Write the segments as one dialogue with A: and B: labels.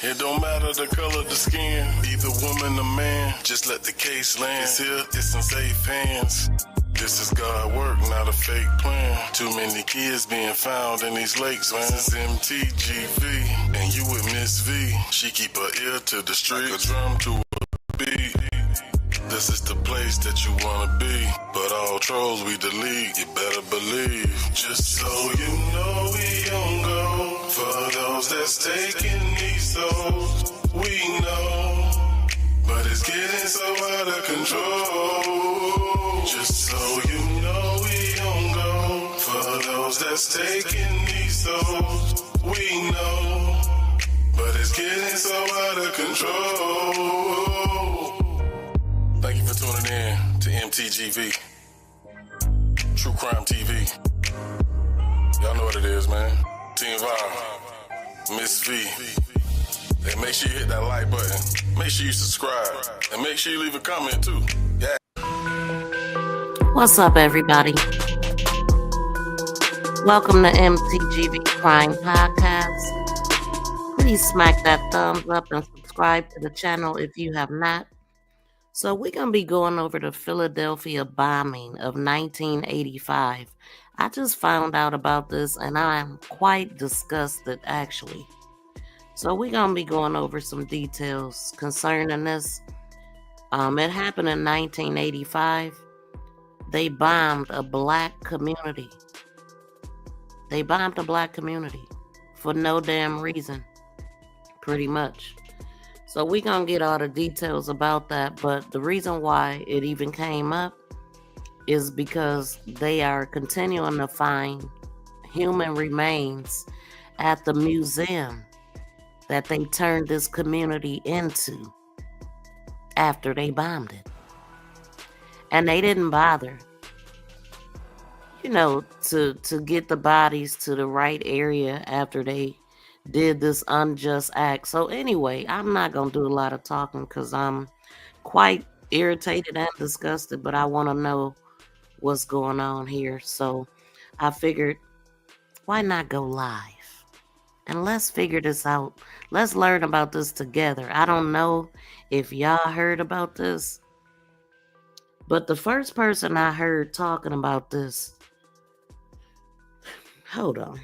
A: It don't matter the color of the skin, either woman or man. Just let the case land. It's here, it's in safe hands. This is God work, not a fake plan. Too many kids being found in these lakes, man. This is MTGV, and you with Miss V. She keep her ear to the street, like a drum to a beat. This is the place that you wanna be, but all trolls we delete, you better believe. Just so you know we don't go for those that's taking these souls. We know, but it's getting so out of control. Just so you know we don't go for those that's taking these souls. We know, but it's getting so out of control. Thank you for tuning in to MTGV, True Crime TV. Y'all know what it is, man. Team Vibe, Miss V. And make sure you hit that like button. Make sure you subscribe. And make sure you leave a comment, too. Yeah.
B: What's up, everybody? Welcome to MTGV Crime Podcast. Please smack that thumbs up and subscribe to the channel if you have not. So we're going to be going over the Philadelphia bombing of 1985. I just found out about this and I'm quite disgusted, actually. So we're going to be going over some details concerning this. It happened in 1985. They bombed a black community. They bombed a black community for no damn reason, pretty much. So we're going to get all the details about that, but the reason why it even came up is because they are continuing to find human remains at the museum that they turned this community into after they bombed it. And they didn't bother, to get the bodies to the right area after they did this unjust act. So anyway, I'm not going to do a lot of talking because I'm quite irritated and disgusted, but I want to know what's going on here. So I figured, why not go live? And let's figure this out. Let's learn about this together. I don't know if y'all heard about this, but the first person I heard talking about this, hold on.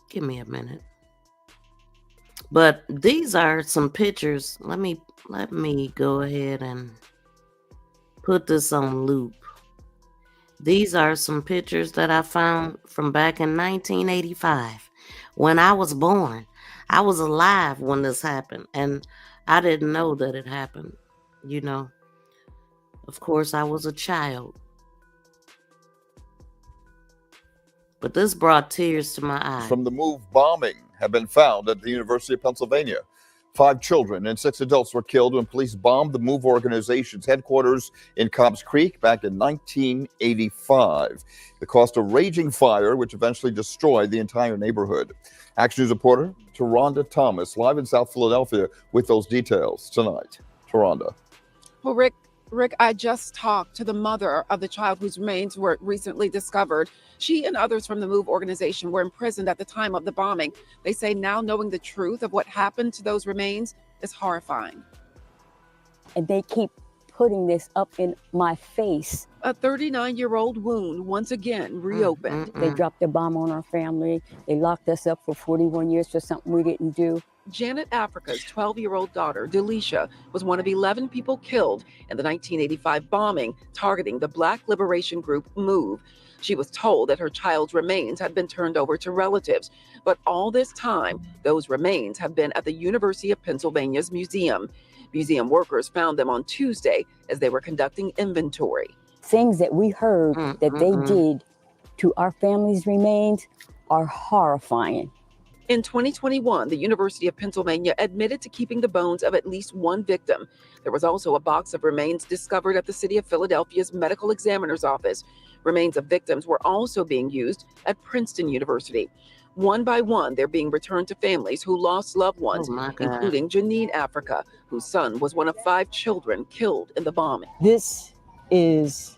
B: Give me a minute. But these are some pictures. Let me go ahead and put this on loop. These are some pictures that I found from back in 1985 when I was born. I was alive when this happened and I didn't know that it happened. Of course, I was a child. But this brought tears to my eyes.
C: From the MOVE bombing have been found at the University of Pennsylvania. 5 children and 6 adults were killed when police bombed the MOVE organization's headquarters in Cobbs Creek back in 1985. It caused a raging fire, which eventually destroyed the entire neighborhood. Action News reporter Taronda Thomas, live in South Philadelphia, with those details tonight. Taronda.
D: Well, Rick, I just talked to the mother of the child whose remains were recently discovered. She and others from the MOVE organization were imprisoned at the time of the bombing. They say now knowing the truth of what happened to those remains is horrifying.
E: And they keep putting this up in my face.
D: A 39-year-old wound once again reopened.
E: They dropped a bomb on our family. They locked us up for 41 years for something we didn't do.
D: Janet Africa's 12-year-old daughter, Delisha, was one of 11 people killed in the 1985 bombing targeting the Black liberation group MOVE. She was told that her child's remains had been turned over to relatives, but all this time, those remains have been at the University of Pennsylvania's museum. Museum workers found them on Tuesday as they were conducting inventory.
E: Things that we heard that they did to our family's remains are horrifying.
D: In 2021, the University of Pennsylvania admitted to keeping the bones of at least one victim. There was also a box of remains discovered at the City of Philadelphia's medical examiner's office. Remains of victims were also being used at Princeton University. One by one, they're being returned to families who lost loved ones, including Jelani Africa, whose son was one of 5 children killed in the bombing.
F: This is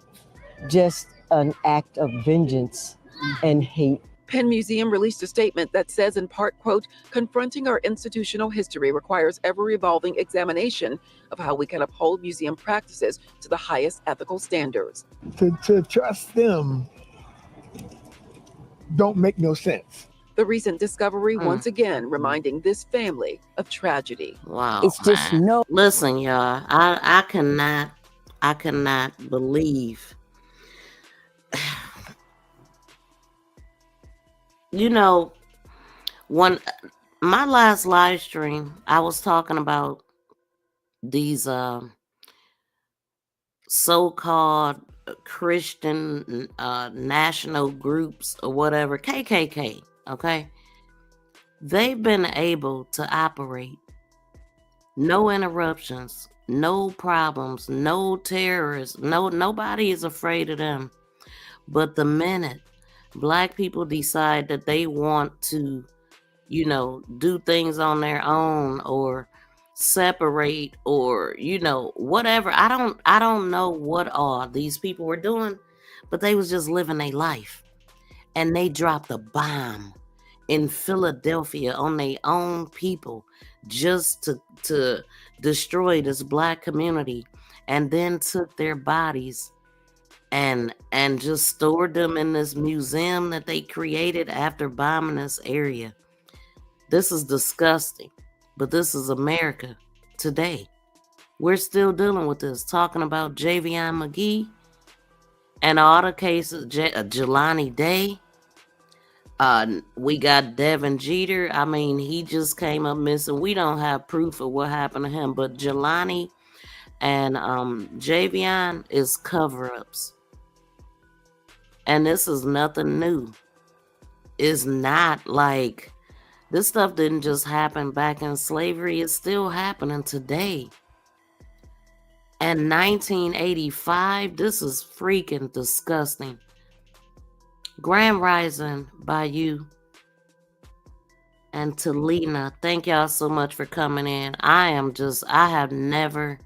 F: just an act of vengeance and hate
D: Penn Museum released a statement that says in part, quote, confronting our institutional history requires ever-evolving examination of how we can uphold museum practices to the highest ethical standards.
F: To trust them don't make no sense.
D: The recent discovery once again reminding this family of tragedy.
B: Wow.
E: It's just no.
B: Listen, y'all, I cannot believe. You know, when my last live stream, I was talking about these so-called Christian national groups or whatever, KKK, okay? They've been able to operate, no interruptions, no problems, no terrorists, nobody is afraid of them. But the minute Black people decide that they want to, do things on their own or separate or, whatever. I don't know what all these people were doing, but they was just living their life. And they dropped a bomb in Philadelphia on their own people just to destroy this Black community, and then took their bodies and just stored them in this museum that they created after bombing this area. This is disgusting, but this is America today. We're still dealing with this, talking about Javion McGee and all the cases, Jelani Day. We got Devin Jeter. I mean, he just came up missing. We don't have proof of what happened to him, but Jelani and Javion is cover-ups. And this is nothing new. It's not like this stuff didn't just happen back in slavery. It's still happening today. And 1985, this is freaking disgusting. Grand Rising by you and Talina. Thank y'all so much for coming in. I have never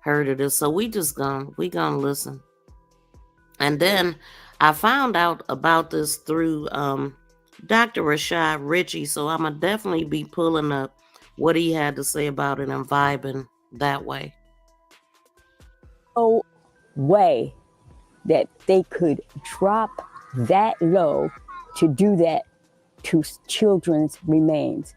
B: heard of this. So we gonna listen. And then I found out about this through Dr. Rashad Ritchie. So I'm gonna definitely be pulling up what he had to say about it and vibing that way.
E: No way that they could drop that low to do that to children's remains.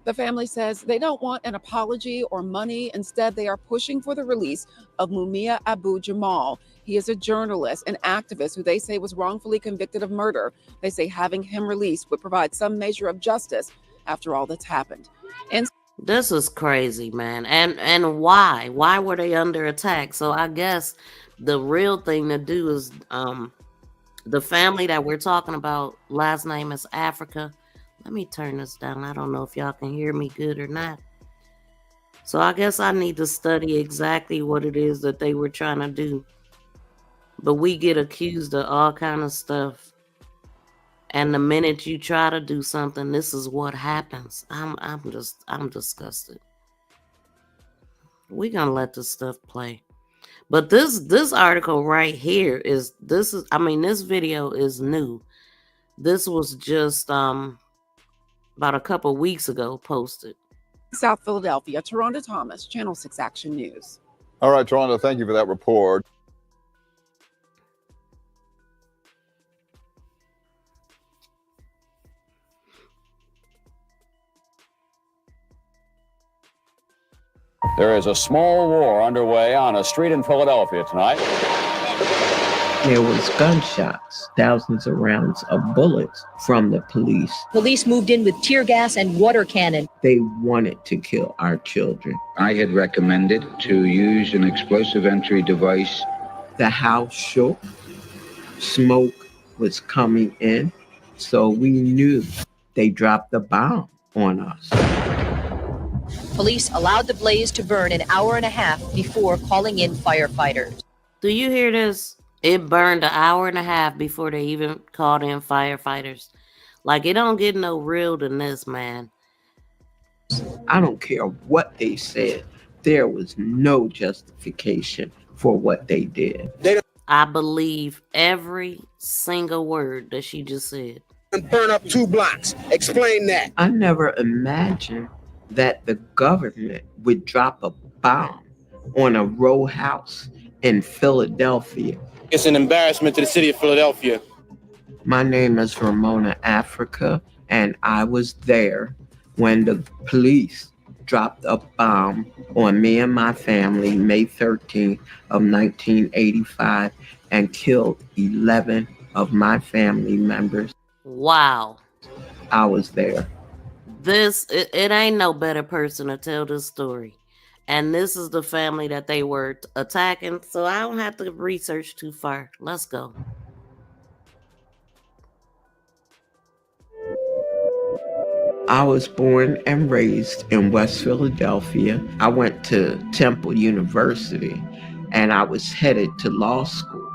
D: The family says they don't want an apology or money. Instead, they are pushing for the release of Mumia Abu Jamal. He is a journalist and activist who they say was wrongfully convicted of murder. They say having him released would provide some measure of justice after all that's happened. And
B: this is crazy, man. And why? Why were they under attack? So I guess the real thing to do is the family that we're talking about, last name is Africa. Let me turn this down. I don't know if y'all can hear me good or not. So I guess I need to study exactly what it is that they were trying to do. But we get accused of all kind of stuff. And the minute you try to do something, this is what happens. I'm disgusted. We're gonna let this stuff play. But this article right here this video is new. This was just about a couple weeks ago posted.
D: South Philadelphia, Toronto Thomas, Channel 6 Action News.
C: All right, Toronto, thank you for that report.
G: There is a small war underway on a street in Philadelphia tonight.
H: There was gunshots, thousands of rounds of bullets from the police.
I: Police moved in with tear gas and water cannon.
H: They wanted to kill our children.
J: I had recommended to use an explosive entry device.
H: The house shook. Smoke was coming in. So we knew they dropped the bomb on us.
I: Police allowed the blaze to burn an hour and a half before calling in firefighters.
B: Do you hear this? It burned an hour and a half before they even called in firefighters. Like, it don't get no real than this, man.
H: I don't care what they said. There was no justification for what they did.
B: I believe every single word that she just said.
K: And burn up 2 blocks. Explain that.
H: I never imagined that the government would drop a bomb on a row house in Philadelphia.
K: It's an embarrassment to the city of Philadelphia.
H: My name is Ramona Africa, and I was there when the police dropped a bomb on me and my family May 13th of 1985 and killed 11 of my family members.
B: Wow.
H: I was there.
B: It ain't no better person to tell this story. And this is the family that they were attacking, so I don't have to research too far. Let's go.
H: I was born and raised in West Philadelphia. I went to Temple University and I was headed to law school.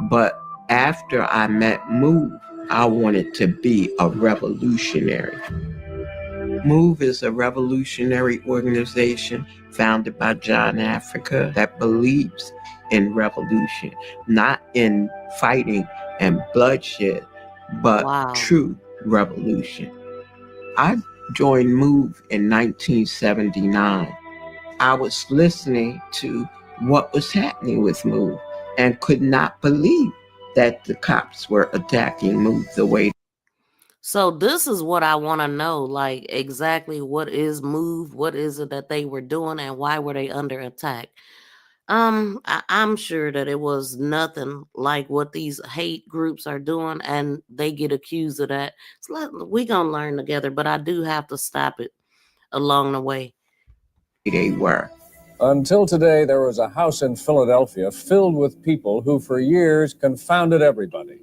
H: But after I met MOVE, I wanted to be a revolutionary. MOVE is a revolutionary organization founded by John Africa that believes in revolution, not in fighting and bloodshed, but true revolution. I joined MOVE in 1979. I was listening to what was happening with MOVE and could not believe that the cops were attacking MOVE the way.
B: So this is what I want to know, like exactly what is MOVE, what is it that they were doing, and why were they under attack? I'm sure that it was nothing like what these hate groups are doing, and they get accused of that. So we gonna learn together, but I do have to stop it along the way.
H: They were.
G: Until today, there was a house in Philadelphia filled with people who for years confounded everybody.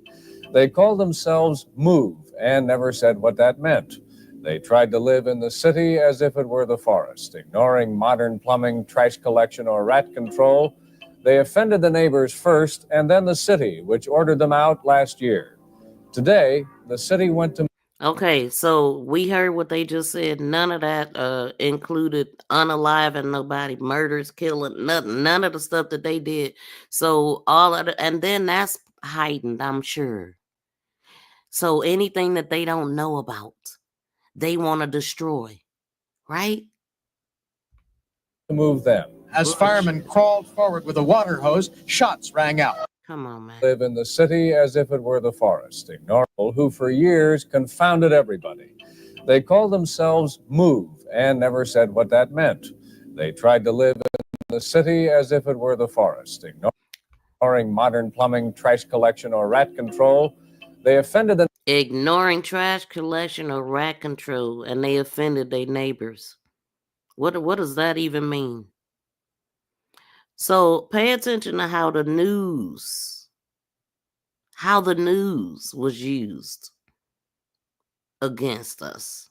G: They called themselves MOVE and never said what that meant. They tried to live in the city as if it were the forest, ignoring modern plumbing, trash collection, or rat control. They offended the neighbors first and then the city, which ordered them out last year. Today, the city went to...
B: Okay, so we heard what they just said. None of that included unaliving nobody, murders, killing, nothing, none of the stuff that they did. So all of the, and then that's heightened, I'm sure. So anything that they don't know about, they want to destroy, right?
G: To move them.
L: As firemen crawled forward with a water hose, shots rang out.
B: Come on, man.
G: Live in the city as if it were the forest, ignore people who for years confounded everybody. They called themselves MOVE and never said what that meant. They tried to live in the city as if it were the forest, ignoring modern plumbing, trash collection, or rat control. They offended the...
B: Ignoring trash collection or rat control, and they offended their neighbors. What does that even mean? So pay attention to how the news was used against us.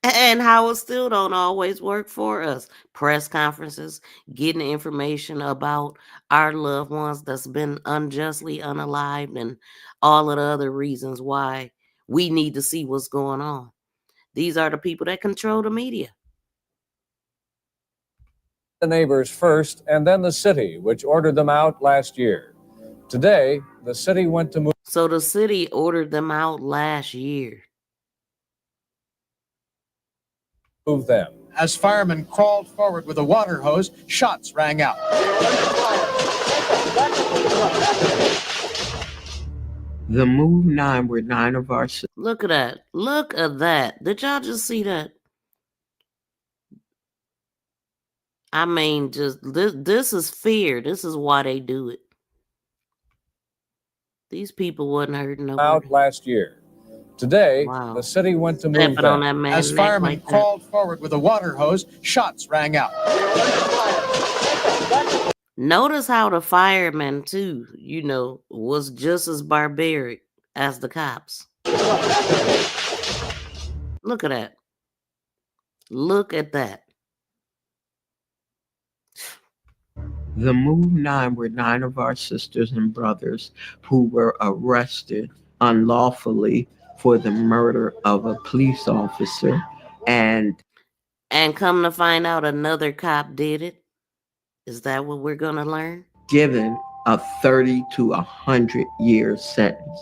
B: And how it still don't always work for us. Press conferences, getting information about our loved ones that's been unjustly unalived, and all of the other reasons why we need to see what's going on. These are the people that control the media.
G: The neighbors first and then the city, which ordered them out last year. Today, the city went to move.
B: So the city ordered them out last year.
G: Move them.
L: As firemen crawled forward with a water hose, shots rang out.
H: The MOVE 9 were 9 of our...
B: Look at that. Look at that. Did y'all just see that? I mean, just this is fear. This is why they do it. These people wasn't hurting nobody.
G: Out last year. Today, the city went to move them.
B: On that man
L: as firemen crawled forward with a water hose, shots rang out.
B: Notice how the firemen, too, was just as barbaric as the cops. Look at that. Look at that.
H: The MOVE 9 were 9 of our sisters and brothers who were arrested unlawfully for the murder of a police officer, and
B: come to find out another cop did it. Is that what we're going to learn?
H: Given a 30 to 100-year sentence.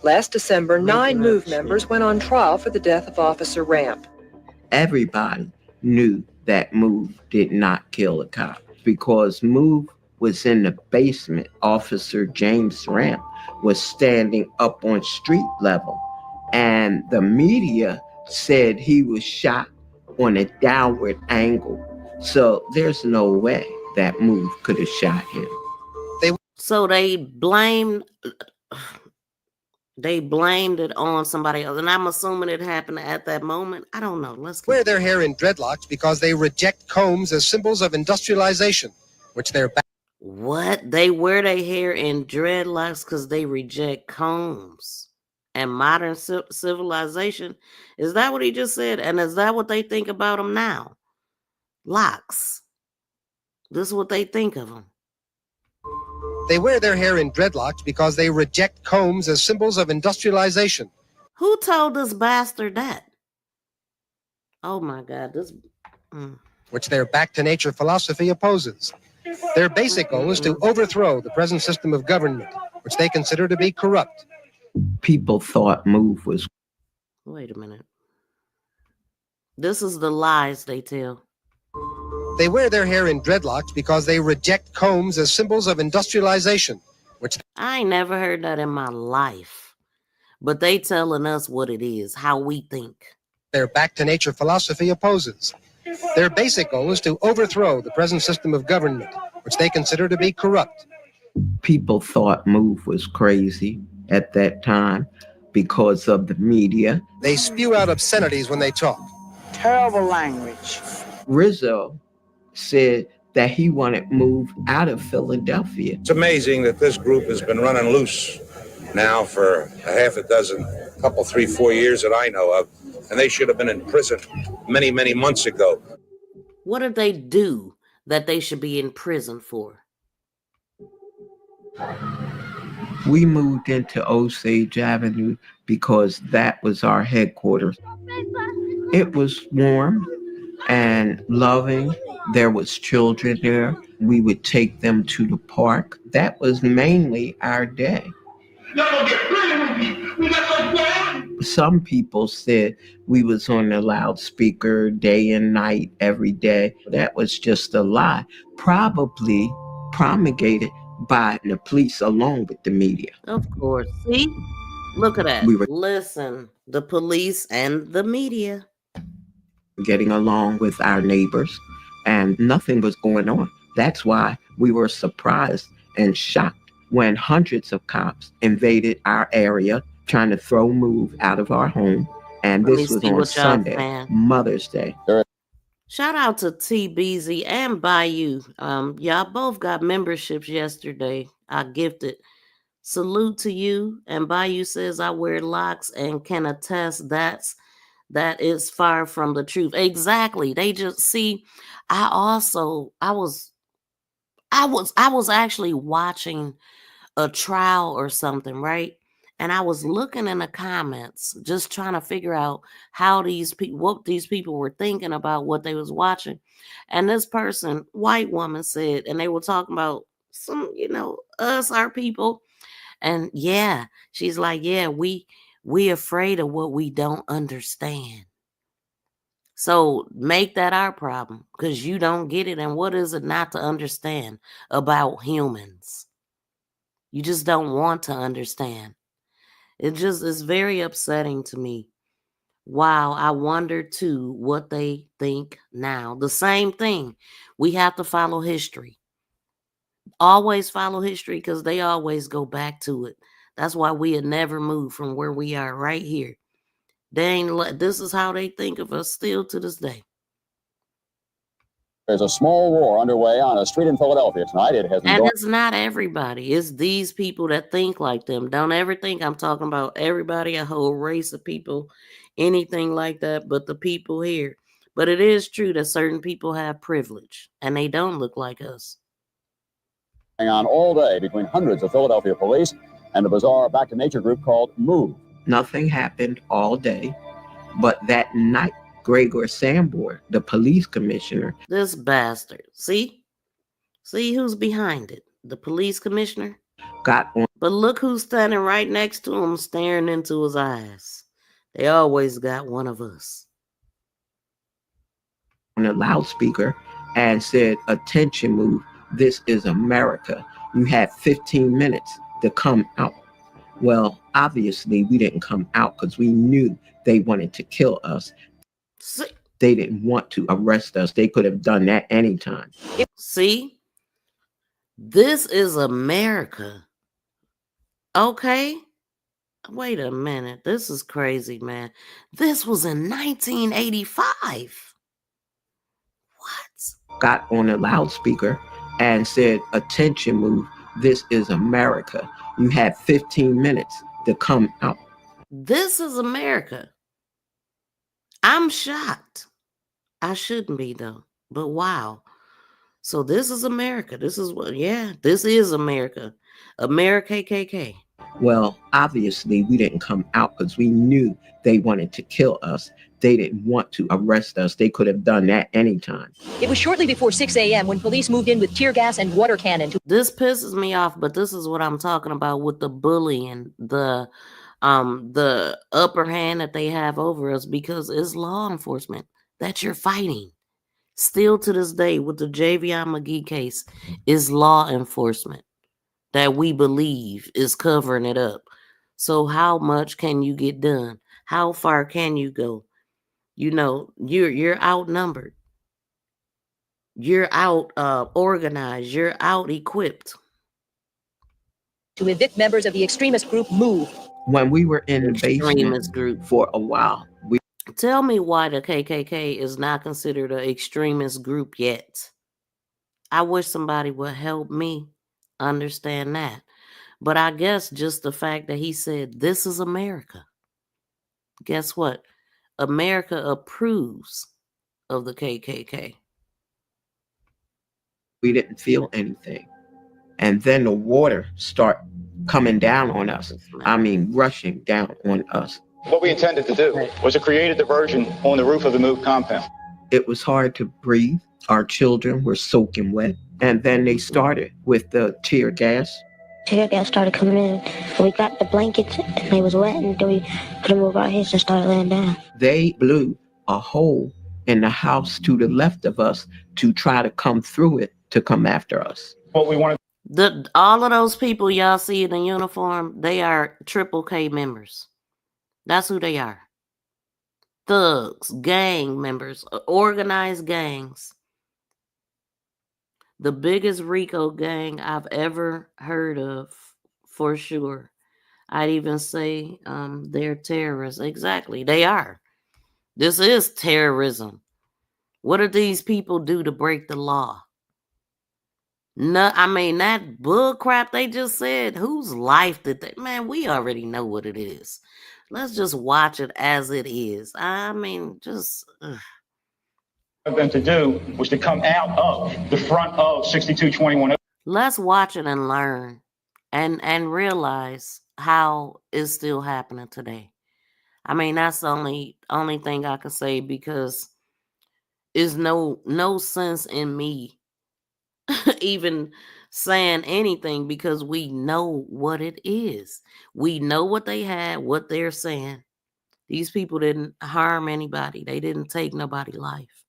I: Last December, 9 MOVE members went on trial for the death of Officer Ramp.
H: Everybody knew that MOVE did not kill a cop because MOVE was in the basement. Officer James Ramp was standing up on street level, and the media said he was shot on a downward angle. So there's no way that MOVE could have shot him.
B: So they blamed it on somebody else, and I'm assuming it happened at that moment. I don't know. Let's
L: wear their hair in dreadlocks because they reject combs as symbols of industrialization, which they're
B: What? They wear their hair in dreadlocks because they reject combs and modern civilization. Is that what he just said? And is that what they think about them now? Locks. This is what they think of them.
L: They wear their hair in dreadlocks because they reject combs as symbols of industrialization.
B: Who told this bastard that? Oh my God, this...
L: Which their back-to-nature philosophy opposes. Their basic goal is to overthrow the present system of government, which they consider to be corrupt.
H: People thought MOVE was...
B: Wait a minute. This is the lies they tell.
L: They wear their hair in dreadlocks because they reject combs as symbols of industrialization, which...
B: I ain't never heard that in my life. But they telling us what it is, how we think.
L: Their back-to-nature philosophy opposes. Their basic goal is to overthrow the present system of government, which they consider to be corrupt.
H: People thought MOVE was crazy at that time because of the media.
L: They spew out obscenities when they talk.
M: Terrible language.
H: Rizzo said that he wanted MOVE out of Philadelphia.
N: It's amazing that this group has been running loose now for a half a dozen, couple, 3, 4 years that I know of, and they should have been in prison many, many months ago.
B: What did they do that they should be in prison for?
H: We moved into Osage Avenue because that was our headquarters. It was warm and loving. There was children there. We would take them to the park. That was mainly our day. Some people said we was on the loudspeaker day and night, every day. That was just a lie, probably promulgated by the police along with the media.
B: Of course. See? Look at that. Listen, the police and the media.
H: Getting along with our neighbors, and nothing was going on. That's why we were surprised and shocked when hundreds of cops invaded our area trying to throw MOVE out of our home. And this was on Sunday, Mother's Day.
B: Shout out to TBZ and Bayou. Y'all both got memberships yesterday. I gifted. Salute to you. And Bayou says I wear locks and can attest that is far from the truth. Exactly. They just see. I was actually watching a trial or something, right? And I was looking in the comments, just trying to figure out what these people were thinking about what they was watching. And this person, white woman, said, and they were talking about some, us, our people. And yeah, she's like, yeah, we afraid of what we don't understand. So make that our problem because you don't get it. And what is it not to understand about humans? You just don't want to understand. It just is very upsetting to me. Wow, I wonder too what they think now. The same thing. We have to follow history. Always follow history because they always go back to it. That's why we had never moved from where we are right here. This is how they think of us still to this day.
O: There's a small war underway on a street in Philadelphia tonight.
B: It's not everybody. It's these people that think like them. Don't ever think I'm talking about everybody, a whole race of people, anything like that, but the people here. But it is true that certain people have privilege and they don't look like us.
O: On all day between hundreds of Philadelphia police and a bizarre back-to-nature group called MOVE.
H: Nothing happened all day, but that night, Gregor Sambor, the police commissioner.
B: This bastard. See who's behind it. the police commissioner,
H: got on
B: but look who's standing right next to him, staring into his eyes. They always got one of us.
H: On a loudspeaker and said, "Attention, move. This is America. You have 15 minutes to come out." Well, obviously, we didn't come out because we knew they wanted to kill us. They didn't want to arrest us. They could have done that anytime.
B: See? This is America. Okay? Wait a minute. This is crazy, man. This was in 1985. What?
H: Got on a loudspeaker and said, "Attention, move. This is America. You have 15 minutes to come out."
B: This is America. I'm shocked. I shouldn't be, though. But wow. So this is America. This is what, yeah, this is America. America KKK.
H: Well, obviously, we didn't come out because we knew they wanted to kill us. They didn't want to arrest us. They could have done that anytime.
I: It was shortly before 6 a.m. when police moved in with tear gas and water cannon.
B: This pisses me off, but this is what I'm talking about with the bullying, the upper hand that they have over us, because it's law enforcement that you're fighting. Still to this day, with the Javion McGee case, is law enforcement that we believe is covering it up. So how much can you get done? How far can you go? You know, you're outnumbered. You're out organized. You're out equipped.
I: To evict members of the extremist group MOVE.
H: When we were in the basement
B: group
H: for a while,
B: tell me why the KKK is not considered an extremist group yet. I wish somebody would help me understand that. But I guess just the fact that he said, "This is America." Guess what? America approves of the KKK.
H: we didn't feel anything. And then the water started coming down on us. I mean, rushing down on us.
P: What we intended to do was to create a diversion on the roof of the MOVE compound.
H: It was hard to breathe. Our children were soaking wet. And then they started with the tear gas.
Q: Tear gas started coming in. And we got the blankets and they was wet, and then we put them over our heads and started laying down.
H: They blew a hole in the house to the left of us to try to come through it to come after us.
P: What we wanted.
B: All of those people y'all see in the uniform, they are Triple K members. That's who they are. Thugs, gang members, organized gangs. The biggest RICO gang I've ever heard of, for sure. I'd even say they're terrorists. Exactly, they are. This is terrorism. What do these people do to break the law? No, I mean, that bull crap they just said, whose life did they... Man, we already know what it is. Let's just watch it as it is. I mean, just...
P: them to do was to come out of the front of 6221.
B: Let's watch it and learn and realize how it's still happening today. I mean, that's the only thing I could say, because there's no sense in me even saying anything, because we know what it is. We know what they had, what they're saying. These people didn't harm anybody. They didn't take nobody's life.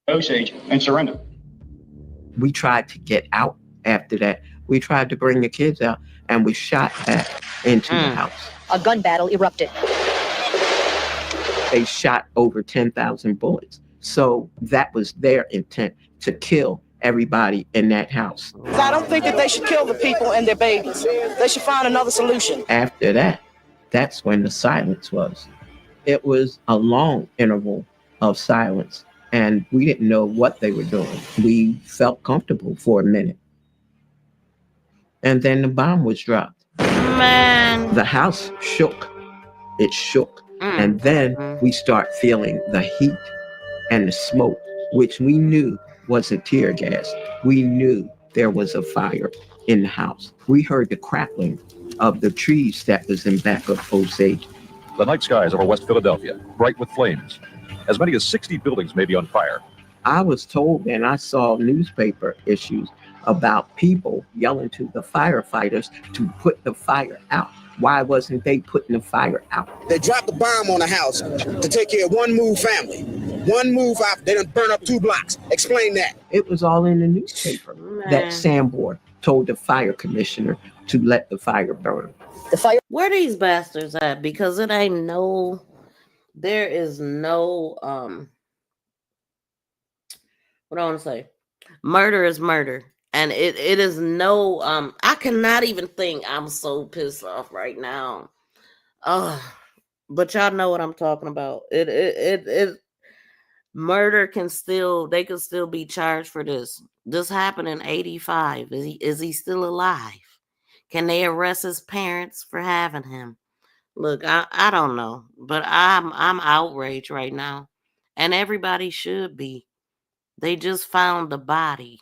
P: Osage and surrender.
H: We tried to get out after that. We tried to bring the kids out, and we shot back into the house.
I: A gun battle erupted.
H: They shot over 10,000 bullets. So that was their intent, to kill everybody in that house.
M: I don't think that they should kill the people and their babies. They should find another solution.
H: After that, that's when the silence was. It was a long interval of silence, and we didn't know what they were doing. We felt comfortable for a minute. And then the bomb was dropped.
B: Man.
H: The house shook. It shook. And then we start feeling the heat and the smoke, which we knew wasn't tear gas. We knew there was a fire in the house. We heard the crackling of the trees that was in back of Osage.
R: The night skies over West Philadelphia, bright with flames. As many as 60 buildings may be on fire.
H: I was told, and I saw newspaper issues about people yelling to the firefighters to put the fire out. Why wasn't they putting the fire out?
K: They dropped a bomb on a house to take care of one move family. One move out, they done burn up 2 blocks. Explain that.
H: It was all in the newspaper that
B: Man.
H: Sanborn told the fire commissioner to let the fire burn.
I: The fire.
B: Where these bastards at? Because it ain't no, there is no, what do I want to say? Murder is murder. And it is no, I cannot even think. I'm so pissed off right now. But y'all know what I'm talking about. It murder can still, they can still be charged for this. This happened in 85. Is he still alive? Can they arrest his parents for having him? Look, I don't know, but I'm outraged right now. And everybody should be. They just found the body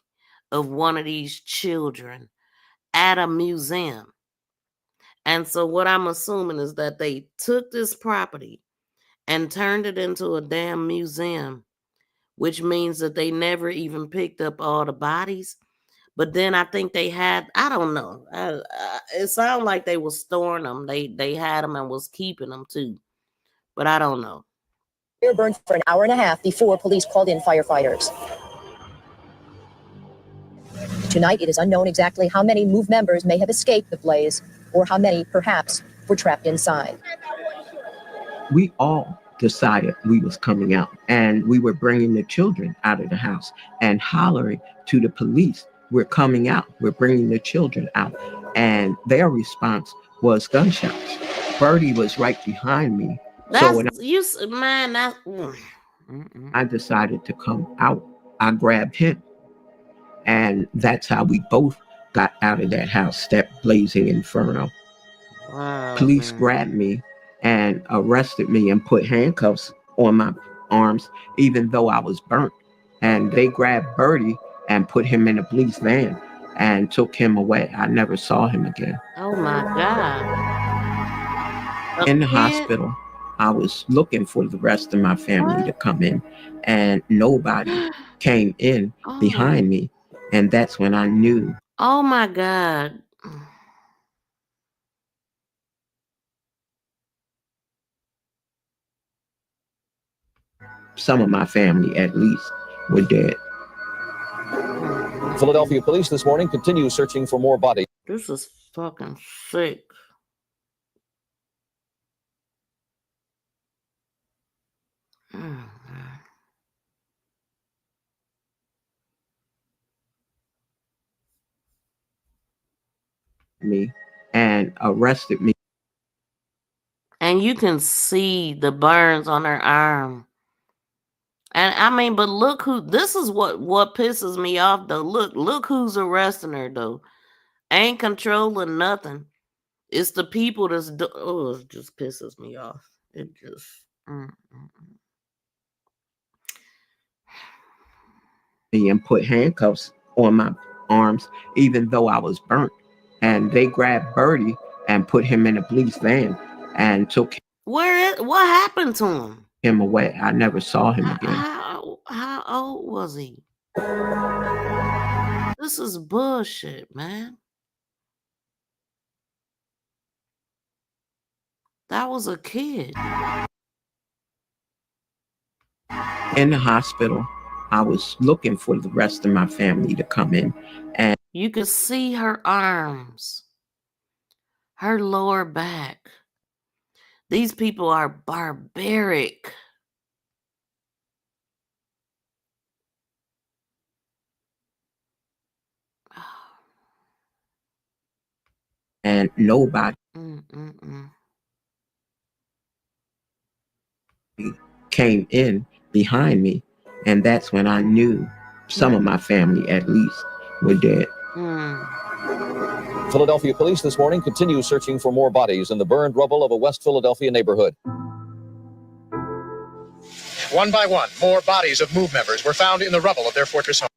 B: of one of these children at a museum. And so what I'm assuming is that they took this property and turned it into a damn museum, which means that they never even picked up all the bodies. But then I think they had, I don't know. It sounded like they were storing them. They had them and was keeping them too. But I don't know.
I: Fire burned for an hour and a half before police called in firefighters. Tonight, it is unknown exactly how many MOVE members may have escaped the blaze or how many, perhaps, were trapped inside.
H: We all decided we was coming out, and we were bringing the children out of the house and hollering to the police, we're coming out, we're bringing the children out. And their response was gunshots. Birdie was right behind me. I decided to come out, I grabbed him. And that's how we both got out of that house, that blazing inferno.
B: Wow,
H: police grabbed me and arrested me and put handcuffs on my arms, even though I was burnt. And they grabbed Birdie and put him in a police van and took him away. I never saw him again.
B: Oh my God.
H: In the hospital, I was looking for the rest of my family to come in, and nobody came in behind me. And that's when I knew.
B: Oh my God.
H: Some of my family, at least, were dead.
O: Philadelphia police this morning continue searching for more bodies.
B: This is fucking sick.
H: Me and arrested me.
B: And you can see the burns on her arm. And I mean, but look who, this is what pisses me off though. Look who's arresting her though. Ain't controlling nothing. It's the people that's, it just pisses me off. It just,
H: And put handcuffs on my arms, even though I was burnt. And they grabbed Birdie and put him in a police van and took
B: what happened to
H: him away. I never saw him again.
B: How old was he? This is bullshit, man. That was a kid.
H: In the hospital, I was looking for the rest of my family to come in. And
B: you could see her arms, her lower back. These people are barbaric.
H: And nobody came in behind me. And that's when I knew some of my family, at least, were dead.
O: Philadelphia police this morning continue searching for more bodies in the burned rubble of a West Philadelphia neighborhood.
L: One by one, more bodies of MOVE members were found in the rubble of their fortress home.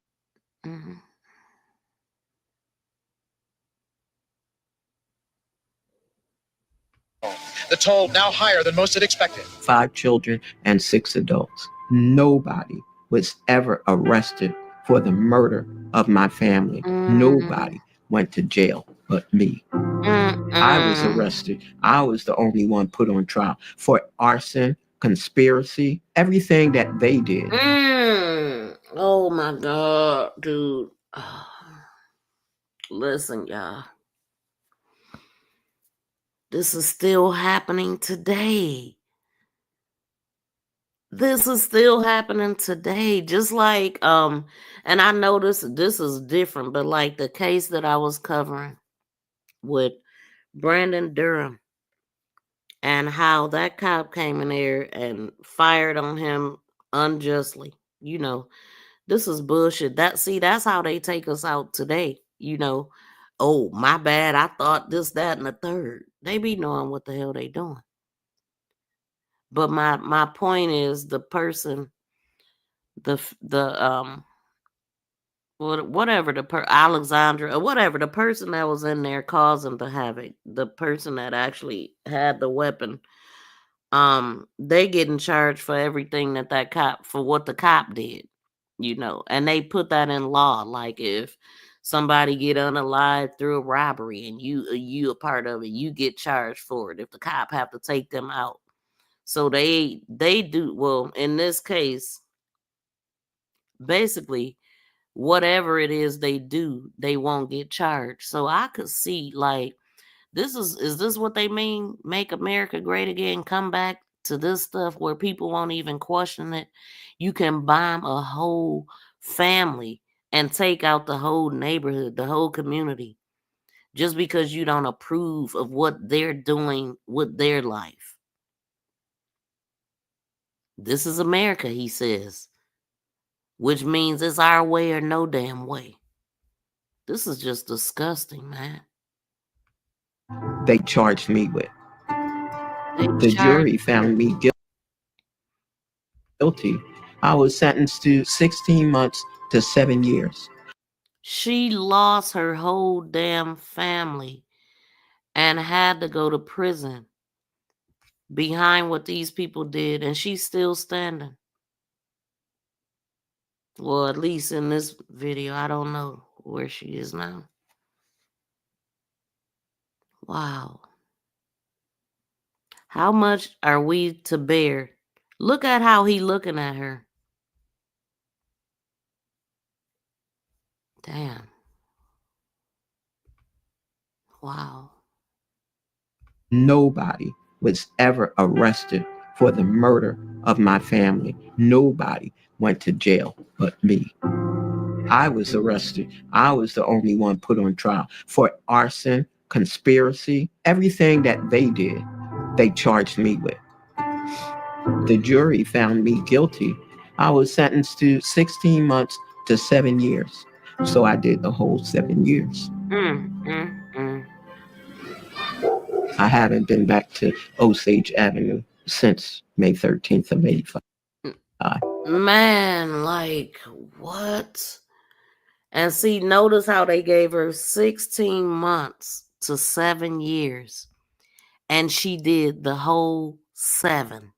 L: The toll now higher than most had expected.
H: 5 children and 6 adults. Nobody was ever arrested for the murder of my family. Nobody went to jail but me. I was arrested. I was the only one put on trial for arson, conspiracy, everything that they did.
B: Oh my God, dude. Listen, y'all. This is still happening today. This is still happening today. Just like, and I know this is different, but like the case that I was covering with Brandon Durham and how that cop came in there and fired on him unjustly. You know, this is bullshit. That's how they take us out today. You know, oh, my bad. I thought this, that, and the third. They be knowing what the hell they doing. But my point is the person, Alexandra or whatever, the person that was in there causing the havoc, the person that actually had the weapon, they getting charged for everything for what the cop did, you know, and they put that in law. Like if somebody get unalive through a robbery and you a part of it, you get charged for it if the cop have to take them out. So they do, well, in this case, basically whatever it is they do, they won't get charged. So I could see, like, is this what they mean? Make America great again, come back to this stuff where people won't even question it. You can bomb a whole family and take out the whole neighborhood, the whole community, just because you don't approve of what they're doing with their life. This is America, he says, which means it's our way or no damn way. This is just disgusting, man.
H: They charged me with. The jury found me guilty. I was sentenced to 16 months to 7 years.
B: She lost her whole damn family and had to go to prison behind what these people did, and she's still standing. Well, at least in this video, I don't know where she is now. Wow. How much are we to bear? Look at how he looking at her. Damn. Wow.
H: Nobody was ever arrested for the murder of my family. Nobody went to jail but me. I was arrested. I was the only one put on trial for arson, conspiracy, everything that they did, they charged me with. The jury found me guilty. I was sentenced to 16 months to 7 years. So I did the whole 7 years. I haven't been back to Osage Avenue since May 13th of 85.
B: Man, like, what? And see, notice how they gave her 16 months to 7 years. And she did the whole 7.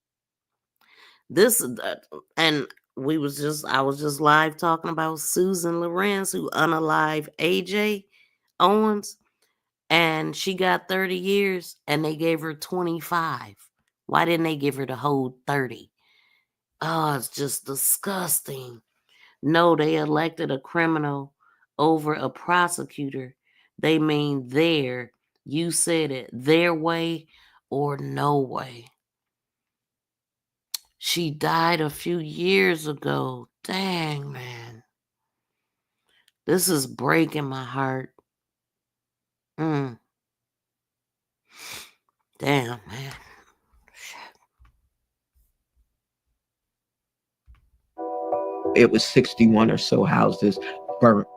B: And I was just live talking about Susan Lorenz, who unalived AJ Owens. And she got 30 years and they gave her 25. Why didn't they give her the whole 30? Oh, it's just disgusting. No, they elected a criminal over a prosecutor. They mean you said it, their way or no way. She died a few years ago. Dang, man. This is breaking my heart. Damn, man.
H: It was 61 or so houses burnt.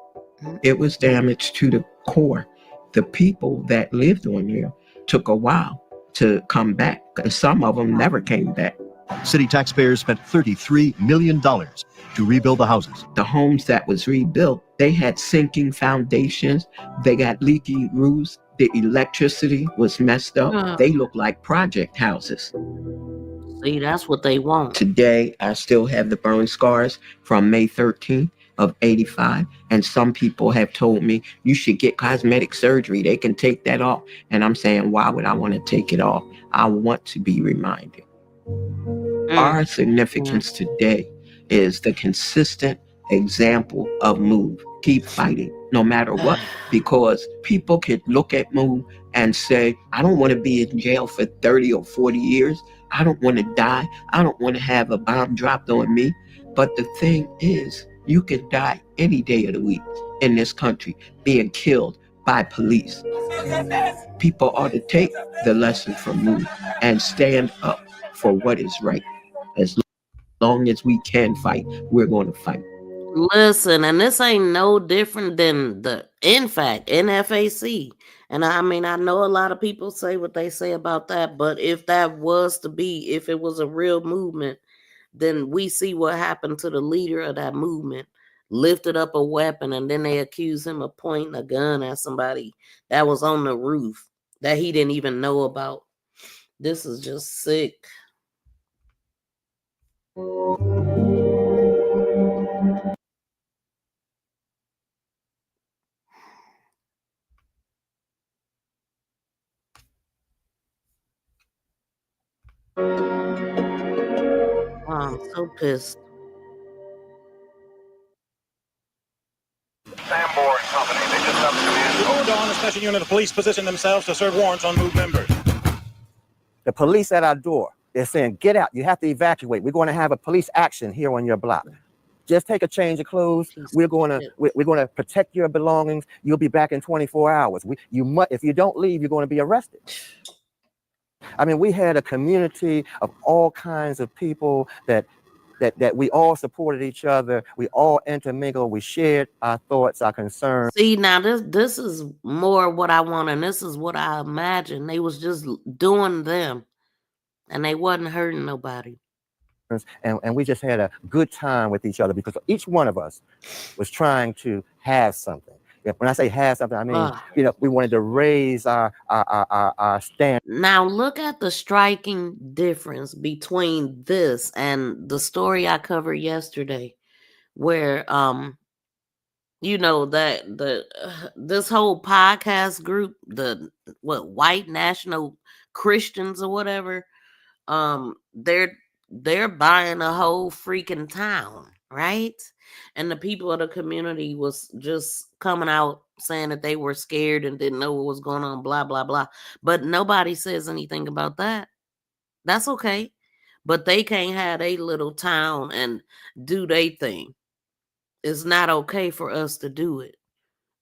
H: It was damaged to the core. The people that lived on there took a while to come back. Some of them never came back.
R: City taxpayers spent $33 million to rebuild the houses.
H: The homes that was rebuilt, they had sinking foundations. They got leaky roofs. The electricity was messed up. They looked like project houses.
B: See, that's what they want.
H: Today, I still have the burn scars from May 13th of 85. And some people have told me you should get cosmetic surgery. They can take that off. And I'm saying, why would I want to take it off? I want to be reminded. Our significance today is the consistent example of MOVE. Keep fighting no matter what, because people could look at MOVE and say, I don't want to be in jail for 30 or 40 years. I don't want to die. I don't want to have a bomb dropped on me. But the thing is, you can die any day of the week in this country being killed by police. People ought to take the lesson from MOVE and stand up for what is right. As long as we can fight, we're going to fight.
B: Listen, and this ain't no different than the NFAC. And I mean, I know a lot of people say what they say about that, but if that was to be, if it was a real movement, then we see what happened to the leader of that movement, lifted up a weapon, and then they accuse him of pointing a gun at somebody that was on the roof that he didn't even know about. This is just sick. I'm so pissed.
S: Sanborn Company, they just got the command. Before dawn, a special unit of police positioned themselves to serve warrants on MOVE members.
T: The police at our door, they're saying, get out, you have to evacuate. We're going to have a police action here on your block. Just take a change of clothes. We're going to protect your belongings. You'll be back in 24 hours. If you don't leave, you're going to be arrested. I mean, we had a community of all kinds of people that we all supported each other. We all intermingled. We shared our thoughts, our concerns.
B: See, now this is more what I want, and this is what I imagine. They was just doing them, and they wasn't hurting nobody.
T: And we just had a good time with each other because each one of us was trying to have something. When I say have something, I mean, we wanted to raise our stand.
B: Now look at the striking difference between this and the story I covered yesterday, where this whole podcast group, the white national Christians or whatever, they're buying a whole freaking town, right? And the people of the community was just coming out saying that they were scared and didn't know what was going on, blah, blah, blah. But nobody says anything about that. That's okay. But they can't have a little town and do their thing. It's not okay for us to do it,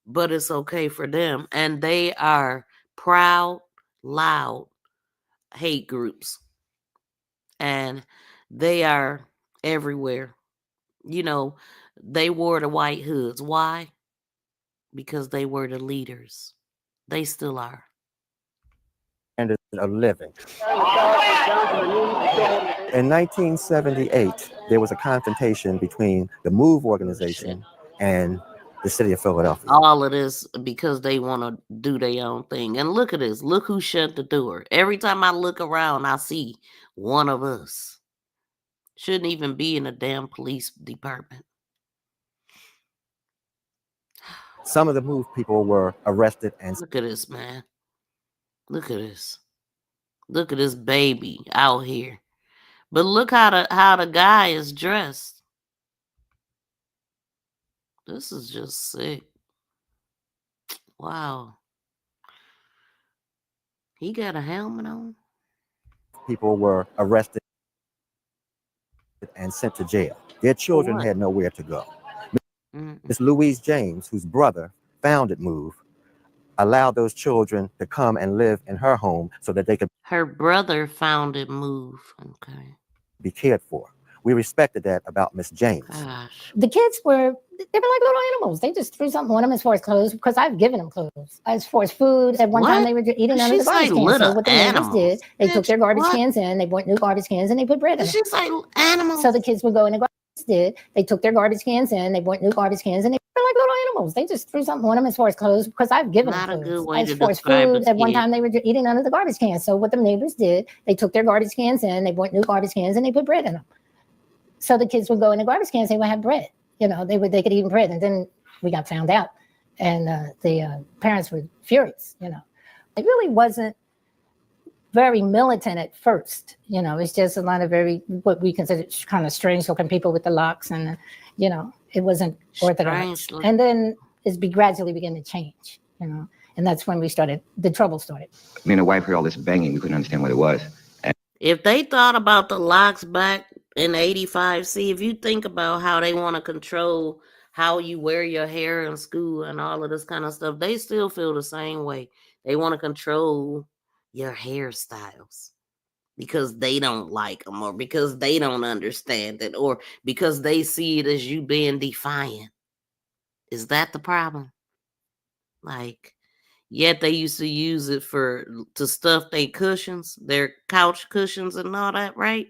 B: but it's okay for them. And they are proud, loud hate groups. And they are everywhere. They wore the white hoods. Why? Because they were the leaders. They still are.
T: And of living. In 1978, there was a confrontation between the MOVE organization and the city of Philadelphia.
B: All of this because they want to do their own thing. And look at this. Look who shut the door. Every time I look around, I see one of us. Shouldn't even be in a damn police department.
T: Some of the MOVE people were arrested and
B: look at this, man. Look at this. Look at this baby out here. But look how the guy is dressed. This is just sick. Wow. He got a helmet on.
T: People were arrested and sent to jail. Their children had nowhere to go. Miss Louise James, whose brother founded MOVE, allowed those children to come and live in her home so that they could.
B: Her brother founded MOVE. Okay.
T: Be cared for. We respected that about Miss James.
B: Gosh.
U: The kids they were like little animals. They just threw something on them as far as clothes, because I've given them clothes. As far as food, at one time they were eating out of the garbage cans. So what the neighbors did, they took their garbage cans in, they bought new garbage cans, and they put bread in them.
B: She's like animals.
U: So the kids would go in the garbage. They took their garbage cans in, they bought new garbage cans, and they They're like little animals. They just threw something on them as far as clothes, because I've given
B: Not
U: them
B: a
U: clothes.
B: good way
U: As
B: to
U: far as
B: describe
U: food,
B: a
U: at one
B: kid.
U: time they were eating under the garbage cans. So what the neighbors did, they took their garbage cans in, they bought new garbage cans, and they put bread in them. So the kids would go in the garbage cans, they would have bread. You know, they could eat bread. And then we got found out, and the parents were furious. You know, it really wasn't very militant at first. You know, it's just a lot of very, what we consider kind of strange looking people with the locks, and you know, it wasn't orthodox.
B: Strange
U: And then it's gradually began to change, you know, and that's when the trouble started.
A: Me and the wife heard all this banging. We couldn't understand what it was.
B: If they thought about the locks back in 85, see, if you think about how they want to control how you wear your hair in school and all of this kind of stuff, they still feel the same way. They want to control your hairstyles because they don't like them, or because they don't understand it, or because they see it as you being defiant. Is that the problem? Like, yet they used to use it to stuff their cushions, their couch cushions and all that, right?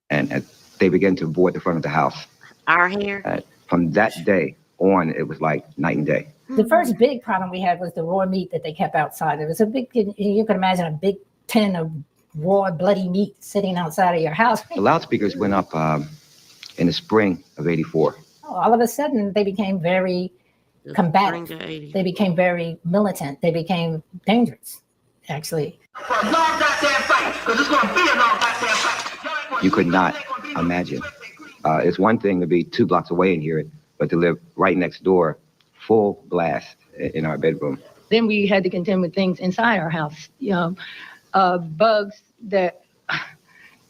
A: And they began to board the front of the house.
B: Our hair?
A: From that day on, it was like night and day.
U: The first big problem we had was the raw meat that they kept outside. It was a big, you can imagine a big tin of raw, bloody meat sitting outside of your house.
A: The loudspeakers went up in the spring of '84.
U: All of a sudden, they became very combative. They became very militant. They became dangerous, actually.
A: You could not imagine. It's one thing to be 2 blocks away and hear it, but to live right next door, full blast in our bedroom.
V: Then we had to contend with things inside our house, you know, bugs that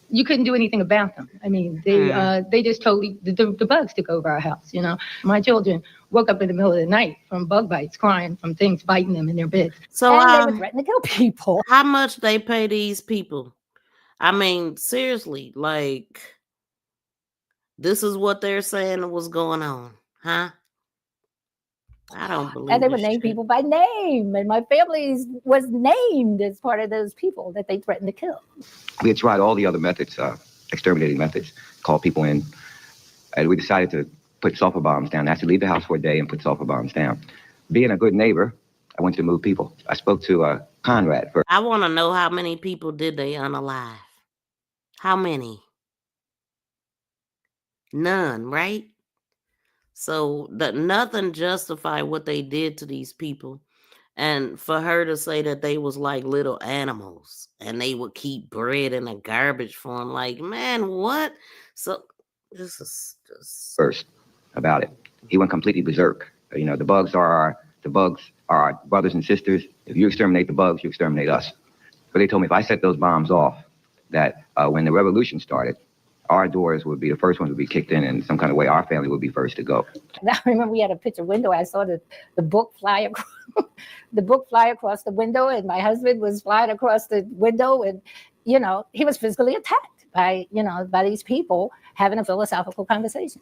V: you couldn't do anything about them. I mean, they just totally, the bugs took over our house, you know. My children woke up in the middle of the night from bug bites, crying from things biting them in their beds.
B: So
U: and they would threaten to kill people.
B: How much they pay these people? I mean, seriously, like, this is what they're saying was going on, huh? I don't believe it.
U: And they would name people by name. And my family was named as part of those people that they threatened to kill.
A: We had tried all the other methods, exterminating methods, called people in, and we decided to put sulfur bombs down. I had to leave the house for a day and put sulfur bombs down. Being a good neighbor, I went to move people. I spoke to Conrad first.
B: I want to know how many people did they unalive? How many? None, right? So that nothing justified what they did to these people. And for her to say that they was like little animals and they would keep bread in a garbage for them, like, man, what? So this is just
A: First about it. He went completely berserk. You know, the bugs are our brothers and sisters. If you exterminate the bugs, you exterminate us. But they told me if I set those bombs off, that when the revolution started, our doors would be the first ones would be kicked in some kind of way. Our family would be first to go.
U: And I remember we had a picture window. I saw the book fly across the window, and my husband was flying across the window, and you know, he was physically attacked by these people having a philosophical conversation.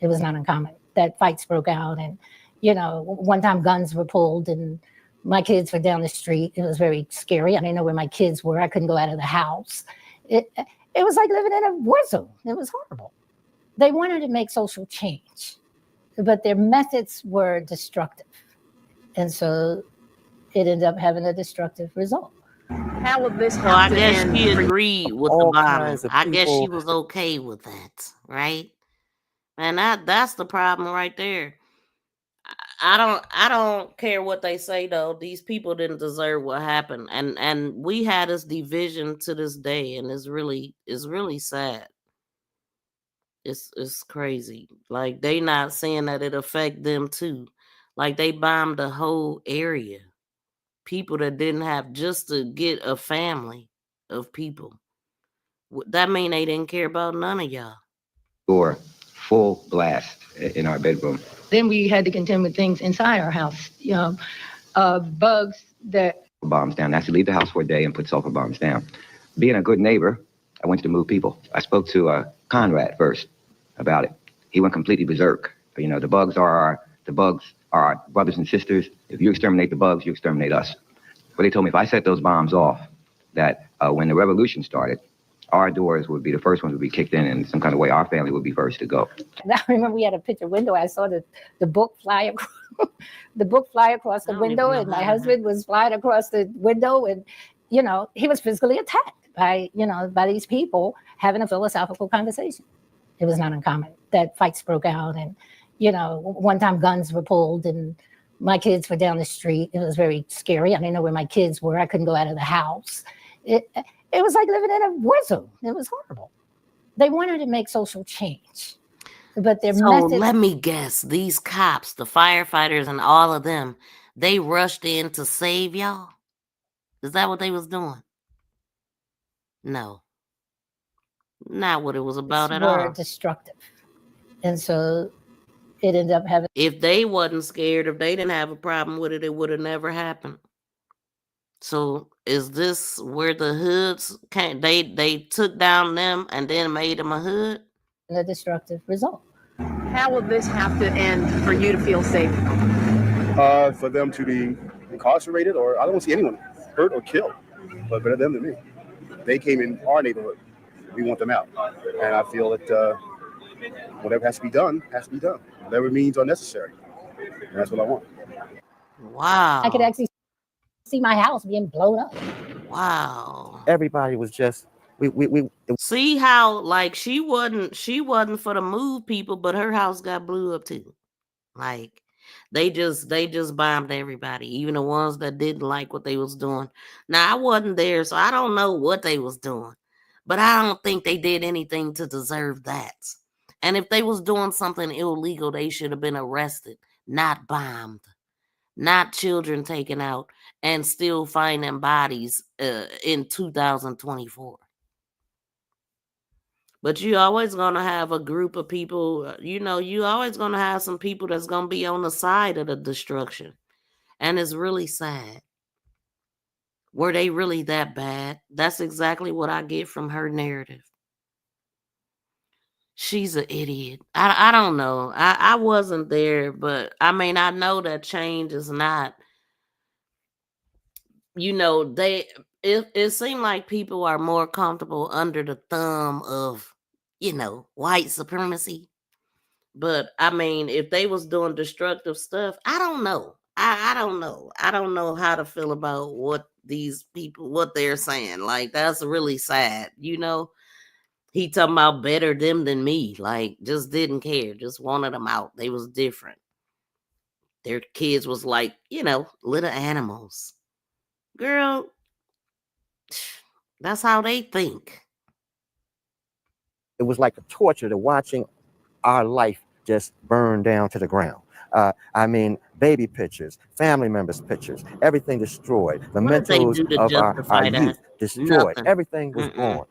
U: It was not uncommon that fights broke out, and you know, one time guns were pulled, and my kids were down the street. It was very scary. I didn't know where my kids were. I couldn't go out of the house. It was like living in a war zone. It was horrible. They wanted to make social change, but their methods were destructive. And so it ended up having a destructive result.
M: How would this
B: So I guess she agreed with the
T: all
B: bombing.
T: kinds of
B: I guess she
T: people.
B: was okay with that, right? And that's the problem right there. I don't care what they say though. These people didn't deserve what happened, and we had this division to this day, and it's really sad. It's crazy. Like they not saying that it affect them too. Like they bombed the whole area. People that didn't have, just to get a family of people. That mean they didn't care about none of y'all.
A: Door, full blast in our bedroom.
V: Then we had to contend with things inside our house, you know, bugs that
A: Bombs down. I had to leave the house for a day and put sulfur bombs down. Being a good neighbor, I went to move people. I spoke to Conrad first about it. He went completely berserk. You know, the bugs are our brothers and sisters. If you exterminate the bugs, you exterminate us. But they told me if I set those bombs off, that when the revolution started, our doors would be the first ones would be kicked in some kind of way. Our family would be first to go.
U: I remember we had a picture window. I saw the book fly across, the book fly across the window, and my husband was flying across the window, and he was physically attacked by by these people having a philosophical conversation. It was not uncommon that fights broke out, and one time guns were pulled, and my kids were down the street. It was very scary. I didn't know where my kids were. I couldn't go out of the house. It was like living in a war zone. It was horrible. They wanted to make social change, but their method.
B: Let me guess. These cops, the firefighters, and all of them, they rushed in to save y'all. Is that what they was doing? No, not what it was about at all.
U: Were destructive, and so it ended up having.
B: If they wasn't scared, if they didn't have a problem with it, it would have never happened. So is this where the hoods came? They took down them and then made them a hood?
U: A destructive result.
D: How will this have to end for you to feel safe?
E: For them to be incarcerated, or I don't see anyone hurt or killed, but better them than me. They came in our neighborhood. We want them out. And I feel that whatever has to be done, has to be done. Whatever means are necessary. And that's what I want.
B: Wow.
U: I could actually see my house being blown up.
B: Wow.
T: Everybody was just we
B: see how like she wasn't for the move people, but her house got blew up too. Like they just bombed everybody, even the ones that didn't like what they was doing. Now I wasn't there, so I don't know what they was doing, but I don't think they did anything to deserve that. And if they was doing something illegal, they should have been arrested, not bombed, not children taken out, and still finding bodies in 2024. But you always going to have a group of people, you always going to have some people that's going to be on the side of the destruction. And it's really sad. Were they really that bad? That's exactly what I get from her narrative. She's an idiot. I don't know. I wasn't there, but I mean, I know that change is not, it seemed like people are more comfortable under the thumb of, white supremacy. But I mean, if they was doing destructive stuff, I don't know. I don't know. I don't know how to feel about what these people, what they're saying. Like, that's really sad. He talking about better them than me. Like, just didn't care. Just wanted them out. They was different. Their kids was like, little animals. Girl, that's how they think.
T: It was like a torture to watching our life just burn down to the ground. I mean, baby pictures, family members' pictures, everything destroyed. The mentals of our youth destroyed.
B: Nothing.
T: Everything was gone.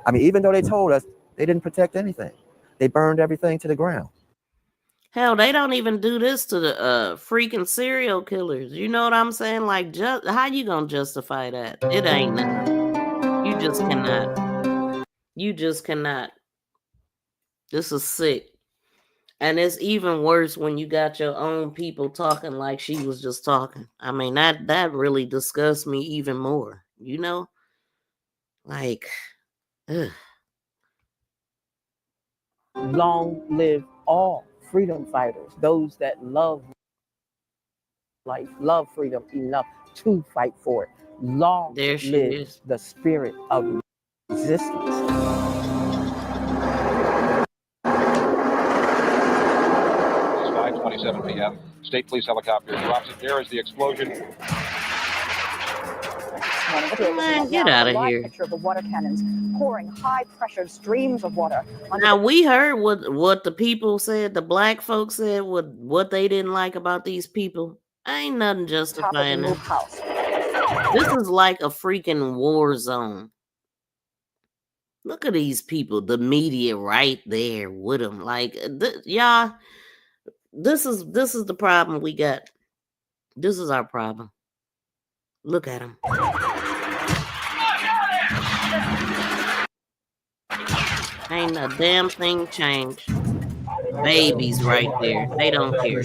T: I mean, even though they told us they didn't protect anything, they burned everything to the ground.
B: Hell, they don't even do this to the freaking serial killers. You know what I'm saying? Like, how you gonna justify that? It ain't nothing. You just cannot. You just cannot. This is sick. And it's even worse when you got your own people talking like she was just talking. I mean, that really disgusts me even more. Like, ugh.
F: Long live all freedom fighters, those that love life, love freedom enough to fight for it. Long live the spirit of resistance.
W: 5:27 p.m. State police helicopter drops it. There is the explosion.
B: Man, get out of here.
X: Picture of the water cannons pouring high-pressured streams of water.
B: Now, we heard what the people said, the black folks said, what they didn't like about these people. Ain't nothing justifying it. This is like a freaking war zone. Look at these people, the media right there with them. Like, y'all, this is the problem we got. This is our problem. Look at them. Ain't a damn thing changed. Babies right there. They don't care.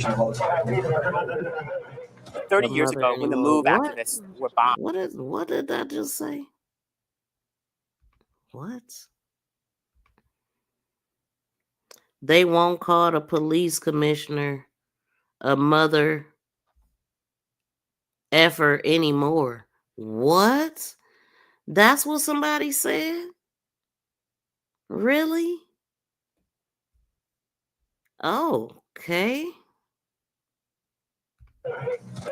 Y: 30 years ago, when the MOVE activists were bombed.
B: What did that just say? What? They won't call the police commissioner a mother effer anymore. What? That's what somebody said? Really? Oh, okay.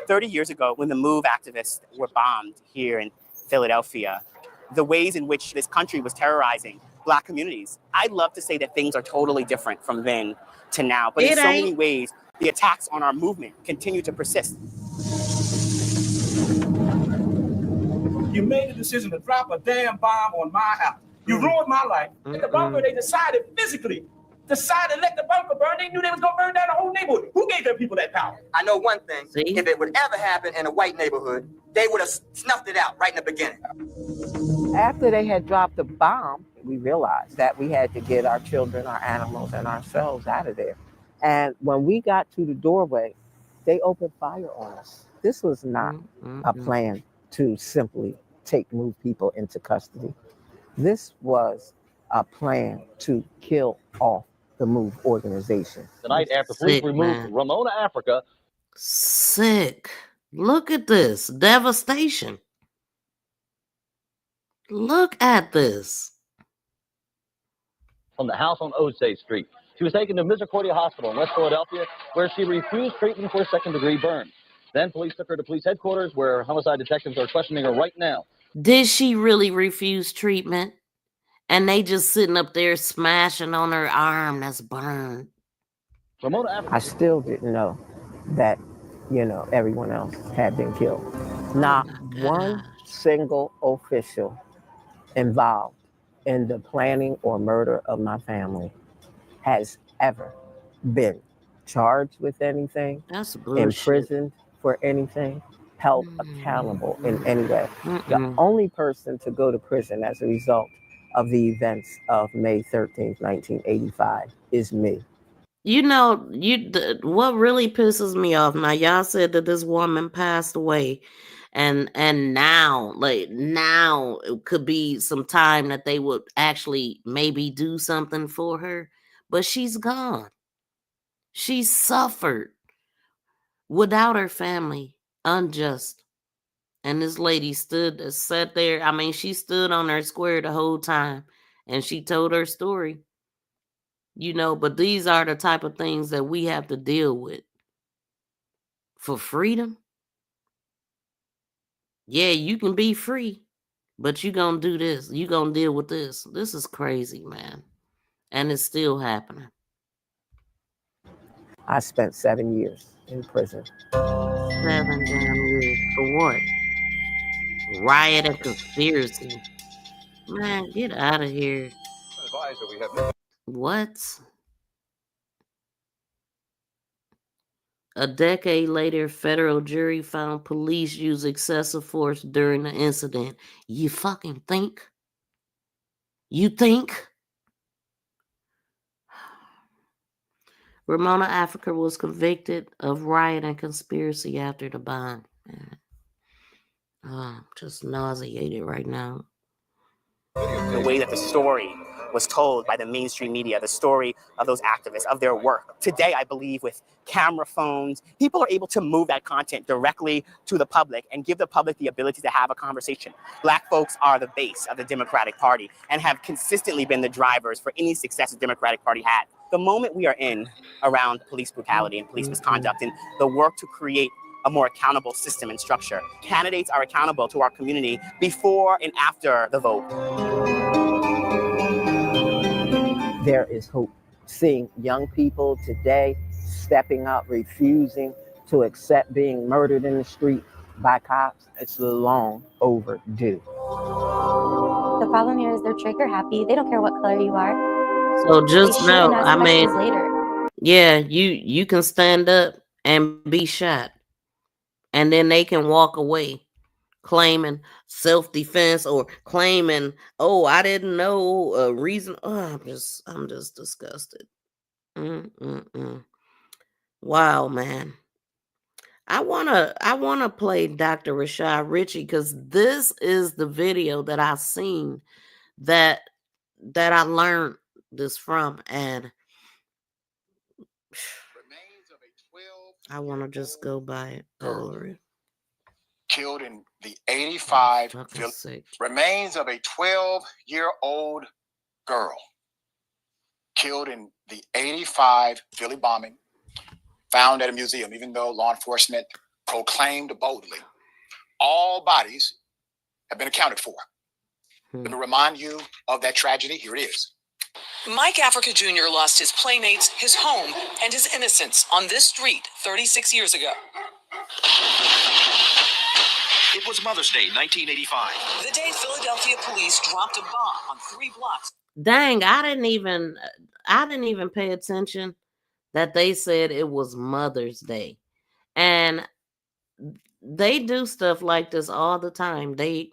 C: 30 years ago, when the MOVE activists were bombed here in Philadelphia, the ways in which this country was terrorizing Black communities, I'd love to say that things are totally different from then to now. But in so many ways, the attacks on our movement continue to persist.
G: You made the decision to drop a damn bomb on my house. You ruined my life. At the bunker, they decided physically, to let the bunker burn. They knew they was gonna burn down the whole neighborhood. Who gave their people that power?
J: I know one thing. If it would ever happen in a white neighborhood, they would have snuffed it out right in the beginning.
F: After they had dropped the bomb, we realized that we had to get our children, our animals, and ourselves out of there. And when we got to the doorway, they opened fire on us. This was not a plan to simply take MOVE people into custody. This was a plan to kill off the MOVE organization.
N: Tonight, after police removed Ramona Africa.
B: Sick. Look at this devastation. Look at this.
N: From the house on Osage Street. She was taken to Misericordia Hospital in West Philadelphia, where she refused treatment for second-degree burns. Then police took her to police headquarters, where homicide detectives are questioning her right now.
B: Did she really refuse treatment? And they just sitting up there smashing on her arm that's burned.
N: Ramona Africa.
F: I still didn't know that, everyone else had been killed. Not one single official involved in the planning or murder of my family has ever been charged with anything, imprisoned for anything, held accountable in any way. The only person to go to prison as a result of the events of May 13th, 1985 is me.
B: What really pisses me off now, y'all said that this woman passed away, and now it could be some time that they would actually maybe do something for her, but she's gone. She suffered without her family, unjust. And this lady sat there. I mean, she stood on her square the whole time, and she told her story. But these are the type of things that we have to deal with. For freedom? Yeah, you can be free, but you're going to do this. You're going to deal with this. This is crazy, man. And it's still happening.
F: I spent 7 years in prison.
B: 7 damn years. For what? Riot and conspiracy. Man, get out of here. What? A decade later, federal jury found police used excessive force during the incident. You fucking think? You think? Ramona Africa was convicted of riot and conspiracy after the bomb. I'm just nauseated right now.
C: The way that the story was told by the mainstream media, the story of those activists, of their work. Today, I believe with camera phones, people are able to move that content directly to the public and give the public the ability to have a conversation. Black folks are the base of the Democratic Party and have consistently been the drivers for any success the Democratic Party had. The moment we are in around police brutality and police misconduct and the work to create a more accountable system and structure, candidates are accountable to our community before and after the vote.
F: There is hope. Seeing young people today stepping up, refusing to accept being murdered in the street by cops, it's long overdue.
Y: The problem here is they're trigger happy. They don't care what color you are.
B: So just know,
Y: I mean, later.
B: Yeah, you can stand up and be shot, and then they can walk away claiming self-defense or claiming, oh, I didn't know a reason. Oh, I'm just disgusted. Wow, man. I wanna play Dr. Rashad Ritchie because this is the video that I seen that I learned this from, and I want to just go by it over it.
I: Killed in the 85
B: sick.
I: Remains of a 12-year-old girl killed in the 85 Philly bombing, found at a museum, even though law enforcement proclaimed boldly all bodies have been accounted for. Let me remind you of that tragedy. Here it is.
K: Mike Africa Jr. lost his playmates, his home, and his innocence on this street 36 years ago.
O: It was Mother's Day, 1985.
K: The day Philadelphia police dropped a bomb on 3 blocks.
B: Dang, I didn't even pay attention that they said it was Mother's Day. And they do stuff like this all the time. They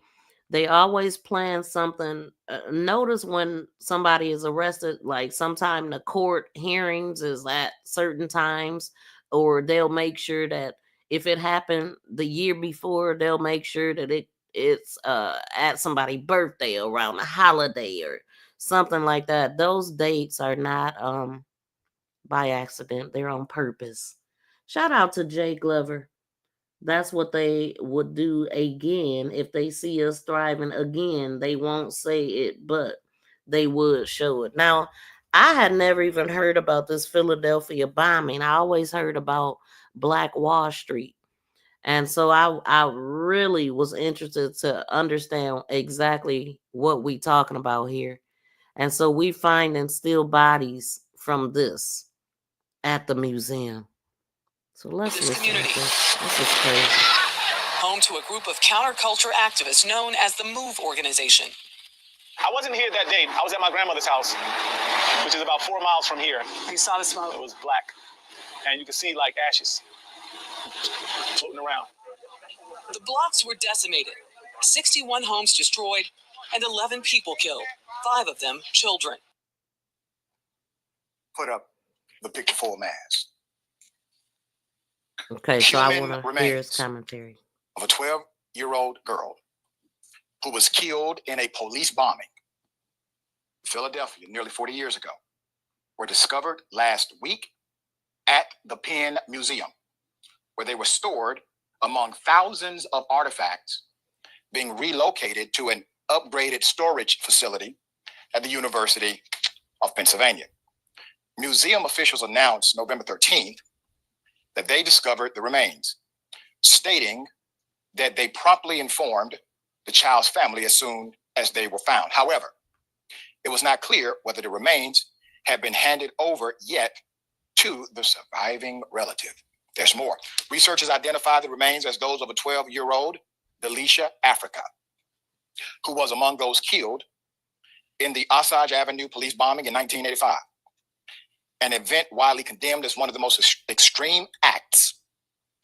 B: always plan something. Notice when somebody is arrested, like sometime the court hearings is at certain times, or they'll make sure that if it happened the year before, they'll make sure that it's at somebody's birthday, around a holiday or something like that. Those dates are not by accident. They're on purpose. Shout out to Jay Glover. That's what they would do again if they see us thriving again. They won't say it, but they would show it. Now, I had never even heard about this Philadelphia bombing. I always heard about Black Wall Street. And so I really was interested to understand exactly what we talking about here. And so we finding still bodies from this at the museum. So let's listen to this. This is crazy.
K: Home to a group of counterculture activists known as the MOVE organization.
P: I wasn't here that day. I was at my grandmother's house, which is about 4 miles from here.
K: You saw the smoke?
P: It was black. And you could see like ashes floating around.
K: The blocks were decimated, 61 homes destroyed, and 11 people killed, 5 of them children.
I: Put up the picture full mass.
B: Okay, so I want to hear his commentary.
I: Of a 12-year-old girl who was killed in a police bombing in Philadelphia nearly 40 years ago were discovered last week at the Penn Museum, where they were stored among thousands of artifacts being relocated to an upgraded storage facility at the University of Pennsylvania. Museum officials announced November 13th that they discovered the remains, stating that they promptly informed the child's family as soon as they were found. However, it was not clear whether the remains had been handed over yet to the surviving relative. There's more. Researchers identified the remains as those of a 12-year-old, Delisha Africa, who was among those killed in the Osage Avenue police bombing in 1985. An event widely condemned as one of the most extreme acts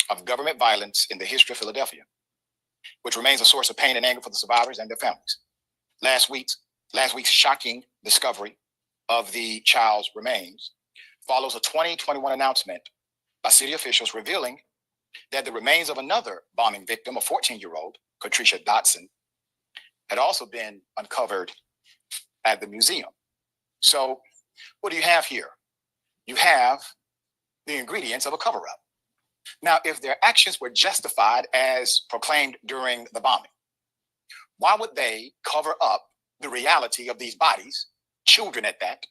I: of government violence in the history of Philadelphia, which remains a source of pain and anger for the survivors and their families. Last week's shocking discovery of the child's remains follows a 2021 announcement by city officials revealing that the remains of another bombing victim, a 14-year-old, Patricia Dotson, had also been uncovered at the museum. So what do you have here? You have the ingredients of a cover-up. Now, if their actions were justified as proclaimed during the bombing, why would they cover up the reality of these bodies, children at that,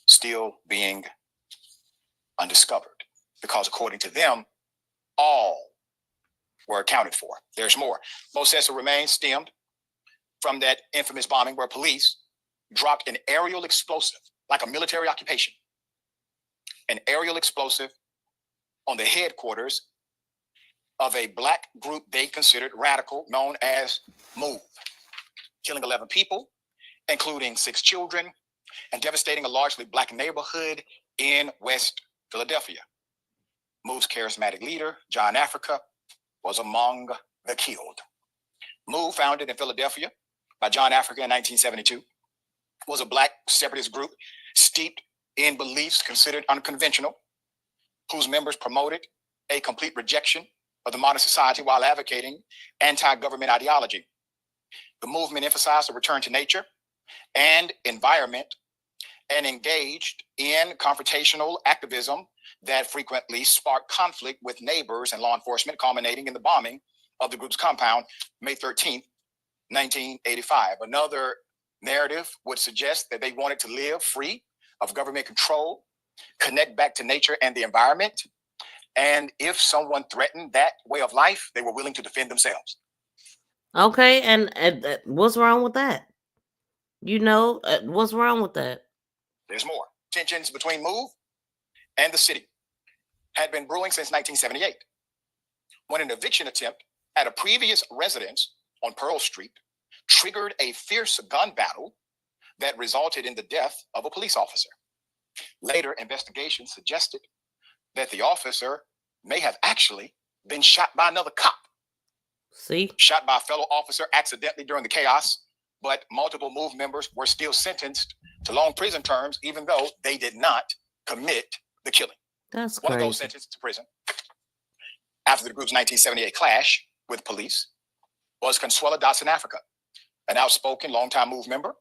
I: still being undiscovered? Because according to them, all were accounted for. There's more. Most sets of remains stemmed from that infamous bombing where police dropped an aerial explosive, like a military occupation, an aerial explosive on the headquarters of a black group they considered radical known as MOVE, killing 11 people, including 6 children, and devastating a largely black neighborhood in West Philadelphia. MOVE's charismatic leader, John Africa, was among the killed. MOVE, founded in Philadelphia by John Africa in 1972, was a black separatist group steeped in beliefs considered unconventional, whose members promoted a complete rejection of the modern society while advocating anti-government ideology. The movement emphasized a return to nature and environment and engaged in confrontational activism that frequently sparked conflict with neighbors and law enforcement, culminating in the bombing of the group's compound May 13th, 1985. Another narrative would suggest that they wanted to live free of government control, connect back to nature and the environment, and if someone threatened that way of life, they were willing to defend themselves.
B: Okay, and what's wrong with that? You know, what's wrong with that?
I: There's more. Tensions between MOVE and the city had been brewing since 1978, when an eviction attempt at a previous residence on Pearl Street triggered a fierce gun battle that resulted in the death of a police officer. Later, investigations suggested that the officer may have actually been shot by another cop.
B: See?
I: Shot by a fellow officer accidentally during the chaos, but multiple MOVE members were still sentenced to long prison terms, even though they did not commit the killing.
B: That's
I: One
B: crazy.
I: of those sentenced to prison after the group's 1978 clash with police was Consuela Africa, an outspoken longtime MOVE member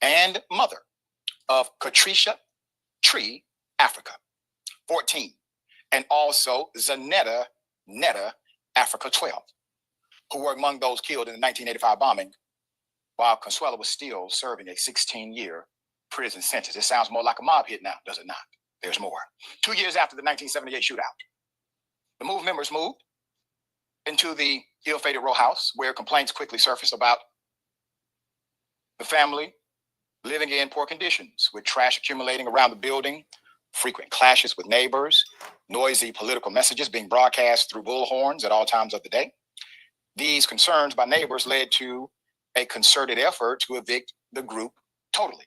I: and mother of Katricia Tree Africa, 14, and also Zanetta Netta Africa, 12, who were among those killed in the 1985 bombing, while Consuela was still serving a 16-year prison sentence. It sounds more like a mob hit now, does it not? There's more. 2 years after the 1978 shootout, the MOVE members moved into the ill-fated row house, where complaints quickly surfaced about the family living in poor conditions, with trash accumulating around the building, frequent clashes with neighbors, noisy political messages being broadcast through bullhorns at all times of the day. These concerns by neighbors led to a concerted effort to evict the group totally.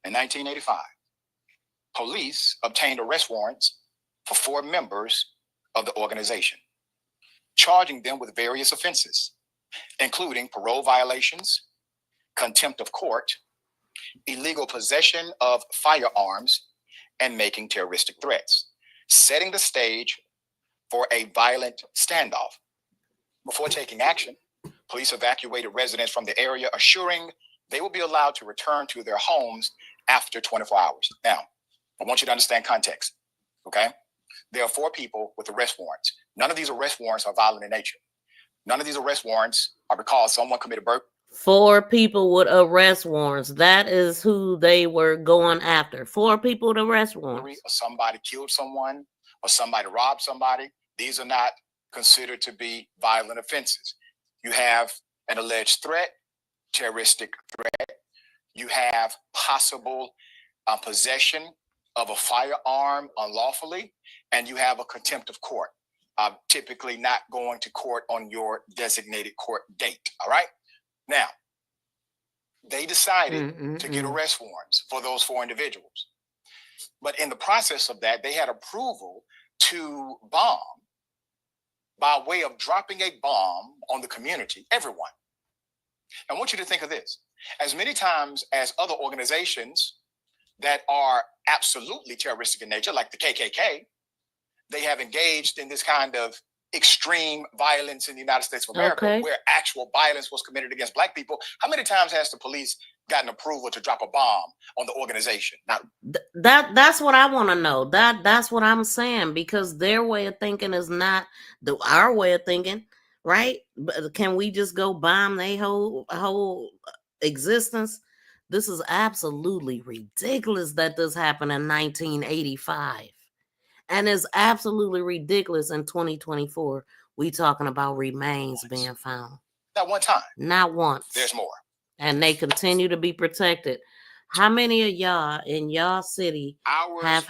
I: In 1985, police obtained arrest warrants for 4 members of the organization, charging them with various offenses, including parole violations, contempt of court, illegal possession of firearms, and making terroristic threats, setting the stage for a violent standoff. Before taking action, police evacuated residents from the area, assuring they will be allowed to return to their homes after 24 hours. Now, I want you to understand context, okay? There are 4 people with arrest warrants. None of these arrest warrants are violent in nature. None of these arrest warrants are because someone committed burglary.
B: 4 people with arrest warrants. That is who they were going after. 4 people with arrest warrants.
I: Or somebody killed someone, or somebody robbed somebody. These are not considered to be violent offenses. You have an alleged threat, terroristic threat. You have possible possession of a firearm unlawfully, and you have a contempt of court, typically not going to court on your designated court date. All right. Now, they decided to get arrest warrants for those 4 individuals. But in the process of that, they had approval to bomb by way of dropping a bomb on the community, everyone. I want you to think of this. As many times as other organizations that are absolutely terroristic in nature, like the KKK, they have engaged in this kind of extreme violence in the United States of America, where actual violence was committed against Black people. How many times has the police gotten approval to drop a bomb on the organization?
B: That's what I want to know. That's what I'm saying, because their way of thinking is not our way of thinking, right? But can we just go bomb their whole existence? This is absolutely ridiculous that this happened in 1985. And it's absolutely ridiculous in 2024. We talking about remains being found.
I: Not one time.
B: Not once.
I: There's more.
B: And they continue to be protected. How many of y'all in y'all city have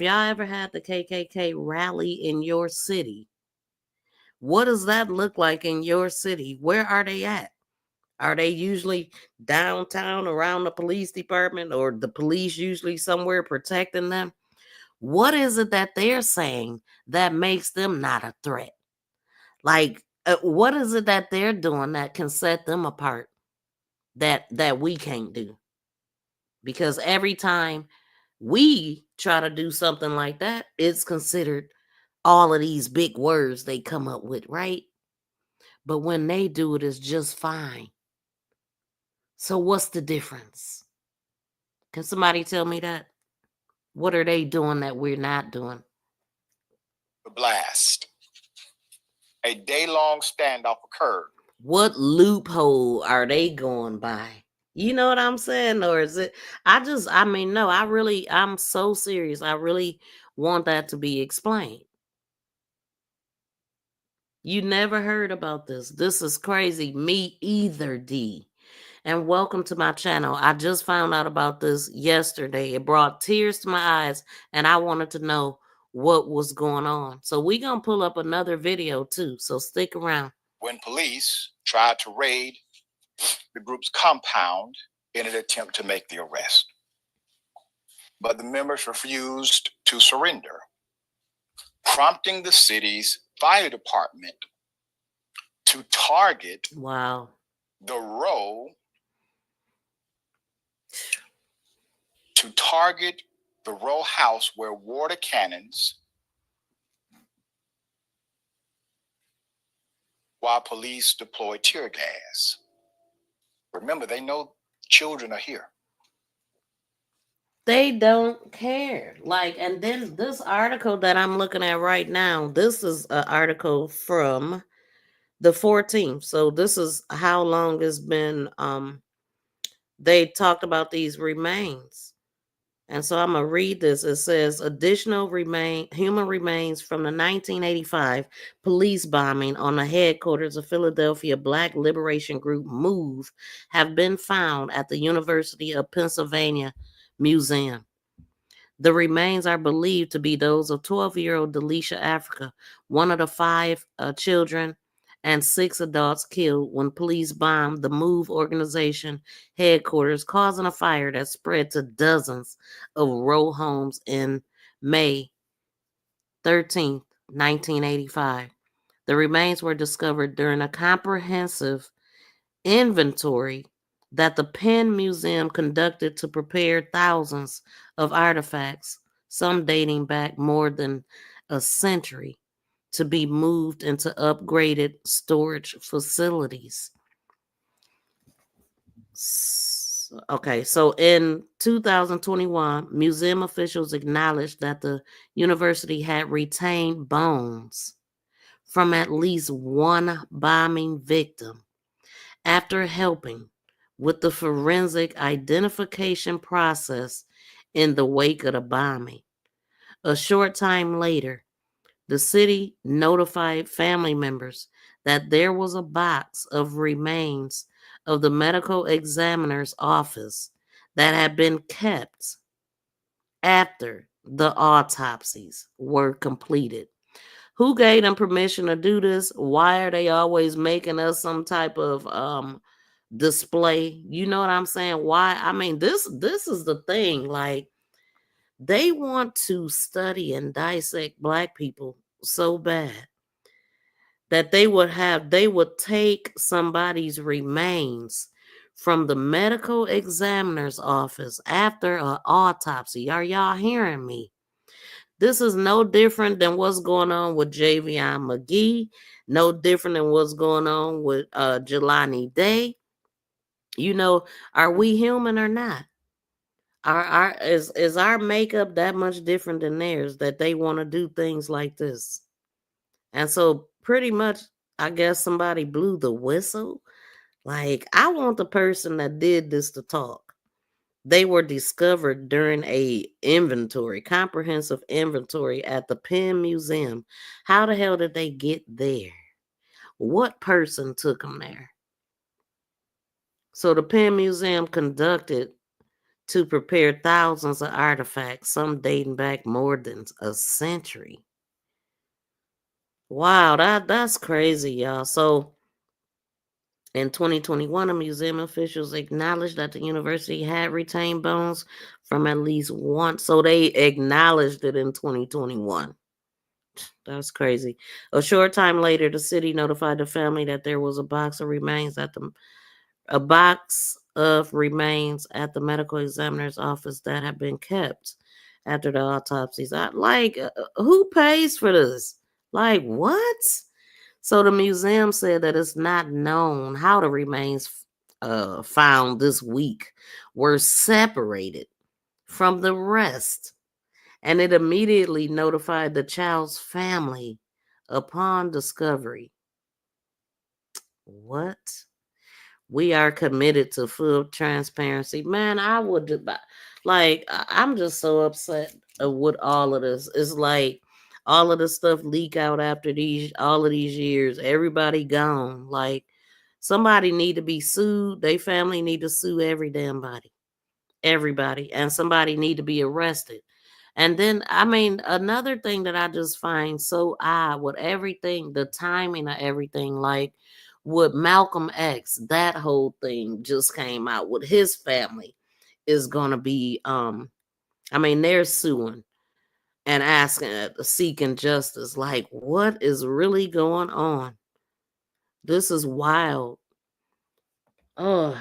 B: y'all ever had the KKK rally in your city? What does that look like in your city? Where are they at? Are they usually downtown around the police department, or the police usually somewhere protecting them? What is it that they're saying that makes them not a threat? Like, what is it that they're doing that can set them apart that we can't do? Because every time we try to do something like that, it's considered all of these big words they come up with, right? But when they do it, it's just fine. So what's the difference? Can somebody tell me that? What are they doing that we're not doing?
I: The blast. A day-long standoff occurred.
B: What loophole are they going by? You know what I'm saying? Or is it, no, I'm so serious. I really want that to be explained. You never heard about this. This is crazy. Me either, D. And welcome to my channel. I just found out about this yesterday. It brought tears to my eyes, and I wanted to know what was going on. So we're going to pull up another video too. So stick around.
I: When police tried to raid the group's compound in an attempt to make the arrest. But the members refused to surrender, prompting the city's fire department to target the row house where water cannons, while police deployed tear gas. Remember, they know children are here.
B: They don't care. And then this article that I'm looking at right now, this is an article from the 14th. So this is how long it's been. They talked about these remains. And so I'm going to read this. It says additional human remains from the 1985 police bombing on the headquarters of Philadelphia Black Liberation Group MOVE have been found at the University of Pennsylvania Museum. The remains are believed to be those of 12-year-old Delisha Africa, one of the 5 children and 6 adults killed when police bombed the MOVE organization headquarters, causing a fire that spread to dozens of row homes in May 13th, 1985. The remains were discovered during a comprehensive inventory that the Penn Museum conducted to prepare thousands of artifacts, some dating back more than a century, to be moved into upgraded storage facilities. Okay, so in 2021, museum officials acknowledged that the university had retained bones from at least one bombing victim after helping with the forensic identification process in the wake of the bombing. A short time later, the city notified family members that there was a box of remains of the medical examiner's office that had been kept after the autopsies were completed. Who gave them permission to do this? Why are they always making us some type of display? You know what I'm saying? Why? I mean, this is the thing. They want to study and dissect Black people so bad that they would take somebody's remains from the medical examiner's office after an autopsy. Are y'all hearing me? This is no different than what's going on with Javion McGee, no different than what's going on with Jelani Day. You know, are we human or not? Is our makeup that much different than theirs that they want to do things like this? And so pretty much, I guess somebody blew the whistle. I want the person that did this to talk. They were discovered during a comprehensive inventory at the Penn Museum. How the hell did they get there? What person took them there? So the Penn Museum conducted to prepare thousands of artifacts, some dating back more than a century. Wow, that's crazy, y'all. So in 2021, the museum officials acknowledged that the university had retained bones from at least one. So they acknowledged it in 2021. That's crazy. A short time later, the city notified the family that there was a box of remains at the medical examiner's office that had been kept after the autopsies. Who pays for this? What? So the museum said that it's not known how the remains found this week were separated from the rest, and it immediately notified the child's family upon discovery. What? We are committed to full transparency. Man, I would, like, I'm just so upset with all of this. It's like all of the stuff leak out after all of these years. Everybody gone. Like, somebody need to be sued. They family need to sue every damn body. Everybody. And somebody need to be arrested. And then, I mean, another thing that I just find so odd with everything, the timing of everything, like with Malcolm X, that whole thing just came out with his family is going to be, I mean, they're suing and asking, seeking justice. Like, what is really going on? This is wild. Oh,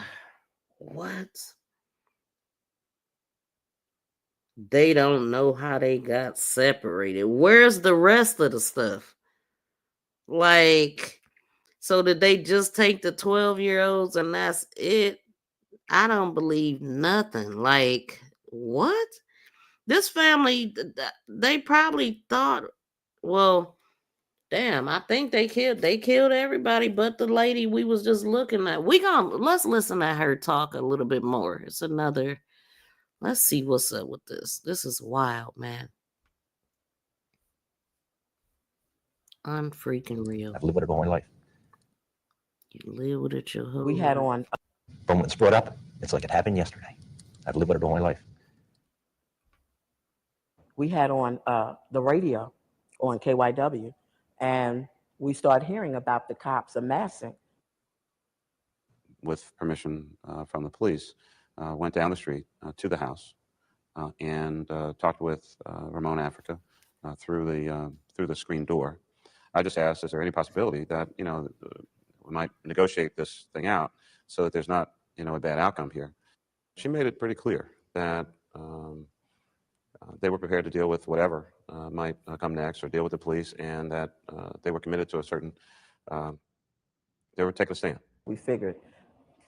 B: what? They don't know how they got separated. Where's the rest of the stuff? Like, so did they just take the 12-year-olds and that's it? I don't believe nothing. Like, what? This family, they probably thought, well, damn, I think they killed everybody but the lady we was just looking at. Let's listen to her talk a little bit more. It's another, let's see what's up with this. This is wild, man. Unfreaking real.
H: I've lived with it all my life.
B: You live with it your whole
M: We had
B: life.
M: on.
H: From when it's brought up, it's like it happened yesterday. I've lived with it all my life.
M: We had on the radio on KYW, and we started hearing about the cops amassing.
L: With permission from the police, went down the street to the house and talked with Ramona Africa through the screen door. I just asked, is there any possibility that, you know, we might negotiate this thing out so that there's not, you know, a bad outcome here? She made it pretty clear that they were prepared to deal with whatever might come next, or deal with the police, and that they were committed to a certain, they were taking a stand.
M: We figured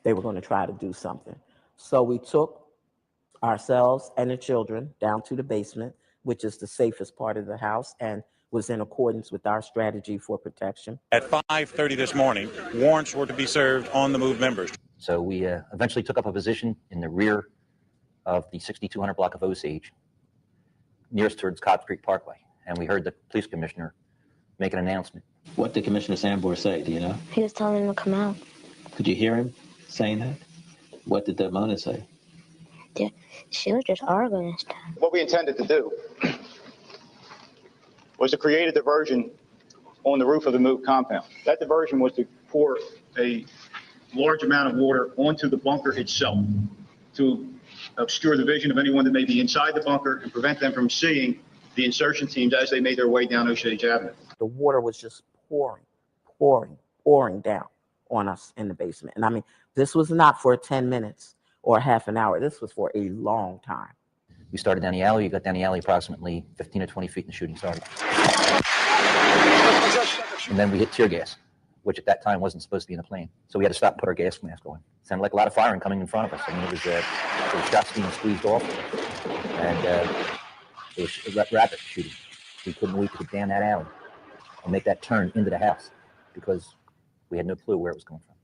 M: they were going to try to do something. So we took ourselves and the children down to the basement, which is the safest part of the house, and was in accordance with our strategy for protection.
W: At 5:30 this morning, warrants were to be served on the MOVE members.
H: So we eventually took up a position in the rear of the 6200 block of Osage, nearest towards Cobb Creek Parkway. And we heard the police commissioner make an announcement.
Q: What did Commissioner Sambor say, do you know?
Y: He was telling him to come out.
Q: Could you hear him saying that? What did Ramona say?
Y: Yeah, she was just arguing and stuff.
R: What we intended to do was to create a diversion on the roof of the MOVE compound. That diversion was to pour a large amount of water onto the bunker itself to obscure the vision of anyone that may be inside the bunker and prevent them from seeing the insertion teams as they made their way down Osage Avenue.
M: The water was just pouring down on us in the basement. And I mean, this was not for 10 minutes or half an hour. This was for a long time.
H: We started down the alley. We got down the alley approximately 15 or 20 feet, and the shooting started. And then we hit tear gas, which at that time wasn't supposed to be in the plan. So we had to stop and put our gas mask on. It sounded like a lot of firing coming in front of us. I mean, it was shots being squeezed off, and it was rapid shooting. We couldn't wait to get down that alley and make that turn into the house because we had no clue where it was coming from.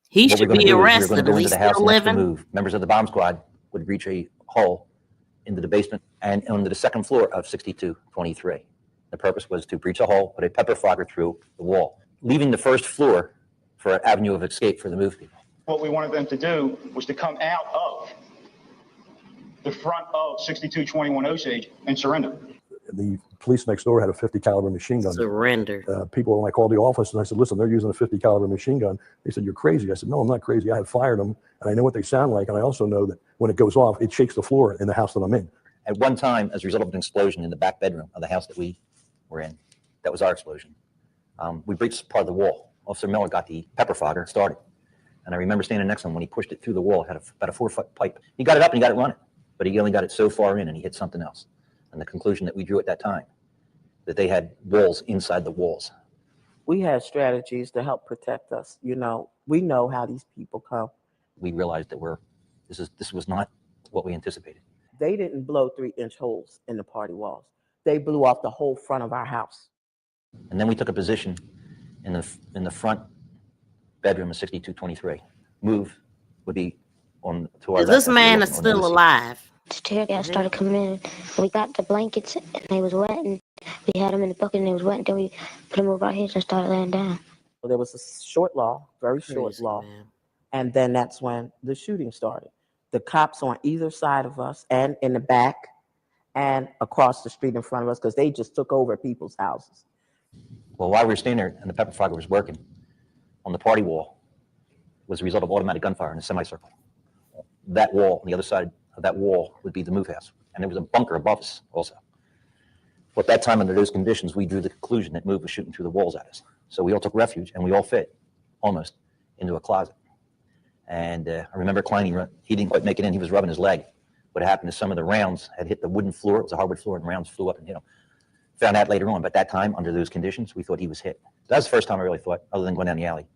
B: He should be arrested.
H: We were going to go into the house
B: still
H: next to
B: living?
H: MOVE. Members of the bomb squad would reach a hole into the basement and onto the second floor of 6223. The purpose was to breach a hole, put a pepper fogger through the wall, leaving the first floor for an avenue of escape for the MOVE people.
R: What we wanted them to do was to come out of the front of 6221 Osage and surrender.
S: The police next door had a 50 caliber machine gun.
B: Surrender.
S: People, when I called the office and I said, listen, they're using a 50 caliber machine gun. They said, you're crazy. I said, no, I'm not crazy. I have fired them and I know what they sound like. And I also know that when it goes off, it shakes the floor in the house that I'm in.
H: At one time, as a result of an explosion in the back bedroom of the house that we were in, that was our explosion. We breached part of the wall. Officer Miller got the pepper fogger and started. And I remember standing next to him when he pushed it through the wall. It had about a 4-foot pipe. He got it up and he got it running, but he only got it so far in and he hit something else. And the conclusion that we drew at that time, that they had walls inside the walls.
M: We had strategies to help protect us. You know, we know how these people come.
H: We realized that this was not what we anticipated.
M: They didn't blow 3-inch holes in the party walls. They blew off the whole front of our house.
H: And then we took a position in the front bedroom of 6223. Move would be on to our left.
B: This man is still alive.
A: The tear gas started coming in. We got the blankets and they was wet, and we had them in the bucket and they was wet, and then we put them over our heads and started laying down.
M: So there was a short law, very short law.
B: Man.
M: And then that's when the shooting started. The cops on either side of us and in the back and across the street in front of us, because they just took over people's houses.
H: Well, while we were standing there and the pepper frogger was working, on the party wall was a result of automatic gunfire in a semicircle. That wall, on the other side of that wall, would be the move house. And there was a bunker above us also. Well, at that time, under those conditions, we drew the conclusion that Move was shooting through the walls at us. So we all took refuge, and we all fit, almost, into a closet. And I remember Kleiny, he didn't quite make it in. He was rubbing his leg. What happened is some of the rounds had hit the wooden floor. It was a hardwood floor, and rounds flew up and hit him. Found out later on, but at that time, under those conditions, we thought he was hit. That was the first time I really thought, other than going down the alley,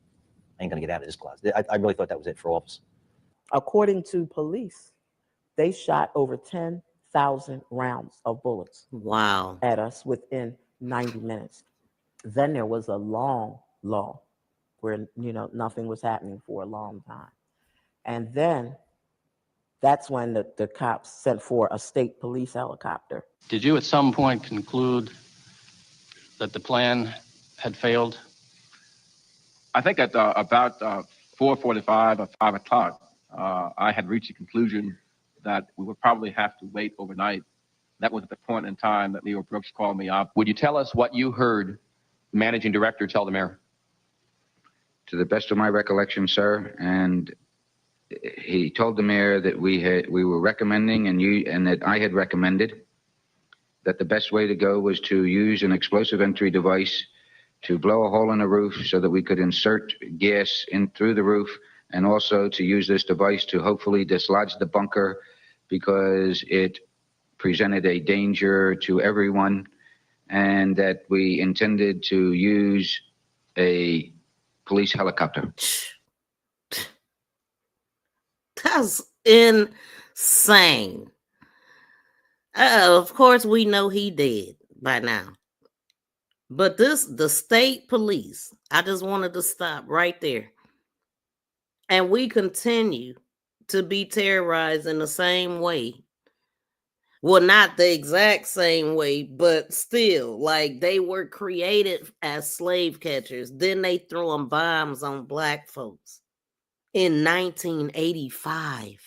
H: I ain't going to get out of this closet. I really thought that was it for all of us.
M: According to police, they shot over 10,000 rounds of bullets.
B: Wow.
M: At us within 90 minutes. Then there was a long lull where, you know, nothing was happening for a long time. And then that's when the cops sent for a state police helicopter.
D: Did you at some point conclude that the plan had failed?
W: I think at about 4:45 or 5 o'clock, I had reached the conclusion that we would probably have to wait overnight. That was at the point in time that Leo Brooks called me up.
E: Would you tell us what you heard the managing director tell the mayor?
U: To the best of my recollection, sir, and he told the mayor that we were recommending and that I had recommended that the best way to go was to use an explosive entry device to blow a hole in the roof so that we could insert gas in through the roof, and also to use this device to hopefully dislodge the bunker because it presented a danger to everyone, and that we intended to use a police helicopter.
B: That's insane. Of course, we know he dead by now. But the state police, I just wanted to stop right there. And we continue to be terrorized in the same way. Well, not the exact same way, but still, like they were created as slave catchers. Then they threw them bombs on black folks in 1985.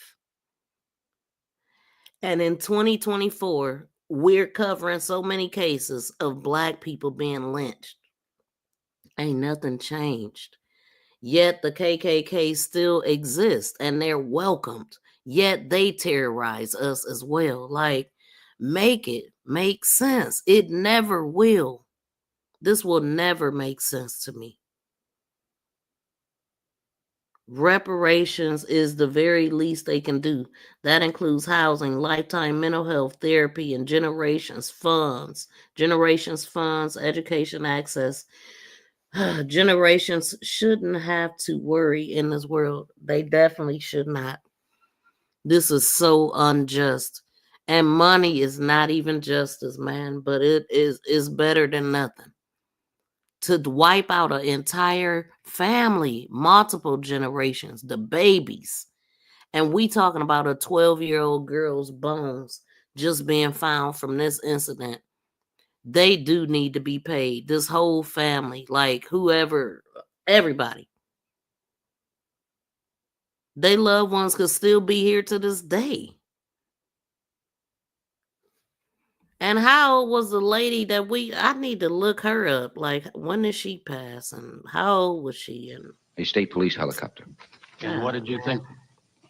B: And in 2024, we're covering so many cases of black people being lynched. Ain't nothing changed. Yet the KKK still exists and they're welcomed. Yet they terrorize us as well. Like, make it make sense. It never will. This will never make sense to me. Reparations is the very least they can do. That includes housing, lifetime mental health therapy, and generations funds, education access. Generations shouldn't have to worry in this world. They definitely should not. This is so unjust. And money is not even justice, man, but it is better than nothing. To wipe out an entire family, multiple generations, the babies. And we talking about a 12-year-old girl's bones just being found from this incident. They do need to be paid. This whole family, like whoever, everybody. They loved ones could still be here to this day. And how old was the lady that I need to look her up. Like, when did she pass and how old was she? And
U: A state police helicopter.
D: And what did you think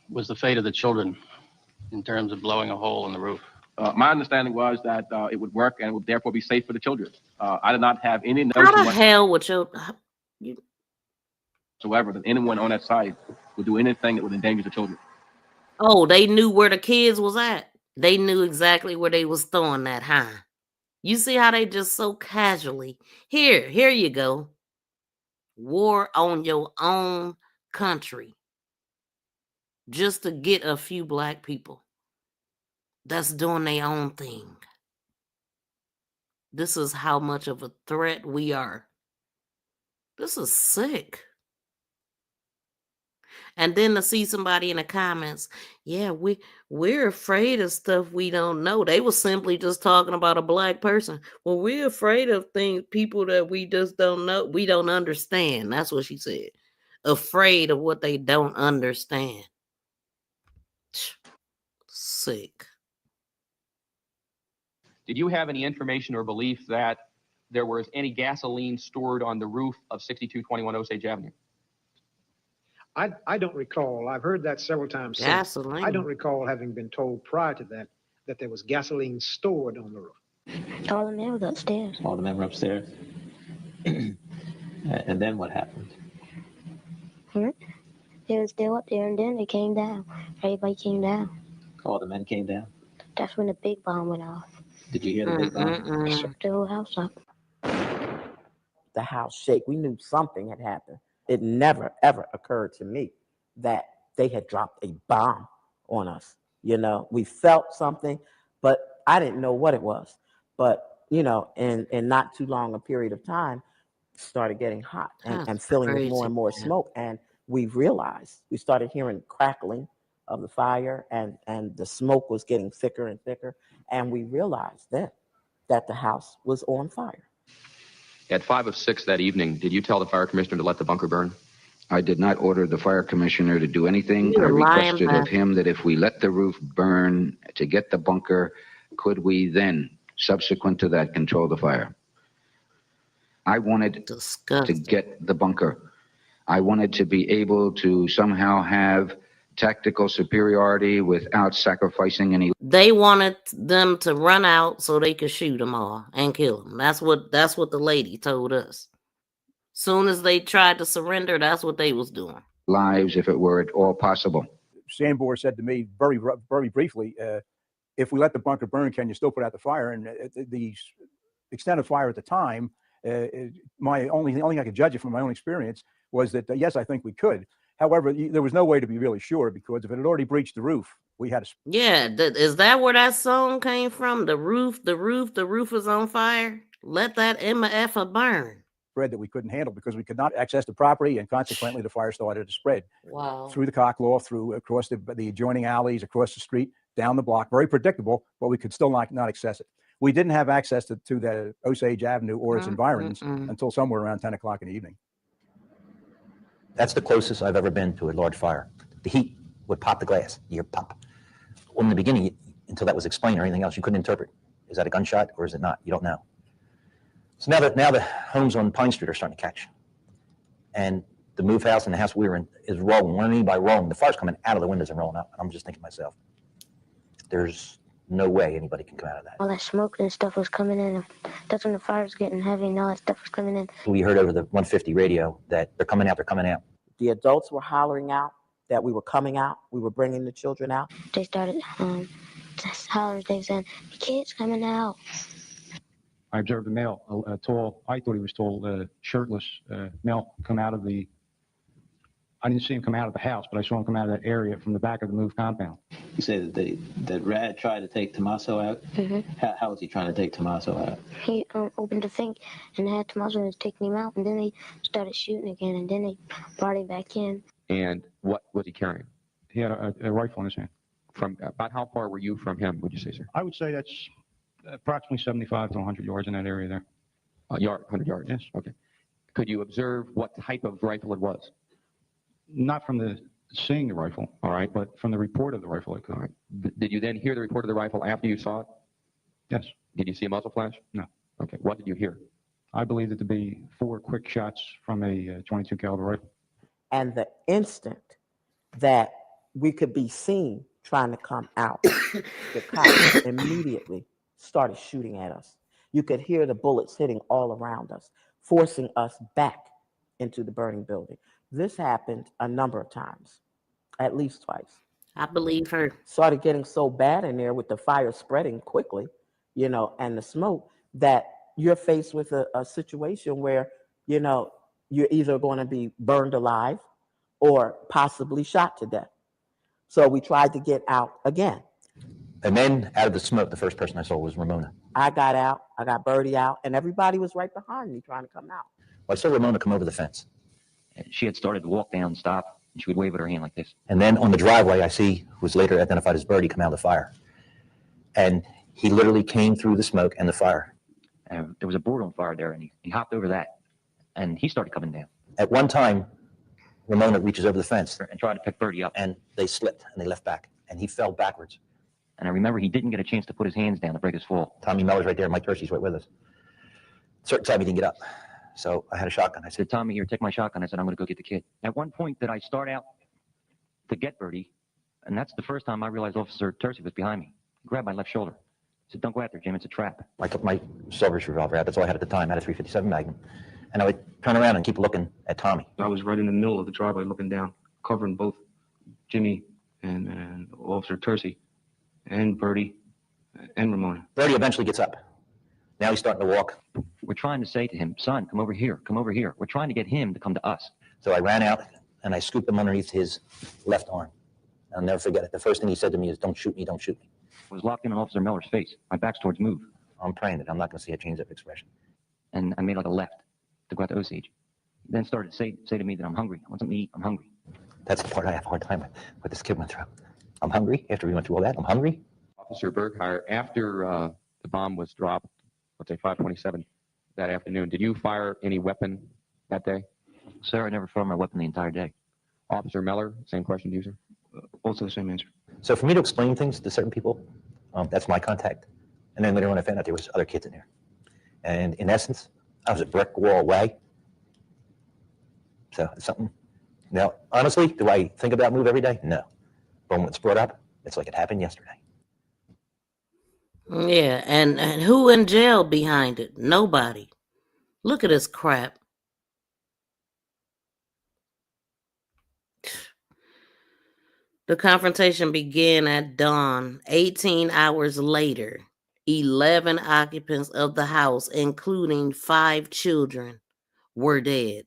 D: was the fate of the children in terms of blowing a hole in the roof?
W: My understanding was that it would work and it would therefore be safe for the children. I did not have any notion
B: how the hell would
W: whatsoever that anyone on that site would do anything that would endanger the children.
B: Oh, they knew where the kids was at. They knew exactly where they was throwing that, huh? You see how they just so casually, here you go. War on your own country just to get a few black people that's doing their own thing. This is how much of a threat we are. This is sick. And then to see somebody in the comments, yeah, we're afraid of stuff we don't know. They were simply just talking about a black person. Well, we're afraid of people that we just don't know. We don't understand. That's what she said. Afraid of what they don't understand. Sick.
E: Did you have any information or belief that there was any gasoline stored on the roof of 6221 Osage Avenue?
G: I don't recall. I've heard that several times since. I don't recall having been told prior to that that there was gasoline stored on the roof.
A: All the men were upstairs.
Q: All the men were upstairs. And then what happened?
A: They were still up there, and then they came down. Everybody came down.
Q: All the men came down.
A: That's when the big bomb went off.
Q: Did you hear the big bomb?
A: It shook the whole house up.
M: The house shake. We knew something had happened. It never, ever occurred to me that they had dropped a bomb on us. You know, we felt something, but I didn't know what it was. But, you know, in not too long a period of time, it started getting hot and filling with more and more smoke. And we realized, we started hearing crackling of the fire, and the smoke was getting thicker and thicker. And we realized then that the house was on fire.
E: At 5 of 6 that evening, did you tell the fire commissioner to let the bunker burn?
U: I did not order the fire commissioner to do anything.
B: You're
U: I requested
B: lying,
U: of him that if we let the roof burn to get the bunker, could we then, subsequent to that, control the fire? I wanted to get the bunker. I wanted to be able to somehow have tactical superiority without sacrificing any.
B: They wanted them to run out so they could shoot them all and kill them. That's what the lady told us. Soon as they tried to surrender, that's what they was doing.
U: Lives, if it were at all possible.
J: Sambor said to me very briefly, if we let the bunker burn, can you still put out the fire? And the extent of fire at the time, my only thing I could judge it from my own experience was that, yes, I think we could. However, there was no way to be really sure, because if it had already breached the roof, we had to.
B: Yeah, is that where that song came from? The roof is on fire. Let that MF burn.
J: Spread that we couldn't handle because we could not access the property, and consequently the fire started to spread.
B: Wow. Through
J: the cockloft, across the adjoining alleys, across the street, down the block. Very predictable, but we could still not access it. We didn't have access to the Osage Avenue or its environs until somewhere around 10 o'clock in the evening.
H: That's the closest I've ever been to a large fire. The heat would pop the glass. You hear pop. Well, in the beginning, until that was explained or anything else, you couldn't interpret. Is that a gunshot or is it not? You don't know. So now the homes on Pine Street are starting to catch. And the move house and the house we were in is rolling. What I mean by rolling, the fire's coming out of the windows and rolling up. And I'm just thinking to myself, there's no way anybody can come out of that.
A: All that smoke and stuff was coming in. That's when the fire was getting heavy and all that stuff was coming in.
H: We heard over the 150 radio that they're coming out.
M: The adults were hollering out that we were coming out. We were bringing the children out.
A: They started hollering. They said, the kid's coming out.
T: I observed a male, a tall, I thought he was tall, shirtless male come out of the, I didn't see him come out of the house, but I saw him come out of that area from the back of the move compound.
Q: You say that Rad tried to take Tommaso out?
A: Mm-hmm.
Q: How was he trying to take Tommaso out?
A: He opened the thing and had Tommaso was taking him out, and then they started shooting again, and then they brought him back in.
E: And what was he carrying?
T: He had a rifle in his hand.
E: From about how far were you from him, would you say, sir?
T: I would say that's approximately 75 to 100 yards in that area there.
E: A yard, 100 yards?
T: Yes.
E: Okay. Could you observe what type of rifle it was?
T: Not from seeing the rifle, all right, but from the report of the rifle, I could.
E: All right. Did you then hear the report of the rifle after you saw it?
T: Yes.
E: Did you see a muzzle flash?
T: No.
E: Okay. What did you hear?
T: I believe it to be 4 quick shots from a 22 caliber rifle.
M: And the instant that we could be seen trying to come out, the cops immediately started shooting at us. You could hear the bullets hitting all around us, forcing us back into the burning building. This happened a number of times, at least twice.
B: I believe her.
M: Started getting so bad in there with the fire spreading quickly, and the smoke, that you're faced with a situation where, you're either going to be burned alive or possibly shot to death. So we tried to get out again.
H: And then out of the smoke, the first person I saw was Ramona.
M: I got out, I got Birdie out, and everybody was right behind me trying to come out.
H: Well, I saw Ramona come over the fence.
C: She had started to walk down, stop, and she would wave with her hand like this.
H: And then on the driveway, I see, who was later identified as Birdie, come out of the fire. And he literally came through the smoke and the fire.
C: There was a board on fire there, and he hopped over that, and he started coming down.
H: At one time, Ramona reaches over the fence
C: and tried to pick Birdie up.
H: And they slipped, and they left back, and he fell backwards.
C: And I remember he didn't get a chance to put his hands down to break his fall.
H: Tommy Meller's right there, Mike Tercey's right with us. Certain time he didn't get up. So I had a shotgun. I said,
C: Tommy, here, take my shotgun. I said, I'm going to go get the kid. At one point, did I start out to get Birdie? And that's the first time I realized Officer Tercey was behind me. He grabbed my left shoulder. He said, don't go after Jim, it's a trap.
H: I took my Silver's revolver out. That's all I had at the time. I had a .357 Magnum. And I would turn around and keep looking at Tommy.
F: I was right in the middle of the driveway looking down, covering both Jimmy and Officer Tercey and Birdie and Ramona.
H: Birdie eventually gets up. Now he's starting to walk.
C: We're trying to say to him, son, come over here, come over here. We're trying to get him to come to us.
H: So I ran out and I scooped him underneath his left arm. I'll never forget it. The first thing he said to me is, don't shoot me, don't shoot me.
C: I was locked in on Officer Miller's face. My back's towards move.
H: I'm praying that I'm not going to see a change of expression.
C: And I made like a left to go out to Osage. Then started to say to me that I'm hungry. I want something to eat. I'm hungry.
H: That's the part I have a hard time with, what this kid went through. I'm hungry. After we went through all that, I'm hungry.
E: Officer Berghire, after the bomb was dropped, let's say 5:27 that afternoon, did you fire any weapon that day?
C: Sir, I never fired my weapon the entire day.
E: Officer Miller, same question to you, sir?
F: Also the same answer.
H: So for me to explain things to certain people, that's my contact. And then later on I found out there was other kids in there. And in essence, I was a brick wall away. So it's something. Now, honestly, do I think about move every day? No. But when it's brought up, it's like it happened yesterday.
B: Yeah, and who in jail behind it? Nobody. Look at this crap. The confrontation began at dawn. 18 hours later, 11 occupants of the house, including 5 children, were dead.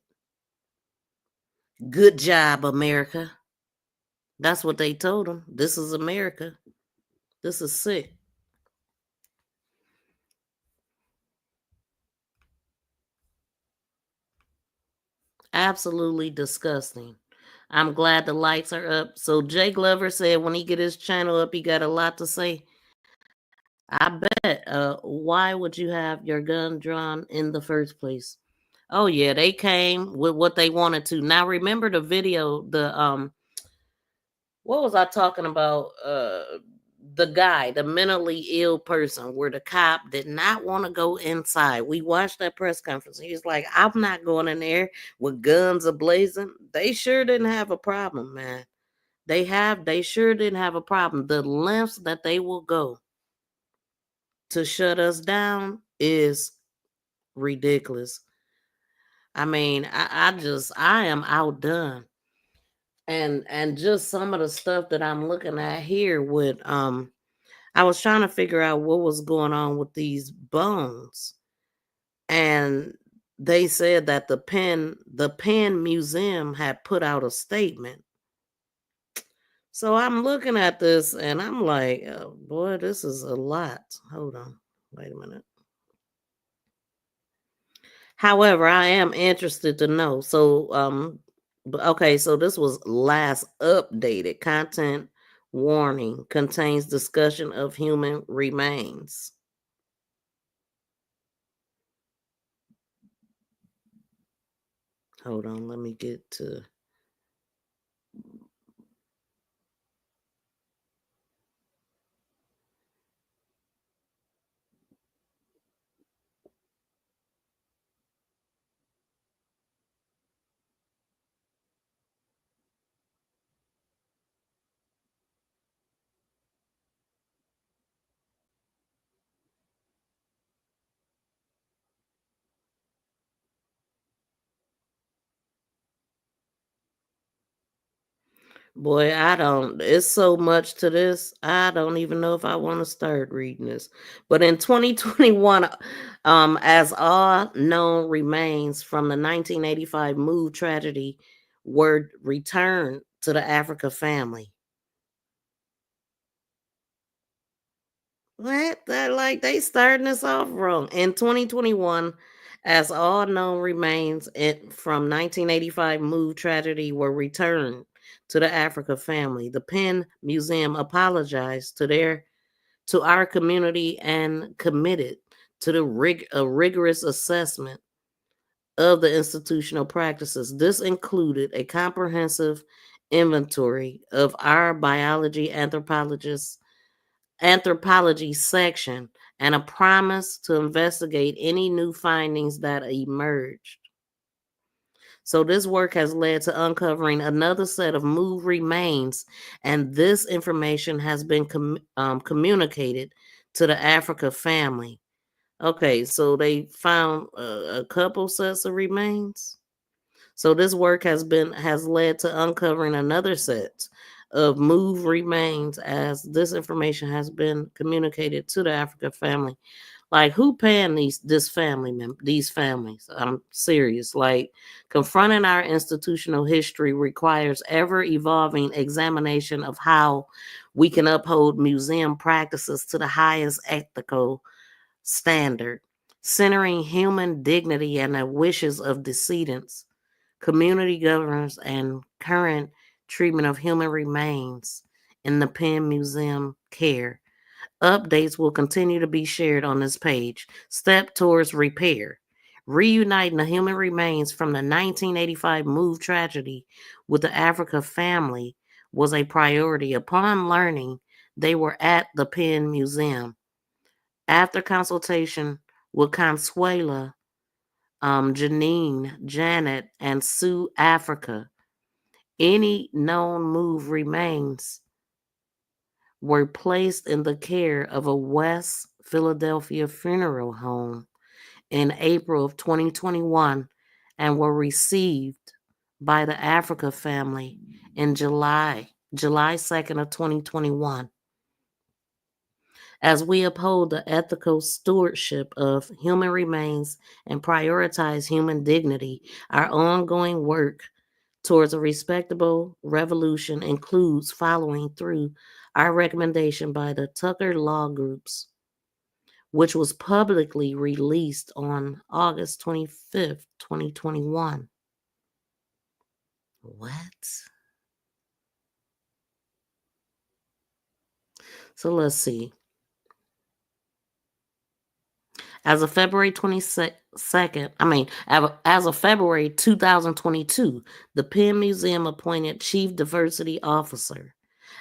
B: Good job, America. That's what they told them. This is America. This is sick. Absolutely disgusting. I'm glad the lights are up. So Jay Glover said when he get his channel up, he got a lot to say. I bet. Why would you have your gun drawn in the first place? Oh yeah, they came with what they wanted to. Now remember the video, what was I talking about? The guy, the mentally ill person, where the cop did not want to go inside. We watched that press conference. He was like, I'm not going in there with guns ablazing. They sure didn't have a problem, man. They sure didn't have a problem. The lengths that they will go to shut us down is ridiculous. I mean, I am outdone. And just some of the stuff that I'm looking at here with I was trying to figure out what was going on with these bones. And they said that the Penn Museum had put out a statement. So I'm looking at this and I'm like, oh, boy, this is a lot. Hold on. Wait a minute. However, I am interested to know. So okay, so this was last updated. Content warning contains discussion of human remains. Hold on, let me get to. Boy, it's so much to this. I don't even know if I want to start reading this. But in 2021, as all known remains from the 1985 move tragedy were returned to the Africa family. What? They starting us off wrong. In 2021, as all known remains from 1985 move tragedy were returned to the Africa family, the Penn Museum apologized to our community and committed to a rigorous assessment of the institutional practices. This included a comprehensive inventory of our biology anthropology section and a promise to investigate any new findings that emerged. So this work has led to uncovering another set of move remains, and this information has been communicated to the Africa family. Okay, so they found a couple sets of remains. So this work has led to uncovering another set of move remains, as this information has been communicated to the Africa family. Like, who paying these families? I'm serious. Like, confronting our institutional history requires ever-evolving examination of how we can uphold museum practices to the highest ethical standard, centering human dignity and the wishes of decedents, community governance, and current treatment of human remains in the Penn Museum care. Updates will continue to be shared on this page. Step towards repair. Reuniting the human remains from the 1985 move tragedy with the Africa family was a priority upon learning they were at the Penn Museum. After consultation with Consuela, Janine, Janet, and Sue Africa, any known move remains were placed in the care of a West Philadelphia funeral home in April of 2021 and were received by the Africa family in July 2nd of 2021. As we uphold the ethical stewardship of human remains and prioritize human dignity, our ongoing work towards a respectable revolution includes following through our recommendation by the Tucker Law Groups, which was publicly released on August 25th, 2021. What? So let's see. As of February 22nd, as of February 2022, the Penn Museum appointed Chief Diversity Officer.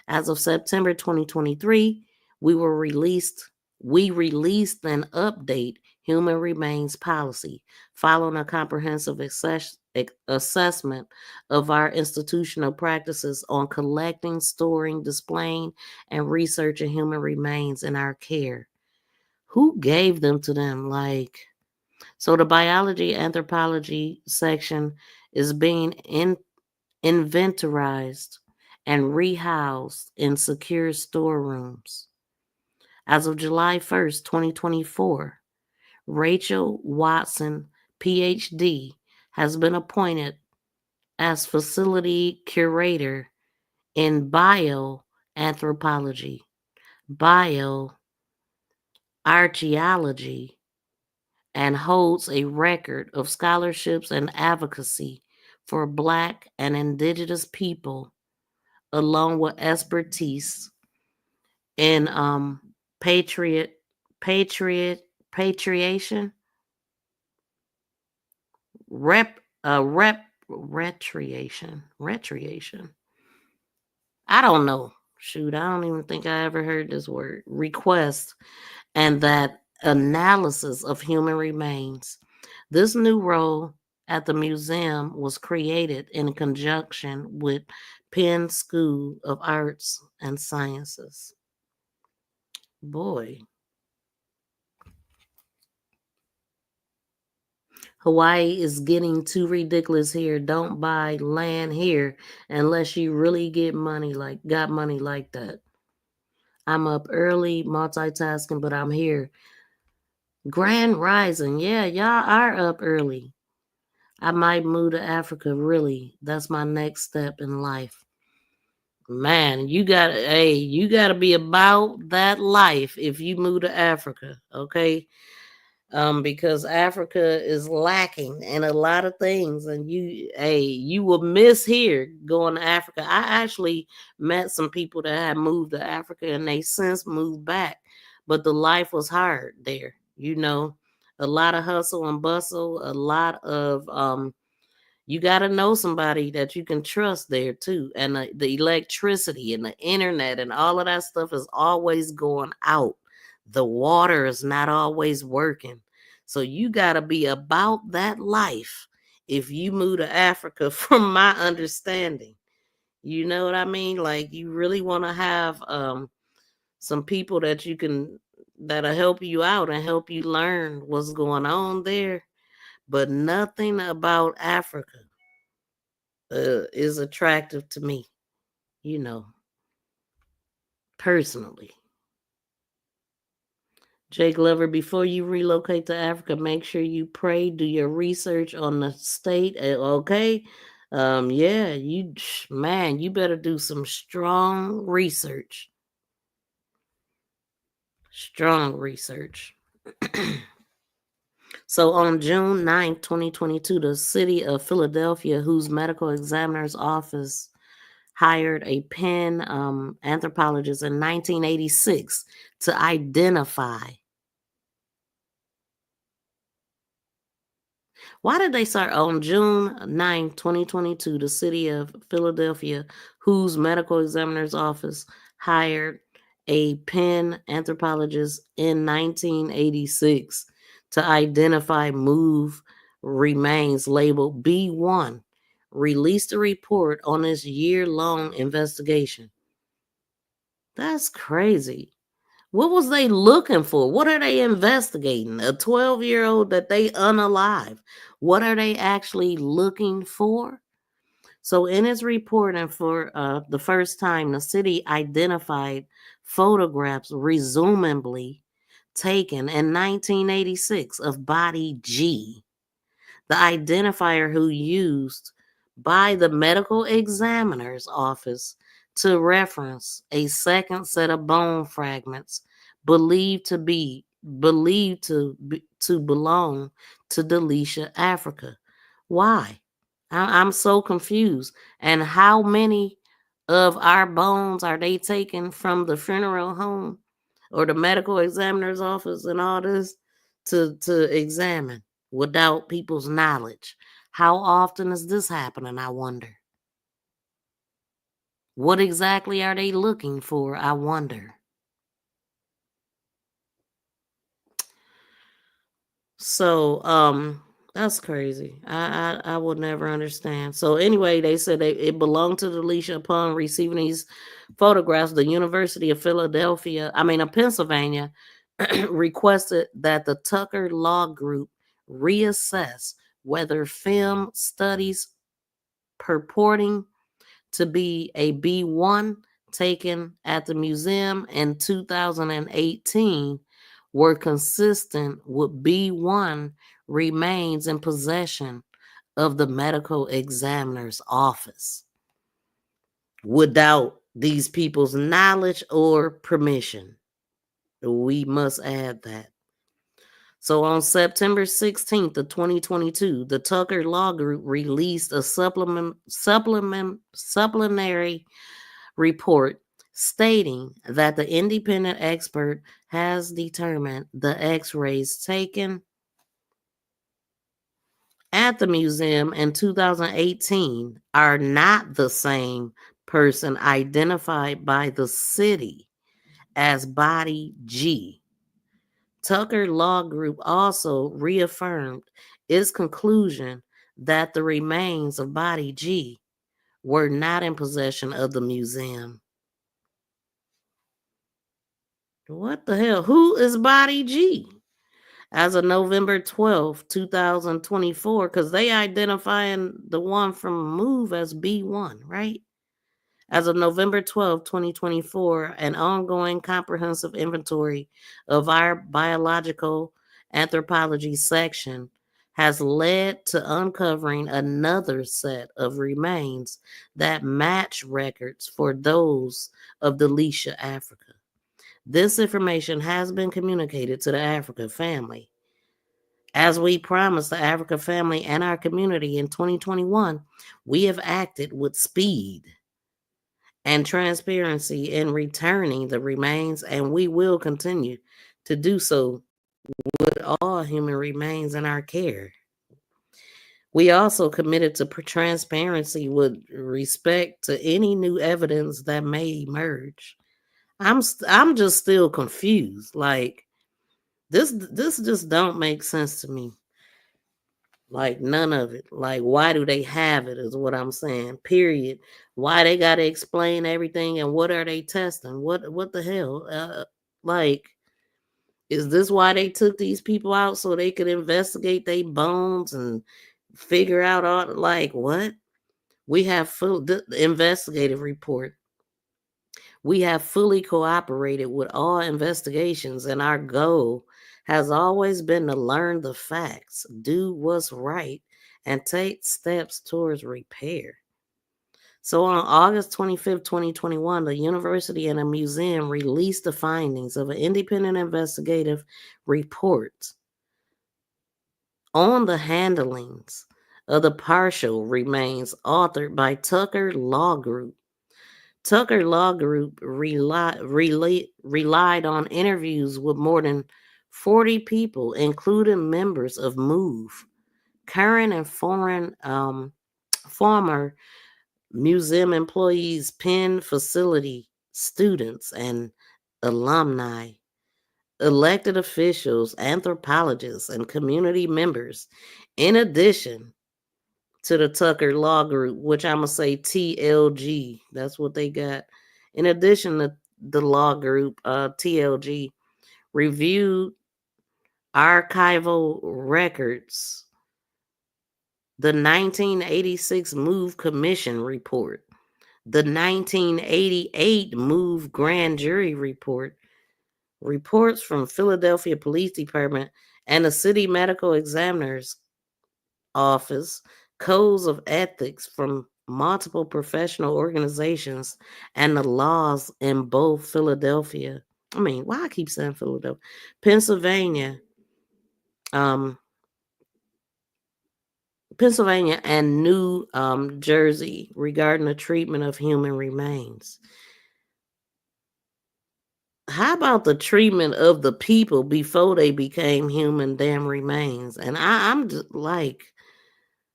B: As of September 2023, we released an update human remains policy following a comprehensive assessment of our institutional practices on collecting, storing, displaying, and researching human remains in our care. Who gave them to them? So the biology anthropology section is being inventorized and rehoused in secure storerooms. As of July 1st, 2024, Rachel Watson, PhD, has been appointed as facility curator in bioanthropology, bioarchaeology, and holds a record of scholarships and advocacy for Black and Indigenous people, along with expertise in retriation, I don't know. Shoot, I don't even think I ever heard this word. Request, and that analysis of human remains. This new role at the museum was created in conjunction with Penn School of Arts and Sciences. Boy. Hawaii is getting too ridiculous here. Don't buy land here unless you really got money like that. I'm up early, multitasking, but I'm here. Grand Rising. Yeah, y'all are up early. I might move to Africa, really. That's my next step in life. Man, you gotta be about that life if you move to Africa, okay? Because Africa is lacking in a lot of things, and you will miss here going to Africa. I actually met some people that had moved to Africa and they since moved back, but the life was hard there. A lot of hustle and bustle, a lot of you got to know somebody that you can trust there too. And the electricity and the internet and all of that stuff is always going out. The water is not always working. So you got to be about that life if you move to Africa, from my understanding. You know what I mean? Like, you really want to have some people that'll help you out and help you learn what's going on there. But nothing about Africa is attractive to me, personally. Jake Glover, before you relocate to Africa, make sure you pray, do your research on the state, okay? Yeah, you better do some strong research. Strong research. So on June 9th, 2022, the city of Philadelphia, whose medical examiner's office hired a Penn anthropologist in 1986 to identify. Why did they start on June 9, 2022? The city of Philadelphia, whose medical examiner's office hired a Penn anthropologist in 1986 to identify move remains labeled B1, released a report on this year-long investigation. That's crazy. What was they looking for? What are they investigating? A 12-year-old that they unalive. What are they actually looking for? So in its reporting for the first time, the city identified photographs presumably taken in 1986 of body G. The identifier who used by the medical examiner's office to reference a second set of bone fragments believed to belong to Delicia, Africa. Why? I'm so confused. And how many of our bones are they taking from the funeral home or the medical examiner's office and all this to examine without people's knowledge? How often is this happening, I wonder? What exactly are they looking for, I wonder? So, that's crazy. I would never understand. So anyway, they said it belonged to Delicia. Upon receiving these photographs, the University of Pennsylvania requested that the Tucker Law Group reassess whether film studies purporting to be a B1 taken at the museum in 2018 were consistent with B1 remains in possession of the medical examiner's office without these people's knowledge or permission. We must add that. So on September 16th of 2022, the Tucker Law Group released a supplementary report stating that the independent expert has determined the x-rays taken at the museum in 2018 are not the same person identified by the city as body G. Tucker Law Group also reaffirmed its conclusion that the remains of body G were not in possession of the museum. What the hell? Who is body G? As of November 12th, 2024, because they identifying the one from MOVE as B1, right? As of November 12, 2024, an ongoing comprehensive inventory of our biological anthropology section has led to uncovering another set of remains that match records for those of Delisha, Africa. This information has been communicated to the Africa family. As we promised the Africa family and our community in 2021, we have acted with speed and transparency in returning the remains, and we will continue to do so with all human remains in our care. We also committed to transparency with respect to any new evidence that may emerge. I'm just still confused. Like this just don't make sense to me. Like none of it. Like why do they have it is what I'm saying. Period. Why they got to explain everything and what are they testing? What the hell? Like is this why they took these people out so they could investigate their bones and figure out all like what? We have the investigative report. We have fully cooperated with all investigations, and our goal has always been to learn the facts, do what's right, and take steps towards repair. So on August 25th, 2021, the university and a museum released the findings of an independent investigative report on the handlings of the partial remains authored by Tucker Law Group. Tucker Law Group relied on interviews with more than 40 people, including members of MOVE, current and former museum employees, Penn facility students, and alumni, elected officials, anthropologists, and community members, in addition to the Tucker Law Group, which I'm going to say TLG. That's what they got. In addition to the law group, TLG reviewed archival records, the 1986 MOVE Commission report, the 1988 MOVE Grand Jury report, reports from Philadelphia Police Department and the City Medical Examiner's Office, codes of ethics from multiple professional organizations, and the laws in both Philadelphia. I mean, why I keep saying Philadelphia? Pennsylvania and New Jersey regarding the treatment of human remains. How about the treatment of the people before they became human damn remains? And I'm just like,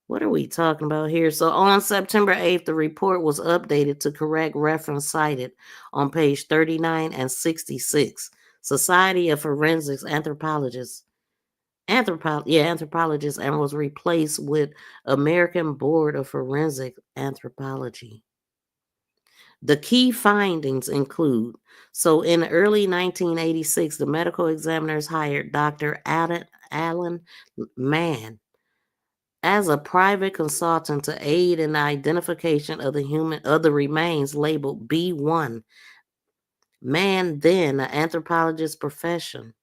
B: what are we talking about here? So on September 8th, the report was updated to correct reference cited on page 39 and 66. Society of Forensics Anthropologists, and was replaced with American Board of Forensic Anthropology. The key findings include, so in early 1986, the medical examiners hired Dr. Alan Mann as a private consultant to aid in the identification of the remains labeled B1. Mann, then an anthropologist professor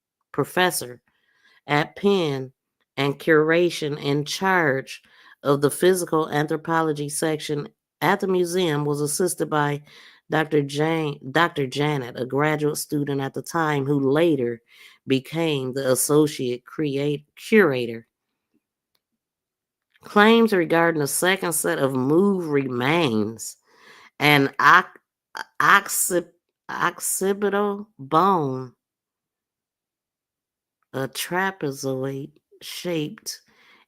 B: at Penn and curation in charge of the physical anthropology section at the museum, was assisted by Dr. Janet, a graduate student at the time who later became the associate curator. Claims regarding the second set of MOVE remains and occipital bone, a trapezoid-shaped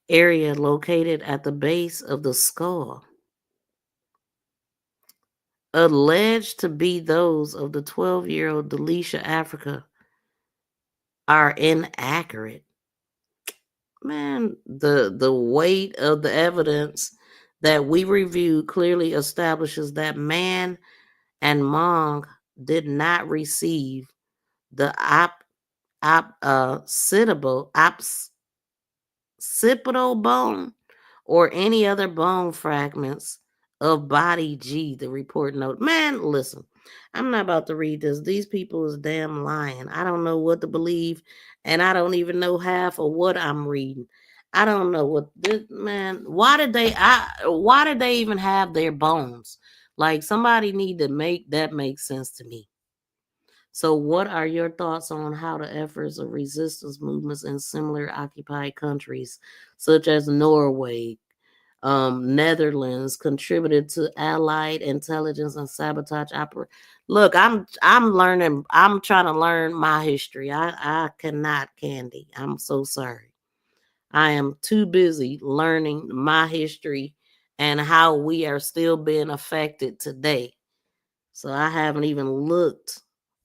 B: area located at the base of the skull, alleged to be those of the 12-year-old Delisha, Africa, are inaccurate. Man, the weight of the evidence that we reviewed clearly establishes that Mann and Mong did not receive the occipital bone or any other bone fragments of body G, the report note. Man, listen, I'm not about to read this. These people is damn lying. I don't know what to believe, and I don't even know half of what I'm reading. I don't know what this man. Why did they even have their bones? Like, somebody need to make that make sense to me. So what are your thoughts on how the efforts of resistance movements in similar occupied countries, such as Norway, Netherlands, contributed to Allied intelligence and sabotage operations? Look, I'm learning. I'm trying to learn my history. I cannot, Candy. I'm so sorry. I am too busy learning my history and how we are still being affected today. So I haven't even looked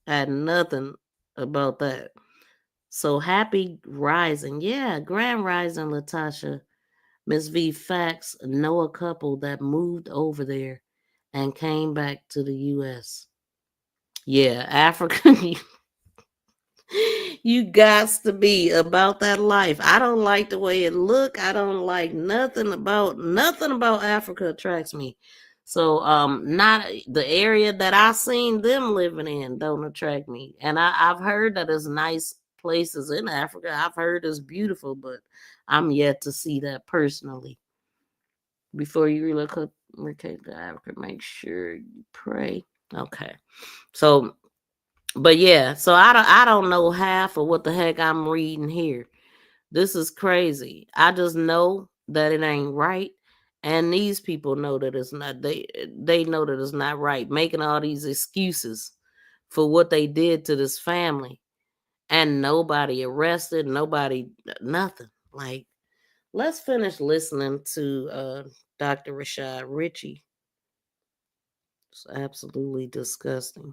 B: at nothing about that. So happy rising. Yeah, grand rising, Latasha. Miss V, facts, know a couple that moved over there and came back to the U.S. Yeah, Africa. You got to be about that life. I don't like the way it look. I don't like nothing about Africa attracts me. So not the area that I seen them living in don't attract me. And I've heard that there's nice places in Africa. I've heard it's beautiful, but I'm yet to see that personally. Before you relocate to Africa, make sure you pray. Okay. So but yeah, so I don't know half of what the heck I'm reading here. This is crazy. I just know that it ain't right, and these people know that it's not. They know that it's not right, making all these excuses for what they did to this family, and nobody arrested, nobody, nothing. Like, let's finish listening to Dr. Rashad Ritchie. It's absolutely disgusting.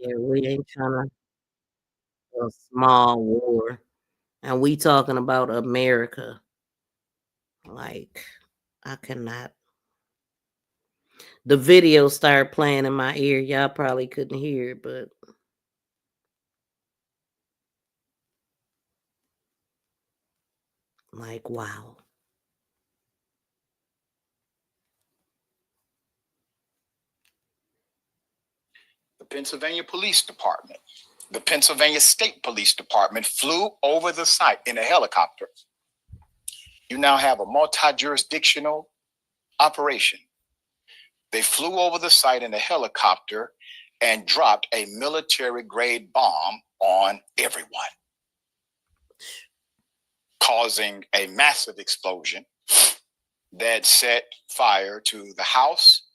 B: Yeah, we ain't trying to a small war, and we talking about America. Like, I cannot. The video started playing in my ear. Y'all probably couldn't hear it, but like, wow.
I: The Pennsylvania Police Department, the Pennsylvania State Police Department flew over the site in a helicopter. You now have a multi-jurisdictional operation. They flew over the site in a helicopter and dropped a military-grade bomb on everyone, causing a massive explosion that set fire to the house,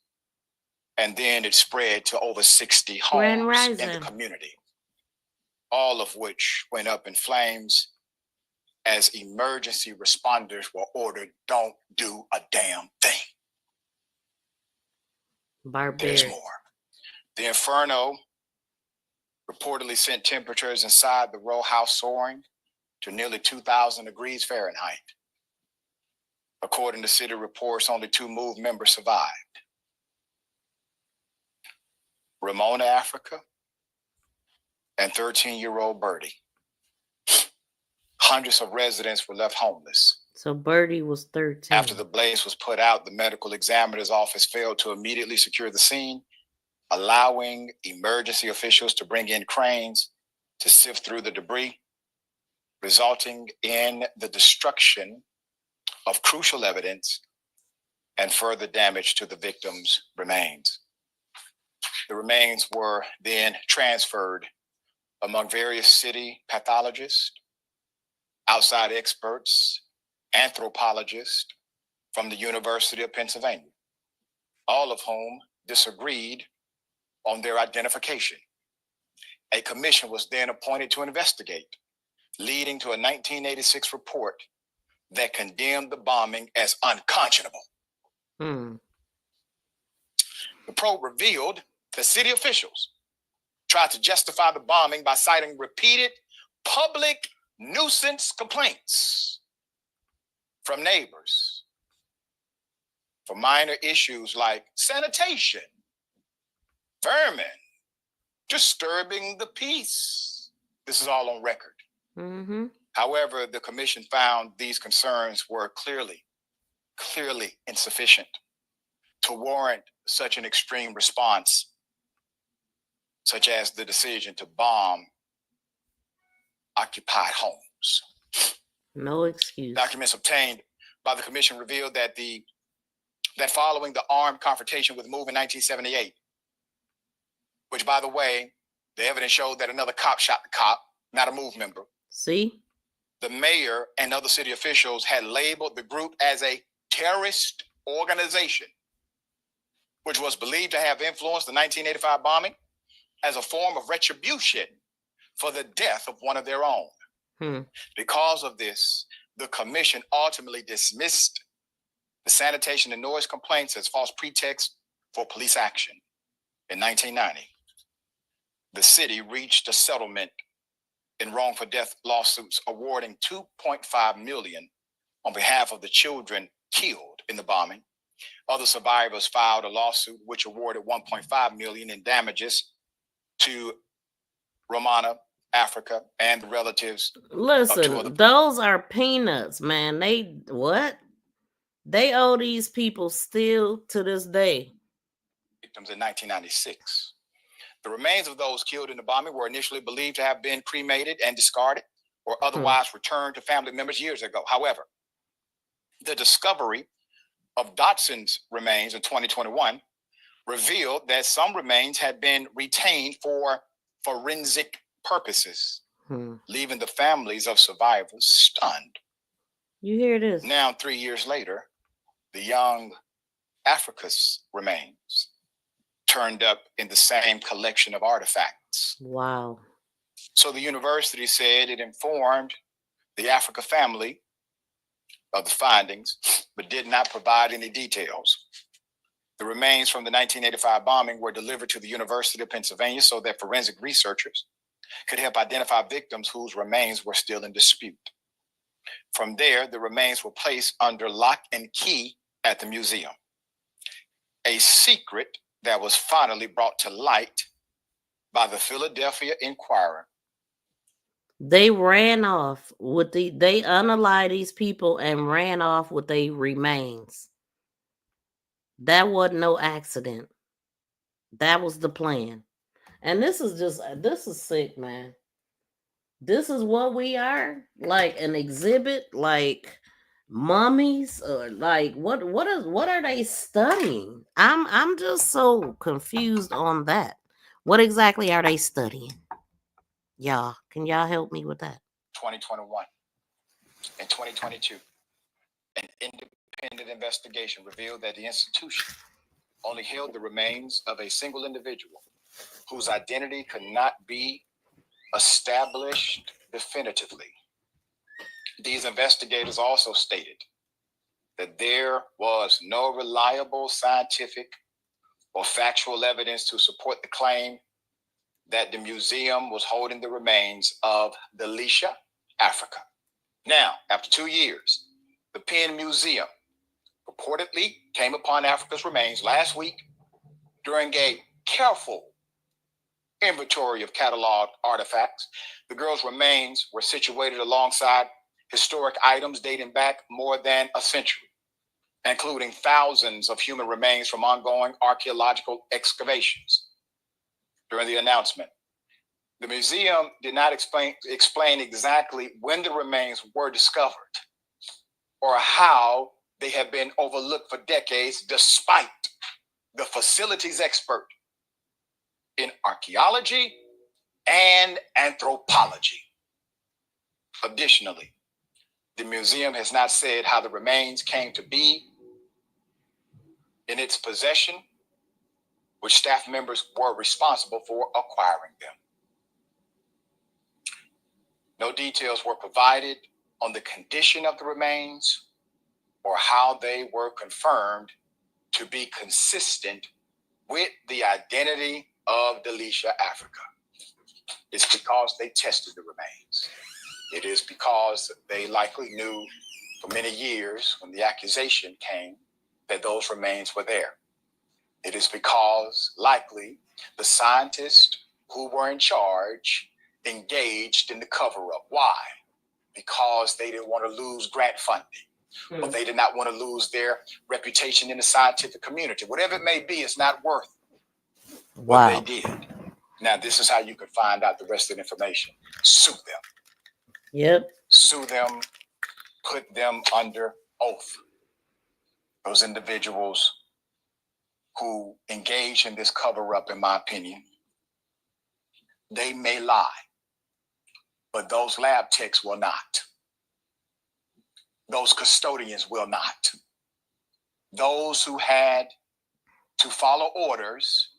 I: and then it spread to over 60 homes in the community, all of which went up in flames as emergency responders were ordered, don't do a damn thing.
B: Barbaric.
I: There's more. The inferno reportedly sent temperatures inside the row house soaring to nearly 2,000 degrees Fahrenheit. According to city reports, only 2 MOVE members survived. Ramona Africa and 13-year-old Birdie. Hundreds of residents were left homeless.
B: So Birdie was 13.
I: After the blaze was put out, the medical examiner's office failed to immediately secure the scene, allowing emergency officials to bring in cranes to sift through the debris, resulting in the destruction of crucial evidence and further damage to the victims' remains. The remains were then transferred among various city pathologists, outside experts, anthropologists from the University of Pennsylvania, all of whom disagreed on their identification. A commission was then appointed to investigate, leading to a 1986 report that condemned the bombing as unconscionable. The probe revealed that city officials tried to justify the bombing by citing repeated public nuisance complaints from neighbors for minor issues like sanitation vermin disturbing the peace. This is all on record.
B: Mm-hmm.
I: However, the commission found these concerns were clearly insufficient to warrant such an extreme response, such as the decision to bomb occupied homes.
B: No excuse.
I: Documents obtained by the commission revealed that that following the armed confrontation with MOVE in 1978, which, by the way, the evidence showed that another cop shot the cop, not a MOVE member.
B: See?
I: The mayor and other city officials had labeled the group as a terrorist organization, which was believed to have influenced the 1985 bombing as a form of retribution for the death of one of their own. Because of this, the commission ultimately dismissed the sanitation and noise complaints as false pretext for police action. In 1990, the city reached a settlement in wrongful death lawsuits awarding $2.5 million on behalf of the children killed in the bombing. Other survivors filed a lawsuit which awarded $1.5 million in damages to Ramona Africa and the relatives.
B: Listen, those are peanuts, man. They owe these people still to this day.
I: Victims in 1996. The remains of those killed in the bombing were initially believed to have been cremated and discarded or otherwise returned to family members years ago. However, the discovery of Dotson's remains in 2021 revealed that some remains had been retained for forensic purposes, leaving the families of survivors stunned.
B: You hear this?
I: Now, 3 years later, the young Africa's remains turned up in the same collection of artifacts.
B: Wow.
I: So the university said it informed the Africa family of the findings, but did not provide any details. The remains from the 1985 bombing were delivered to the University of Pennsylvania so that forensic researchers could help identify victims whose remains were still in dispute. From there, the remains were placed under lock and key at the museum. A secret that was finally brought to light by the Philadelphia Inquirer.
B: They ran off with they unalived these people and ran off with their remains. That wasn't no accident. That was the plan. And this is sick, man. This is what we are, like an exhibit, like mummies, or like what are they studying? I'm just so confused on that. What exactly are they studying? Y'all, can y'all help me with that?
I: 2021 and 2022, an independent investigation revealed that the institution only held the remains of a single individual whose identity could not be established definitively. These investigators also stated that there was no reliable scientific or factual evidence to support the claim that the museum was holding the remains of Delisha Africa. Now, after 2 years, the Penn Museum reportedly came upon Africa's remains last week during a careful inventory of cataloged artifacts. The girls' remains were situated alongside historic items dating back more than a century, including thousands of human remains from ongoing archaeological excavations. During the announcement, the museum did not explain exactly when the remains were discovered or how they have been overlooked for decades, despite the facility's expert in archaeology and anthropology. Additionally, the museum has not said how the remains came to be in its possession, which staff members were responsible for acquiring them. No details were provided on the condition of the remains or how they were confirmed to be consistent with the identity of Delisha Africa. It's because they tested the remains. It is because they likely knew for many years when the accusation came that those remains were there. It is because likely The scientists who were in charge engaged in the cover-up. Why? Because they didn't want to lose grant funding, or they did not want to lose their reputation in the scientific community. Whatever it may be, it's not worth what they did. Now, this is how you can find out the rest of the information. Sue them.
B: Yep.
I: Sue them, put them under oath. Those individuals who engage in this cover-up, in my opinion, they may lie, but those lab techs will not. Those custodians will not. Those who had to follow orders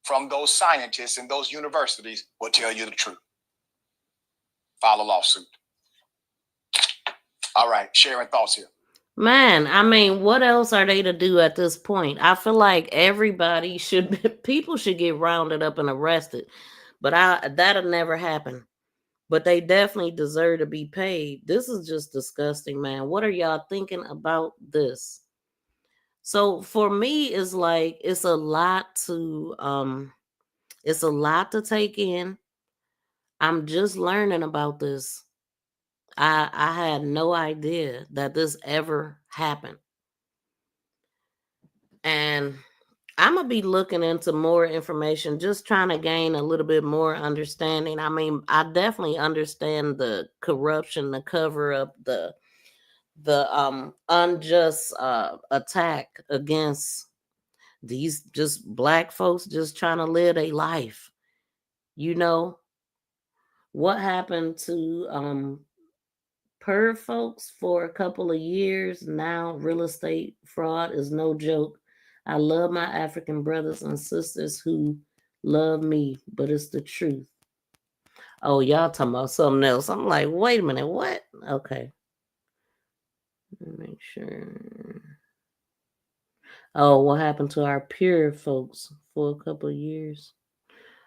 I: from those scientists in those universities will tell you the truth. File a lawsuit. All right, sharing thoughts here.
B: Man, I mean, what else are they to do at this point? I feel like everybody people should get rounded up and arrested, but that'll never happen. But they definitely deserve to be paid. This is just disgusting, man. What are y'all thinking about this? So for me, it's like it's a lot to take in. I'm just learning about this. I had no idea that this ever happened. And I'm going to be looking into more information, just trying to gain a little bit more understanding. I mean, I definitely understand the corruption, the cover up, the unjust attack against these just black folks just trying to live a life. You know, what happened to per folks for a couple of years now? Real estate fraud is no joke. I love my African brothers and sisters who love me, but it's the truth. Oh, y'all talking about something else. I'm like, wait a minute, what? Okay. Let me make sure. Oh, what happened to our pure folks for a couple of years?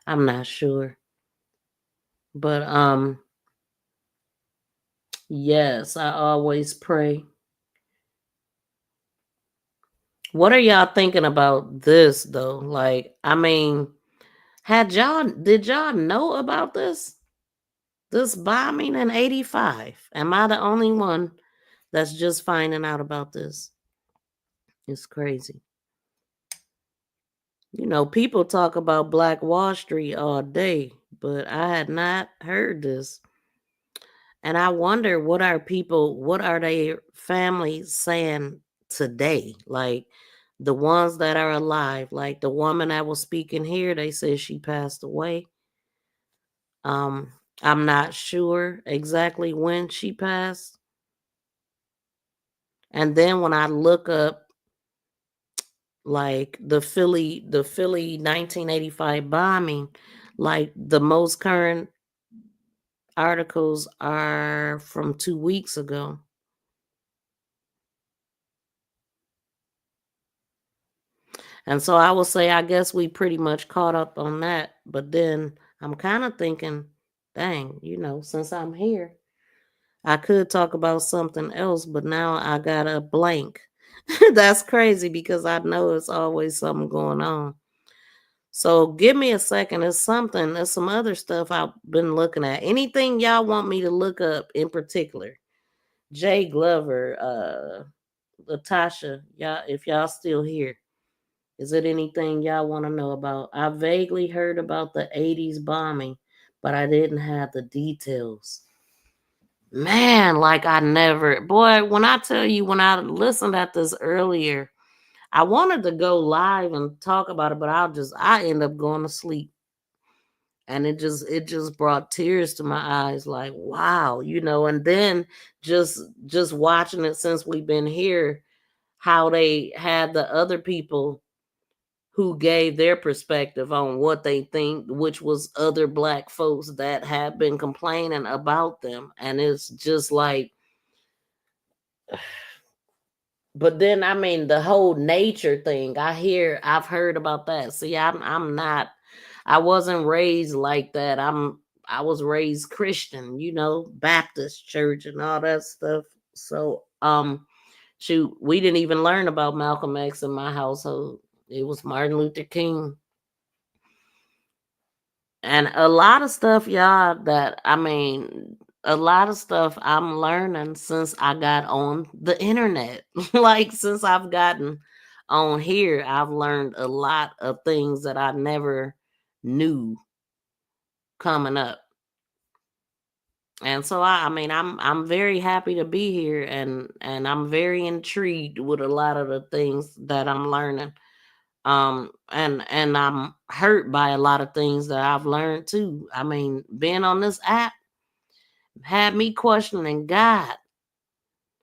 B: I'm not sure. But yes, I always pray. What are y'all thinking about this though? Like, I mean, did y'all know about this bombing in 85? Am I the only one that's just finding out about this? It's crazy. You know, people talk about Black Wall Street all day, but I had not heard this. And I wonder, what are their families saying today? Like the ones that are alive, like the woman that was speaking here, they said she passed away. I'm not sure exactly when she passed. And then when I look up like the Philly 1985 bombing, like the most current articles are from 2 weeks ago. And so I will say, I guess we pretty much caught up on that. But then I'm kind of thinking, dang, you know, since I'm here, I could talk about something else, but now I got a blank. That's crazy because I know it's always something going on. So give me a second. There's some other stuff I've been looking at. Anything y'all want me to look up in particular? Jay Glover, Latasha, y'all, if y'all still here. Is it anything y'all want to know about? I vaguely heard about the 80s bombing, but I didn't have the details. Man, like when I tell you, when I listened at this earlier, I wanted to go live and talk about it, but I end up going to sleep. And it just brought tears to my eyes, like, wow, you know, and then just watching it since we've been here, how they had the other people who gave their perspective on what they think, which was other Black folks that have been complaining about them. And it's just like, but then, I mean, the whole nature thing, I've heard about that. See, I wasn't raised like that. I was raised Christian, you know, Baptist church and all that stuff. So, shoot, we didn't even learn about Malcolm X in my household. It was Martin Luther King. And a lot of stuff, y'all, that I mean, a lot of stuff I'm learning since I got on the internet. Like since I've gotten on here, I've learned a lot of things that I never knew coming up. And so I mean I'm very happy to be here, and I'm very intrigued with a lot of the things that I'm learning. And I'm hurt by a lot of things that I've learned too. I mean, being on this app had me questioning God,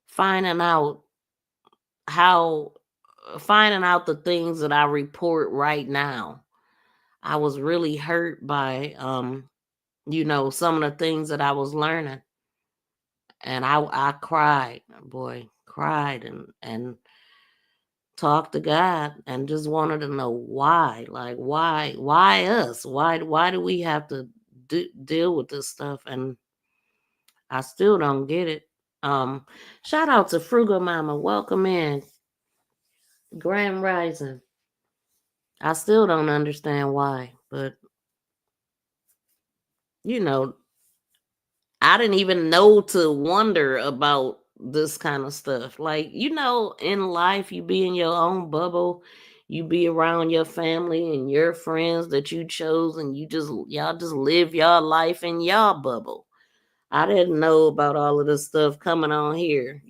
B: finding out the things that I report right now. I was really hurt by some of the things that I was learning. And I cried, cried and talked to God and just wanted to know why. Like why us? Why do we have to deal with this stuff? And I still don't get it. Shout out to Frugal Mama. Welcome in. Grand Rising. I still don't understand why, but I didn't even know to wonder about this kind of stuff. Like, in life, you be in your own bubble, you be around your family and your friends that you chose, and y'all just live your life in your bubble. I didn't know about all of this stuff coming on here.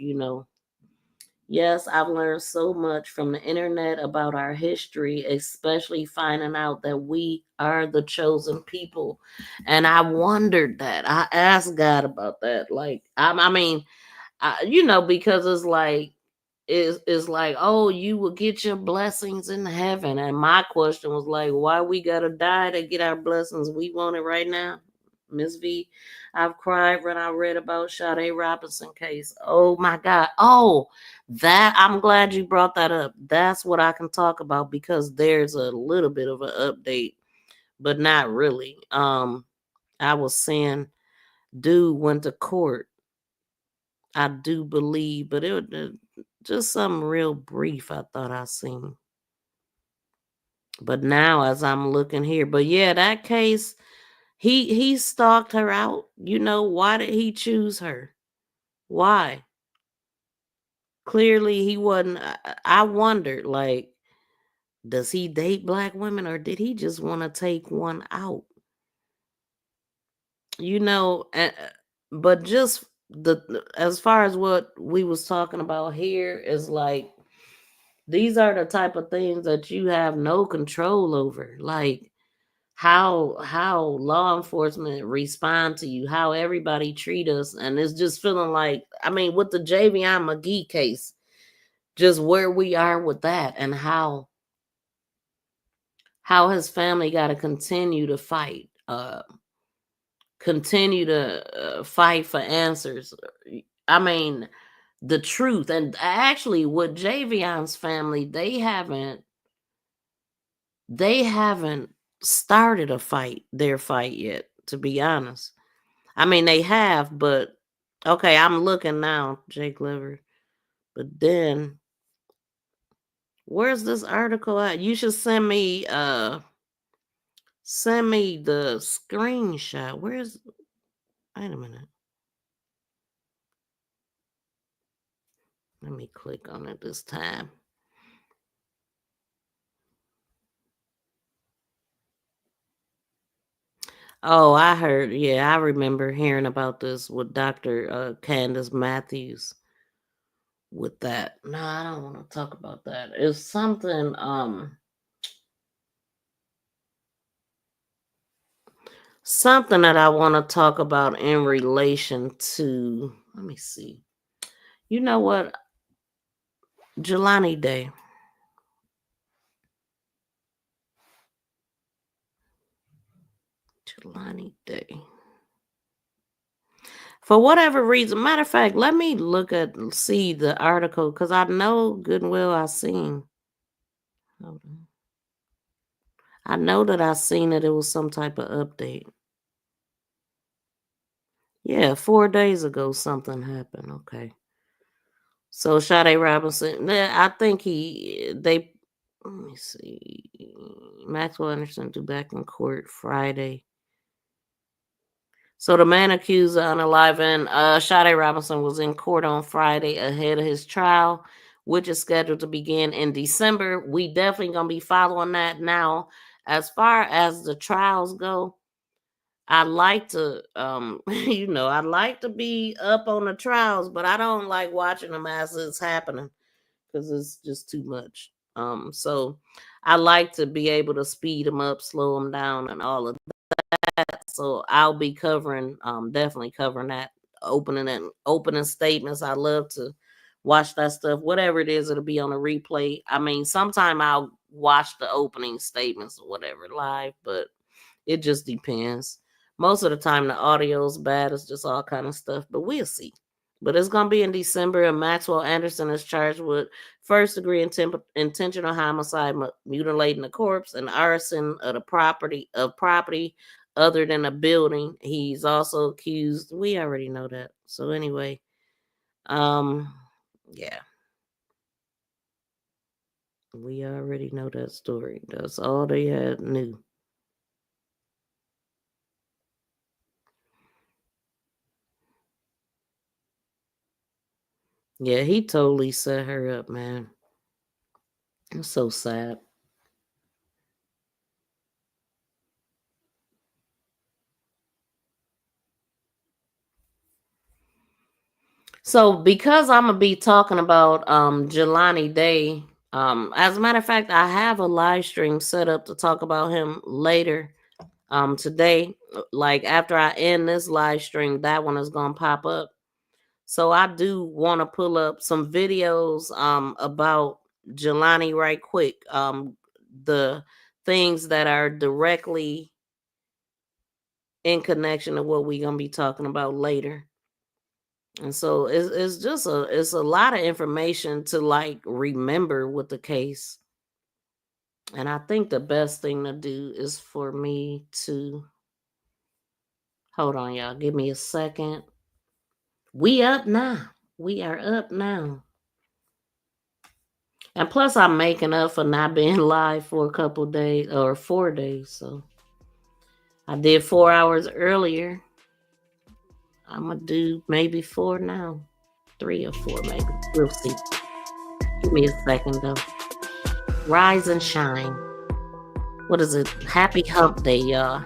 B: Yes, I've learned so much from the internet about our history, especially finding out that we are the chosen people. And I wondered that. I asked God about that. Like, because it's like, oh, you will get your blessings in heaven. And my question was like, why we gotta die to get our blessings? We want it right now. Miss V, I've cried when I read about Sade Robinson case. Oh my God. Oh, that I'm glad you brought that up. That's what I can talk about because there's a little bit of an update, but not really. I was saying dude went to court. I do believe, but it was just something real brief I thought I seen. But now as I'm looking here, but yeah, that case, he stalked her out. Why did he choose her? Why? Clearly he wasn't. I wondered, like, does he date black women or did he just want to take one out? But just as far as what we was talking about here is like, these are the type of things that you have no control over. Like how law enforcement respond to you, how everybody treat us. And it's just feeling like, with the Javion McGee case, just where we are with that and how his family got to continue to fight, fight for answers. The truth. And actually with Javion's family, they haven't started their fight yet, to be honest. They have, but okay, I'm looking now, Jake Liver. But then where's this article at? You should send me the screenshot. Wait a minute. Let me click on it this time. Oh, I remember hearing about this with Dr. Candace Matthews with that. No, I don't want to talk about that. It's something that I want to talk about in relation to, let me see. You know what? Jelani Day. Jelani Day. For whatever reason, matter of fact, let me see the article because I know good and well I seen. Hold on. I know that I seen that it was some type of update. Yeah, 4 days ago something happened. Okay. So Sade Robinson, I think let me see. Maxwell Anderson due back in court Friday. So the man accused of unaliving Shade Robinson was in court on Friday ahead of his trial, which is scheduled to begin in December. We definitely gonna be following that. Now, as far as the trials go, I like to, I like to be up on the trials, but I don't like watching them as it's happening because it's just too much. So I like to be able to speed them up, slow them down, and all of that. So I'll be covering, definitely covering that opening statements. I love to watch that stuff. Whatever it is, it'll be on a replay. I mean, sometime I'll watch the opening statements or whatever live, but it just depends. Most of the time, the audio's bad. It's just all kind of stuff, but we'll see. But it's going to be in December, and Maxwell Anderson is charged with first-degree intentional homicide, mutilating a corpse, and arson of the property other than a building. He's also accused. We already know that. So anyway, yeah. We already know that story. That's all they had knew. Yeah, he totally set her up, man. It's so sad. So because I'm gonna be talking about Jelani Day, as a matter of fact, I have a live stream set up to talk about him later today. Like after I end this live stream, that one is gonna pop up. So I do want to pull up some videos about Gilani right quick. The things that are directly in connection to what we're gonna be talking about later. And so it's just a lot of information to like remember with the case. And I think the best thing to do is for me to hold on, y'all. Give me a second. We up now. We are up now. And plus, I'm making up for not being live for a couple days or 4 days. So I did 4 hours earlier. I'm going to do maybe 4 now. 3 or 4, maybe. We'll see. Give me a second, though. Rise and shine. What is it? Happy Hump Day, y'all.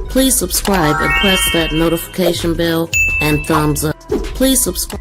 B: Please subscribe and press that notification bell and thumbs up. Please subscribe.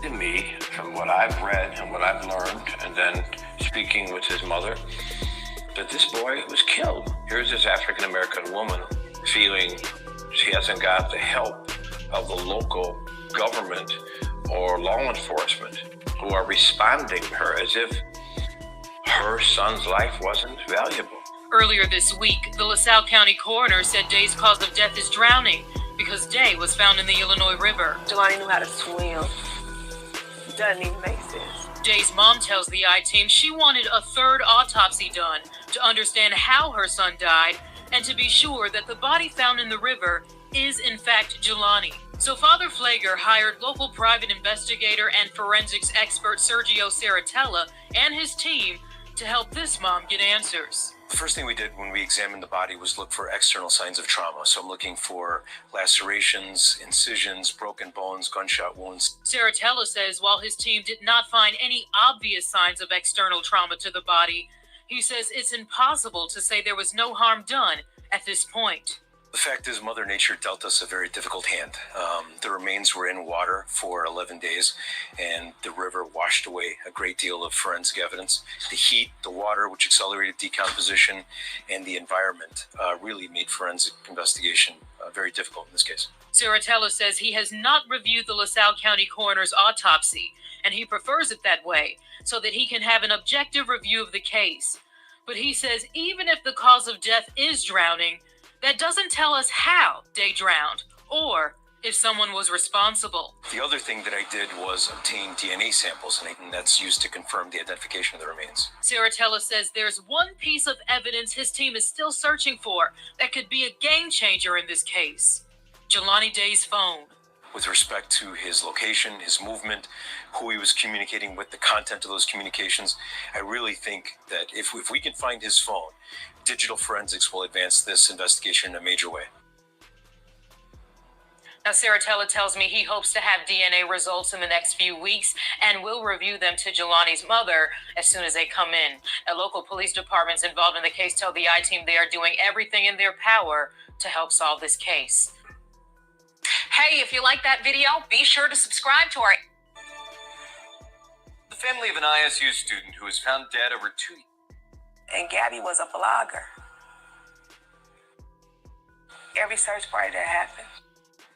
N: To me, from what I've read and what I've learned, and then speaking with his mother, that this boy was killed. Here's this African-American woman feeling she hasn't got the help of the local government or law enforcement who are responding to her as if her son's life wasn't valuable.
O: Earlier this week, the LaSalle County coroner said Day's cause of death is drowning because Day was found in the Illinois River.
P: Jelani knew how to swim. Doesn't even make sense.
O: Day's mom tells the I-Team she wanted a third autopsy done to understand how her son died and to be sure that the body found in the river is in fact Gilani. So Father Flager hired local private investigator and forensics expert Sergio Saratella and his team to help this mom get answers.
K: The first thing we did when we examined the body was look for external signs of trauma. So I'm looking for lacerations, incisions, broken bones, gunshot wounds.
O: Saratella says while his team did not find any obvious signs of external trauma to the body, he says it's impossible to say there was no harm done at this point.
K: The fact is, Mother Nature dealt us a very difficult hand. The remains were in water for 11 days, and the river washed away a great deal of forensic evidence. The heat, the water, which accelerated decomposition, and the environment really made forensic investigation very difficult in this case.
O: Saratella says he has not reviewed the LaSalle County coroner's autopsy, and he prefers it that way so that he can have an objective review of the case. But he says even if the cause of death is drowning, that doesn't tell us how Day drowned or if someone was responsible.
K: The other thing that I did was obtain DNA samples, and that's used to confirm the identification of the remains.
O: Saratella says there's one piece of evidence his team is still searching for that could be a game changer in this case. Jelani Day's phone.
K: With respect to his location, his movement, who he was communicating with, the content of those communications, I really think that if we can find his phone, digital forensics will advance this investigation in a major way.
O: Now, Saratella tells me he hopes to have DNA results in the next few weeks and will review them to Jelani's mother as soon as they come in. Now, local police departments involved in the case tell the I-Team they are doing everything in their power to help solve this case.
L: Hey, if you like that video, be sure to subscribe to our...
V: The family of an ISU student who was found dead over 2 years.
P: And Gabby was a vlogger. Every search party that happened.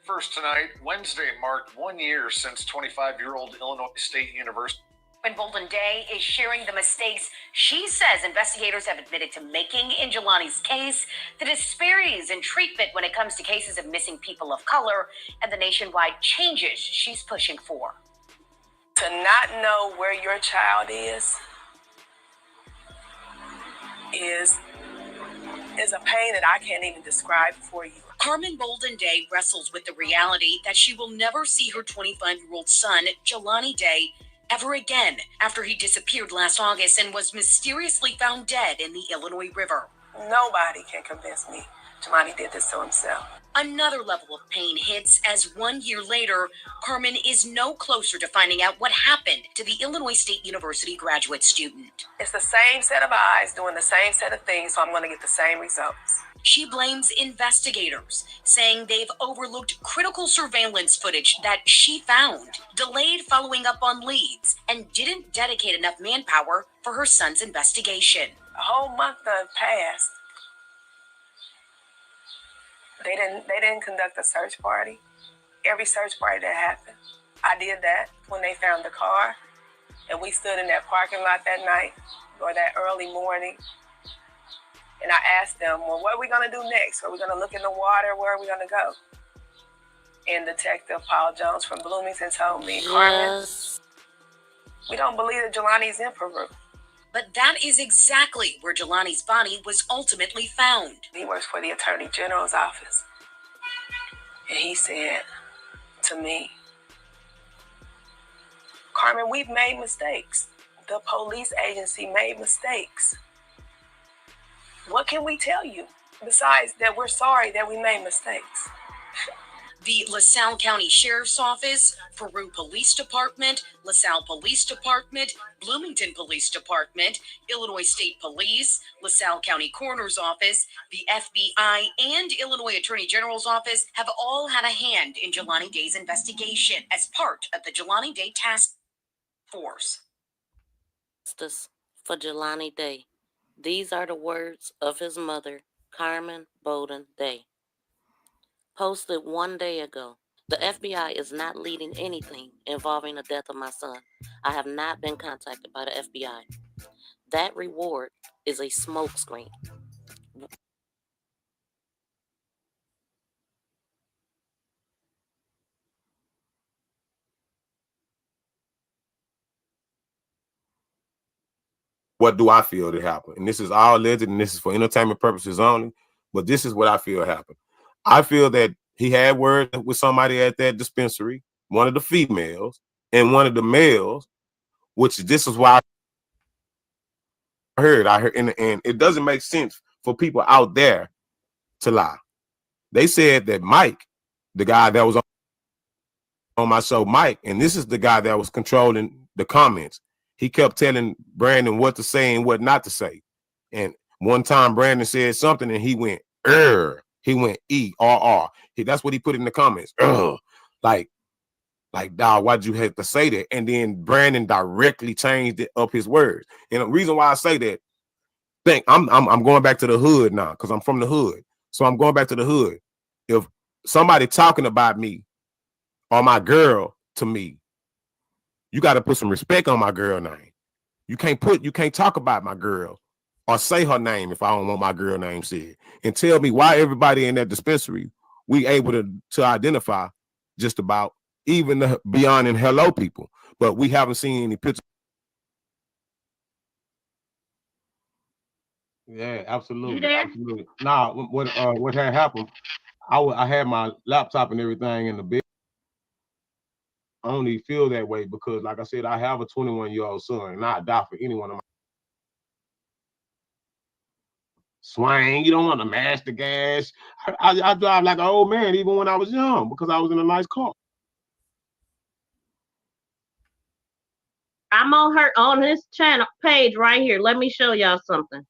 X: First tonight, Wednesday marked 1 year since 25-year-old Illinois State University.
L: When Bolden Day is sharing the mistakes she says investigators have admitted to making in Jelani's case, the disparities in treatment when it comes to cases of missing people of color, and the nationwide changes she's pushing for.
P: To not know where your child is a pain that I can't even describe for you.
L: Carmen Bolden Day wrestles with the reality that she will never see her 25-year-old son, Jelani Day, ever again after he disappeared last August and was mysteriously found dead in the Illinois River.
P: Nobody can convince me Jelani did this to himself.
L: Another level of pain hits as 1 year later, Carmen is no closer to finding out what happened to the Illinois State University graduate student.
P: It's the same set of eyes doing the same set of things, so I'm going to get the same results.
L: She blames investigators, saying they've overlooked critical surveillance footage that she found, delayed following up on leads, and didn't dedicate enough manpower for her son's investigation.
P: A whole month passed. They didn't conduct a search party. Every search party that happened, I did that when they found the car, and we stood in that parking lot that night or that early morning. And I asked them, well, what are we going to do next? Are we going to look in the water? Where are we going to go? And Detective Paul Jones from Bloomington told me, Carmen, we don't believe that Jelani's in Peru.
L: But that is exactly where Jelani's body was ultimately found.
P: He works for the Attorney General's office. And he said to me, Carmen, we've made mistakes. The police agency made mistakes. What can we tell you besides that we're sorry that we made mistakes?
L: The LaSalle County Sheriff's Office, Peru Police Department, LaSalle Police Department, Bloomington Police Department, Illinois State Police, LaSalle County Coroner's Office, the FBI, and Illinois Attorney General's Office have all had a hand in Jelani Day's investigation as part of the Jelani Day Task Force.
B: Justice for Jelani Day. These are the words of his mother, Carmen Bolden Day. Posted 1 day ago. The FBI is not leading anything involving the death of my son. I have not been contacted by the FBI. That reward is a smokescreen.
Y: What do I feel that happened? And this is all alleged, and this is for entertainment purposes only, but this is what I feel happened. I feel that he had words with somebody at that dispensary, one of the females and one of the males, which this is why I heard, and it doesn't make sense for people out there to lie. They said that Mike, the guy that was on my show, Mike, and this is the guy that was controlling the comments. He kept telling Brandon what to say and what not to say. And one time Brandon said something and he went, he went E-R-R. That's what he put in the comments. Like, dog, why'd you have to say that? And then Brandon directly changed it up his words. And the reason why I say that, I'm going back to the hood now because I'm from the hood. So I'm going back to the hood. If somebody talking about me or my girl to me, you got to put some respect on my girl name. You can't talk about my girl or say her name if I don't want my girl name said. And tell me why everybody in that dispensary we able to identify just about even the beyond and hello people, but we haven't seen any pictures. Yeah, absolutely, absolutely. Nah, what had happened? I had my laptop and everything in the bed. I don't even feel that way because, like I said, I have a 21-year-old son, and I die for any one of my swing. You don't want to mash the gas. I drive like an old man, even when I was young, because I was in a nice car.
B: I'm on his channel page right here. Let me show y'all something.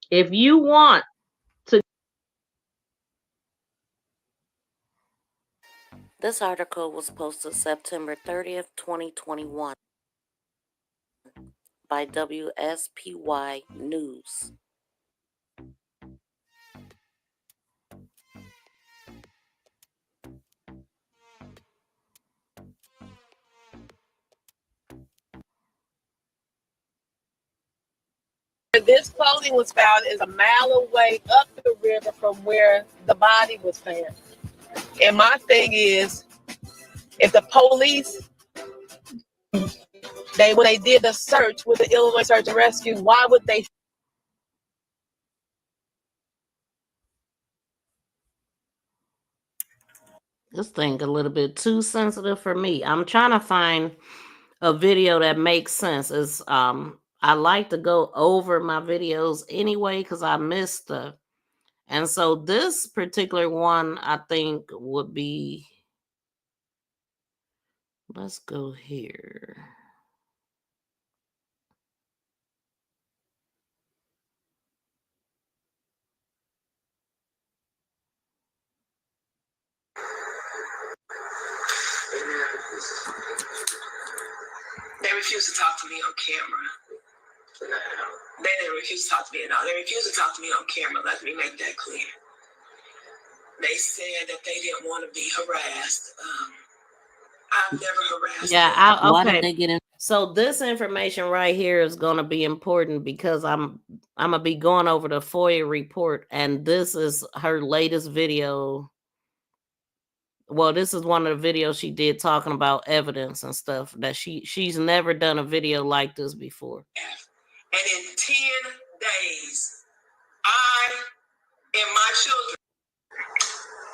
B: If you want to. This article was posted September 30th, 2021 by WSPY News.
P: This clothing was found is a mile away up the river from where the body was found. And my thing is, if the police, when they did the search with the Illinois Search and Rescue, why would they?
B: This thing a little bit too sensitive for me. I'm trying to find a video that makes sense. I like to go over my videos anyway because I missed stuff. And so this particular one I think would be, let's go here.
P: They refuse to talk to me on camera. They didn't refuse to talk to me at all. They refused to talk to me on camera. Let me make that clear. They said that they didn't want to be harassed. I've never harassed.
B: Yeah, okay. Why did they get in? So this information right here is going to be important because I'm gonna be going over the FOIA report, and this is her latest video. Well, this is one of the videos she did talking about evidence and stuff that she's never done a video like this before.
P: And in 10 days, I and my children.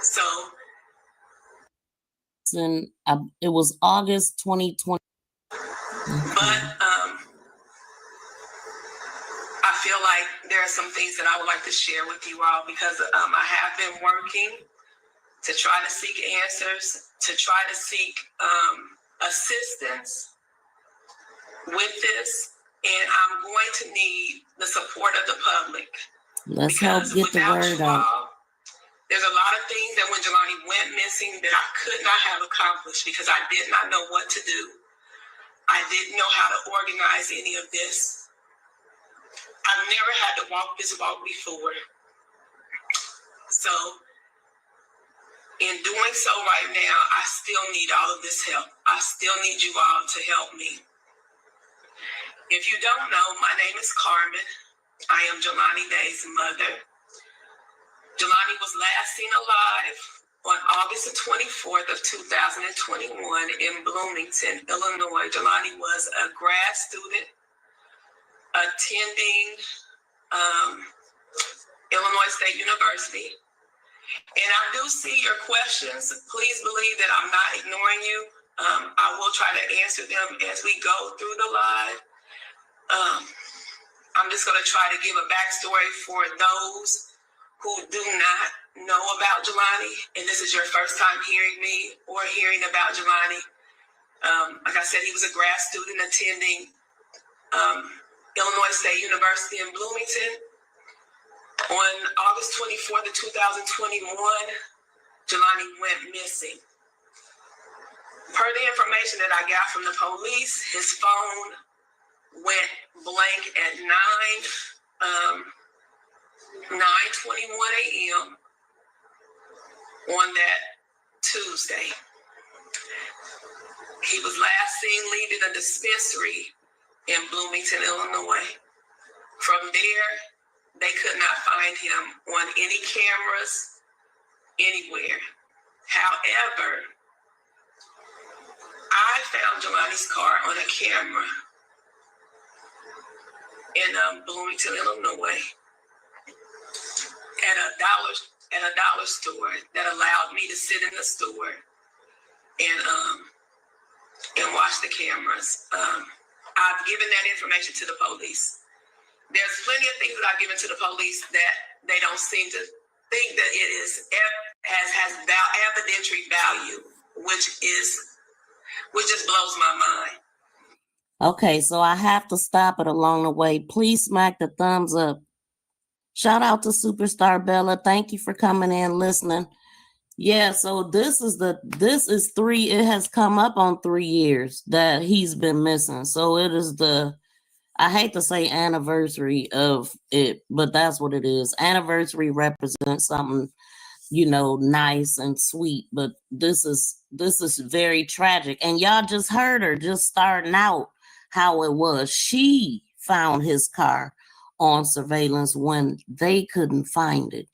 P: So.
B: And it was August 2020.
P: But I feel like there are some things that I would like to share with you all because I have been working to try to seek answers, to try to seek assistance with this, and I'm going to need the support of the public.
B: Let's help get the word out.
P: There's a lot of things that when Jelani went missing that I could not have accomplished because I did not know what to do. I didn't know how to organize any of this. I've never had to walk this walk before. So, in doing so right now, I still need all of this help. I still need you all to help me. If you don't know, my name is Carmen. I am Jelani Day's mother. Jelani was last seen alive on August the 24th of 2021 in Bloomington, Illinois. Jelani was a grad student attending Illinois State University. And I do see your questions. Please believe that I'm not ignoring you. I will try to answer them as we go through the live. I'm just going to try to give a backstory for those who do not know about Jelani, and this is your first time hearing me or hearing about Jelani. Like I said, he was a grad student attending Illinois State University in Bloomington. On August 24th of 2021, Jelani went missing. Per the information that I got from the police, his phone went blank at 9:21 a.m. on that Tuesday. He was last seen leaving a dispensary in Bloomington, Illinois. From there, they could not find him on any cameras anywhere. However, I found Jelani's car on a camera in Bloomington, Illinois, at a dollar store that allowed me to sit in the store and watch the cameras. I've given that information to the police. There's plenty of things that I've given to the police that they don't seem to think that it has evidentiary value, which just blows my mind.
B: Okay, so I have to stop it along the way. Please smack the thumbs up. Shout out to Superstar Bella. Thank you for coming in, listening. Yeah, so this is 3. It has come up on 3 years that he's been missing. So it is I hate to say anniversary of it, but that's what it is. Anniversary represents something, nice and sweet, but this is very tragic. And y'all just heard her just starting out how it was. She found his car on surveillance when they couldn't find it.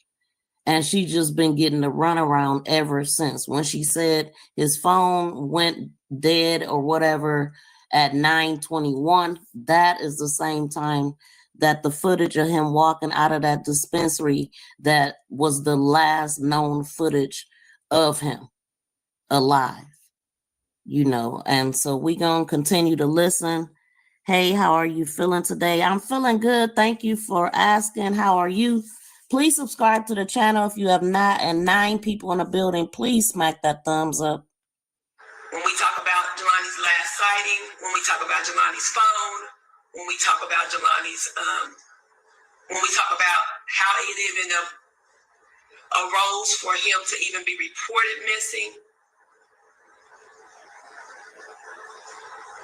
B: And she just been getting the runaround ever since. When she said his phone went dead or whatever at 9:21, that is the same time that the footage of him walking out of that dispensary, that was the last known footage of him alive, and so we gonna continue to listen. Hey, how are you feeling today? I'm feeling good. Thank you for asking. How are you? Please subscribe to the channel if you have not, and 9 people in the building, please smack that thumbs up.
P: When we talk about Jelani's last sighting, when we talk about Jelani's phone, when we talk about Jelani's, when we talk about how it even arose for him to even be reported missing,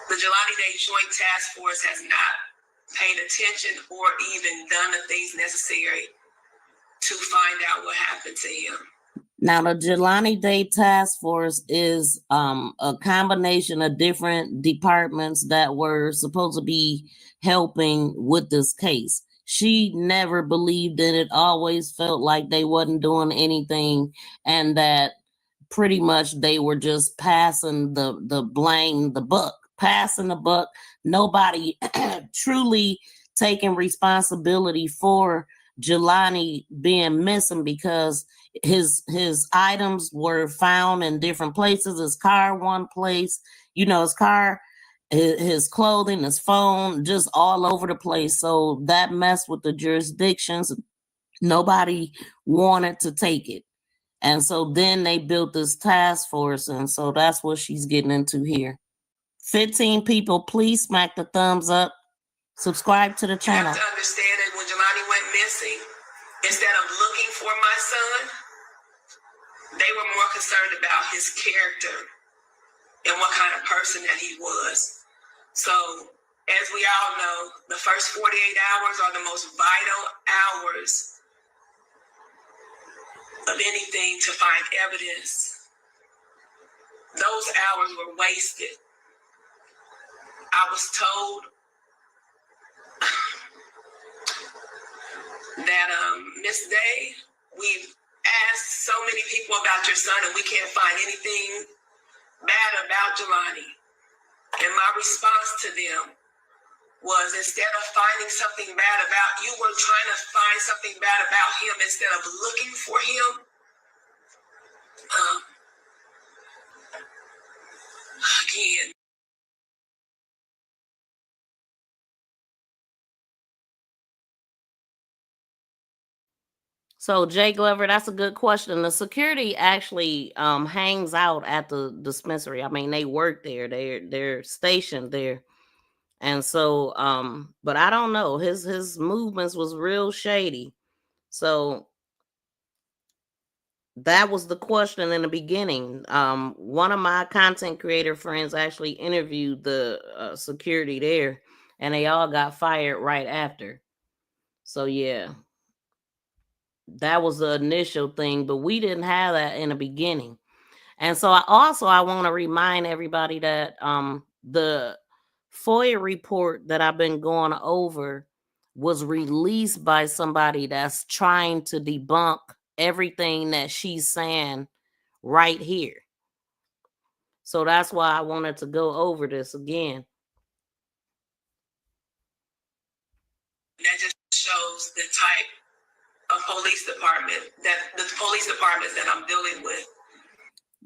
P: the Jelani Day Joint Task Force has not paid attention or even done the things necessary to find out what happened to him.
B: Now, the Jelani Day Task Force is a combination of different departments that were supposed to be helping with this case. She never believed in it, always felt like they wasn't doing anything, and that pretty much they were just passing the buck. Nobody truly taking responsibility for Jelani being missing, because his items were found in different places. His car one place, his car, his clothing, his phone, just all over the place. So that messed with the jurisdictions. Nobody wanted to take it. And so then they built this task force, and so that's what she's getting into here. 15 people, please smack the thumbs up. Subscribe to the channel.
P: You have to understand that when Jelani went missing, instead of looking for my son, they were more concerned about his character and what kind of person that he was. So, as we all know, the first 48 hours are the most vital hours of anything to find evidence. Those hours were wasted. I was told that Miss Day, we've asked so many people about your son and we can't find anything bad about Jelani. And my response to them was, instead of finding something bad about you, were trying to find something bad about him instead of looking for him. Again.
B: So Jay Glover, that's a good question. The security actually hangs out at the dispensary. I mean, they work there. They're stationed there. And so but I don't know. His movements was real shady. So that was the question in the beginning. One of my content creator friends actually interviewed the security there, and they all got fired right after. So yeah, that was the initial thing, but we didn't have that in the beginning. And so I want to remind everybody that the FOIA report that I've been going over was released by somebody that's trying to debunk everything that she's saying right here. So that's why I wanted to go over this again.
P: That just shows the type of police department that the police departments that I'm dealing with.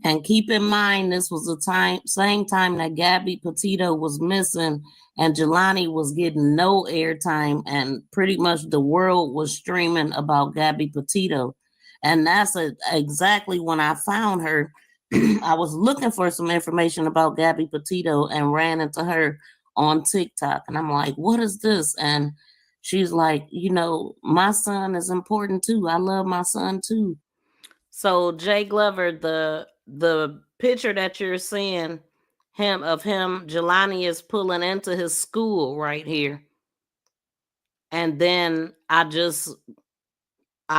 B: And keep in mind, this was the same time that Gabby Petito was missing and Jelani was getting no airtime, and pretty much the world was streaming about Gabby Petito. And that's exactly when I found her. I was looking for some information about Gabby Petito and ran into her on TikTok. And I'm like, what is this? And she's like, my son is important too. I love my son too. So Jay Glover, the picture that you're seeing Jelani is pulling into his school right here. And then I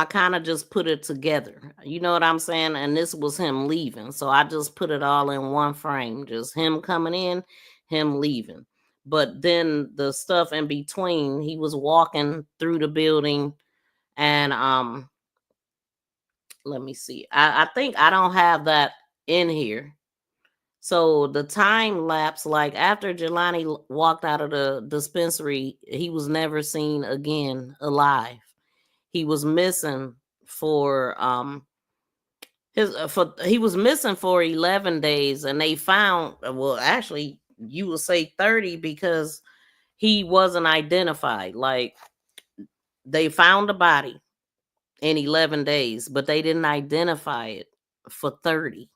B: kind of just put it together. You know what I'm saying? And this was him leaving. So I just put it all in one frame. Just him coming in, him leaving. But then the stuff in between, he was walking through the building and let me see. I think I don't have that in here. So the time lapse, like after Jelani walked out of the dispensary, he was never seen again alive. He was missing for he was missing for 11 days, and they found, well, actually you will say 30 because he wasn't identified. Like they found the body in 11 days, but they didn't identify it for 30.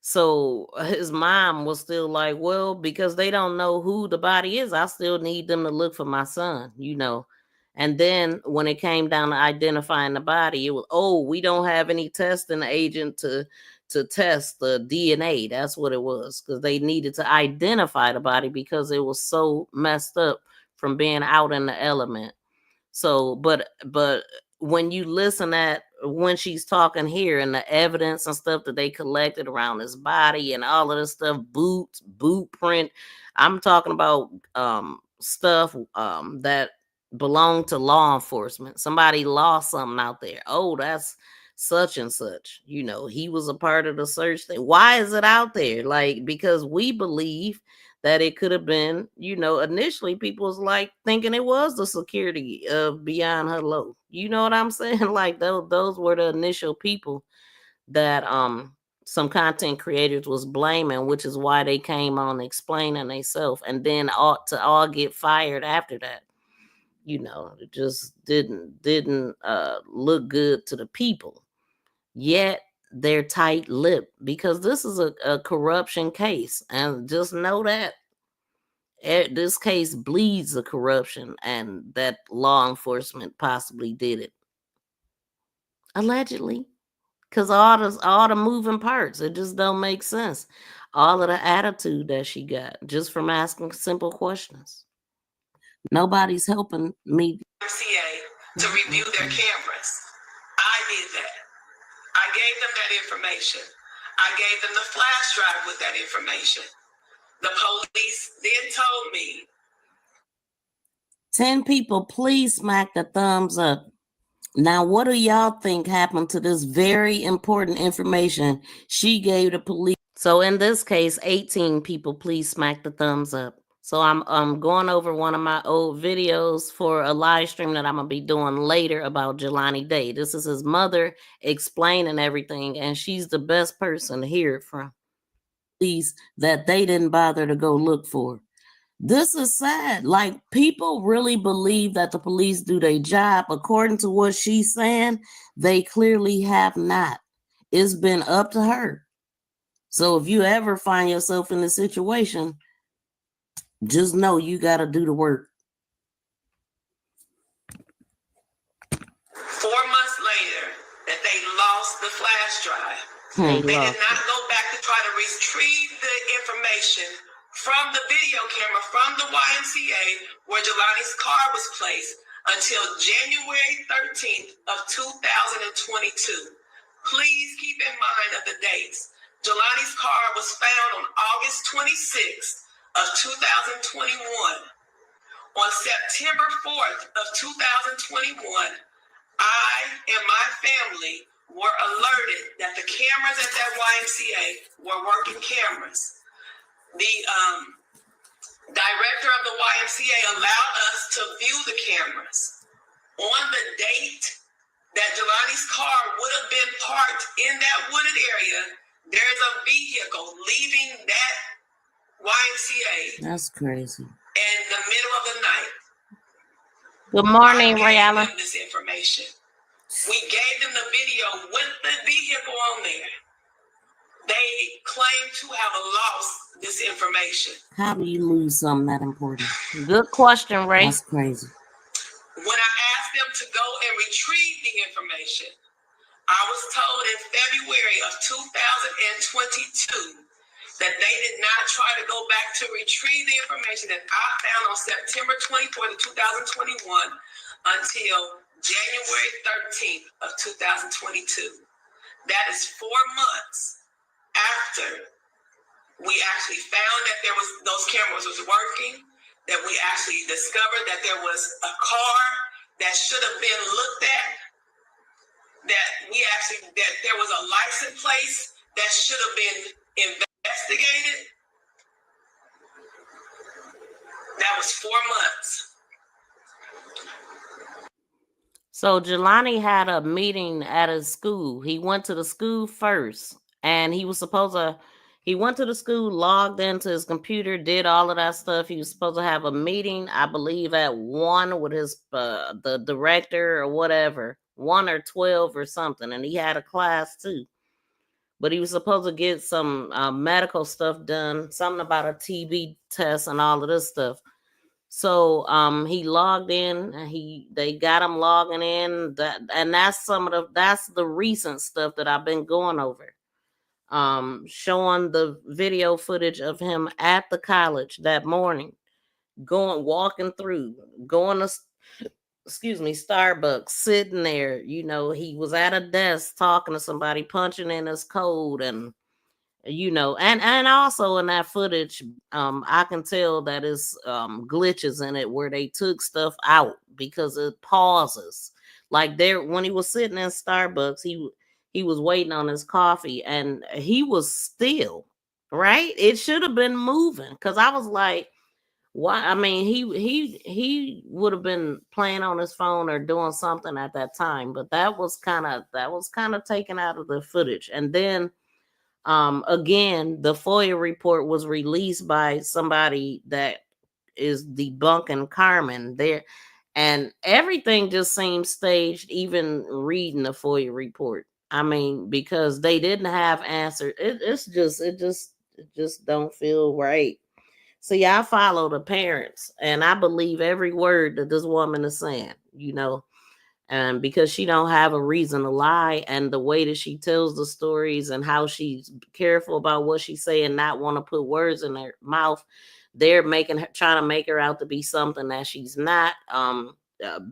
B: So his mom was still like, well, because they don't know who the body is, I still need them to look for my son, And then when it came down to identifying the body, it was, we don't have any testing agent to test the DNA. That's what it was, because they needed to identify the body because it was so messed up from being out in the element. So, but when you listen at when she's talking here and the evidence and stuff that they collected around his body and all of this stuff, boot print, I'm talking about stuff that belonged to law enforcement. Somebody lost something out there. Oh, that's such and such. He was a part of the search thing. Why is it out there? Like, because we believe that it could have been, initially people was like thinking it was the security of Beyond Hello. You know what I'm saying? Like those were the initial people that some content creators was blaming, which is why they came on explaining themselves, and then all get fired after that. It just didn't look good to the people. Yet they're tight-lipped because this is a corruption case, and just know that this case bleeds the corruption and that law enforcement possibly did it. Allegedly. Because all the moving parts, it just don't make sense. All of the attitude that she got just from asking simple questions. Nobody's helping me.
P: To review their cameras. I did that. I gave them that information. I gave them the flash drive with that information. The police then told me.
B: 10 people, please smack the thumbs up. Now, what do y'all think happened to this very important information she gave the police? So in this case, 18 people, please smack the thumbs up. So I'm going over one of my old videos for a live stream that I'm gonna be doing later about Jelani Day. This is his mother explaining everything, and she's the best person to hear it from. These that they didn't bother to go look for. This is sad. Like, people really believe that the police do their job. According to what she's saying, they clearly have not. It's been up to her. So if you ever find yourself in this situation, just know you got to do the work.
D: 4 months later, that they lost the flash drive. They did not go back to try to retrieve the information from the video camera from the YMCA where Jelani's car was placed until January 13th of 2022. Please keep in mind of the dates. Jelani's car was found on August 26th of 2021. On September 4th of 2021, I and my family were alerted that the cameras at that YMCA were working cameras. The director of the YMCA allowed us to view the cameras. On the date that Jelani's car would have been parked in that wooded area, there's a vehicle leaving that YMCA.
B: That's crazy.
D: In the middle of the night.
B: Good morning, Rihanna.
D: This information. We gave them the video with the vehicle on there. They claim to have lost this information.
B: How do you lose something that important? Good question, Ray. That's crazy.
D: When I asked them to go and retrieve the information, I was told in February of 2022 that they did not try to go back to retrieve the information that I found on September 24th of 2021 until January 13th of 2022. That is 4 months after we actually found that those cameras was working, that we actually discovered that there was a car that should have been looked at, that there was a license plate that should have been investigated. That was 4 months.
B: So Jelani had a meeting at his school. He went to the school first, and he was supposed to. He went to the school, logged into his computer, did all of that stuff. He was supposed to have a meeting, I believe, at 1 with his the director or whatever, 1 or 12 or something, and he had a class too. But he was supposed to get some medical stuff done, something about a TB test and all of this stuff. So he logged in, and they got him logging in. That's the recent stuff that I've been going over. Showing the video footage of him at the college that morning, walking through, going to Starbucks, sitting there. You know, he was at a desk talking to somebody, punching in his code, and and also in that footage, I can tell that it's glitches in it where they took stuff out because it pauses. Like when he was sitting in Starbucks, he was waiting on his coffee, and he was still, right? It should have been moving, because I was like, why? I mean, he would have been playing on his phone or doing something at that time, but that was kind of taken out of the footage. And then again, the FOIA report was released by somebody that is debunking Carmen there, and everything just seems staged, even reading the FOIA report. I mean, because they didn't have answers. It just don't feel right. See, I follow the parents, and I believe every word that this woman is saying, and because she don't have a reason to lie, and the way that she tells the stories and how she's careful about what she say and not want to put words in her mouth, they're trying to make her out to be something that she's not.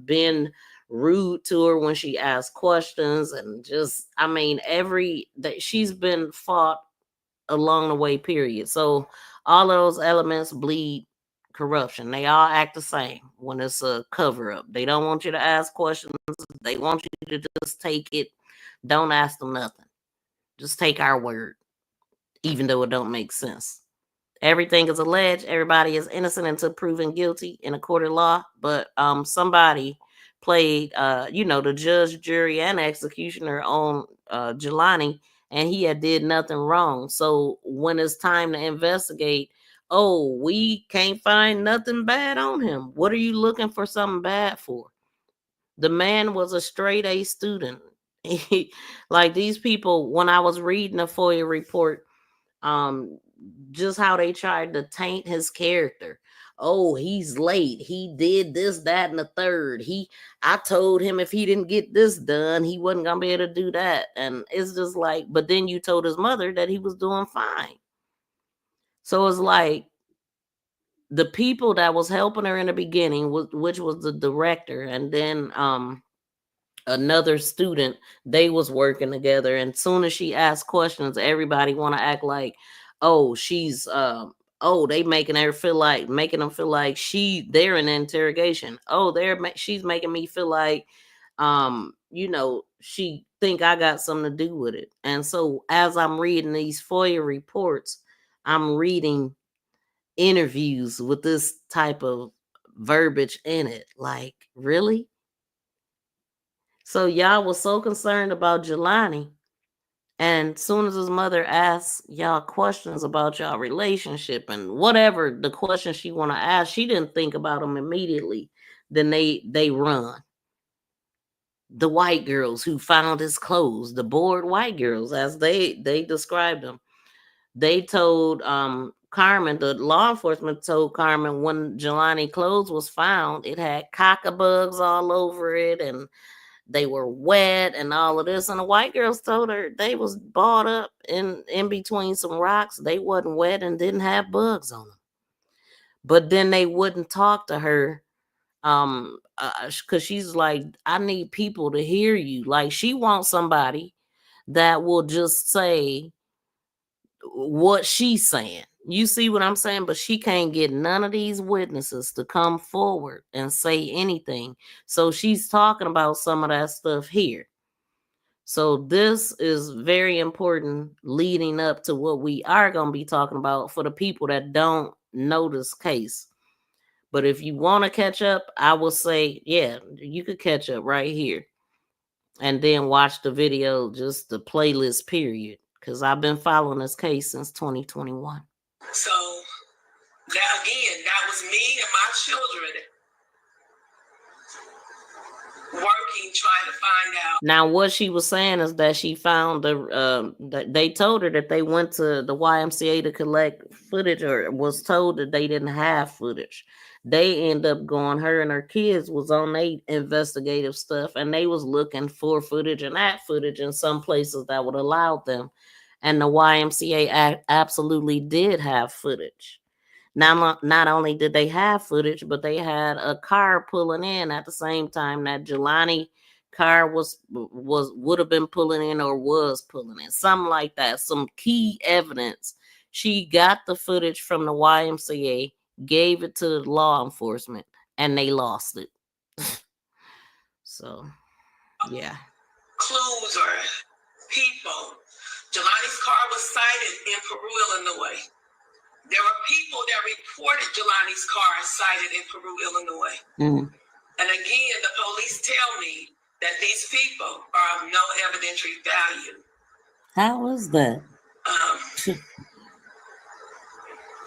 B: Been rude to her when she asks questions, and that she's been fought along the way, period. So all of those elements bleed corruption. They all act the same when it's a cover-up. They don't want you to ask questions. They want you to just take it. Don't ask them nothing. Just take our word, even though it don't make sense. everything is alleged. Everybody is innocent until proven guilty in a court of law. But somebody played, the judge, jury, and executioner on Jelani, and he had did nothing wrong. So when it's time to investigate, oh, we can't find nothing bad on him. What are you looking for something bad for? The man was a straight A student. Like these people, when I was reading the FOIA report, just how they tried to taint his character. Oh, he's late. He did this, that, and the third. I told him if he didn't get this done, he wasn't gonna be able to do that. And it's just like, but then you told his mother that he was doing fine. So it's like the people that was helping her in the beginning, which was the director, and then another student, they was working together. And soon as she asked questions, everybody want to act like, oh, she's they making them feel like they're in interrogation. Oh, she's making me feel like she think I got something to do with it. And so as I'm reading these FOIA reports, I'm reading interviews with this type of verbiage in it. Like, really? So y'all was so concerned about Jelani, and soon as his mother asked y'all questions about y'all relationship and whatever the question she want to ask, she didn't think about them immediately. Then they run. The white girls who found his clothes, the bored white girls, as they described them. They told Carmen, the law enforcement told Carmen when Jelani clothes was found, it had cockabugs all over it and they were wet and all of this. And the white girls told her they was balled up in between some rocks. They wasn't wet and didn't have bugs on them. But then they wouldn't talk to her because she's like, I need people to hear you. Like she wants somebody that will just say what she's saying. You see what I'm saying? But she can't get none of these witnesses to come forward and say anything. So she's talking about some of that stuff here. So this is very important leading up to what we are going to be talking about for the people that don't know this case. But if you want to catch up, I will say, yeah, you could catch up right here. And then watch the video, just the playlist period. Because I've been following this case since 2021.
D: So that was me and my children working, trying to find out.
B: Now, what she was saying is that she found they told her that they went to the YMCA to collect footage, or was told that they didn't have footage. They end up going, her and her kids was on their investigative stuff, and they was looking for footage and that footage in some places that would allow them. And the YMCA absolutely did have footage. Now, not only did they have footage, but they had a car pulling in at the same time that Jelani car would have been pulling in or was pulling in, something like that. Some key evidence. She got the footage from the YMCA, gave it to the law enforcement, and they lost it. So, yeah.
D: Clues or people. Jelani's car was sighted in Peru, Illinois. There were people that reported Jelani's car sighted in Peru, Illinois.
B: Mm.
D: And again, the police tell me that these people are of no evidentiary value.
B: How is that?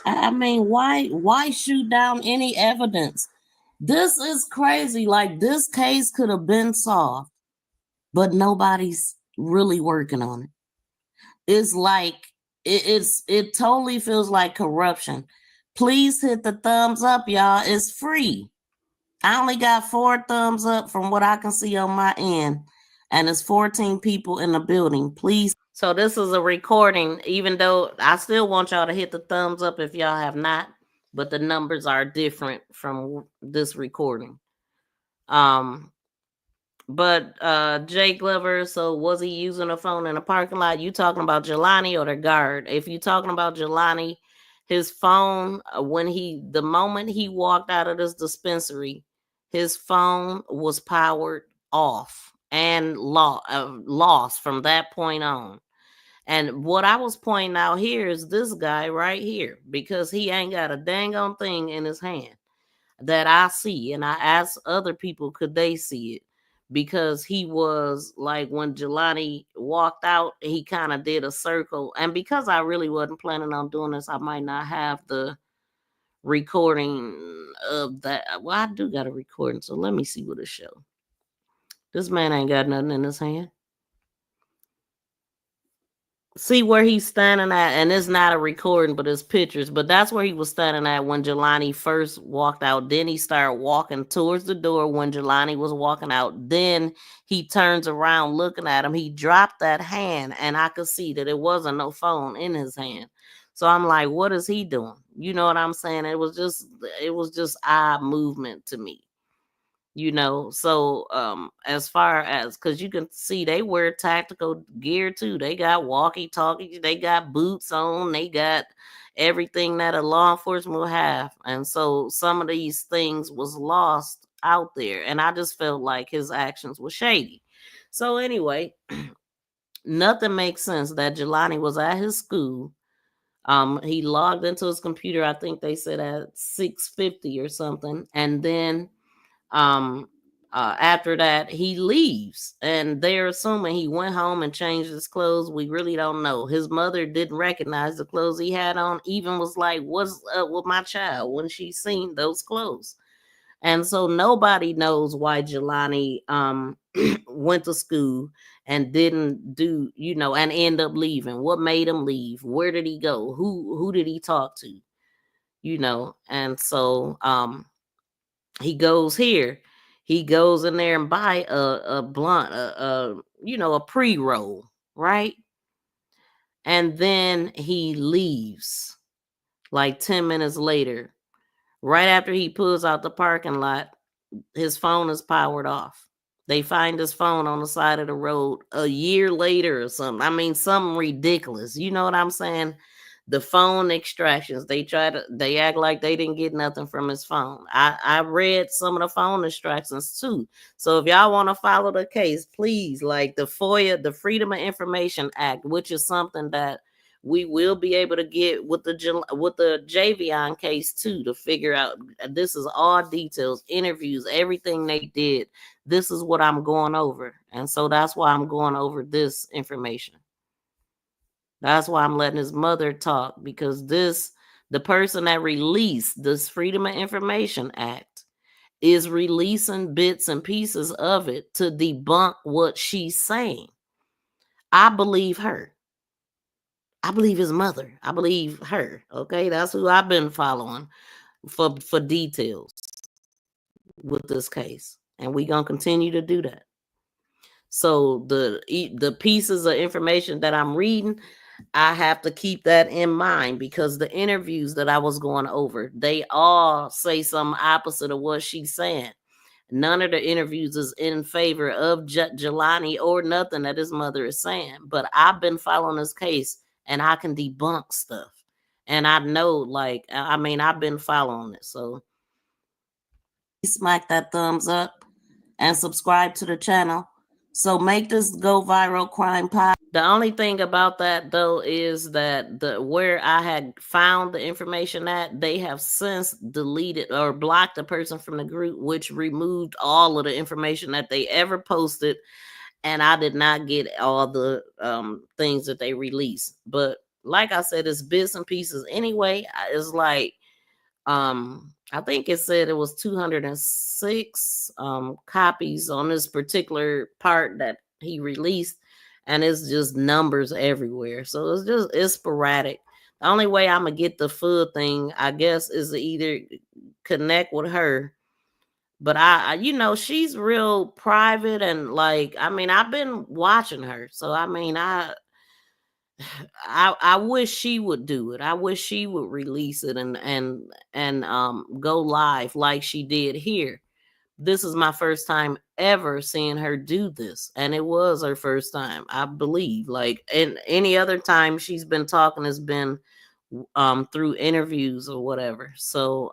B: I mean, why shoot down any evidence? This is crazy. Like, this case could have been solved, but nobody's really working on it. It's like it totally feels like corruption. Please hit the thumbs up, y'all. It's free. I only got 4 thumbs up from what I can see on my end, and it's 14 people in the building. Please. So this is a recording, even though I still want y'all to hit the thumbs up if y'all have not, but the numbers are different from this recording. But Jay Glover, so was he using a phone in a parking lot? You talking about Gilani or the guard? If you talking about Gilani, his phone, the moment he walked out of this dispensary, his phone was powered off and lost from that point on. And what I was pointing out here is this guy right here, because he ain't got a dang on thing in his hand that I see. And I asked other people, could they see it? Because he was like, when Jelani walked out, he kind of did a circle. And because I really wasn't planning on doing this, I might not have the recording of that. Well, I do got a recording, so let me see what it shows. This man ain't got nothing in his hand. See where he's standing at, and it's not a recording, but it's pictures. But that's where he was standing at when Jelani first walked out. Then he started walking towards the door when Jelani was walking out. Then he turns around looking at him. He dropped that hand, and I could see that it wasn't no phone in his hand. So I'm like, what is he doing? You know what I'm saying? It was just eye movement to me. You know, so as far as, because you can see they wear tactical gear too. They got walkie-talkies, they got boots on, they got everything that a law enforcement will have. And so some of these things was lost out there, and I just felt like his actions were shady. So anyway, nothing makes sense that Jelani was at his school. He logged into his computer, I think they said at 6:50 or something, and then after that he leaves, and they're assuming he went home and changed his clothes. We really don't know. His mother didn't recognize the clothes he had on, even was like, what's up with my child, when she seen those clothes. And so nobody knows why Jelani went to school and didn't do, you know, and end up leaving. What made him leave? Where did he go? Who did he talk to? You know, and so he goes here. He goes in there and buy a blunt, you know, a pre-roll, right? And then he leaves like 10 minutes later. Right after he pulls out the parking lot, his phone is powered off. They find his phone on the side of the road a year later or something. I mean, something ridiculous. You know what I'm saying? The phone extractions, they act like they didn't get nothing from his phone. I read some of the phone extractions too. So if y'all want to follow the case, please, like the FOIA, the Freedom of Information Act, which is something that we will be able to get with the Javion case too, to figure out. This is all details, interviews, everything they did. This is what I'm going over. And so that's why I'm going over this information. That's why I'm letting his mother talk, because the person that released this Freedom of Information Act is releasing bits and pieces of it to debunk what she's saying. I believe her. I believe his mother. I believe her. Okay, that's who I've been following for details with this case, and we're gonna continue to do that. So the pieces of information that I'm reading, I have to keep that in mind, because the interviews that I was going over, they all say something opposite of what she's saying. None of the interviews is in favor of Jelani or nothing that his mother is saying. But I've been following this case, and I can debunk stuff. And I know, like, I mean, I've been following it. So smack that thumbs up and subscribe to the channel. So make this go viral crime pod. The only thing about that though is that where I had found the information at, they have since deleted or blocked the person from the group, which removed all of the information that they ever posted, and I did not get all the things that they released. But like I said, it's bits and pieces anyway. It's like I think it said it was 206 copies on this particular part that he released, and it's just numbers everywhere. So it's sporadic. The only way I'm gonna get the full thing, I guess, is to either connect with her. But I you know, she's real private, and like, I mean, I've been watching her. So I mean, I wish she would do it. I wish she would release it and go live like she did here. This is my first time ever seeing her do this, and it was her first time, I believe. Like, and any other time she's been talking has been through interviews or whatever. So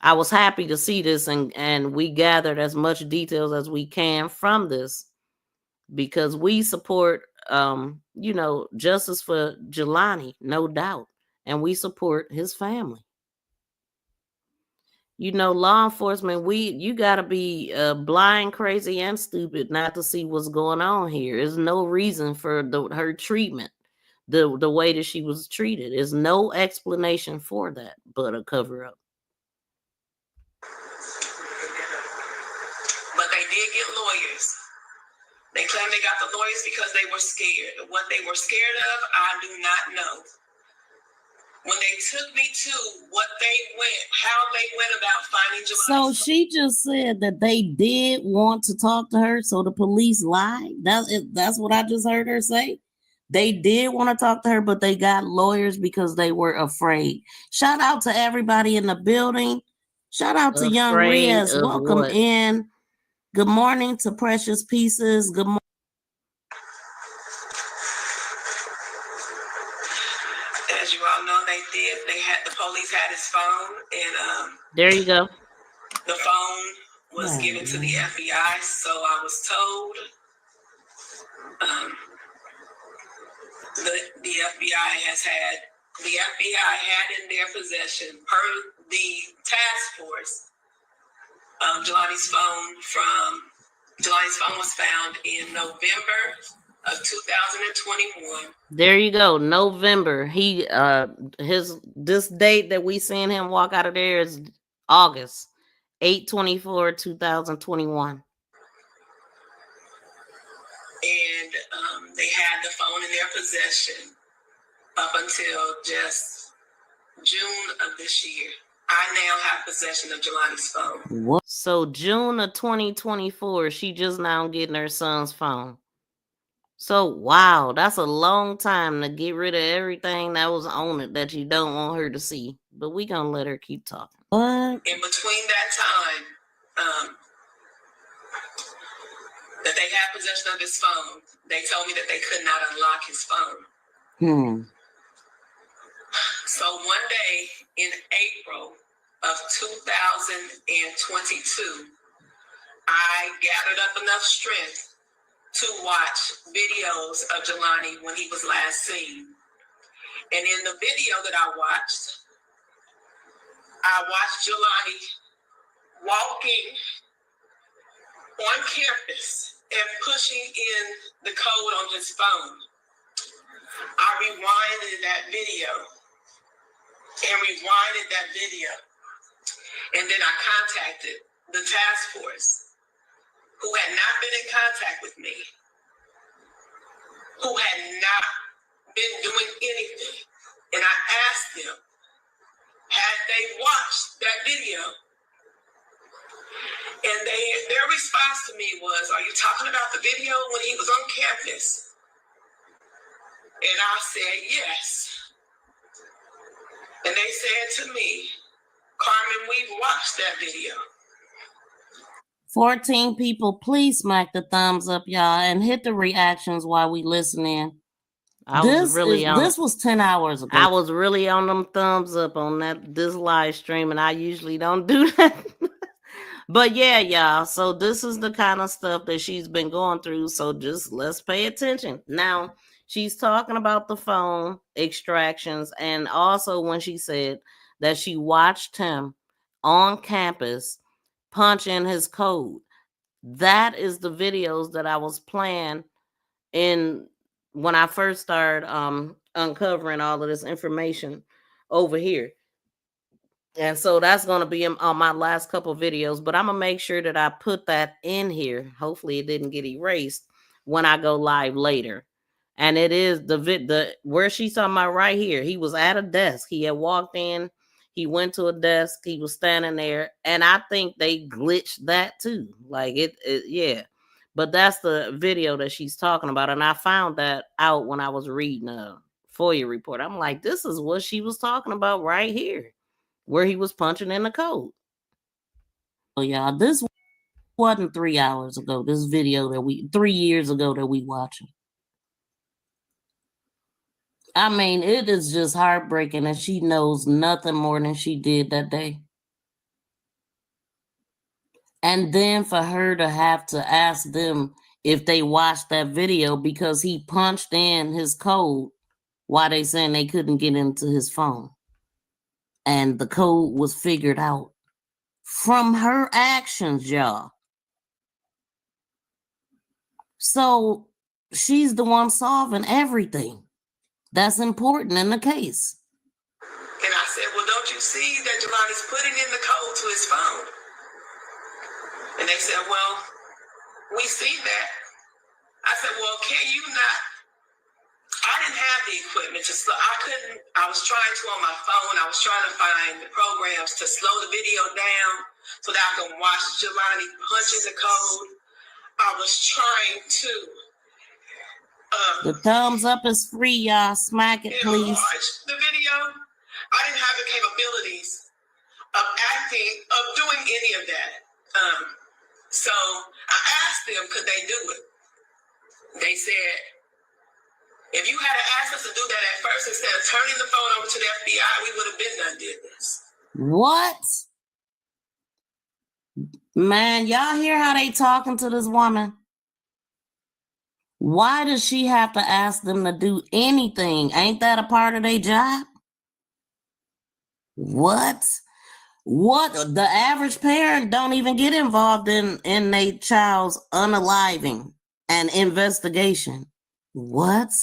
B: I was happy to see this, and we gathered as much details as we can from this, because we support you know, justice for Jelani, no doubt. And we support his family. You know, law enforcement, you gotta be blind, crazy, and stupid not to see what's going on here. There's no reason for her treatment, the way that she was treated. There's no explanation for that but a cover up.
D: But they did get lawyers. They claim they got the lawyers because they were scared. What they were scared of, I do not know. When they took me to how they went about finding Jelani.
B: So she just said that they did want to talk to her, so the police lied. That's what I just heard her say. They did want to talk to her, but they got lawyers because they were afraid. Shout out to everybody in the building. Shout out to Young Riaz. Welcome in. Good morning to Precious Pieces. Good morning.
D: As you all know, the police had his phone, and
B: there you go.
D: The phone was given to the FBI, so I was told the FBI had in their possession, per the task force, Jelani's phone was found in November of 2021.
B: There you go, November. He this date that we seen him walk out of there is August 8/24, 2021.
D: And they had the phone in their possession up until just June of this year. I now have possession of Jelani's phone.
B: What? So June of 2024, she just now getting her son's phone. So wow, that's a long time to get rid of everything that was on it that you don't want her to see. But we gonna let her keep talking. What?
D: In between that time, that they had possession of his phone, they told me that they could not unlock his phone. So one day in April of 2022, I gathered up enough strength to watch videos of Jelani when he was last seen. And in the video that I watched Jelani walking on campus and pushing in the code on his phone. I rewinded that video. And then I contacted the task force, who had not been in contact with me, who had not been doing anything. And I asked them, had they watched that video? And their response to me was, are you talking about the video when he was on campus? And I said, yes. And they said to me, Carmen, we've watched that video.
B: 14 people, please smack the thumbs up, y'all, and hit the reactions while we listening. This was 10 hours ago. I was really on them thumbs up on this live stream, and I usually don't do that. But yeah, y'all, so this is the kind of stuff that she's been going through, so just let's pay attention. Now, she's talking about the phone extractions, and also when she said that she watched him on campus punch in his code. That is the videos that I was playing in when I first started uncovering all of this information over here. And so that's going to be on my last couple videos, but I'm going to make sure that I put that in here. Hopefully it didn't get erased when I go live later. And it is the where she's talking about right here. He was at a desk. He had walked in. He went to a desk. He was standing there. And I think they glitched that too. Like yeah. But that's the video that she's talking about. And I found that out when I was reading a FOIA report. I'm like, this is what she was talking about right here, where he was punching in the code. So y'all, this wasn't 3 hours ago. This video that 3 years ago that we watching. I mean, it is just heartbreaking that she knows nothing more than she did that day. And then for her to have to ask them if they watched that video because he punched in his code while they saying they couldn't get into his phone. And the code was figured out from her actions, y'all. So she's the one solving everything that's important in the case.
D: And I said, well, don't you see that Jelani's putting in the code to his phone? And they said, well, we see that. I said, well, can you not? I didn't have the equipment to slow. I was trying to on my phone. I was trying to find the programs to slow the video down so that I can watch Jelani punching the code. I was trying to.
B: The thumbs up is free, y'all. Smack it, please.
D: The video, I didn't have the capabilities of acting, of doing any of that. So I asked them, could they do it? They said, if you had asked us to do that at first, instead of turning the phone over to the FBI, we would have been done did this.
B: What? Man, y'all hear how they talking to this woman? Why does she have to ask them to do anything? Ain't that a part of their job? What? What? The average parent don't even get involved in their child's unaliving and investigation. What?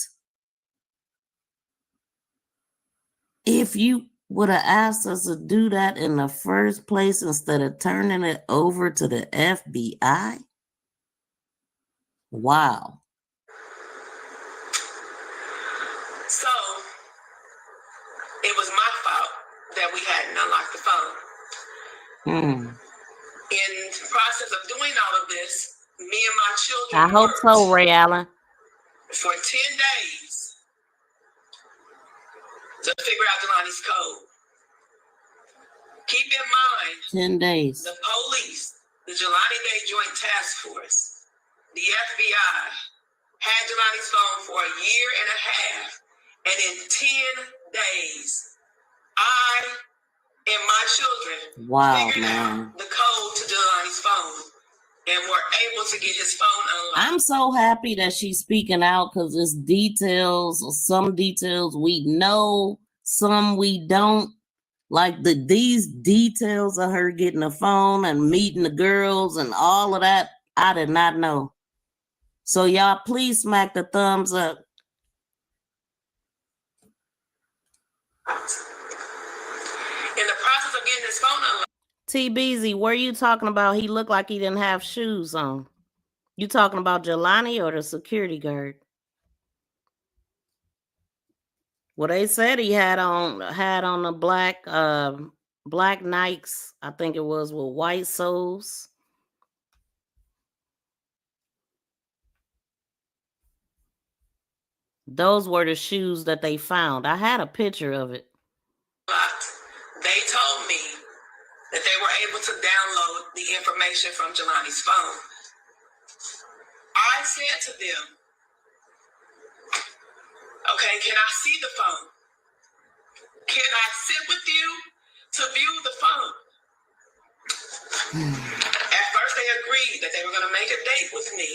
B: If you would have asked us to do that in the first place instead of turning it over to the FBI? Wow.
D: So it was my fault that we hadn't unlocked the phone. In the process of doing all of this, me and my children
B: I hope so, Ray Allen.
D: For 10 days to figure out Jelani's code. Keep in mind,
B: 10 days.
D: the police, the Jelani Day Joint Task Force, the FBI had Jelani's phone for a year and a half, and in 10 days, I and my children figured out the code to Jelani's phone and were able to get his phone unlocked.
B: I'm so happy that she's speaking out because it's details, some details we know, some we don't. Like these details of her getting a phone and meeting the girls and all of that, I did not know. So y'all please smack the thumbs up.
D: In the process of getting his phone unlocked.
B: TBZ, where you talking about he looked like he didn't have shoes on? You talking about Jelani or the security guard? Well, they said he had on the black Nikes, I think it was, with white soles. Those were the shoes that they found. I had a picture of it.
D: They told me that they were able to download the information from Jelani's phone. I said to them, okay, can I see the phone? Can I sit with you to view the phone? At first they agreed that they were going to make a date with me.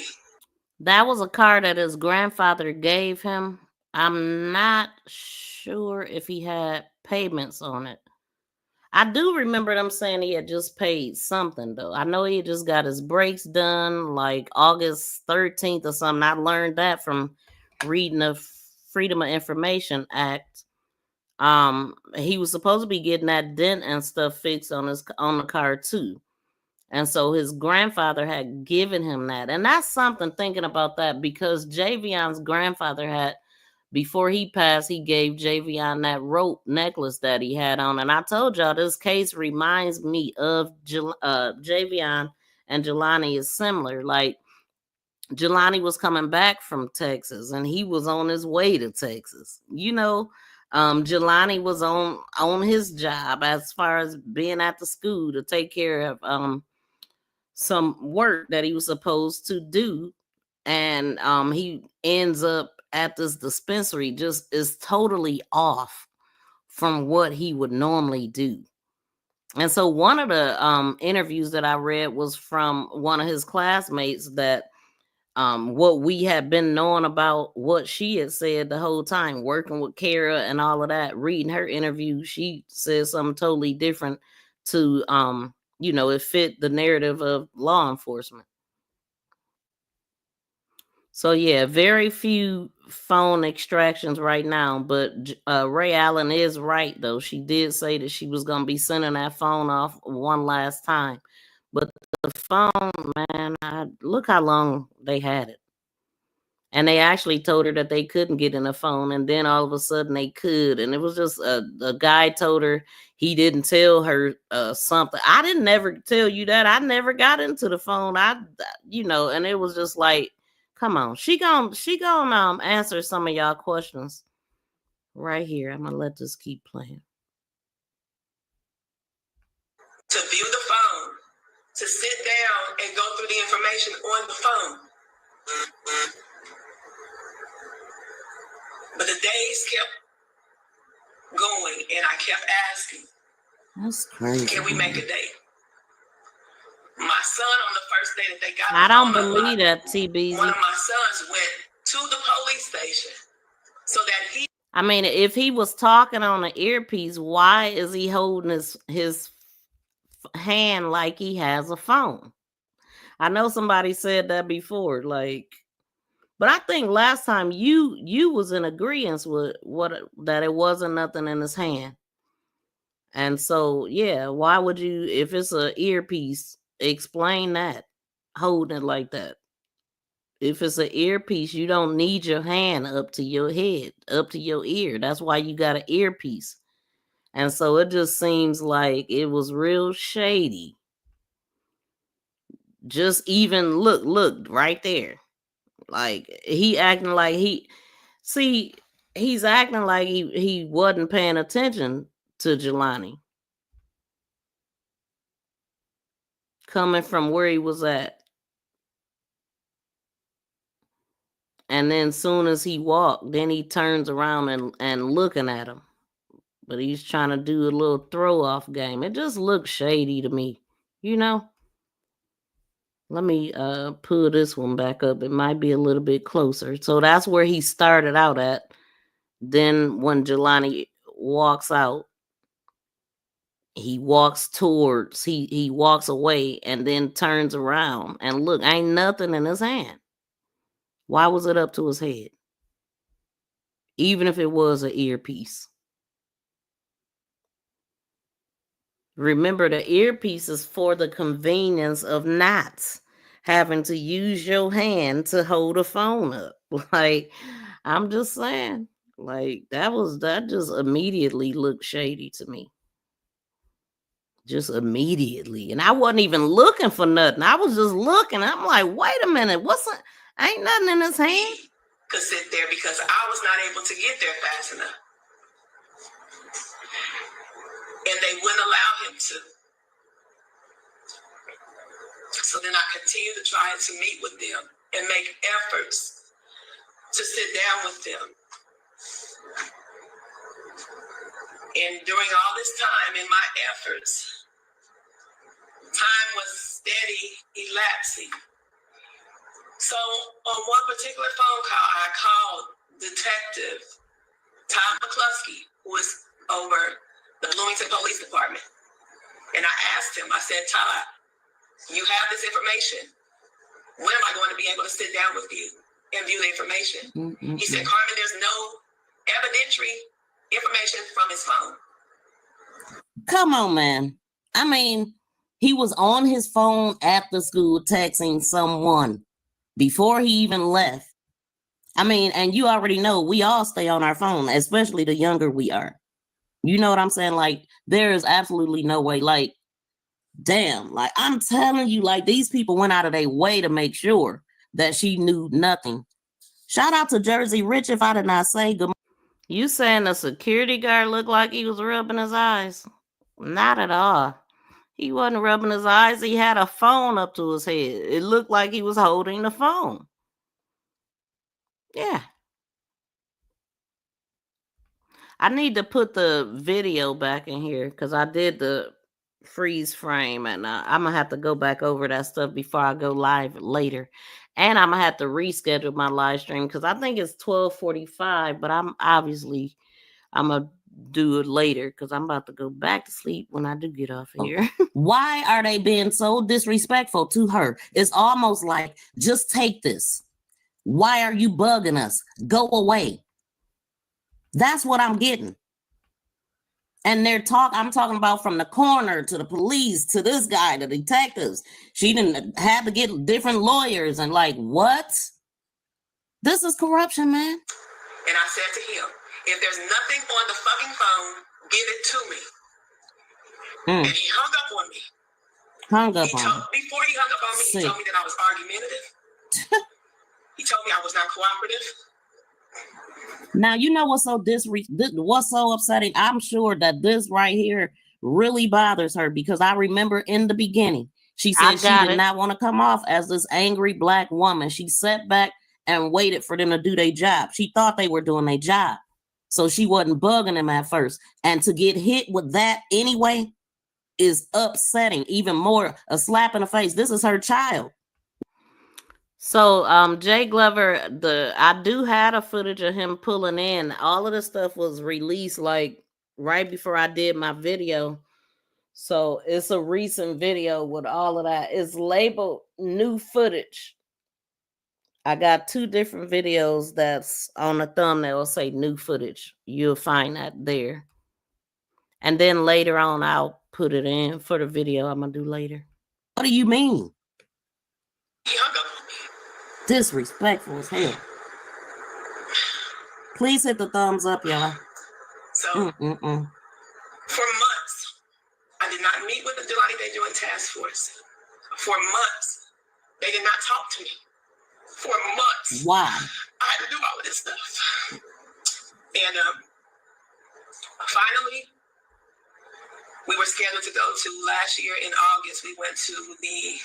B: That was a car that his grandfather gave him. I'm not sure if he had payments on it. I do remember them saying he had just paid something, though. I know he just got his brakes done like August 13th or something. I learned that from reading the Freedom of Information Act. He was supposed to be getting that dent and stuff fixed on the car too. And so his grandfather had given him that. And that's something, thinking about that, because Javion's grandfather had, before he passed, he gave Javion that rope necklace that he had on. And I told y'all this case reminds me of Javion and Gilani is similar. Like, Gilani was coming back from Texas and he was on his way to Texas. You know, Jelani was on his job as far as being at the school to take care of some work that he was supposed to do. And he ends up at this dispensary, just is totally off from what he would normally do. And so one of the interviews that I read was from one of his classmates that what we had been knowing about what she had said the whole time, working with Kara and all of that, reading her interview, she said something totally different to, you know, it fit the narrative of law enforcement. So yeah, very few phone extractions right now, but Ray Allen is right though. She did say that she was going to be sending that phone off one last time. But the phone, man, look how long they had it. And they actually told her that they couldn't get in the phone, and then all of a sudden they could. And it was just a guy told her he didn't tell her something. I didn't never tell you that. I never got into the phone. You know, and it was just like, come on, she gonna answer some of y'all questions right here. I'm gonna let this keep playing.
D: To view the phone, to sit down and go through the information on the phone. But the days kept going, and I kept asking,
B: that's crazy.
D: Can we make a date? My son, on the first day that they got
B: I don't believe that, TBZ.
D: one of my sons went to the police station so that he...
B: I mean, if he was talking on an earpiece, why is he holding his hand like he has a phone? I know somebody said that before, like, but I think last time you was in agreement with that it wasn't nothing in his hand. And so, yeah, why would you, if it's an earpiece, explain that, holding it like that? If it's an earpiece, you don't need your hand up to your head, up to your ear. That's why you got an earpiece. And so it just seems like it was real shady. Just even look right there. Like he acting like he's acting like he wasn't paying attention to Jelani. Coming from where he was at. And then soon as he walked, then he turns around and looking at him. But he's trying to do a little throw-off game. It just looks shady to me, you know? Let me pull this one back up. It might be a little bit closer. So that's where he started out at. Then when Jelani walks out, he walks towards, he walks away and then turns around and look, ain't nothing in his hand. Why was it up to his head? Even if it was an earpiece. Remember, the earpiece is for the convenience of not having to use your hand to hold a phone up. Like, I'm just saying, like, that just immediately looked shady to me. Just immediately. And I wasn't even looking for nothing. I was just looking. I'm like, wait a minute, ain't nothing in his hand?
D: Could sit there because I was not able to get there fast enough. And they wouldn't allow him to. So then I continued to try to meet with them and make efforts to sit down with them. And during all this time in my efforts, time was steady elapsing. So on one particular phone call, I called Detective Todd McCluskey, who was over the Bloomington Police Department. And I asked him, I said, Todd, you have this information. When am I going to be able to sit down with you and view the information? He said, Carmen, there's no evidentiary information from his phone.
B: Come on, man. I mean, he was on his phone at the school texting someone before he even left. I mean, and you already know we all stay on our phone, especially the younger we are. You know what I'm saying? Like, there is absolutely no way. Like, damn, like, I'm telling you, like, these people went out of their way to make sure that she knew nothing. Shout out to Jersey Rich if I did not say good. You saying the security guard looked like he was rubbing his eyes? Not at all. He wasn't rubbing his eyes. He had a phone up to his head. It looked like he was holding the phone. Yeah. I need to put the video back in here because I did the freeze frame, and I'm gonna have to go back over that stuff before I go live later, and I'm gonna have to reschedule my live stream because I think it's 12:45, but I'm gonna do it later because I'm about to go back to sleep when I do get off here. Why are they being so disrespectful to her? It's almost like, just take this. Why are you bugging us? Go away. That's what I'm getting. And I'm talking about from the coroner to the police to this guy, the detectives. She didn't have to get different lawyers and like, what? This is corruption, man.
D: And I said to him, if there's nothing on the fucking phone, give it to me. And he hung up on me. Before he hung up on me, he told me that I was argumentative. He told me I was not cooperative.
B: Now, you know what's so upsetting? I'm sure that this right here really bothers her because I remember in the beginning, she said she did not want to come off as this angry black woman. She sat back and waited for them to do their job. She thought they were doing their job. So she wasn't bugging them at first. And to get hit with that anyway is upsetting, even more a slap in the face. This is her child. So Jay Glover, I do have a footage of him pulling in. All of this stuff was released like right before I did my video. So it's a recent video with all of that. It's labeled new footage. I got 2 different videos that's on the thumbnail say new footage. You'll find that there. And then later on, I'll put it in for the video I'm going to do later. What do you mean? Disrespectful as hell. Please hit the thumbs up, y'all.
D: So, for months, I did not meet with the Gilani Day Joint Task Force. For months, they did not talk to me. For months.
B: Why?
D: I had to do all of this stuff. And finally, we were scheduled to go to last year in August. We went to the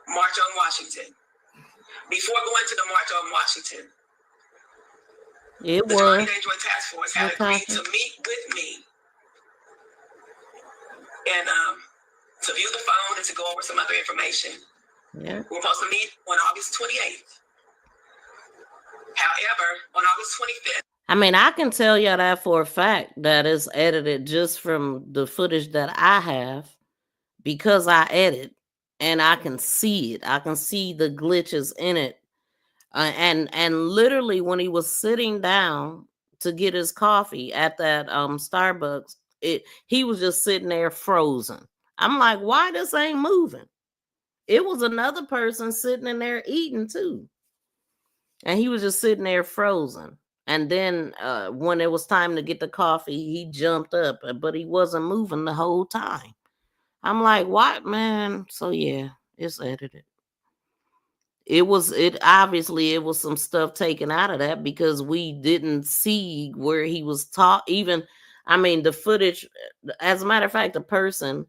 D: March on Washington. Before going to the March on Washington, the Gilani Day Joint Task Force had agreed to meet with me and to view the phone and to go over some other information.
B: Yeah.
D: We were supposed to meet on August 28th. However, on August 25th,
B: I mean, I can tell you that for a fact that it's edited just from the footage that I have because I edit and I can see it. I can see the glitches in it. And literally when he was sitting down to get his coffee at that Starbucks, he was just sitting there frozen. I'm like, why this ain't moving? It was another person sitting in there eating too. And he was just sitting there frozen. And then when it was time to get the coffee, he jumped up, but he wasn't moving the whole time. I'm like, what, man? So yeah, it's edited. Obviously it was some stuff taken out of that because we didn't see where he was the footage. As a matter of fact, the person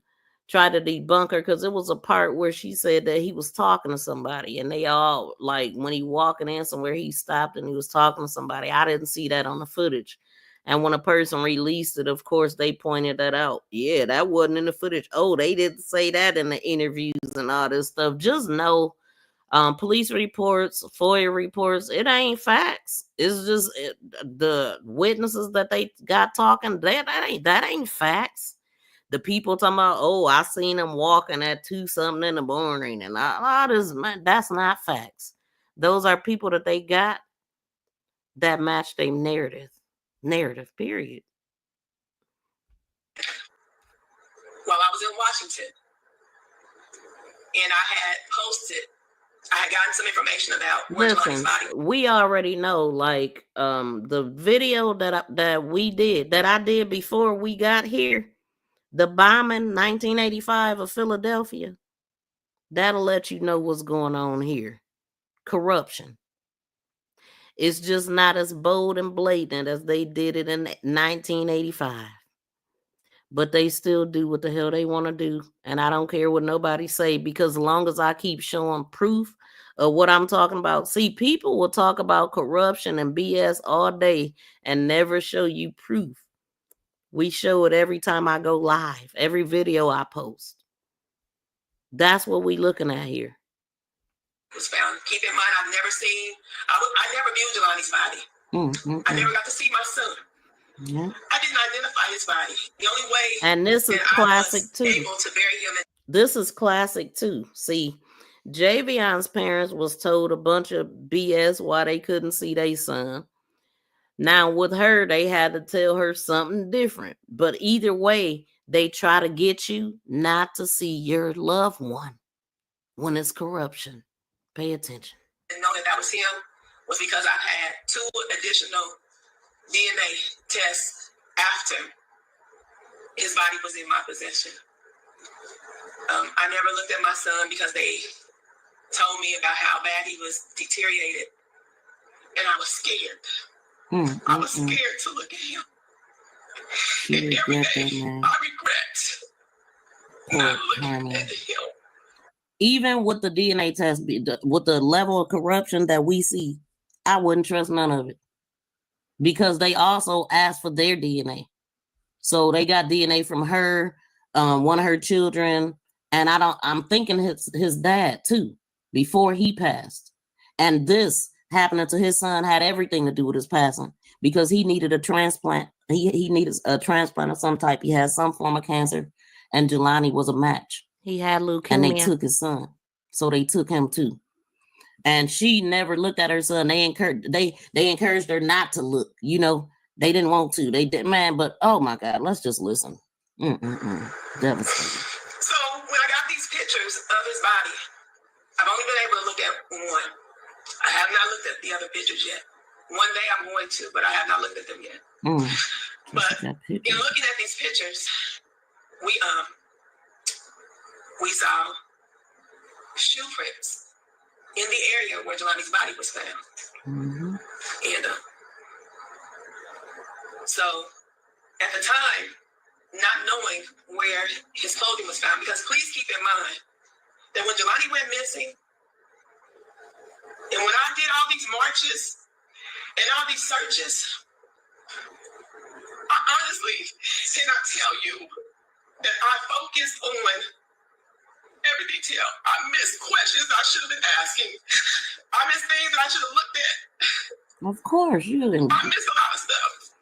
B: tried to debunk her because it was a part where she said that he was talking to somebody and they all, like, when he walking in somewhere, he stopped and he was talking to somebody. I didn't see that on the footage. And when a person released it, of course, they pointed that out. Yeah, that wasn't in the footage. Oh, they didn't say that in the interviews and all this stuff. Just know police reports, FOIA reports, it ain't facts. It's just the witnesses that they got talking, that ain't facts. The people talking about, oh, I seen him walking at 2-something in the morning and all this, man, that's not facts. Those are people that they got that match their narrative, period.
D: While I was in Washington, and I had gotten some information about where Jelani's body.
B: We already know, like, the video that I did before we got here, the bombing 1985 of Philadelphia, that'll let you know what's going on here. Corruption. It's just not as bold and blatant as they did it in 1985. But they still do what the hell they want to do. And I don't care what nobody say, because as long as I keep showing proof of what I'm talking about. See, people will talk about corruption and BS all day and never show you proof. We show it every time I go live, every video I post. That's what we looking at here.
D: Was found. Keep in mind, I've never seen. I never viewed Jelani's body. I never got to see my son.
B: Yeah.
D: I didn't identify his body. The only way.
B: And this is classic too.
D: Able to bury him.
B: This is classic too. See, Javion's parents was told a bunch of BS why they couldn't see their son. Now with her, they had to tell her something different. But either way, they try to get you not to see your loved one when it's corruption. Pay attention.
D: And know that was him was because I had 2 additional DNA tests after his body was in my possession. I never looked at my son because they told me about how bad he was deteriorated, and I was scared. I was scared to look at him. And every day, I regret not looking at him.
B: Even with the DNA test, with the level of corruption that we see, I wouldn't trust none of it. Because they also asked for their DNA. So they got DNA from her, one of her children, and I'm thinking his dad too, before he passed. And this happening to his son had everything to do with his passing because he needed a transplant. He needed a transplant of some type. He had some form of cancer, and Gilani was a match. He had leukemia. And they took his son. So they took him too. And she never looked at her son. They encouraged her not to look. You know, they didn't want to. They did, man. But oh my God, let's just listen. Devastating.
D: So when I got these pictures of his body, I've only been able to look at one. I have not looked at the other pictures yet. One day I'm going to, but I have not looked at them yet. But in looking at these pictures, we saw shoe prints in the area where Jelani's body was found. And so at the time, not knowing where his clothing was found, because please keep in mind that when Jelani went missing, and when I did all these marches and all these searches, I honestly cannot tell you that I focused on every detail. I missed questions I should have been asking. I missed things that I should have looked at.
B: Of course, you didn't.
D: I missed a lot of stuff.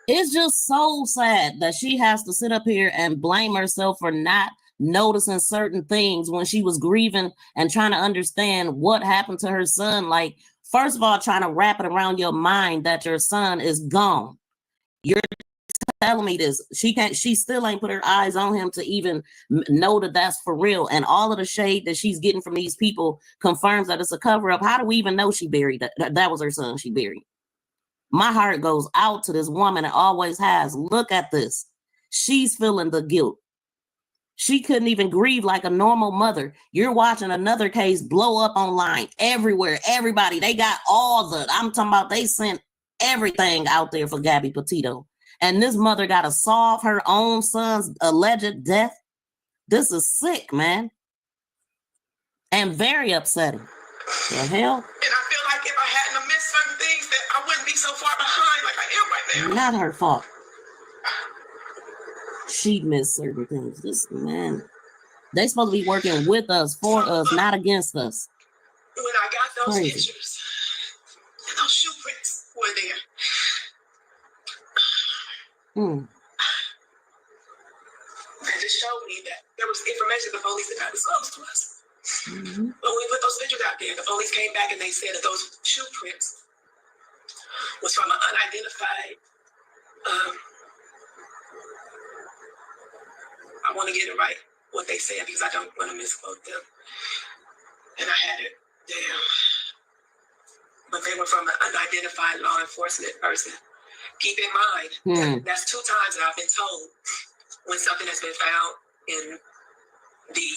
B: It's just so sad that she has to sit up here and blame herself for not noticing certain things when she was grieving and trying to understand what happened to her son. Like, first of all, trying to wrap it around your mind that your son is gone. You're telling me this. She still ain't put her eyes on him to even know that that's for real. And all of the shade that she's getting from these people confirms that it's a cover up. How do we even know she buried that was her son she buried? My heart goes out to this woman. It always has. Look at this. She's feeling the guilt. She couldn't even grieve like a normal mother. You're watching another case blow up online everywhere. Everybody, they got I'm talking about they sent everything out there for Gabby Petito. And this mother got to solve her own son's alleged death. This is sick, man. And very upsetting. The hell?
D: And I feel like if I hadn't missed certain things, that I wouldn't be so far behind like I am right now.
B: Not her fault. She missed certain things. This man, they supposed to be working with us, for us, not against us.
D: When I got those pictures, and those shoe prints were there. That just showed me that there was information the police had not disclosed to us. But when we put those pictures out there, the police came back and they said that those shoe prints was from an unidentified, I want to get it right, what they said, because I don't want to misquote them. And I had it down. But they were from an unidentified law enforcement person. Keep in mind, that's 2 times that I've been told when something has been found in the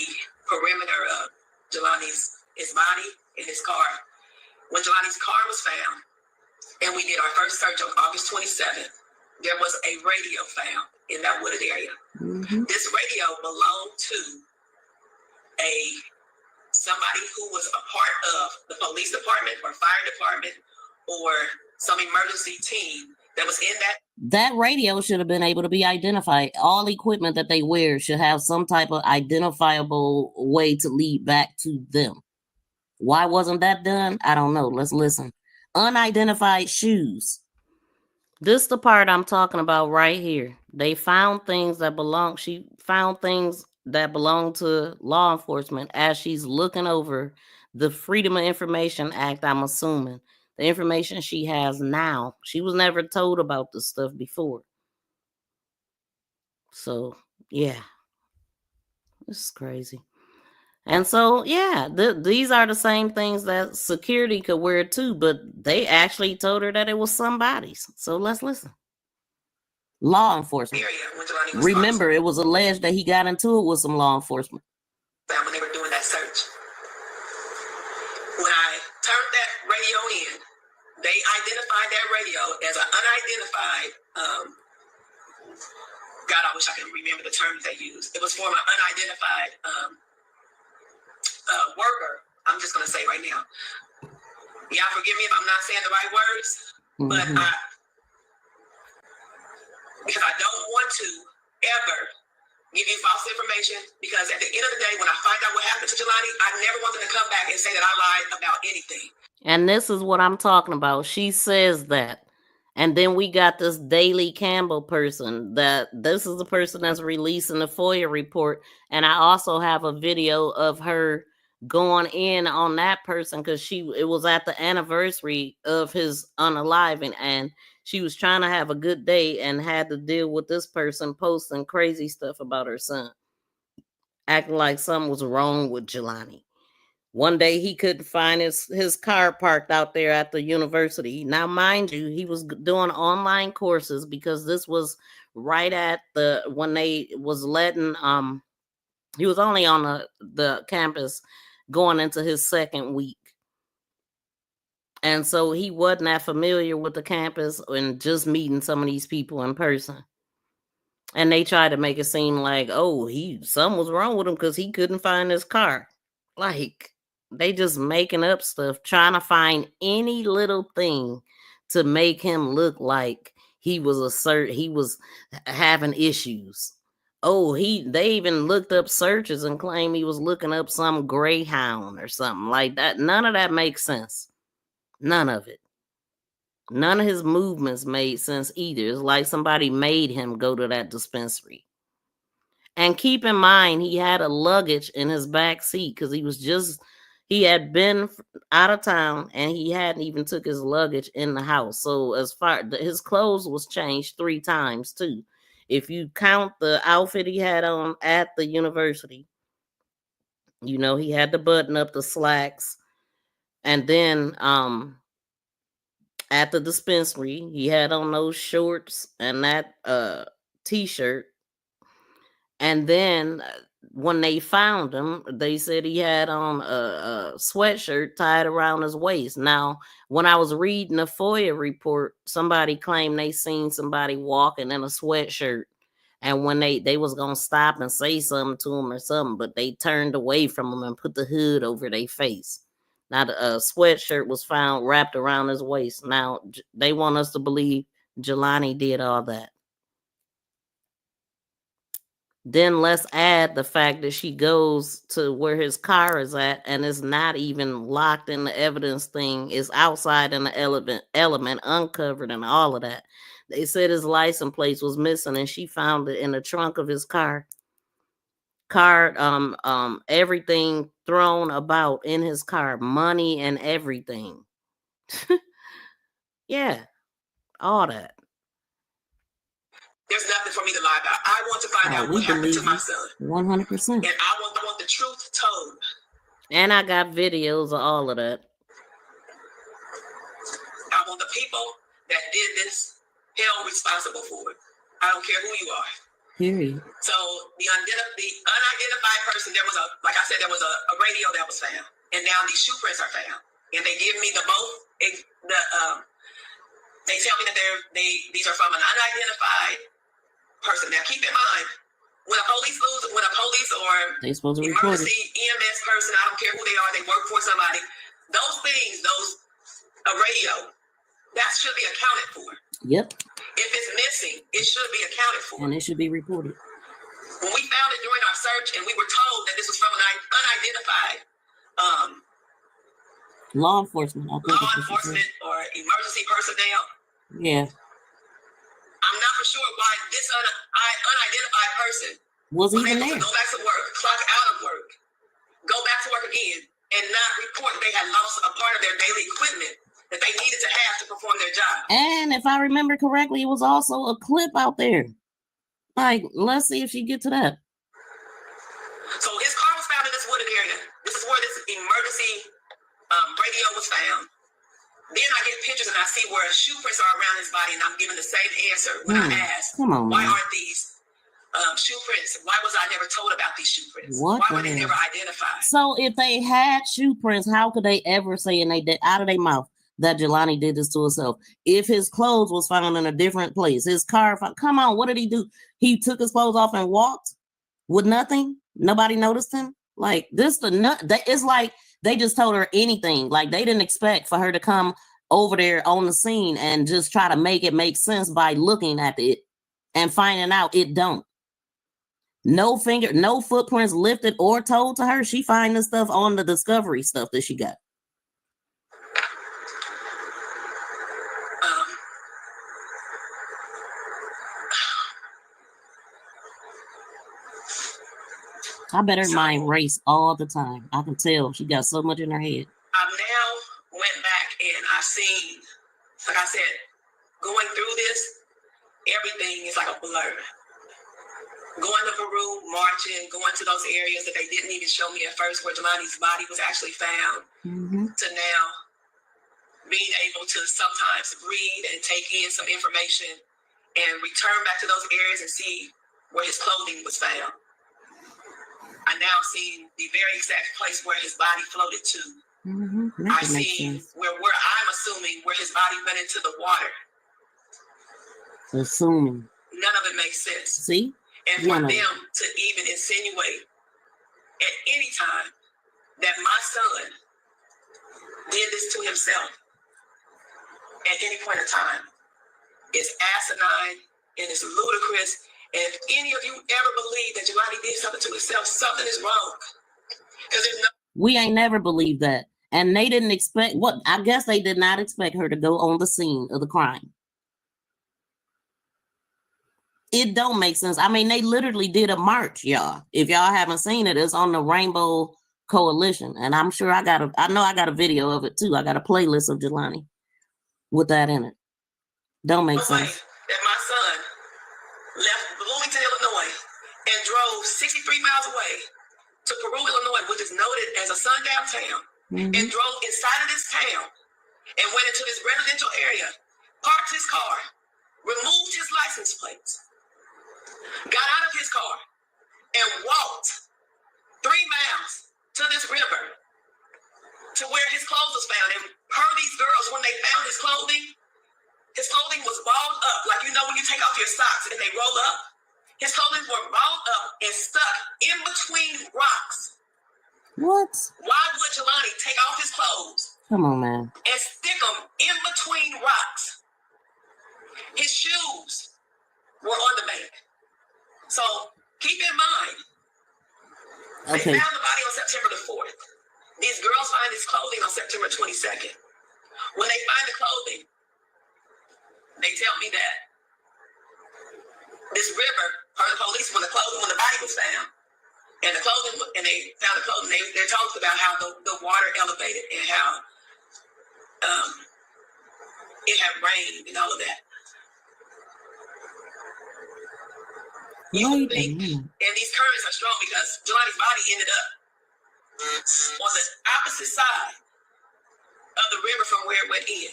D: perimeter of Jelani's body in his car. When Jelani's car was found, and we did our first search on August 27th, there was a radio found in that wooded area. This radio belonged to somebody who was a part of the police department or fire department or some emergency team that was in that
B: That radio should have been able to be identified. All equipment that they wear should have some type of identifiable way to lead back to them. Why wasn't that done? I don't know. Let's listen. Unidentified shoes. This the part I'm talking about right here. They found things that belong. She found things that belong to law enforcement as she's looking over the Freedom of Information Act, I'm assuming. The information she has now. She was never told about this stuff before. So, yeah. This is crazy. And so, yeah, these are the same things that security could wear too, but they actually told her that it was somebody's. So let's listen. Law enforcement. Remember, it was alleged that he got into it with some law enforcement.
D: When they were doing that search. When I turned that radio in, they identified that radio as an unidentified, God, I wish I could remember the terms they used. It was for an unidentified worker. I'm just going to say right now. Y'all forgive me if I'm not saying the right words, but because I don't want to ever give you false information, because at the end of the day, when I find out what happened to Jelani, I never want them to come back and say that I lied about anything.
B: And this is what I'm talking about. She says that. And then we got this Daily Campbell person that this is the person that's releasing the FOIA report. And I also have a video of her going in on that person because it was at the anniversary of his unaliving, and she was trying to have a good day and had to deal with this person posting crazy stuff about her son, acting like something was wrong with Gilani. One day he couldn't find his car parked out there at the university. Now, mind you, he was doing online courses because this was right at when they was letting, he was only on the campus going into his second week. And so he wasn't that familiar with the campus and just meeting some of these people in person. And they tried to make it seem like, oh, something was wrong with him because he couldn't find his car. Like, they just making up stuff, trying to find any little thing to make him look like he was having issues. Oh, they even looked up searches and claimed he was looking up some Greyhound or something like that. None of that makes sense. None of it. None of his movements made sense either. It's like somebody made him go to that dispensary. And keep in mind, he had a luggage in his back seat because he had been out of town and he hadn't even took his luggage in the house. So his clothes was changed 3 times too. If you count the outfit he had on at the university, he had to button up the slacks. And then at the dispensary, he had on those shorts and that t-shirt. And then when they found him, they said he had on a sweatshirt tied around his waist. Now, when I was reading the FOIA report, somebody claimed they seen somebody walking in a sweatshirt. And when they was going to stop and say something to him or something, but they turned away from him and put the hood over their face. Now, the sweatshirt was found wrapped around his waist. Now, they want us to believe Jelani did all that. Then let's add the fact that she goes to where his car is at and it's not even locked in the evidence thing. It's outside in the element uncovered and all of that. They said his license plate was missing and she found it in the trunk of his car. Everything thrown about in his car, money and everything. Yeah, all that.
D: There's nothing for me to lie about. I want to find out what happened to my son.
B: 100%.
D: And I want the truth told.
B: And I got videos of all of that.
D: I want the people that did this held responsible for it. I don't care who you are.
B: Period.
D: So the unidentified person, there was a radio that was found, and now these shoe prints are found, and they give me they tell me that these are from an unidentified person. Now keep in mind, when a police or
B: they supposed to report
D: emergency EMS person, I don't care who they are, they work for somebody. Those things, a radio, that should be accounted for.
B: Yep.
D: If it's missing, it should be accounted for.
B: And it should be reported.
D: When we found it during our search and we were told that this was from an unidentified
B: Law enforcement, I think.
D: law enforcement or emergency personnel,
B: Yeah.
D: I'm not for sure why this unidentified person
B: Was even
D: able
B: there.
D: to go back to work, clock out of work, go back to work again, and not report they had lost a part of their daily equipment that they needed to have to perform their job.
B: And if I remember correctly, it was also a clip out there. Like, let's see if she get to that.
D: So his car was found in this wooded area. This is where this emergency radio was found. Then I get pictures and I see where shoe prints are around his body, and I'm giving the same answer when I ask,
B: Come on,
D: why
B: man.
D: aren't these shoe prints? Why was I never told about these shoe prints?
B: What
D: Why
B: the
D: were they
B: hell?
D: never identified?
B: So if they had shoe prints, how could they ever say out of their mouth that Jelani did this to himself? If his clothes was found in a different place, his car, come on, what did he do? He took his clothes off and walked with nothing. Nobody noticed him. Like this, it's like they just told her anything. Like they didn't expect for her to come over there on the scene and just try to make it make sense by looking at it and finding out it don't. No footprints lifted or told to her. She find the stuff on the discovery stuff that she got. I bet her mind race all the time. I can tell she got so much in her head.
D: I've now went back and I've seen, like I said, going through this, everything is like a blur. Going to Peru, marching, going to those areas that they didn't even show me at first where Jelani's body was actually found, to now being able to sometimes read and take in some information and return back to those areas and see where his clothing was found. I now see the very exact place where his body floated to. I see where I'm assuming where his body went into the water.
B: Assuming.
D: None of it makes sense.
B: See?
D: And for them to even insinuate at any time that my son did this to himself at any point in time is asinine and it's ludicrous. And if any of you ever believe that Gilani did something to himself, something is wrong. Because there's no.
B: We ain't never believed that. And they didn't expect I guess they did not expect her to go on the scene of the crime. It don't make sense. I mean, they literally did a march, y'all. If y'all haven't seen it, it's on the Rainbow Coalition. And I'm sure I know I got a video of it too. I got a playlist of Gilani with that in it. Don't make sense.
D: That my son left Bloomington, Illinois, and drove 63 miles away to Peru, Illinois, which is noted as a sundown town, and drove inside of this town and went into this residential area, parked his car, removed his license plates, got out of his car, and walked 3 miles to this river to where his clothes was found. And per these girls, when they found his clothing was balled up. Like, you know when you take off your socks and they roll up? His clothing were balled up and stuck in between rocks.
B: What?
D: Why would Jelani take off his clothes
B: Come on, man.
D: and stick them in between rocks? His shoes were on the bank. So keep in mind, they found the body on September the 4th. These girls find his clothing on September 22nd. When they find the clothing, they tell me that this river, per the police, when the body was found, and they found the clothing, they talked about how the water elevated and how it had rained and all of that. You would think, and these currents are strong because Jelani's body ended up on the opposite side of the river from where it went in.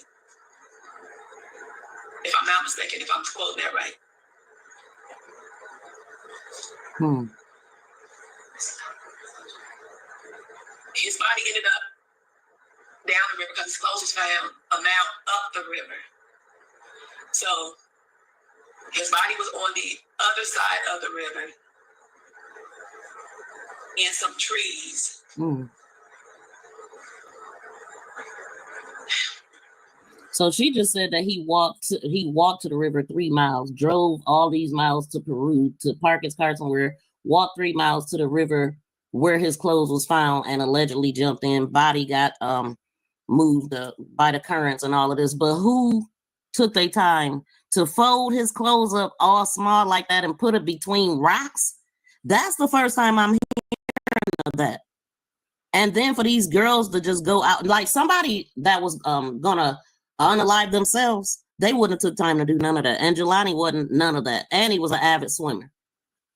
D: If I'm not mistaken, if I'm quoting that right. His body ended up down the river because his clothes was found a mile up the river. So his body was on the other side of the river in some trees.
B: So she just said that he walked to the river 3 miles, drove all these miles to Peru to park his car somewhere, walked 3 miles to the river where his clothes was found, and allegedly jumped in. Body got moved by the currents and all of this. But who took their time to fold his clothes up all small like that and put it between rocks? That's the first time I'm hearing of that. And then for these girls to just go out, like somebody that was gonna unalive themselves, they wouldn't have took time to do none of that. And Jelani wasn't none of that. And he was an avid swimmer.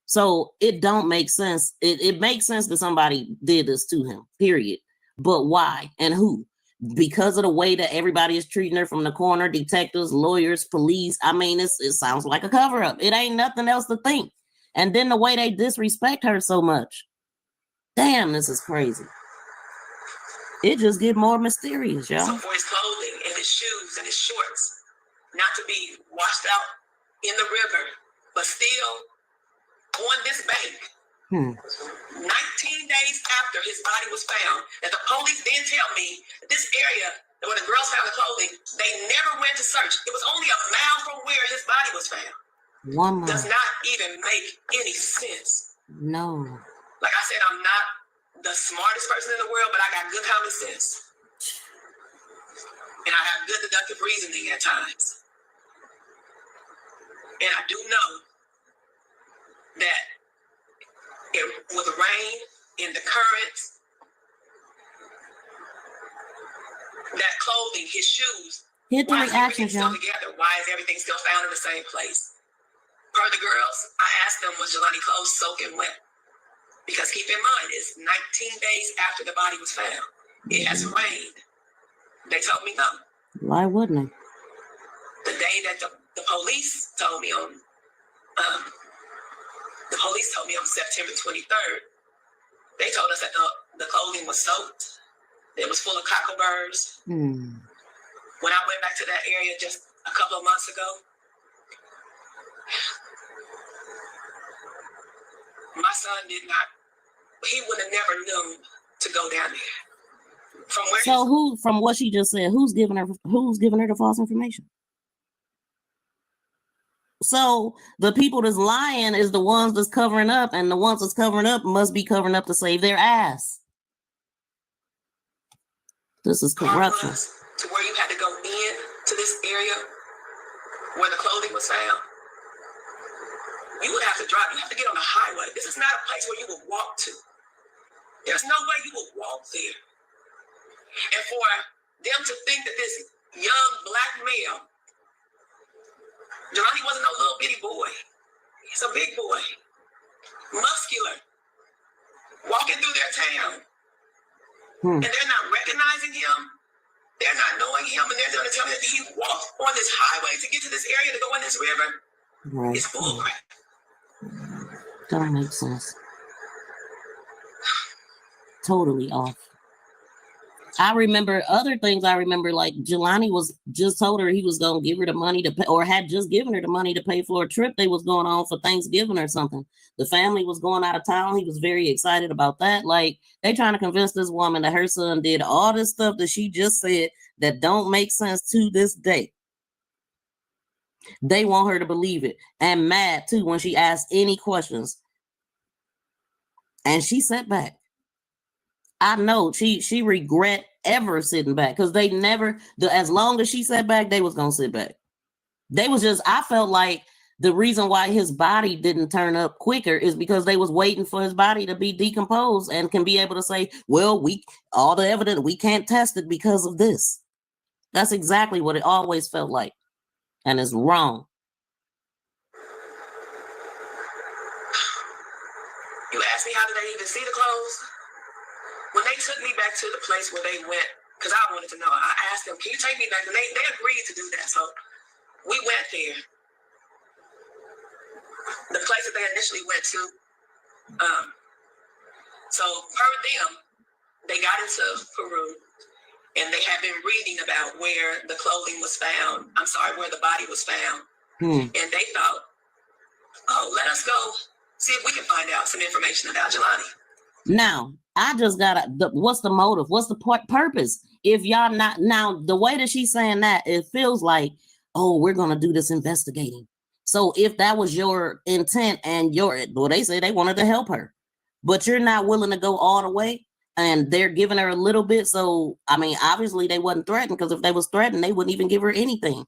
B: So it don't make sense. It makes sense that somebody did this to him, period. But why and who? Because of the way that everybody is treating her from the corner, detectives, lawyers, police. I mean, it sounds like a cover-up. It ain't nothing else to think. And then the way they disrespect her so much. Damn, this is crazy. It just get more mysterious, y'all.
D: So for his clothing and his shoes and his shorts not to be washed out in the river, but still on this bank, 19 days after his body was found, that the police then tell me that this area where the girls found the clothing, they never went to search. It was only a mile from where his body was found.
B: 1 mile.
D: Does not even make any sense.
B: No.
D: Like I said, I'm not the smartest person in the world, but I got good common sense. And I have good deductive reasoning at times. And I do know that with the rain and the currents, that clothing, his shoes,
B: Hit the
D: why is
B: reactions,
D: everything still
B: y'all.
D: together? Why is everything still found in the same place? Per the girls, I asked them, was Jelani clothes soaking wet? Because keep in mind, it's 19 days after the body was found. It has rained. They told me no.
B: Why wouldn't it?
D: The day that the police told me on, September 23rd, they told us that the clothing was soaked. It was full of cockleburrs. When I went back to that area just a couple of months ago, my son he would have never known to go down there.
B: From what she just said, who's giving her the false information? So the people that's lying is the ones that's covering up, and the ones that's covering up must be covering up to save their ass. This is corruption.
D: To where you had to go in to this area where the clothing was found. You would have to drive. You have to get on the highway. This is not a place where you would walk to. There's no way you would walk there. And for them to think that this young black male, Jelani wasn't no little bitty boy. He's a big boy, muscular, walking through their town. And they're not recognizing him. They're not knowing him. And they're going to tell me that he walked on this highway to get to this area to go in this river.
B: Right.
D: It's bullcrap.
B: Don't make sense. Totally off. I remember other things. I remember like Gilani was just told her he was going to give her the money to pay, or had just given her the money to pay for a trip they was going on for Thanksgiving or something. The family was going out of town. He was very excited about that. Like they trying to convince this woman that her son did all this stuff that she just said that don't make sense to this day. They want her to believe it, and mad too when she asked any questions. And she sat back. I know she regret ever sitting back because they never, as long as she sat back, they was gonna sit back. They was just, I felt like the reason why his body didn't turn up quicker is because they was waiting for his body to be decomposed and can be able to say, well, all the evidence, we can't test it because of this. That's exactly what it always felt like. And it's wrong.
D: You asked me how did they even see the clothes? When they took me back to the place where they went, because I wanted to know, I asked them, can you take me back? And they agreed to do that. So we went there. The place that they initially went to. So per them, they got into Peru and they had been reading about where the clothing was found. I'm sorry, where the body was found. And they thought, oh, let us go see if we can find out some information about Jelani.
B: Now, I just got what's the motive? What's the purpose? If y'all not now, the way that she's saying that, it feels like, oh, we're gonna do this investigating. So if that was your intent and they say they wanted to help her, but you're not willing to go all the way, and they're giving her a little bit. So I mean, obviously they wasn't threatened, because if they was threatened, they wouldn't even give her anything.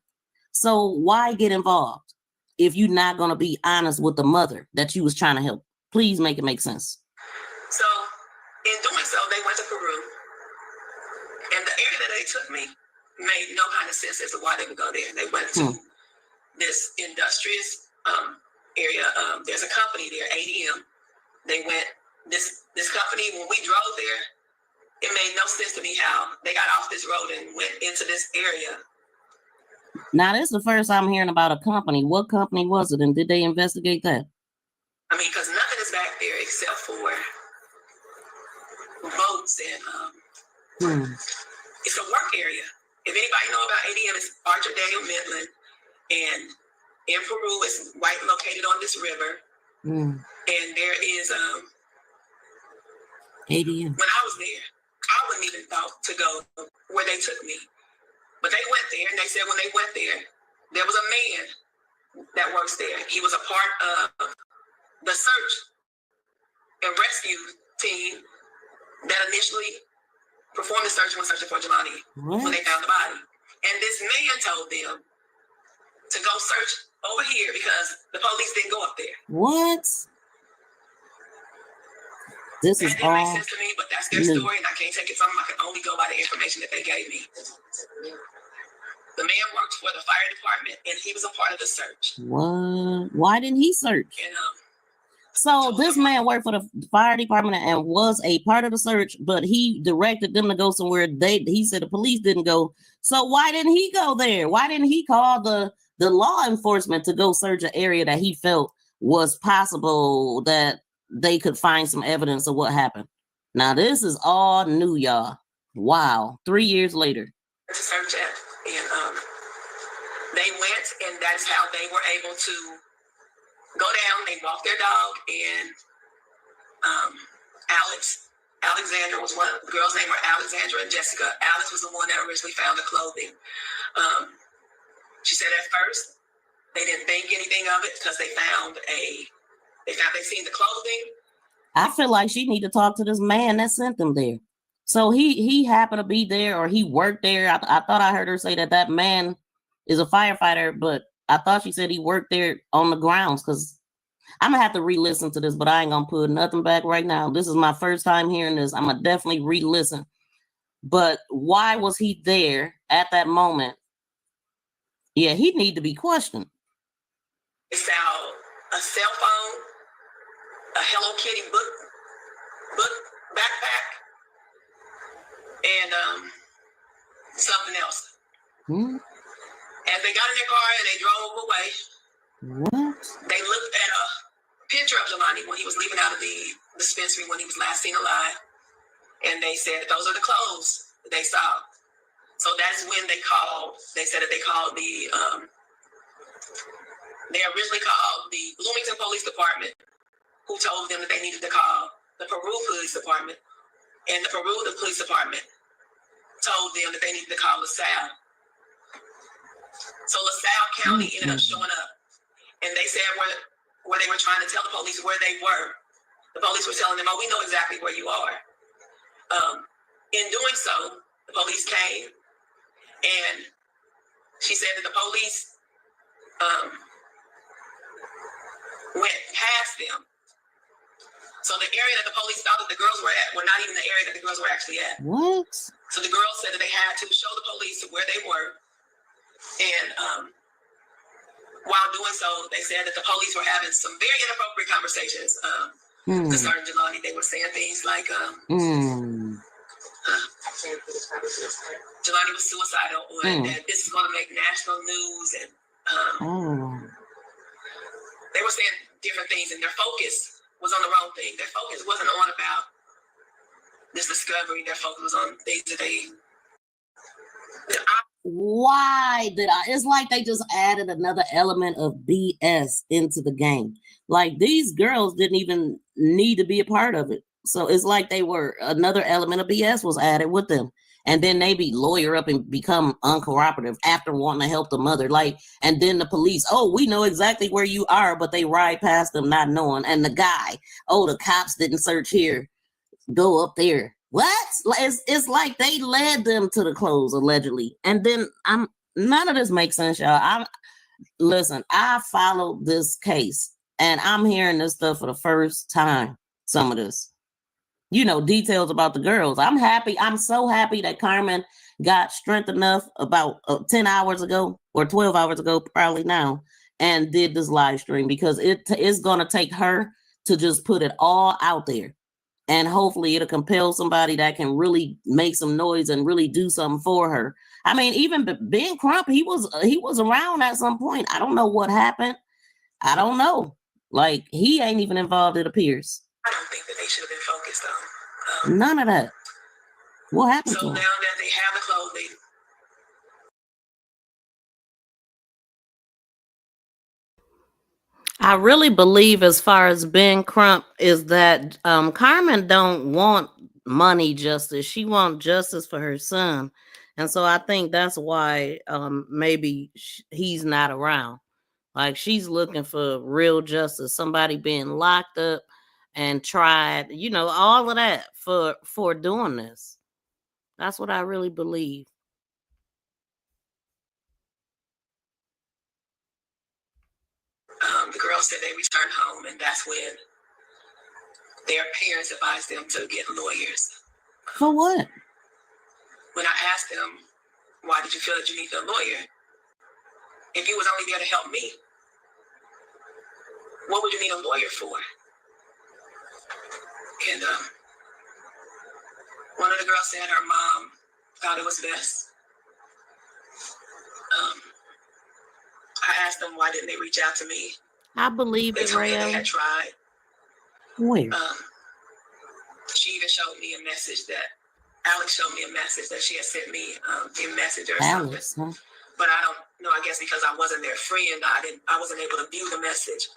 B: So why get involved if you're not gonna be honest with the mother that you was trying to help? Please make it make sense.
D: So in doing so, they went to Peru, and the area that they took me made no kind of sense as to why they would go there. They went to this industrious area. There's a company there, ADM. They went, this company, when we drove there, it made no sense to me how they got off this road and went into this area.
B: Now, this is the first I'm hearing about a company. What company was it, and did they investigate that?
D: I mean, because nothing is back there except for boats and it's a work area. If anybody know about ADM, it's Archer Daniel Midland, and in Peru, it's right located on this river. And there is
B: ADM.
D: When I was there, I wouldn't even thought to go where they took me, but they went there, and they said when they went there, there was a man that works there. He was a part of the search and rescue team that initially performed the search when searching for Jelani when they found the body. And this man told them to go search over here because the police didn't go up there.
B: What? This is
D: that didn't
B: all
D: make sense to me, but that's their story, and I can't take it from them. I can only go by the information that they gave me. The man worked for the fire department, and he was a part of the search.
B: What? Why didn't he search?
D: And,
B: so this man worked for the fire department and was a part of the search, but he directed them to go somewhere. He said the police didn't go. So why didn't he go there? Why didn't he call the law enforcement to go search an area that he felt was possible that they could find some evidence of what happened? Now this is all new, y'all. Wow. 3 years later.
D: To search it, and they went, and that's how they were able to go down. They walked their dog, and Alexandra was one. The girls' name were Alexandra and Jessica. Alex was the one that originally found the clothing. She said at first they didn't think anything of it because they seen the clothing.
B: I feel like she need to talk to this man that sent them there. So he happened to be there, or he worked there. I thought I heard her say that man is a firefighter, but I thought she said he worked there on the grounds, because I'm gonna have to re-listen to this, but I ain't gonna put nothing back right now. This is my first time hearing this. I'm gonna definitely re-listen. But why was he there at that moment? Yeah, he need to be questioned.
D: They found a cell phone, a Hello Kitty book backpack, and something else. As they got in their car and they drove away, they looked at a picture of Gilani when he was leaving out of the dispensary when he was last seen alive, and they said that those are the clothes that they saw. So that's when they called. They said that they called they originally called the Bloomington Police Department, who told them that they needed to call the Peru Police Department, and the Peru Police Department told them that they needed to call LaSalle. So LaSalle County ended up showing up, and they said where they were trying to tell the police where they were. The police were telling them, "Oh, we know exactly where you are." In doing so, the police came, and she said that the police went past them. So the area that the police thought that the girls were at were not even the area that the girls were actually at.
B: What?
D: So the girls said that they had to show the police where they were. And while doing so, they said that the police were having some very inappropriate conversations concerning Jelani. They were saying things like Jelani was suicidal, or that this is going to make national news, and they were saying different things, and their focus was on the wrong thing. Their focus wasn't on about this discovery. Their focus was on things that
B: Why did it's like they just added another element of BS into the game. Like, these girls didn't even need to be a part of it. So it's like they were, another element of BS was added with them. And then they be lawyer up and become uncooperative after wanting to help the mother. Like, and then the police, oh, we know exactly where you are, but they ride past them not knowing. And the guy, oh, the cops didn't search here, go up there. What? It's like they led them to the clothes allegedly. And then none of this makes sense, y'all. Listen, I followed this case and I'm hearing this stuff for the first time. Some of this, details about the girls. I'm happy. I'm so happy that Carmen got strength enough about 10 hours ago or 12 hours ago, probably now, and did this live stream, because it is going to take her to just put it all out there. And hopefully it'll compel somebody that can really make some noise and really do something for her. I mean, even Ben Crump, he was around at some point. I don't know what happened. I don't know. Like, he ain't even involved, it appears.
D: I don't think that they should have been focused on.
B: None of that. What happened
D: So
B: to
D: now
B: him?
D: that they have the clothing,
B: I really believe, as far as Ben Crump, is that Carmen don't want money justice. She wants justice for her son. And so I think that's why maybe he's not around. Like, she's looking for real justice, somebody being locked up and tried, all of that for doing this. That's what I really believe.
D: the girls said they returned home, and that's when their parents advised them to get lawyers.
B: For what?
D: When I asked them, why did you feel that you needed a lawyer? If you was only there to help me, what would you need a lawyer for? And one of the girls said her mom thought it was best. I asked them, why didn't they reach out to me?
B: I believe
D: They
B: it,
D: told me
B: Ray.
D: they had tried.
B: Where?
D: She even showed me a message that Alex showed me a message that she had sent me in Messenger or
B: Alex,
D: something.
B: huh?
D: But I don't know. I guess because I wasn't their friend, I wasn't able to view the message.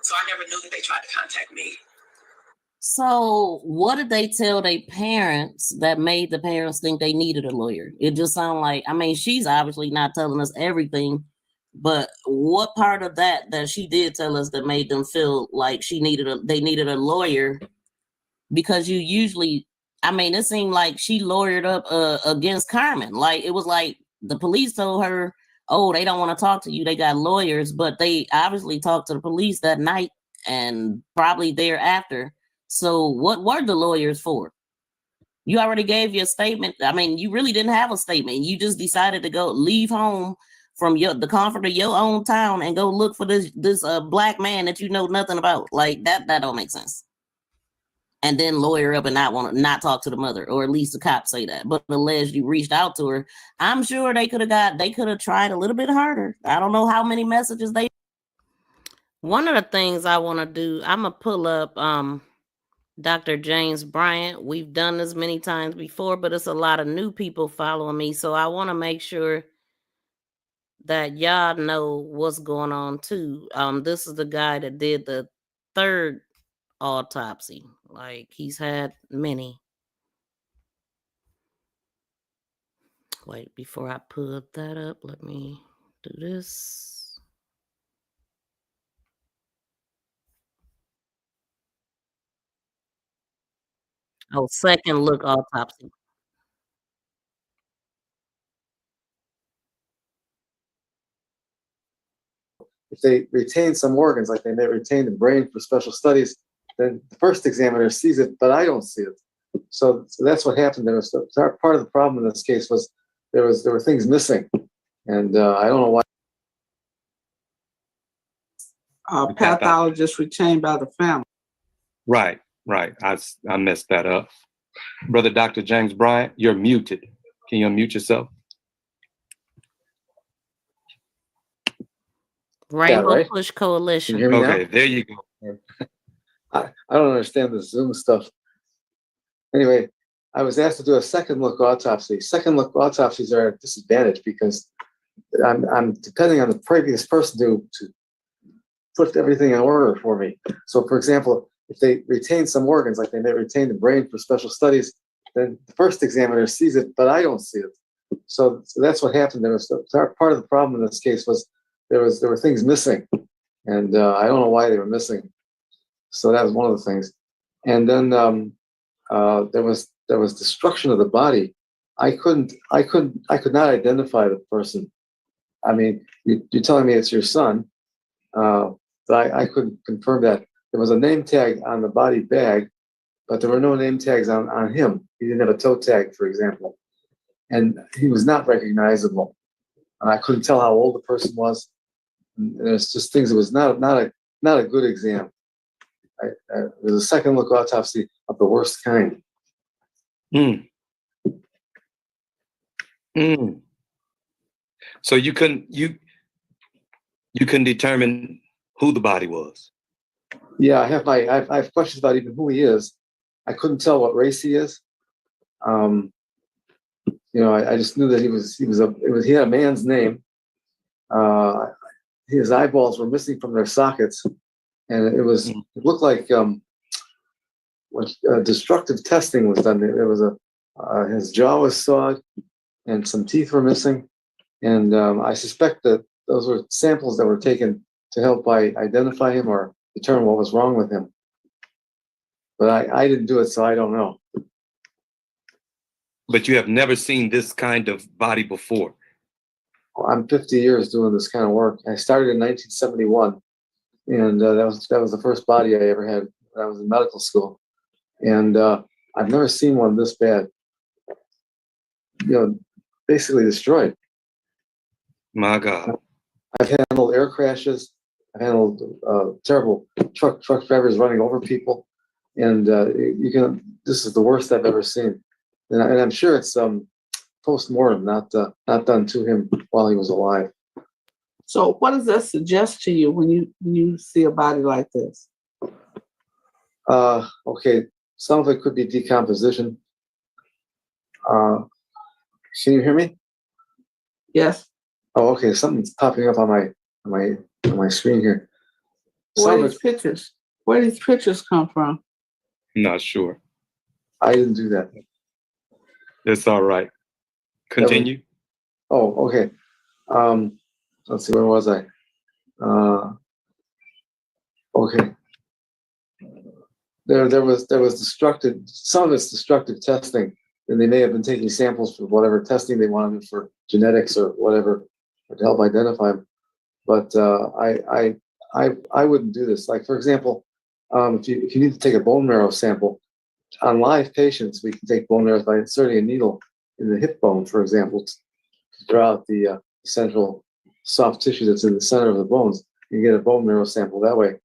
D: So I never knew that they tried to contact me.
B: So what did they tell their parents that made the parents think they needed a lawyer? It just sounds like, I mean, she's obviously not telling us everything, but what part of that she did tell us that made them feel like they needed a lawyer? Because you usually, I mean, it seemed like she lawyered up against Carmen. Like, it was like the police told her, oh, they don't want to talk to you, they got lawyers, but they obviously talked to the police that night and probably thereafter. So what were the lawyers for? You already gave your statement. I mean, you really didn't have a statement. You just decided to leave home from the comfort of your own town and go look for this black man that you know nothing about. Like, that don't make sense. And then lawyer up and not talk to the mother, or at least the cops say that. But alleged you reached out to her. I'm sure they could have tried a little bit harder. I don't know how many messages they. One of the things I want to do, I'm gonna pull up Dr. James Bryant. We've done this many times before, but it's a lot of new people following me. So I want to make sure that y'all know what's going on too. This is the guy that did the third autopsy. Like, he's had many. Wait, before I put that up, let me do this. Oh, second look autopsy.
G: If they retain some organs, like they may retain the brain for special studies, then the first examiner sees it, but I don't see it. So that's what happened. There was part of the problem in this case was there were things missing, and I don't know why.
R: Pathologist retained by the family.
S: Right. I messed that up. Brother Dr. James Bryant, you're muted. Can you unmute yourself?
B: Rainbow Push Coalition.
G: Can you hear me now?
S: Okay, there you go.
G: I don't understand the Zoom stuff. Anyway, I was asked to do a second look autopsy. Second look autopsies are at a disadvantage because I'm depending on the previous person to put everything in order for me. So, for example, if they retain some organs, like they may retain the brain for special studies, then the first examiner sees it, but I don't see it. So that's what happened. There was part of the problem in this case was there were things missing, and I don't know why they were missing. So that was one of the things. And then there was destruction of the body. I could not identify the person. I mean, you're telling me it's your son, but I couldn't confirm that. There was a name tag on the body bag, but there were no name tags on him. He didn't have a toe tag, for example. And he was not recognizable. And I couldn't tell how old the person was. And there's just things. It was not a good exam. It was a second look autopsy of the worst kind.
S: So you couldn't determine who the body was.
G: Yeah, I have questions about even who he is. I couldn't tell what race he is. I just knew that he had a man's name. His eyeballs were missing from their sockets, and it looked like when destructive testing was done. There was his jaw was sawed, and some teeth were missing, and I suspect that those were samples that were taken to help identify him or determine what was wrong with him. But I didn't do it, so I don't know.
S: But you have never seen this kind of body before.
G: I'm 50 years doing this kind of work. I started in 1971, and that was the first body I ever had when I was in medical school. And I've never seen one this bad. Basically destroyed.
S: My God.
G: I've handled air crashes. I've handled terrible truck drivers running over people, and this is the worst I've ever seen. And I'm sure it's post-mortem, not done to him while he was alive.
J: So what does that suggest to you when you see a body like this?
G: Okay, some of it could be decomposition. Can you hear me?
J: Yes.
G: Oh, okay. Something's popping up on my screen here.
J: Where these pictures come from?
S: Not sure.
G: I didn't do that.
S: It's all right. Continue.
G: Oh, okay. Let's see, where was I? Okay. There was destructive. Some of it's destructive testing, and they may have been taking samples for whatever testing they wanted for genetics or whatever to help identify them. But I wouldn't do this. Like, for example, if you need to take a bone marrow sample on live patients, we can take bone marrow by inserting a needle in the hip bone, for example, to draw out the central soft tissue that's in the center of the bones. You get a bone marrow sample that way.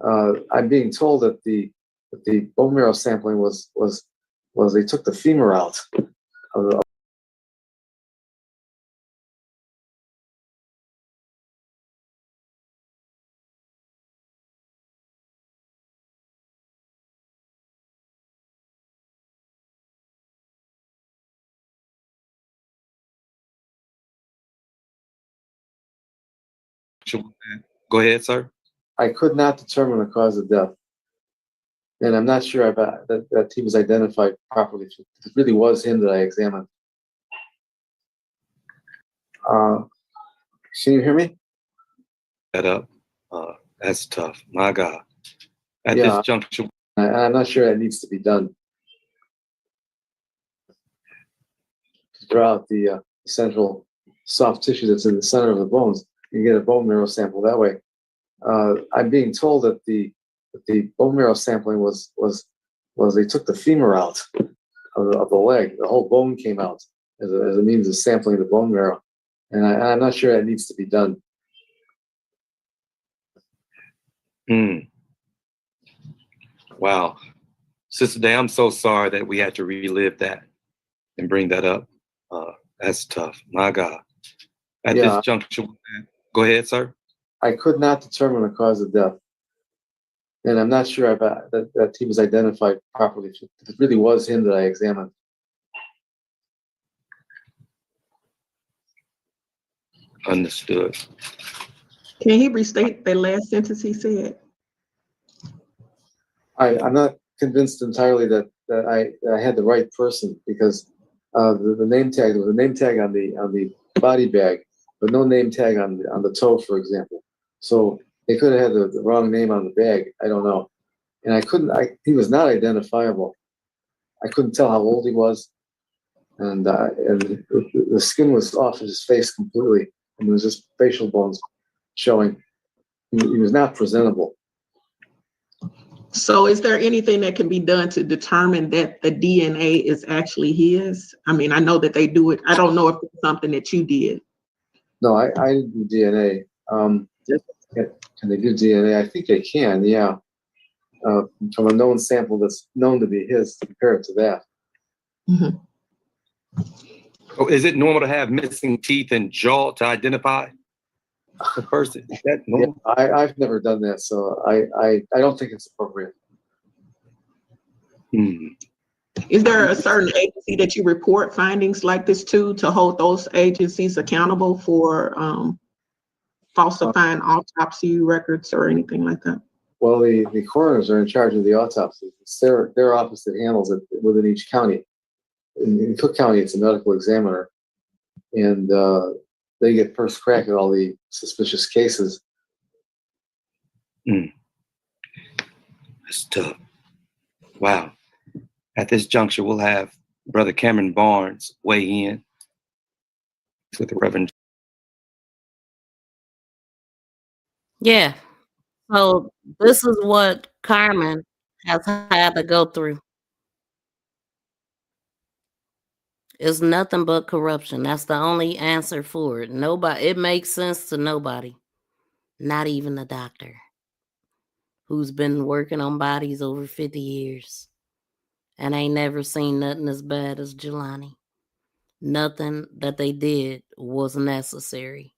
G: I'm being told that the bone marrow sampling was they took the femur out of the.
S: Go ahead, sir.
G: I could not determine the cause of death, and I'm not sure that he was identified properly. It really was him that I examined. Can you hear me?
S: That up. That's tough. My God. At this juncture,
G: I'm not sure that needs to be done. To draw out the central soft tissue that's in the center of the bones, you get a bone marrow sample that way. I'm being told that the bone marrow sampling was they took the femur out of the leg. The whole bone came out as a means of sampling the bone marrow, and I'm not sure that needs to be done.
S: Wow. Sister Day, I'm so sorry that we had to relive that and bring that up. That's tough. My God. At this juncture, go ahead, sir.
G: I could not determine the cause of death, and I'm not sure that he was identified properly. It really was him that I examined.
S: Understood.
J: Can he restate the last sentence he said?
G: I'm not convinced entirely that I had the right person, because the name tag, there was a name tag on the body bag, but no name tag on the toe, for example. So they could have had the wrong name on the bag. I don't know. And he was not identifiable. I couldn't tell how old he was. And the skin was off his face completely. And there was just facial bones showing. He was not presentable.
J: So is there anything that can be done to determine that the DNA is actually his? I mean, I know that they do it. I don't know if it's something that you did.
G: No, I didn't do DNA. Can they do DNA? I think they can, yeah. From a known sample that's known to be his, to compare it to that.
J: Mm-hmm.
S: Oh, is it normal to have missing teeth and jaw to identify the person? Is that normal?
G: Yeah, I've never done that, so I don't think it's appropriate.
J: Is there a certain agency that you report findings like this to hold those agencies accountable for falsifying autopsy records or anything like that?
G: Well, the coroners are in charge of the autopsy. It's their office that handles it within each county. In Cook County, it's a medical examiner, and they get first crack at all the suspicious cases.
S: That's tough. Wow. At this juncture, we'll have Brother Cameron Barnes weigh in with the Reverend.
B: Yeah. So this is what Carmen has had to go through. It's nothing but corruption. That's the only answer for it. Nobody, it makes sense to nobody, not even the doctor who's been working on bodies over 50 years and ain't never seen nothing as bad as Jelani. Nothing that they did was necessary.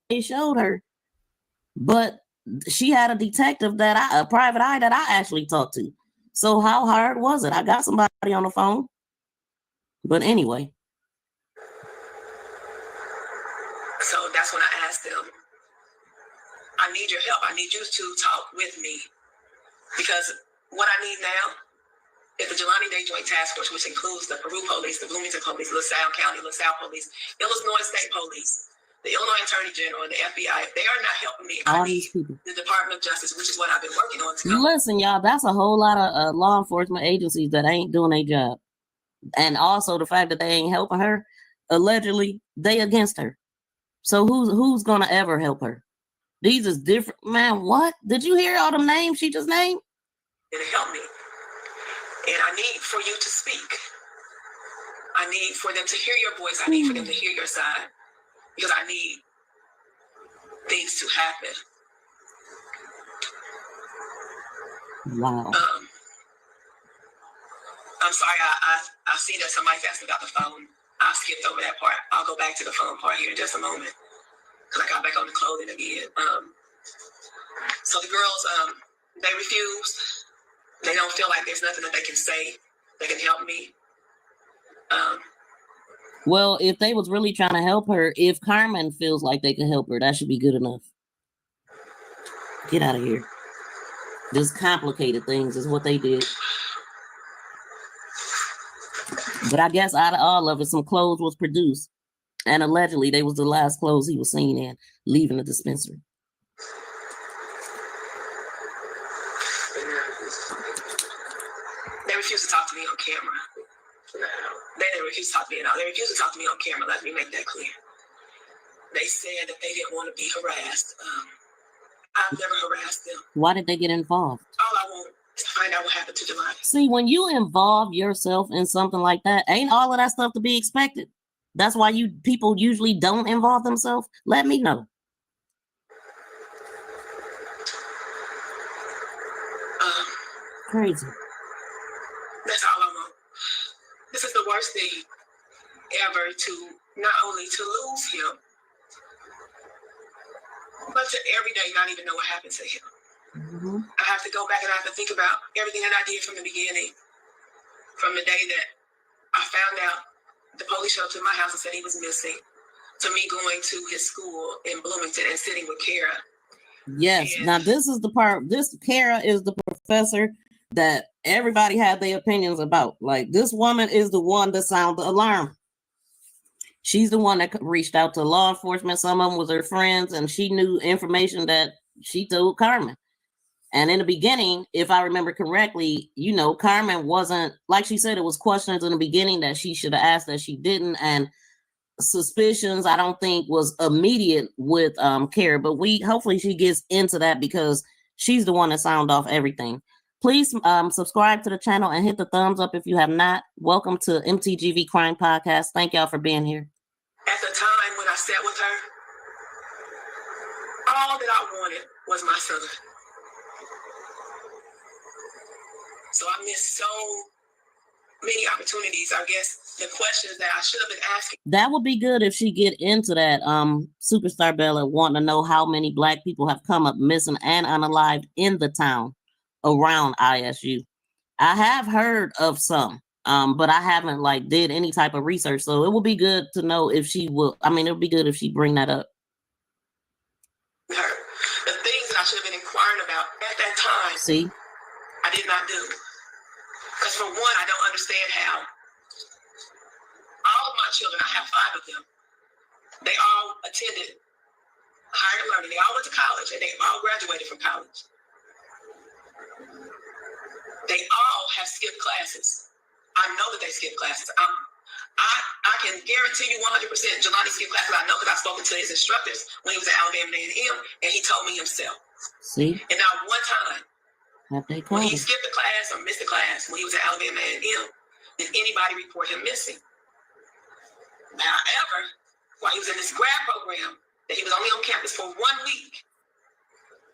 B: They showed her, but she had a detective a private eye that I actually talked to. So how hard was it? I got somebody on the phone. But anyway.
D: So that's when I asked them, I need your help. I need you to talk with me. Because what I need now is the Jelani Day Joint Task Force, which includes the Peru Police, the Bloomington Police, LaSalle County, LaSalle Police, Illinois State Police, the Illinois Attorney General, and the FBI. If they are not helping me, I need the Department of Justice, which is what I've been working on.
B: Listen, y'all, that's a whole lot of law enforcement agencies that ain't doing their job. And also the fact that they ain't helping her, allegedly, they against her. So who's gonna ever help her? These is different. Man, what? Did you hear all them names she just named?
D: To help me. And I need for you to speak. I need for them to hear your voice. I need for them to hear your side. Because I need things to happen.
B: Wow.
D: I'm sorry, I see that somebody's asking about the phone. I skipped over that part. I'll go back to the phone part here in just a moment. Because I got back on the clothing again. So the girls, they refused. They don't feel like there's nothing that they can say that can help me.
B: Well, if they was really trying to help her, if Carmen feels like they can help her, that should be good enough. Get out of here. Just complicated things is what they did. But I guess out of all of it, some clothes was produced. And allegedly, they was the last clothes he was seen in, leaving the dispensary.
D: They refuse to talk to me on camera. They refuse to talk to me at all. They refuse to talk to me on camera. Let me make that clear. They said that they didn't want to be harassed. I've never harassed them.
B: Why did they get involved?
D: All I want is to find out what happened to Jelani.
B: See, when you involve yourself in something like that, ain't all of that stuff to be expected. That's why people usually don't involve themselves. Let me know. Crazy.
D: That's all I want. This is the worst thing ever, to not only to lose him, but to every day not even know what happened to him. I have to go back and I have to think about everything that I did from the beginning, from the day that I found out the police showed up to my house and said he was missing, to me going to his school in Bloomington and sitting with Kara.
B: Yes. Now this is the part. This Kara is the professor that everybody had their opinions about. Like, this woman is the one that sounded the alarm. She's the one that reached out to law enforcement. Some of them was her friends, and she knew information that she told Carmen. And in the beginning, if I remember correctly, you know, Carmen wasn't, like she said, it was questions in the beginning that she should have asked that she didn't, and suspicions I don't think was immediate with Kara, but hopefully she gets into that because she's the one that sounded off everything. Please subscribe to the channel and hit the thumbs up if you have not. Welcome to MTGV Crime Podcast. Thank y'all for being here.
D: At the time when I sat with her, all that I wanted was my son. So I missed so many opportunities. I guess the questions that I should have been asking.
B: That would be good if she get into that. Superstar Bella wanting to know how many Black people have come up missing and unalived in the town around ISU. I have heard of some, but I haven't like did any type of research. So it would be good to know if she will. I mean, it would be good if she bring that up.
D: The things that I should have been inquiring about at that time.
B: See,
D: I did not do. Because for one, I don't understand how all of my children, I have 5 of them, they all attended higher learning. They all went to college and they all graduated from college. They all have skipped classes. I know that they skipped classes. I can guarantee you 100% Jelani skipped classes. I know because I've spoken to his instructors when he was at Alabama A&M, and he told me himself.
B: See?
D: And not one time
B: when
D: he skipped a class or missed a class when he was at Alabama A&M, did anybody report him missing. However, while he was in this grad program, that he was only on campus for 1 week,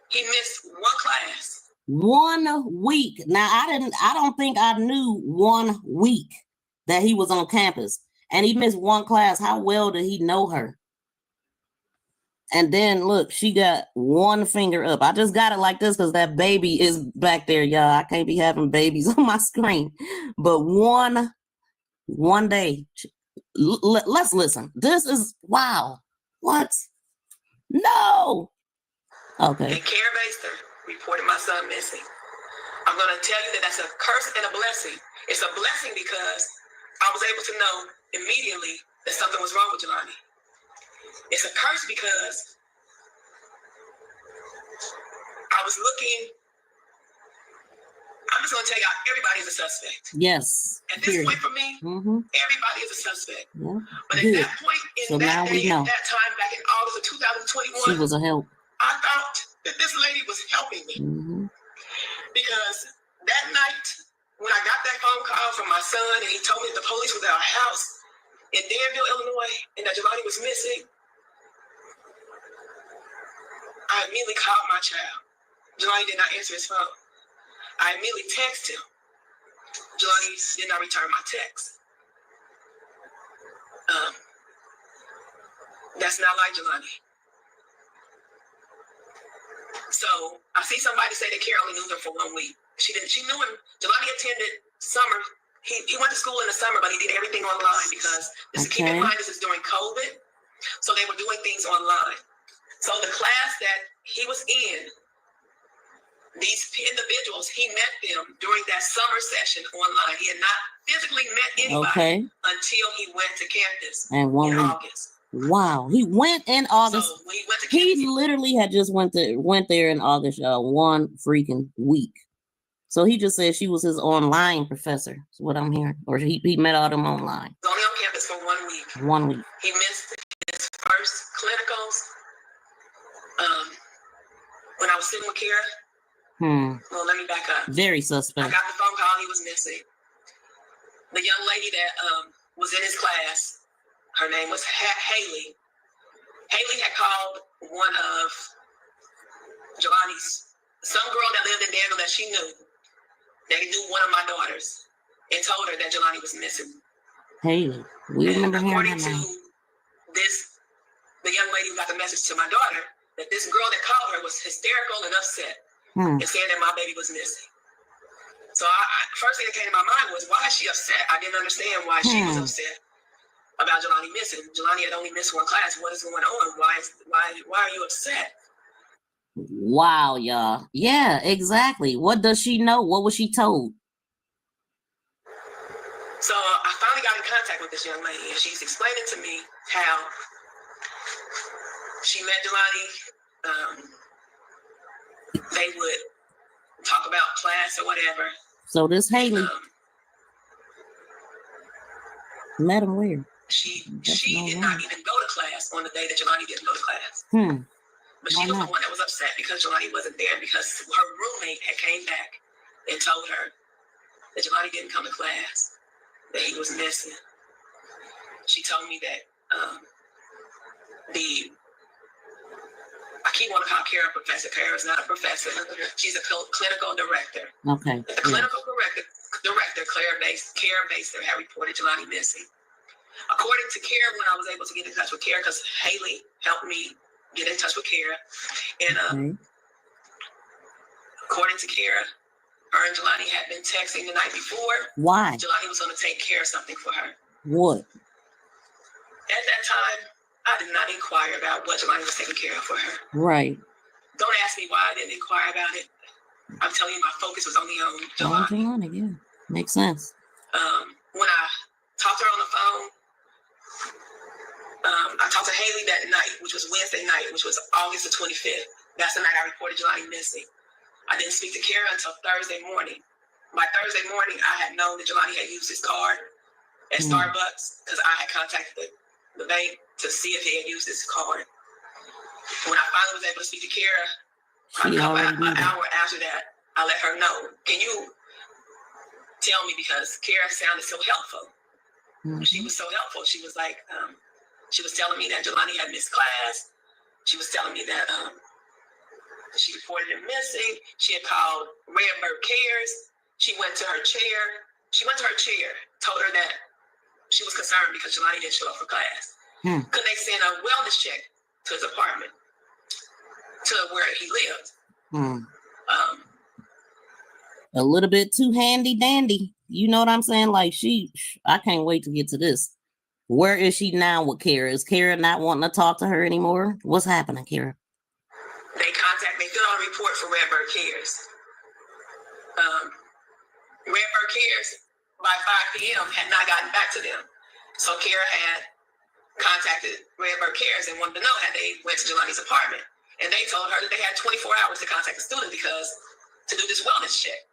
D: he missed 1 class.
B: 1 week. Now I don't think I knew 1 week that he was on campus, and he missed 1 class. How well did he know her? And then look, she got 1 finger up. I just got it like this because that baby is back there, y'all. I can't be having babies on my screen. But one day, let's listen. This is wow. What? No. Okay.
D: And Kara Baster reported my son missing. I'm going to tell you that that's a curse and a blessing. It's a blessing because I was able to know immediately that something was wrong with Jelani. It's a curse because I was looking. I'm just going to tell y'all, everybody is a suspect.
B: Yes.
D: At this point for me, everybody is a suspect.
B: Yeah.
D: But
B: Good.
D: at that point, in
B: So now
D: that
B: we
D: day,
B: know.
D: at that time, back in August of 2021,
B: She was a help.
D: I thought that this lady was helping me. Because that night, when I got that phone call from my son and he told me that the police was at our house in Danville, Illinois, and that Jelani was missing, I immediately called my child. Jelani did not answer his phone. I immediately texted him. Jelani did not return my text. That's not like Jelani. So I see somebody say that Kara only knew him for 1 week. She didn't. She knew him. Jelani attended summer. He went to school in the summer, but he did everything online because keep in mind this is during COVID, so they were doing things online. So the class that he was in, these individuals, he met them during that summer session online. He had not physically met anybody until he went to campus
B: And
D: in August.
B: Wow, he went in August.
D: So when he went to
B: He literally had just went there in August, 1 freaking week. So he just said she was his online professor. That's what I'm hearing. Or he met all them online.
D: He was only on campus for 1 week.
B: 1 week.
D: He missed his first clinicals. When I was sitting with Kara, well, let me back up.
B: Very
D: I
B: suspect.
D: got the phone call he was missing. The young lady that was in his class, her name was Haley. Haley had called one of Jelani's, some girl that lived in Danville that she knew. They knew one of my daughters and told her that Jelani was missing.
B: Haley, we remember hearing her
D: According
B: name.
D: to the young lady who got the message to my daughter, that this girl that called her was hysterical and upset and saying that my baby was missing. So first thing that came to my mind was, why is she upset? I didn't understand why she was upset. about Jelani missing. Jelani had only missed one class. What is going on? Why are you upset?
B: Wow, y'all. Yeah, exactly. What does she know? What was she told?
D: So I finally got in contact with this young lady, and she's explaining to me how she met Jelani. They would talk about class or whatever.
B: So this Haley met him where?
D: She did not even go to class on the day that Jelani didn't go to class. But she was the one that was upset because Jelani wasn't there, because her roommate had came back and told her that Jelani didn't come to class, that he was missing. She told me that I keep wanting to call Kara professor. Kara is not a professor. She's a clinical director.
B: Okay.
D: The clinical director, Kara Baster, had reported Jelani missing. According to Kara, when I was able to get in touch with Kara, because Haley helped me get in touch with Kara, and according to Kara, her and Jelani had been texting the night before.
B: Why?
D: Jelani was going to take care of something for her.
B: What?
D: At that time, I did not inquire about what Jelani was taking care of for her.
B: Right.
D: Don't ask me why I didn't inquire about it. I'm telling you, my focus was only on Jelani.
B: Jelani, yeah. Makes sense.
D: When I talked to her on the phone, I talked to Haley that night, which was Wednesday night, which was August the 25th. That's the night I reported Jelani missing. I didn't speak to Kara until Thursday morning. By Thursday morning, I had known that Jelani had used his card at Starbucks, because I had contacted the bank to see if he had used his card. When I finally was able to speak to Kara, an hour after that, I let her know, can you tell me, because Kara sounded so helpful. She was so helpful. She was like, she was telling me that Jelani had missed class. She was telling me that she reported him missing. She had called Redbird Cares. She went to her chair. Told her that she was concerned because Jelani didn't show up for class. Could they send a wellness check to his apartment, to where he lived?
B: A little bit too handy dandy. You know what I'm saying? Like, I can't wait to get to this. Where is she now with Kara? Is Kara not wanting to talk to her anymore? What's happening, Kara?
D: They filled out a report for Redbird Cares. Redbird Cares, by 5 p.m., had not gotten back to them. So Kara had contacted Redbird Cares and wanted to know had they went to Jelani's apartment. And they told her that they had 24 hours to contact the student to do this wellness check.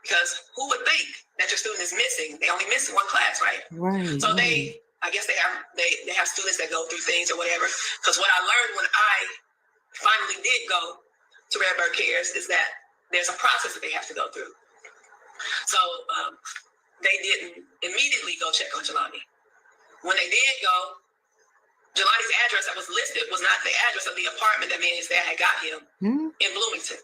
D: Because who would think that your student is missing? They only missed one class, right?
B: Right.
D: So I guess they have students that go through things or whatever. Because what I learned when I finally did go to Redbird Cares is that there's a process that they have to go through. So they didn't immediately go check on Jelani. When they did go, Jelani's address that was listed was not the address of the apartment that me and his dad had got him in Bloomington.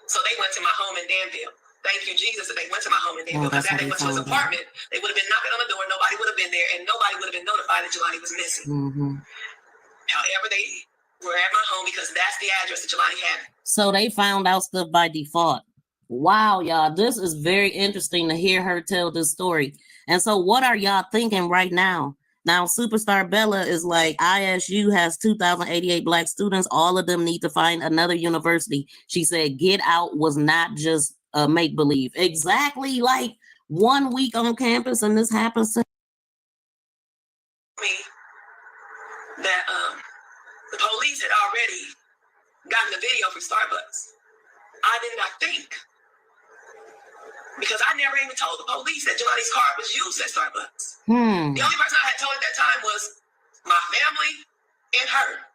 D: So they went to my home in Danville. Thank you, Jesus, that they went to my home in Danville, because if they went to his apartment, they would have been knocking on the door, nobody would have been there, and nobody would have been notified that Jelani was missing. However, they were at my home because that's the address that Jelani had. So
B: they found out stuff by default. Wow, y'all, this is very interesting to hear her tell this story. And so what are y'all thinking right now? Now, Superstar Bella is like, ISU has 2,088 Black students. All of them need to find another university. She said, Get Out was not just make-believe. Exactly, like 1 week on campus, and this happens to
D: me that the police had already gotten the video from Starbucks. I did not think, because I never even told the police that Jelani's card was used at Starbucks. The only person I had told at that time was my family and her.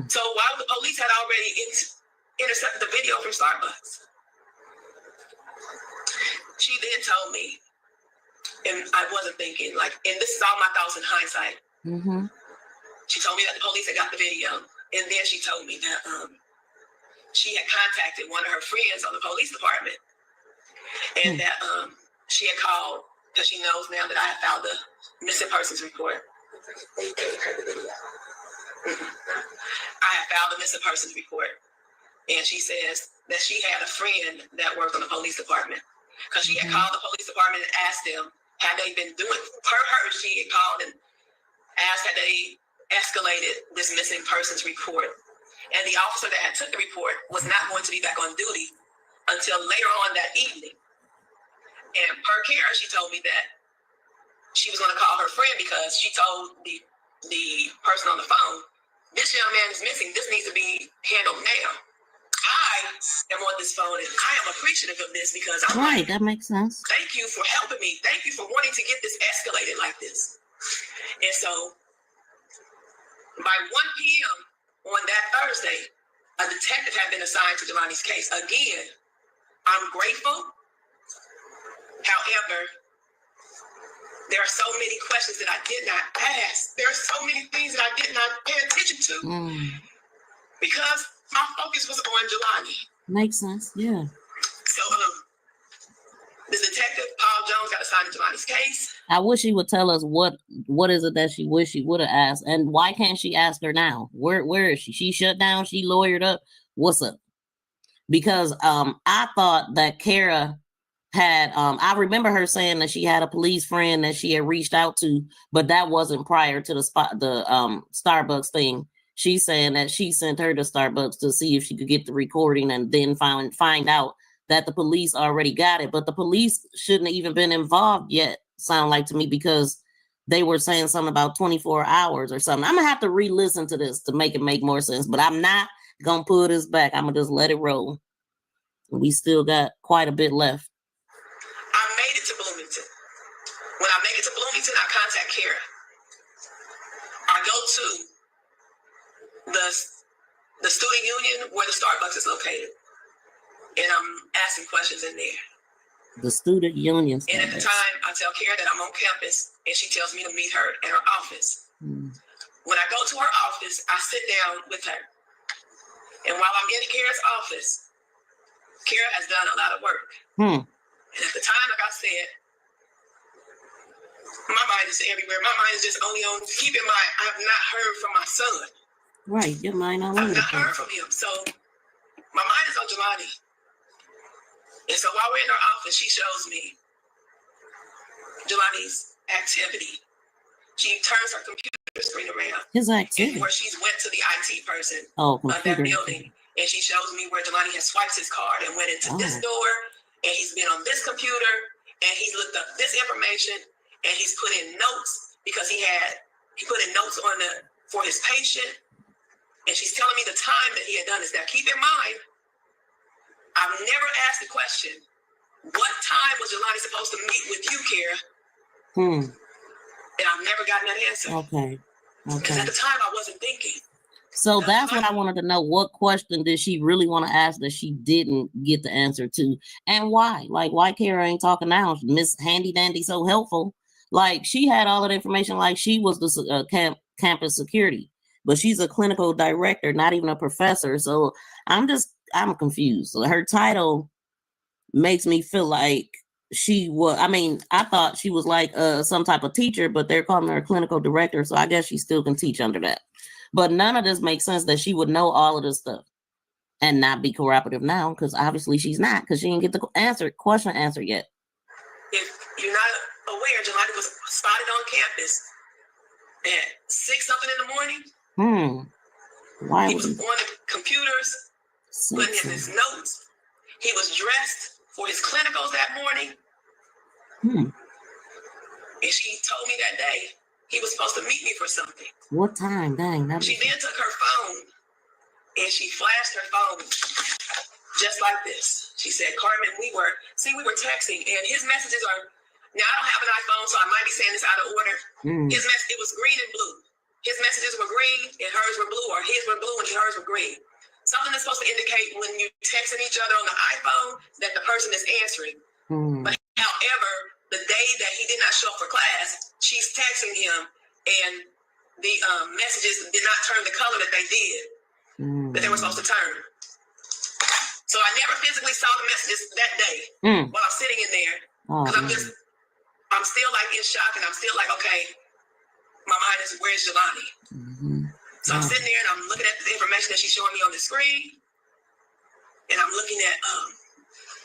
D: So while the police had already intercepted the video from Starbucks, she then told me, and I wasn't thinking, like, and this is all my thoughts in hindsight. She told me that the police had got the video, and then she told me that she had contacted one of her friends on the police department, and that she had called, because she knows now that I had filed the missing persons report. I had filed the missing persons report, and she says that she had a friend that worked on the police department, because she had called the police department and asked them had they been doing, per her, she had called and asked had they escalated this missing persons report. And the officer that had took the report was not going to be back on duty until later on that evening. And per Kara, she told me that she was going to call her friend because she told the person on the phone, this young man is missing. This needs to be handled now. I am on this phone and I am appreciative of this because I'm
B: Right,
D: like,
B: that makes sense.
D: thank you for helping me. Thank you for wanting to get this escalated like this. And so by 1 p.m. on that Thursday, a detective had been assigned to Jelani's case. Again, I'm grateful. However, there are so many questions that I did not ask. There are so many things that I did not pay attention to because my focus was on Jelani.
B: Makes sense, yeah.
D: So the detective, Paul Jones, got assigned to Jelani's case.
B: I wish she would tell us what is it that she wish she would have asked, and why can't she ask her now? Where is she? She shut down. She lawyered up. What's up? Because I thought that Kara had I remember her saying that she had a police friend that she had reached out to, but that wasn't prior to the Starbucks thing. She's saying that she sent her to Starbucks to see if she could get the recording and then find out that the police already got it. But the police shouldn't have even been involved yet, sound like to me, because they were saying something about 24 hours or something. I'm gonna have to re-listen to this to make it make more sense, but I'm not gonna pull this back. I'm gonna just let it roll. We still got quite a bit left.
D: I made it to Bloomington. When I make it to Bloomington, I contact Kara. I go to the student union where the Starbucks is located. And I'm asking questions in there.
B: The student union.
D: And at the time, I tell Kara that I'm on campus, and she tells me to meet her in her office. When I go to her office, I sit down with her. And while I'm in Kara's office, Kara has done a lot of work. And at the time, like I said, my mind is everywhere. My mind is just only on, keep in mind, I have not heard from my son.
B: Right, your mind all over
D: I've
B: the
D: not heard
B: place.
D: from him. So my mind is on Jelani. And so while we're in her office, she shows me Jelani's activity. She turns her computer screen around.
B: His activity.
D: Where she's went to the IT person
B: Oh,
D: of that
B: computer.
D: building. And she shows me where Jelani has swiped his card and went into this door. And he's been on this computer. And he's looked up this information. And he's put in notes because he put in notes on for his patient. And she's telling me the time that he had done this. Now, keep in mind, I've never asked the question, what time was Jelani supposed to meet with you, Kara? And I've never gotten that answer.
B: Okay.
D: Because at the time, I wasn't thinking.
B: So that's what I wanted to know. What question did she really want to ask that she didn't get the answer to? And why? Like, why Kara ain't talking now? Miss Handy Dandy so helpful. Like, she had all of the information like she was the campus security. But she's a clinical director, not even a professor. So I'm confused. So her title makes me feel like she was, I thought she was like some type of teacher, but they're calling her a clinical director. So I guess she still can teach under that. But none of this makes sense that she would know all of this stuff and not be cooperative now, because obviously she's not, because she didn't get the question answered yet.
D: If you're not aware, Jelani was spotted on campus at 6-something in the morning.
B: Why
D: he was on the computers, putting in his notes. He was dressed for his clinicals that morning. And she told me that day he was supposed to meet me for something.
B: What time? Dang.
D: She then took her phone and she flashed her phone just like this. She said, Carmen, we were texting, and his messages are, now I don't have an iPhone, so I might be saying this out of order. It was green and blue. His messages were green and hers were blue, or his were blue and hers were green. Something that's supposed to indicate when you texting each other on the iPhone that the person is answering. But however, the day that he did not show up for class, she's texting him, and the messages did not turn the color that they did, that they were supposed to turn. So I never physically saw the messages that day while I'm sitting in there. Because I'm still like in shock, and I'm still like, okay, my mind is, where's Jelani? So I'm sitting there and I'm looking at the information that she's showing me on the screen, and I'm looking at,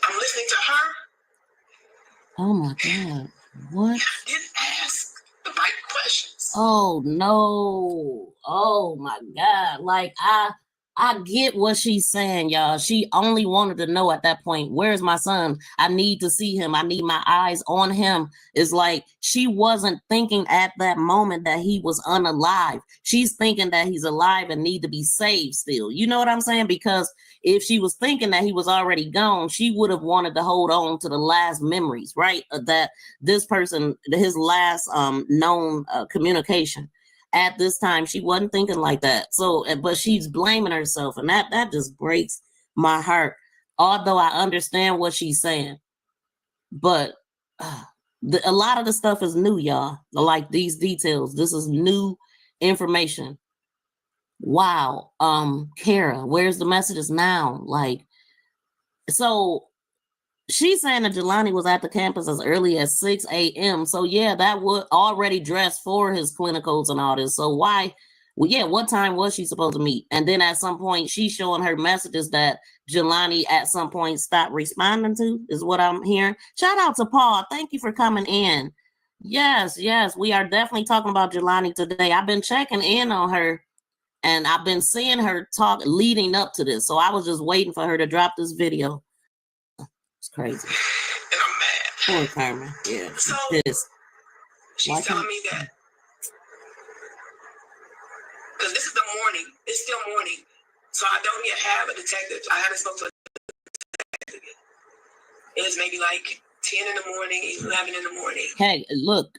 D: I'm listening to her.
B: Oh my God. What?
D: I didn't ask the right questions.
B: Oh no. Oh my God. Like I get what she's saying, y'all. She only wanted to know at that point, where's my son? I need to see him. I need my eyes on him. It's like she wasn't thinking at that moment that he was unalive. She's thinking that he's alive and need to be saved still. You know what I'm saying? Because if she was thinking that he was already gone, she would have wanted to hold on to the last memories, right? That this person, his last known communication. At this time, she wasn't thinking like that. So, but she's blaming herself, and that just breaks my heart. Although I understand what she's saying, but a lot of the stuff is new, y'all. Like these details, this is new information. Wow, Kara, where's the messages now? Like, so. She's saying that Jelani was at the campus as early as 6 a.m. So yeah, that would already dress for his clinicals and all this. So why? Well, yeah, what time was she supposed to meet? And then at some point, she's showing her messages that Jelani at some point stopped responding to, is what I'm hearing. Shout out to Paul. Thank you for coming in. Yes, we are definitely talking about Jelani today. I've been checking in on her, and I've been seeing her talk leading up to this. So I was just waiting for her to drop this video. It's crazy.
D: And I'm mad.
B: Poor Carmen. Yeah.
D: So she's telling me that because this is the morning. It's still morning. So I don't yet have a detective. I haven't spoken to a detective yet. It's maybe like 10 in the morning, 11 in the morning.
B: Hey, look,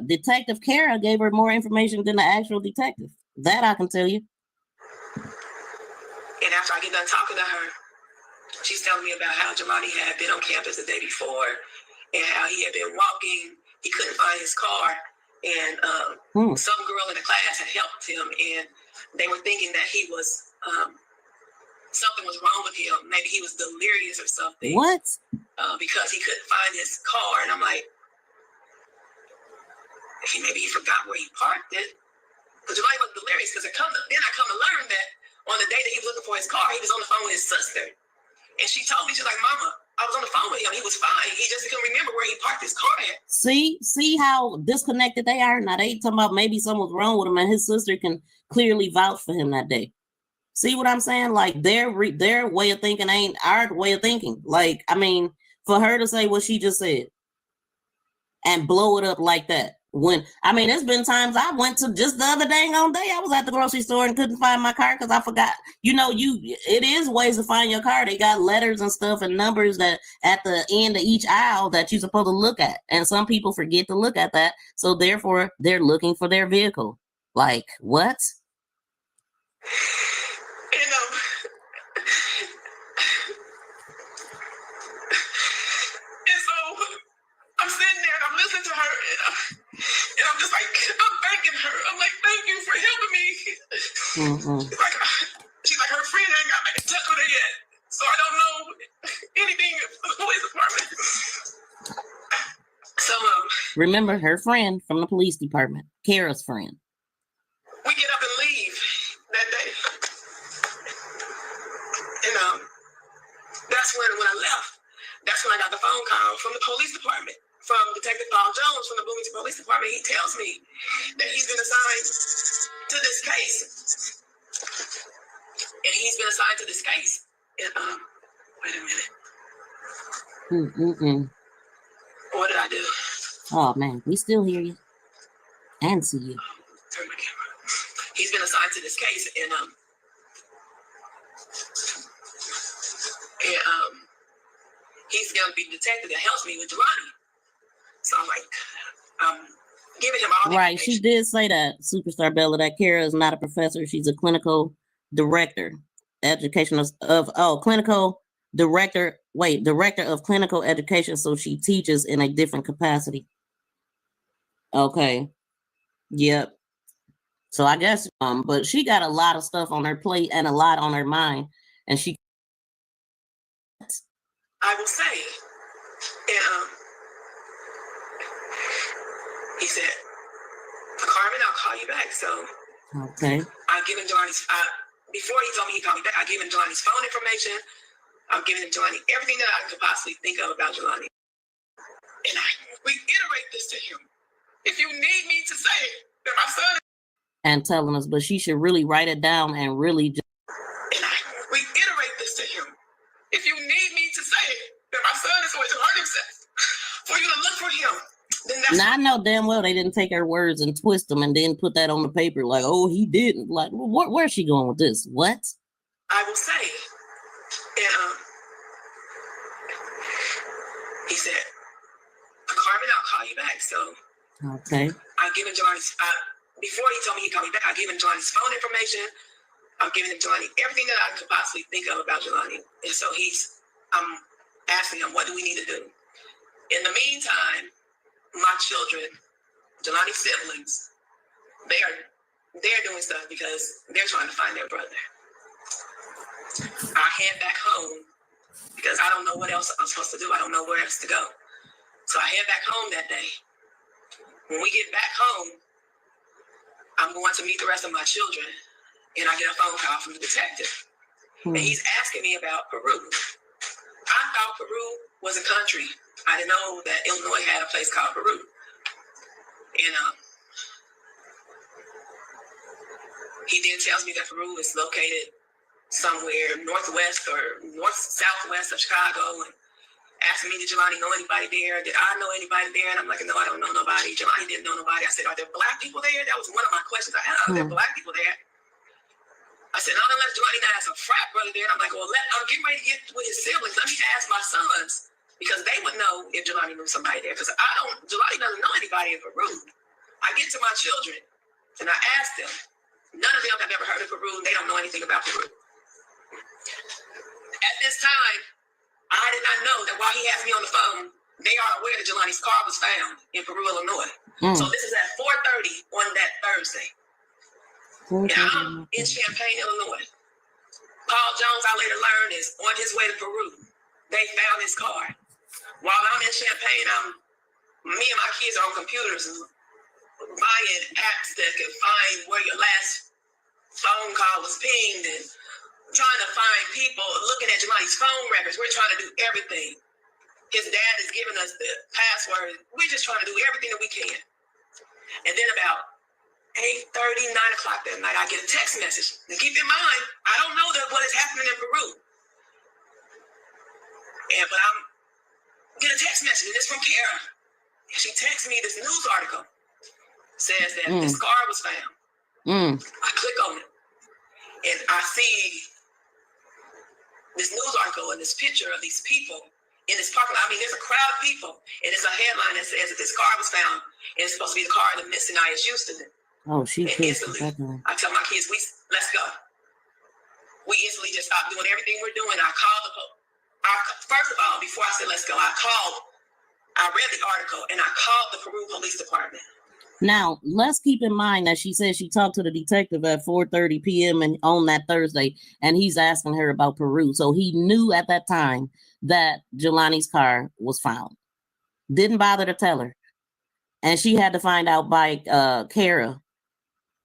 B: Detective Kara gave her more information than the actual detective. That I can tell you.
D: And after I get done talking to her, she's telling me about how Jelani had been on campus the day before and how he had been walking. He couldn't find his car. And some girl in the class had helped him. And they were thinking that he was, something was wrong with him. Maybe he was delirious or something.
B: What?
D: Because he couldn't find his car. And I'm like, maybe he forgot where he parked it. Because Jelani was delirious. Because then I come to learn that on the day that he was looking for his car, he was on the phone with his sister. And she told me, she's like, Mama, I was on the phone with him. He was fine. He just couldn't remember where he parked his car at.
B: See how disconnected they are? Now they talking about maybe something was wrong with him, and his sister can clearly vouch for him that day. See what I'm saying? Like their way of thinking ain't our way of thinking. Like, I mean, for her to say what she just said and blow it up like that. It's been times I went to just the other dang on day. I was at the grocery store and couldn't find my car because I forgot. It is ways to find your car. They got letters and stuff and numbers that at the end of each aisle that you're supposed to look at. And some people forget to look at that. So therefore, they're looking for their vehicle. Like, what?
D: And so I'm sitting there and I'm listening to her and I'm just like, I'm thanking her. I'm like, thank you for helping me. She's like, her friend ain't got back in touch with her yet. So I don't know anything from the police department. So
B: remember her friend from the police department, Kara's friend.
D: We get up and leave that day. And that's when I left. That's when I got the phone call from the police department. From Detective Paul Jones from the Bloomington Police Department. He tells me that he's been assigned to this case. And he's been assigned to this case. And, wait a minute. What did I do?
B: Oh, man, we still hear you and see you.
D: Turn my camera. He's been assigned to this case, and he's going to be the detective that helps me with Gilani. So I'm like, giving him all the
B: right. She did say that, Superstar Bella, that Kara is not a professor. She's a clinical director, director of clinical education. So she teaches in a different capacity. Okay. Yep. So I guess, but she got a lot of stuff on her plate and a lot on her mind, and she.
D: I will say, and he said, Carmen, I'll call you back. So
B: okay.
D: I've given Jelani's, before he told me he'd call me back, I've given Jelani's phone information. I'm giving Jelani everything that I could possibly think of about Jelani. And I reiterate this to him. If you need me to say that my son
B: and telling us, but she should really write it down and really just.
D: And I reiterate this to him. If you need me to say that my son is going to hurt himself, for you to look for him, then that's.
B: Now I know damn well they didn't take her words and twist them and then put that on the paper like, oh, he didn't. Like, where's she going with this? What?
D: I will say, and he said, Carmen, I'll call you back. So
B: okay.
D: I've given Jelani's, before he told me he'd call me back, I've given Jelani's phone information. I'm giving him Jelani everything that I could possibly think of about Jelani. And so I'm asking him, what do we need to do? In the meantime, my children, Jelani's siblings, they're doing stuff because they're trying to find their brother. I head back home because I don't know what else I'm supposed to do. I don't know where else to go. So I head back home that day. When we get back home, I'm going to meet the rest of my children, and I get a phone call from the detective. And he's asking me about Peru. I thought Peru was a country. I didn't know that Illinois had a place called Peru. And he then tells me that Peru is located somewhere northwest or southwest of Chicago, and asking me, did Jelani know anybody there? Did I know anybody there? And I'm like, no, I don't know nobody. Jelani didn't know nobody. I said, are there black people there? That was one of my questions I had. Are there black people there? I said, not unless Jelani has a frat brother there. And I'm like, well, I'm getting ready to get with his siblings. Let me ask my sons, because they would know if Jelani knew somebody there. Because Jelani doesn't know anybody in Peru. I get to my children, and I ask them. None of them have ever heard of Peru. They don't know anything about Peru. At this time, I did not know that while he has me on the phone, they are aware that Jelani's car was found in Peru, Illinois. So this is at 4:30 on that Thursday. And I'm in Champaign, Illinois. Paul Jones, I later learned, is on his way to Peru. They found his car. While I'm in Champaign, me and my kids are on computers buying apps that can find where your last phone call was pinged and trying to find people, looking at Jelani's phone records. We're trying to do everything. His dad is giving us the password. We're just trying to do everything that we can. And then about 8:30, 9 o'clock that night, I get a text message. And keep in mind, I don't know what is happening in Peru. But I'm get a text message, and it's from Kara. And she texts me this news article. Says that this car was found. I click on it, and I see this news article and this picture of these people in this parking lot. I mean, there's a crowd of people, and it's a headline that says that this car was found, and it's supposed to be the car of the missing ISU student.
B: Oh, she pissed.
D: I tell my kids, let's go. We instantly just stopped doing everything we're doing. I called first of all, before I said let's go, I read the article, and I called the Peru Police Department.
B: Now, let's keep in mind that she said she talked to the detective at 4:30 p.m. and on that Thursday, and he's asking her about Peru. So he knew at that time that Jelani's car was found. Didn't bother to tell her. And she had to find out by Kara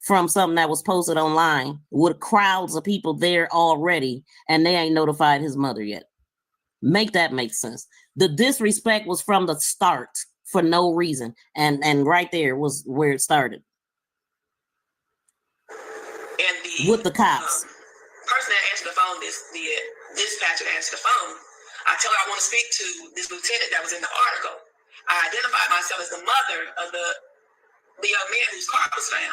B: from something that was posted online with crowds of people there already, and they ain't notified his mother yet. Make that make sense. The disrespect was from the start. For no reason, and right there was where it started.
D: And
B: with the cops.
D: Person that answered the phone, the dispatcher that answered the phone, I tell her I want to speak to this lieutenant that was in the article. I identified myself as the mother of the young man whose car was found,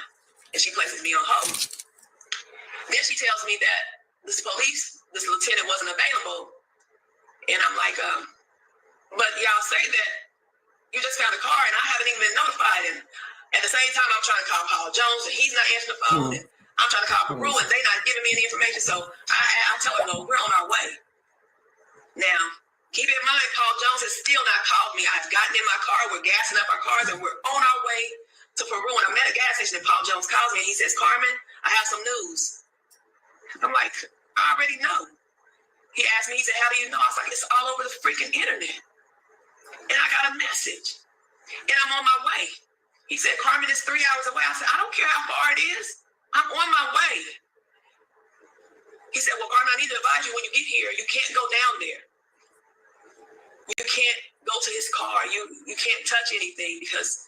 D: and she places me on hold. Then she tells me that this lieutenant wasn't available, and I'm like, but y'all say that you just found a car, and I haven't even been notified. And at the same time, I'm trying to call Paul Jones, and he's not answering the phone. And I'm trying to call Peru, and they're not giving me any information. So I tell her, no, we're on our way. Now, keep in mind, Paul Jones has still not called me. I've gotten in my car, we're gassing up our cars, and we're on our way to Peru. And I'm at a gas station, and Paul Jones calls me, and he says, Carmen, I have some news. I'm like, I already know. He asked me, he said, how do you know? I was like, it's all over the freaking internet. And I got a message, and I'm on my way. He said, Carmen, it's 3 hours away. I said, I don't care how far it is. I'm on my way. He said, well, Carmen, I need to advise you when you get here, you can't go down there. You can't go to his car. You can't touch anything because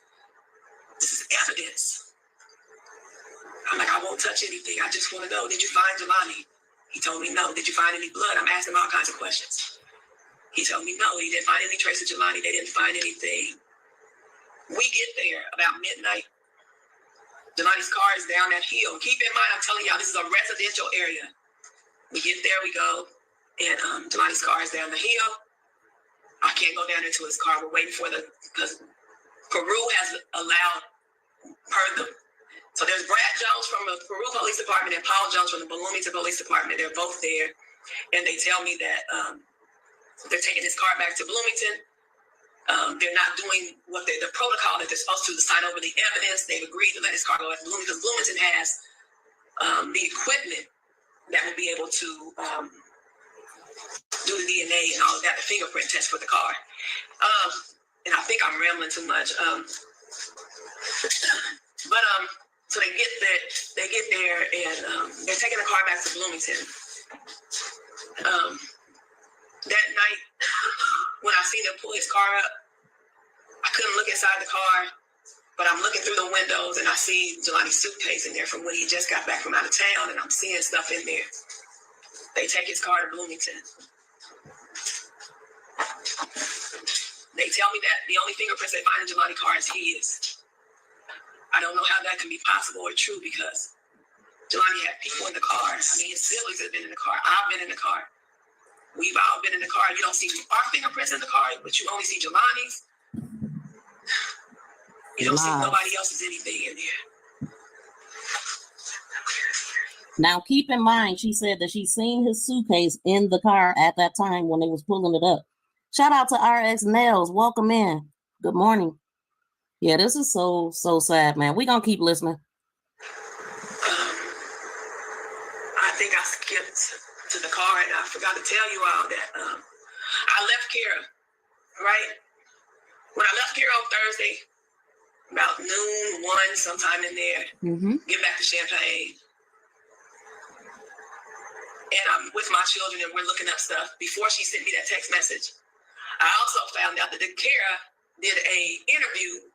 D: this is evidence. I'm like, I won't touch anything. I just want to know, did you find Jelani? He told me no. Did you find any blood? I'm asking him all kinds of questions. He told me no. He didn't find any trace of Jelani. They didn't find anything. We get there about midnight. Jelani's car is down that hill. Keep in mind, I'm telling y'all, this is a residential area. We get there, we go, and Jelani's car is down the hill. I can't go down into his car. We're waiting for because Peru has allowed so there's Brad Jones from the Peru Police Department and Paul Jones from the Bloomington Police Department. They're both there, and they tell me that they're taking his car back to Bloomington. They're not doing what the protocol that they're supposed to sign over the evidence. They've agreed to let his car go back to Bloomington because Bloomington has the equipment that will be able to do the DNA and all of that, the fingerprint test for the car. And I think I'm rambling too much. So they get there, and they're taking the car back to Bloomington. That night, when I seen them pull his car up, I couldn't look inside the car, but I'm looking through the windows and I see Jelani's suitcase in there from when he just got back from out of town, and I'm seeing stuff in there. They take his car to Bloomington. They tell me that the only fingerprints they find in Jelani's car is his. I don't know how that can be possible or true because Jelani had people in the car. I mean, his siblings have been in the car. I've been in the car. We've all been in the car. You don't see our fingerprints in the car, but you only see Jelani's. You don't see nobody else's anything in there.
B: Now, keep in mind, she said that she seen his suitcase in the car at that time when they was pulling it up. Shout out to RX Nails. Welcome in. Good morning. Yeah, this is so sad, man. We're going to keep listening.
D: I think I skipped to the car and I forgot to tell you all that I left Kara, right? When I left Kara on Thursday, about noon, 1, sometime in there, get back to Champaign. And I'm with my children and we're looking up stuff. Before she sent me that text message, I also found out that Kara did a interview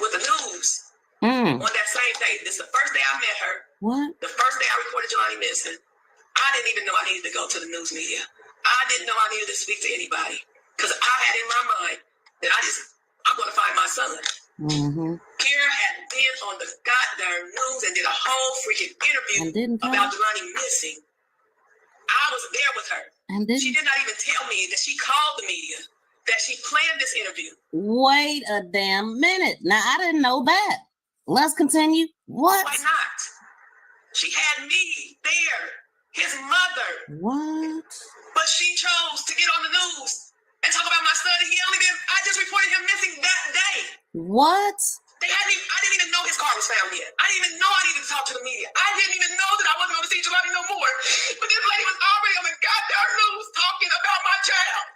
D: with the news on that same day. This is the first day I met her.
B: What?
D: The first day I reported Jelani missing. I didn't even know I needed to go to the news media. I didn't know I needed to speak to anybody because I had in my mind that I'm going to find my son. Kara had been on the goddamn news and did a whole freaking interview about Jelani missing. I was there with her. She did not even tell me that she called the media, that she planned this interview.
B: Wait a damn minute. Now, I didn't know that. Let's continue. What?
D: Why not? She had me there, his mother.
B: What?
D: But she chose to get on the news and talk about my son. I just reported him missing that day.
B: What?
D: I didn't even know his car was found yet. I didn't even know I needed to talk to the media. I didn't even know that I wasn't going to see Jelani no more. But this lady was already on the goddamn news talking about my child.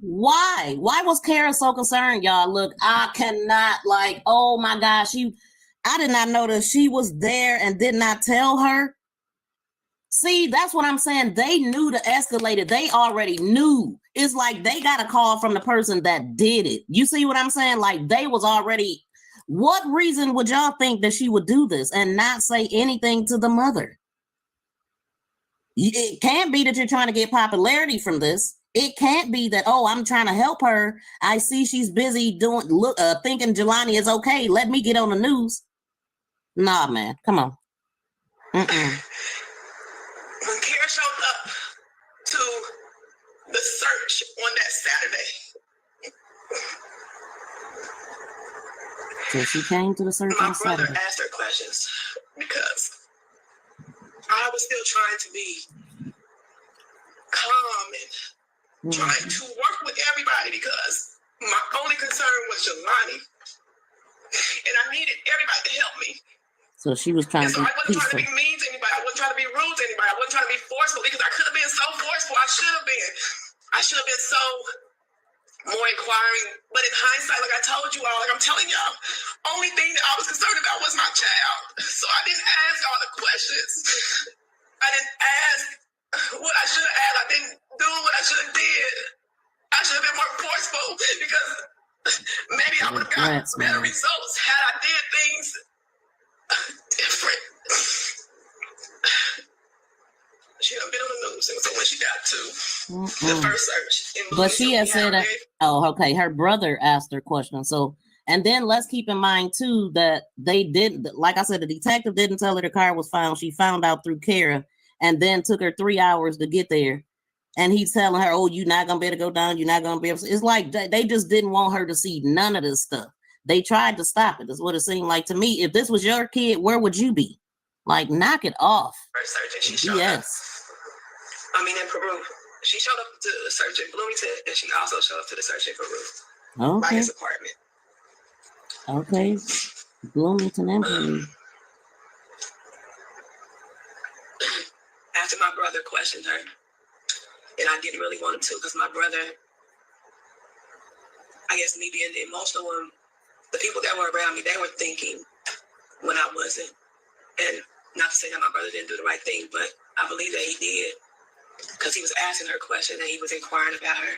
B: Why? Why was Kara so concerned, y'all? Look, I cannot, oh my gosh, I did not know that she was there and did not tell her. See, that's what I'm saying. They knew to escalate it. They already knew. It's like they got a call from the person that did it. You see what I'm saying? Like they was already. What reason would y'all think that she would do this and not say anything to the mother? It can't be that you're trying to get popularity from this. It can't be that, oh, I'm trying to help her. I see she's busy thinking Jelani is okay. Let me get on the news. Nah, man. Come on.
D: When Kara showed up to the search on that Saturday.
B: So she came to the search on Saturday.
D: My brother asked her questions because I was still trying to be calm and trying to work with everybody because my only concern was Jelani. And I needed everybody to help me.
B: So she was trying to be
D: I wasn't
B: peaceful.
D: trying to be mean to anybody. I wasn't trying to be rude to anybody. I wasn't trying to be forceful because I could have been so forceful. I should have been. I should have been so more inquiring. But in hindsight, like I told you all, like I'm telling y'all, only thing that I was concerned about was my child. So I didn't ask all the questions. I didn't ask what I should have asked. I didn't do what I should have did. I should have been more forceful. because maybe I would have gotten better results had I did things different. She done been on the news since when she got to the first search.
B: But she had said that, okay, her brother asked her question. So, and then let's keep in mind too that they did, like I said, the detective didn't tell her the car was found. She found out through Kara, and then took her 3 hours to get there. And he's telling her, oh, you're not gonna be able to go down, you're not gonna be able to. It's like they just didn't want her to see none of this stuff. They tried to stop it. That's what it seemed like to me. If this was your kid, where would you be? Like, knock it off.
D: First search, and she showed up. I mean, in Peru. She showed up to the search in Bloomington, and she also showed up to the search in Peru. By his apartment.
B: Okay. Bloomington and Peru.
D: After my brother questioned her, and I didn't really want him to, because my brother, I guess me being the emotional one, the people that were around me, they were thinking when I wasn't. And not to say that my brother didn't do the right thing, but I believe that he did. Because he was asking her questions and he was inquiring about her.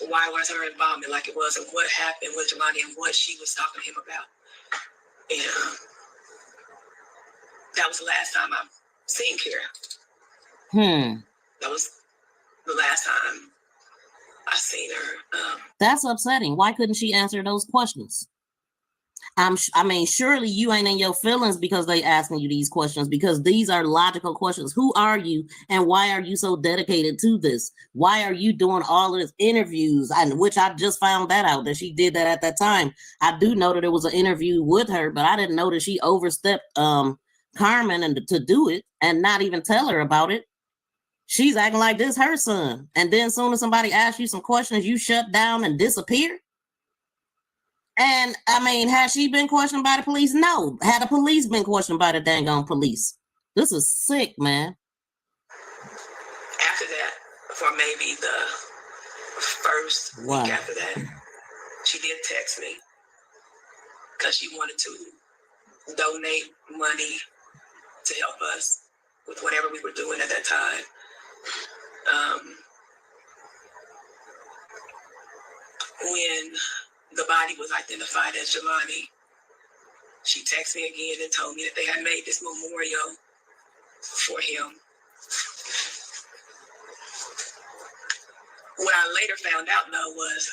D: Why was her involvement like it was, and what happened with Jelani and what she was talking to him about. And that was the last time I've seen Kara. That was the last time I seen her.
B: That's upsetting. Why couldn't she answer those questions? I mean, surely you ain't in your feelings because they asking you these questions, because these are logical questions. Who are you and why are you so dedicated to this? Why are you doing all of this interviews? And which I just found that out that she did that at that time. I do know that it was an interview with her, but I didn't know that she overstepped Carmen and to do it and not even tell her about it. She's acting like this her son. And then as soon as somebody asks you some questions, you shut down and disappear. And I mean, has she been questioned by the police? No. Had the police been questioned by the dang on police? This is sick, man.
D: After that, for maybe the first week after that, she did text me because she wanted to donate money to help us with whatever we were doing at that time. When the body was identified as Gilani, she texted me again and told me that they had made this memorial for him. What I later found out, though, was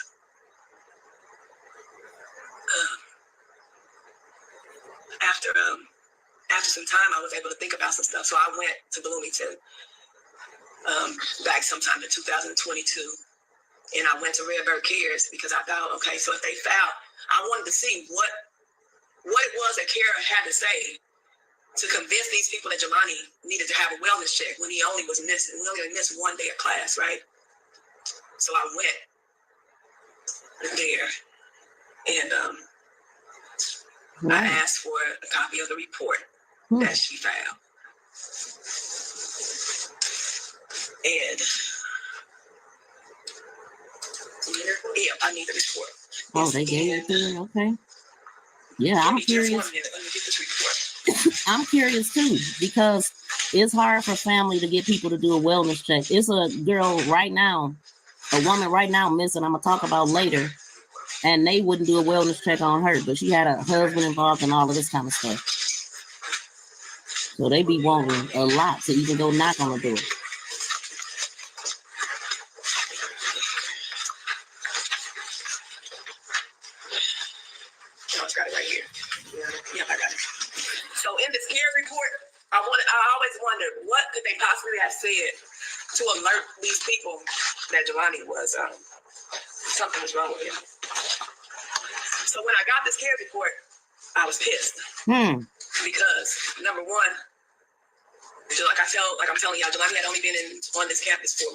D: after some time, I was able to think about some stuff. So I went to Bloomington back sometime in 2022. And I went to Redbird Cares because I thought, okay, so if they found, I wanted to see what it was that Kara had to say to convince these people that Jelani needed to have a wellness check when he only was missing. We only missed 1 day of class, right? So I went there and I asked for a copy of the report that she found. And yeah, I need the report.
B: Oh, they gave it to her? Okay. Yeah, I'm curious.
D: Just 1 minute. Let me get this report.
B: I'm curious too, because it's hard for family to get people to do a wellness check. It's a girl right now, a woman right now missing, I'm going to talk about later, and they wouldn't do a wellness check on her, but she had a husband involved and all of this kind of stuff. So they be wanting a lot to even go knock on the door.
D: Got it right here. Yep, I got it. So in this CARES report, I always wondered what could they possibly have said to alert these people that Jelani was something was wrong with him. So when I got this CARES report, I was pissed because number one, like I'm telling y'all, Jelani had only been on this campus for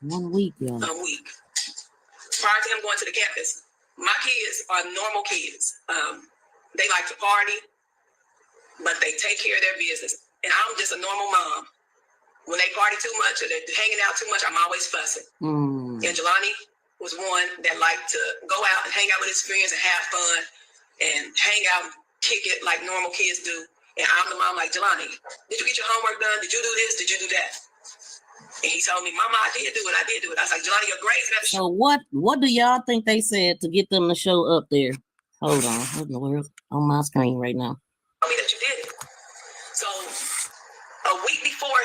B: 1 week, yeah.
D: A week. Prior to him going to the campus, my kids are normal kids. They like to party, but they take care of their business. And I'm just a normal mom. When they party too much or they're hanging out too much, I'm always fussing. And Jelani was one that liked to go out and hang out with his friends and have fun and hang out and kick it like normal kids do. And I'm the mom like, Jelani, did you get your homework done? Did you do this? Did you do that? And he told me, Mama, I did do it. I did do it. I was like, Jelani, your grades better show.
B: So what do y'all think they said to get them to show up there? Hold on. What in the world? On my screen right now.
D: Tell me that you did it. So a week before,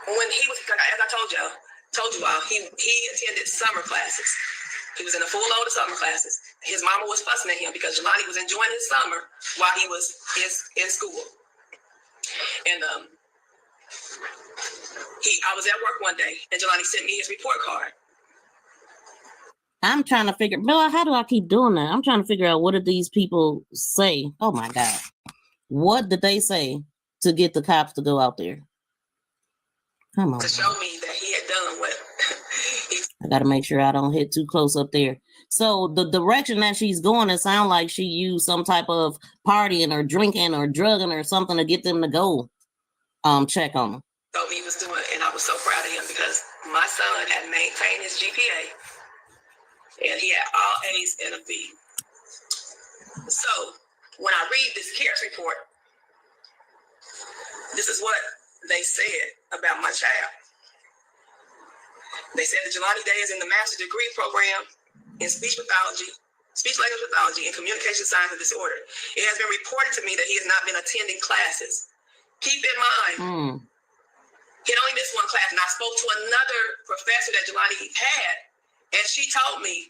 D: when he was, as I told you all, he attended summer classes. He was in a full load of summer classes. His mama was fussing at him because Jelani was enjoying his summer while he was in school. And I was at work one day, and Jelani sent me his report card.
B: I'm trying to figure, Bella, how do I keep doing that? I'm trying to figure out what did these people say? Oh my God. What did they say to get the cops to go out there? Come on.
D: To show me that he had done what
B: I got to make sure I don't hit too close up there. So the direction that she's going, it sounds like she used some type of partying or drinking or drugging or something to get them to go check on him.
D: told me he was doing, and I was so proud of him because my son had maintained his GPA, and he had all A's and a B. So when I read this CARES report, this is what they said about my child. They said that Jelani Day is in the master's degree program in speech pathology, speech language pathology, and communication science and disorder. It has been reported to me that he has not been attending classes. Keep in mind, he only missed one class, and I spoke to another professor that Jelani had, and she told me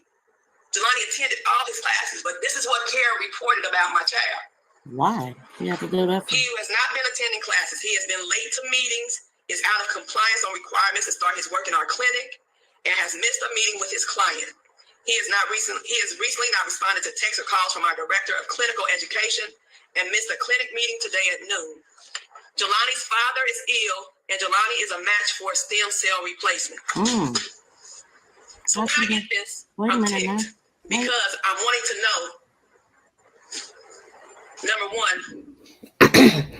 D: Jelani attended all his classes, but this is what CARE reported about my child.
B: Why? You have to do that.
D: He has not been attending classes. He has been late to meetings, is out of compliance on requirements to start his work in our clinic, and has missed a meeting with his client. He has recently not responded to texts or calls from our director of clinical education and missed a clinic meeting today at noon. Jelani's father is ill, and Jelani is a match for stem cell replacement. So how do I get this? I'm ticked because I'm wanting to know, number one.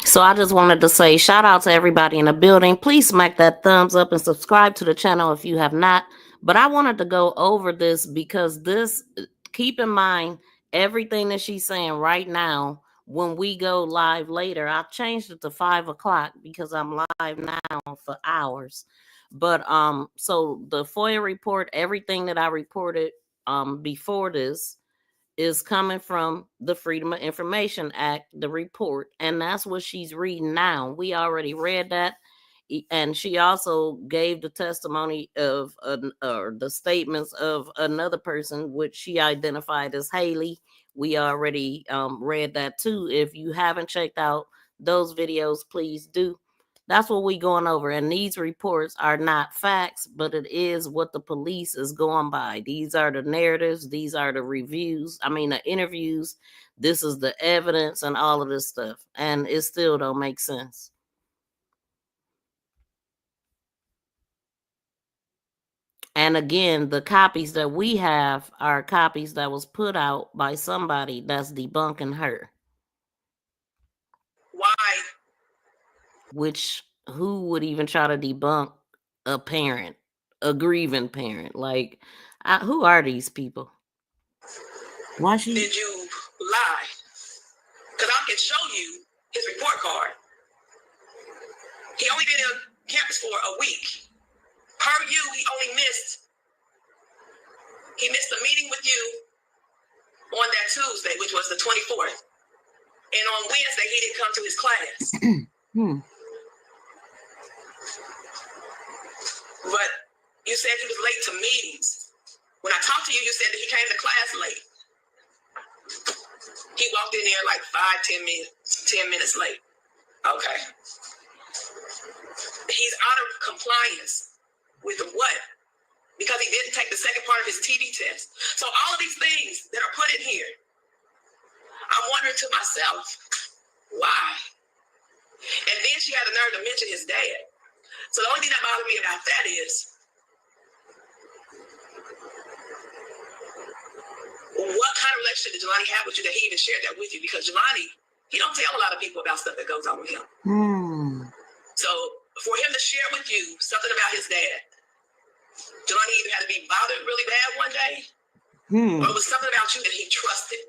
B: So I just wanted to say shout out to everybody in the building. Please smack that thumbs up and subscribe to the channel if you have not. But I wanted to go over this because this, keep in mind, everything that she's saying right now, when we go live later, I've changed it to 5 o'clock because I'm live now for hours. But so the FOIA report, everything that I reported before this is coming from the Freedom of Information Act, the report, and that's what she's reading now. We already read that, and she also gave the testimony of or the statements of another person, which she identified as Haley. We already read that too. If you haven't checked out those videos, please do. That's what we're going over. And these reports are not facts, but it is what the police is going by. These are the narratives. These are the reviews. I mean, the interviews. This is the evidence and all of this stuff. And it still don't make sense. And again, the copies that we have are copies that was put out by somebody that's debunking her.
D: Why?
B: Which, who would even try to debunk a parent, a grieving parent? Like, who are these people? Why she?
D: Did you lie? Because I can show you his report card. He only been on campus for a week. Per you, he missed a meeting with you on that Tuesday, which was the 24th. And on Wednesday, he didn't come to his class. But you said he was late to meetings. When I talked to you, you said that he came to class late. He walked in there like 10 minutes late. Okay. He's out of compliance with what? Because he didn't take the second part of his TB test. So all of these things that are put in here, I'm wondering to myself, why? And then she had the nerve to mention his dad. So the only thing that bothered me about that is, what kind of relationship did Jelani have with you that he even shared that with you? Because Jelani, he don't tell a lot of people about stuff that goes on with him. So for him to share with you something about his dad, Jelani either had to be bothered really bad one day, or it was something about you that he trusted.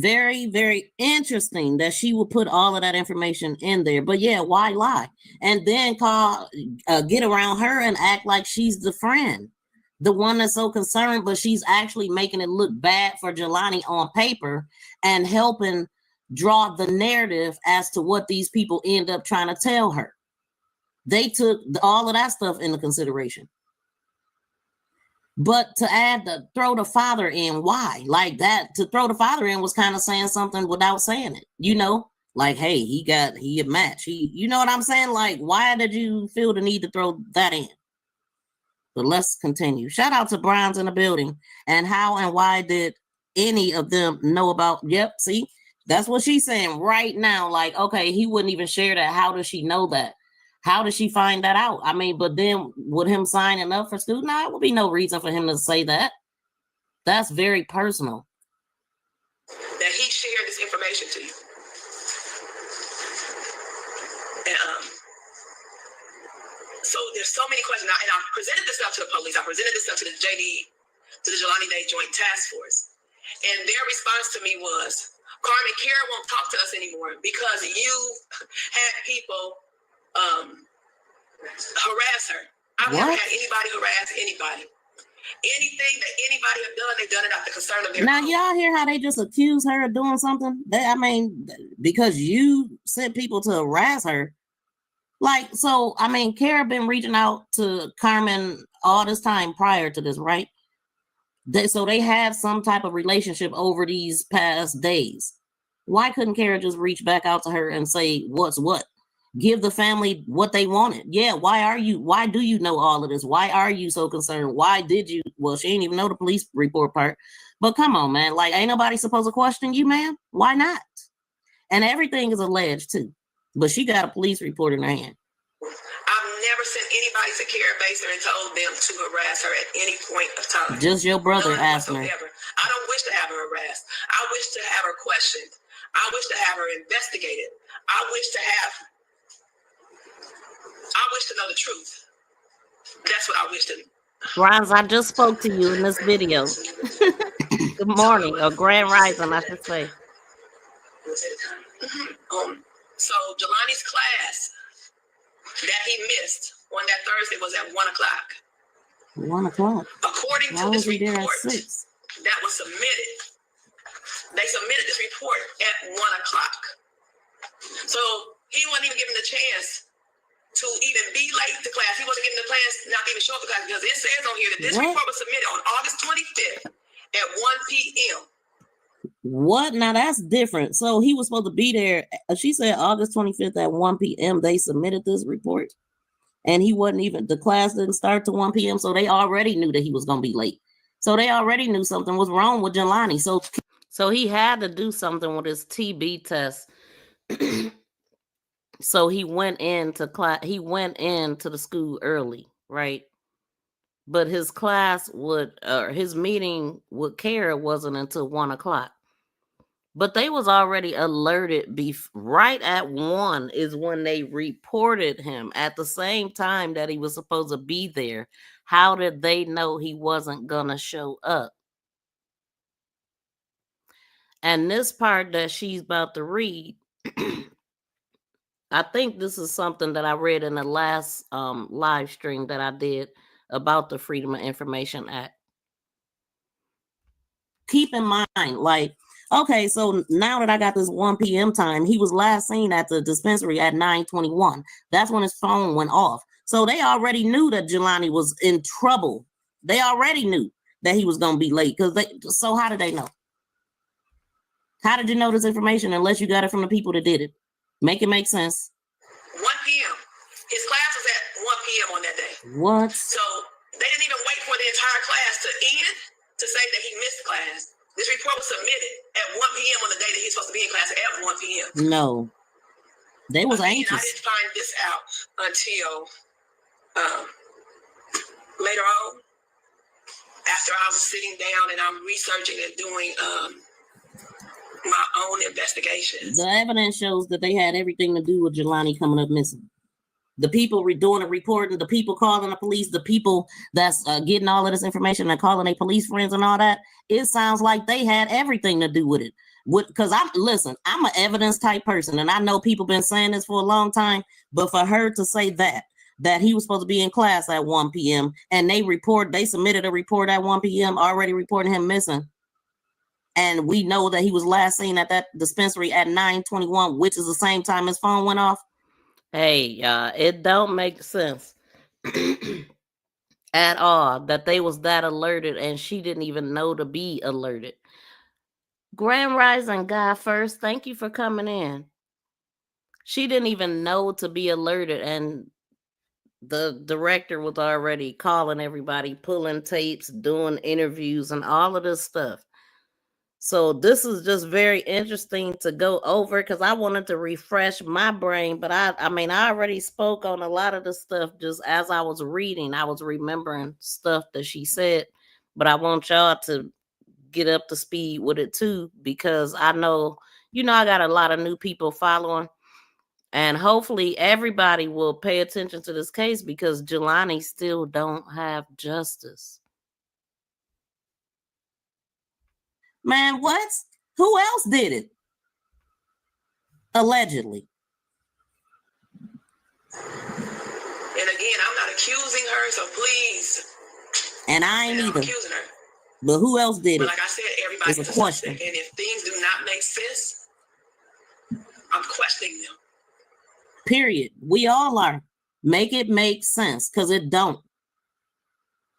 B: Very, very interesting that she would put all of that information in there. But yeah, why lie? And then get around her and act like she's the friend, the one that's so concerned, but she's actually making it look bad for Jelani on paper and helping draw the narrative as to what these people end up trying to tell her. They took all of that stuff into consideration. But to throw the father in, why? Like that, to throw the father in was kind of saying something without saying it, you know? Like, hey, he a match. You know what I'm saying? Like, why did you feel the need to throw that in? But let's continue. Shout out to Brian's in the building. And how and why did any of them know about? Yep, see, that's what she's saying right now. Like, okay, he wouldn't even share that. How does she know that? How did she find that out? I mean, but then with him signing up for school, now there would be no reason for him to say that. That's very personal.
D: That he shared this information to you. And so there's so many questions. And I presented this stuff to the police. I presented this stuff to the Jelani Day Joint Task Force. And their response to me was, Carmen, Kara won't talk to us anymore because you had people harass her. I've never had anybody harass anybody. Anything that anybody have done, they've done it out the concern of their
B: Now,
D: own.
B: y'all hear how they just accuse her of doing something? I mean, because you sent people to harass her. Like, so, I mean, Kara been reaching out to Carmen all this time prior to this, right? So they had some type of relationship over these past days. Why couldn't Kara just reach back out to her and say, what's what? Give the family what they wanted. Yeah, why do you know all of this? Why are you so concerned? Why did you? Well, she didn't even know the police report part. But come on, man. Like, ain't nobody supposed to question you, man? Why not? And everything is alleged, too. But she got a police report in her hand.
D: I've never sent anybody to Kara Baser and told them to harass her at any point of time.
B: Just your brother asking her.
D: I don't wish to have her harassed. I wish to have her questioned. I wish to have her investigated. I wish to know the truth. That's what I wish to.
B: Ronz, I just spoke to you in this video. Good morning, or grand rising, I should say.
D: So Jelani's class that he missed on that Thursday was at 1 o'clock.
B: 1 o'clock.
D: According to this report that was submitted, they submitted this report at 1 o'clock. So he wasn't even given the chance to even be late to class. He wasn't given the chance not to even show up to class because it says on here that this report was submitted on August 25th at 1 p.m.
B: What? Now that's different. So he was supposed to be there. She said August 25th at 1 p.m. They submitted this report. And he wasn't even, the class didn't start to 1 p.m. So they already knew that he was going to be late. So they already knew something was wrong with Jelani. So he had to do something with his TB test. So he went into class. He went into the school early, right? But his his meeting with Kara wasn't until 1 o'clock. But they was already alerted. Right at 1 is when they reported him at the same time that he was supposed to be there. How did they know he wasn't gonna show up? And this part that she's about to read, I think this is something that I read in the last live stream that I did about the Freedom of Information Act. Keep in mind, like, okay, so now that I got this 1 p.m. time, he was last seen at the dispensary at 9:21. That's when his phone went off. So they already knew that Gilani was in trouble. They already knew that he was going to be late. So how did they know? How did you know this information unless you got it from the people that did it? Make it make sense.
D: 1 p.m. His class was at 1 p.m. on that day.
B: What?
D: So they didn't even wait for the entire class to end to say that he missed class. This report was submitted at 1 p.m. on the day that he's supposed to be in class at 1 p.m.
B: No. They was anxious.
D: I didn't find this out until later on, after I was sitting down and I'm researching and doing my own investigations.
B: The evidence shows that they had everything to do with Jelani coming up missing. the people doing the reporting, the people calling the police, the people that's getting all of this information and calling their police friends and all that. It sounds like they had everything to do with it. Because I'm an evidence type person, and I know people been saying this for a long time, but for her to say that he was supposed to be in class at 1 p.m. and they submitted a report at 1 p.m. already reporting him missing. And we know that he was last seen at that dispensary at 9:21, which is the same time his phone went off. Hey, it don't make sense at all that they was that alerted and she didn't even know to be alerted. Grand Rising Guy First, thank you for coming in. She didn't even know to be alerted, and the director was already calling everybody, pulling tapes, doing interviews, and all of this stuff. So this is just very interesting to go over because I wanted to refresh my brain, but I already spoke on a lot of the stuff just as I was reading. I was remembering stuff that she said, but I want y'all to get up to speed with it too, because I know, I got a lot of new people following, and hopefully everybody will pay attention to this case because Jelani still don't have justice. Man, what? Who else did it? Allegedly.
D: And again, I'm not accusing her, so please.
B: And I ain't either.
D: Accusing her.
B: But who else did
D: But
B: it?
D: like I said, everybody's
B: It's a question.
D: suspect, and if things do not make sense, I'm questioning them.
B: Period. We all are. Make it make sense, because it don't.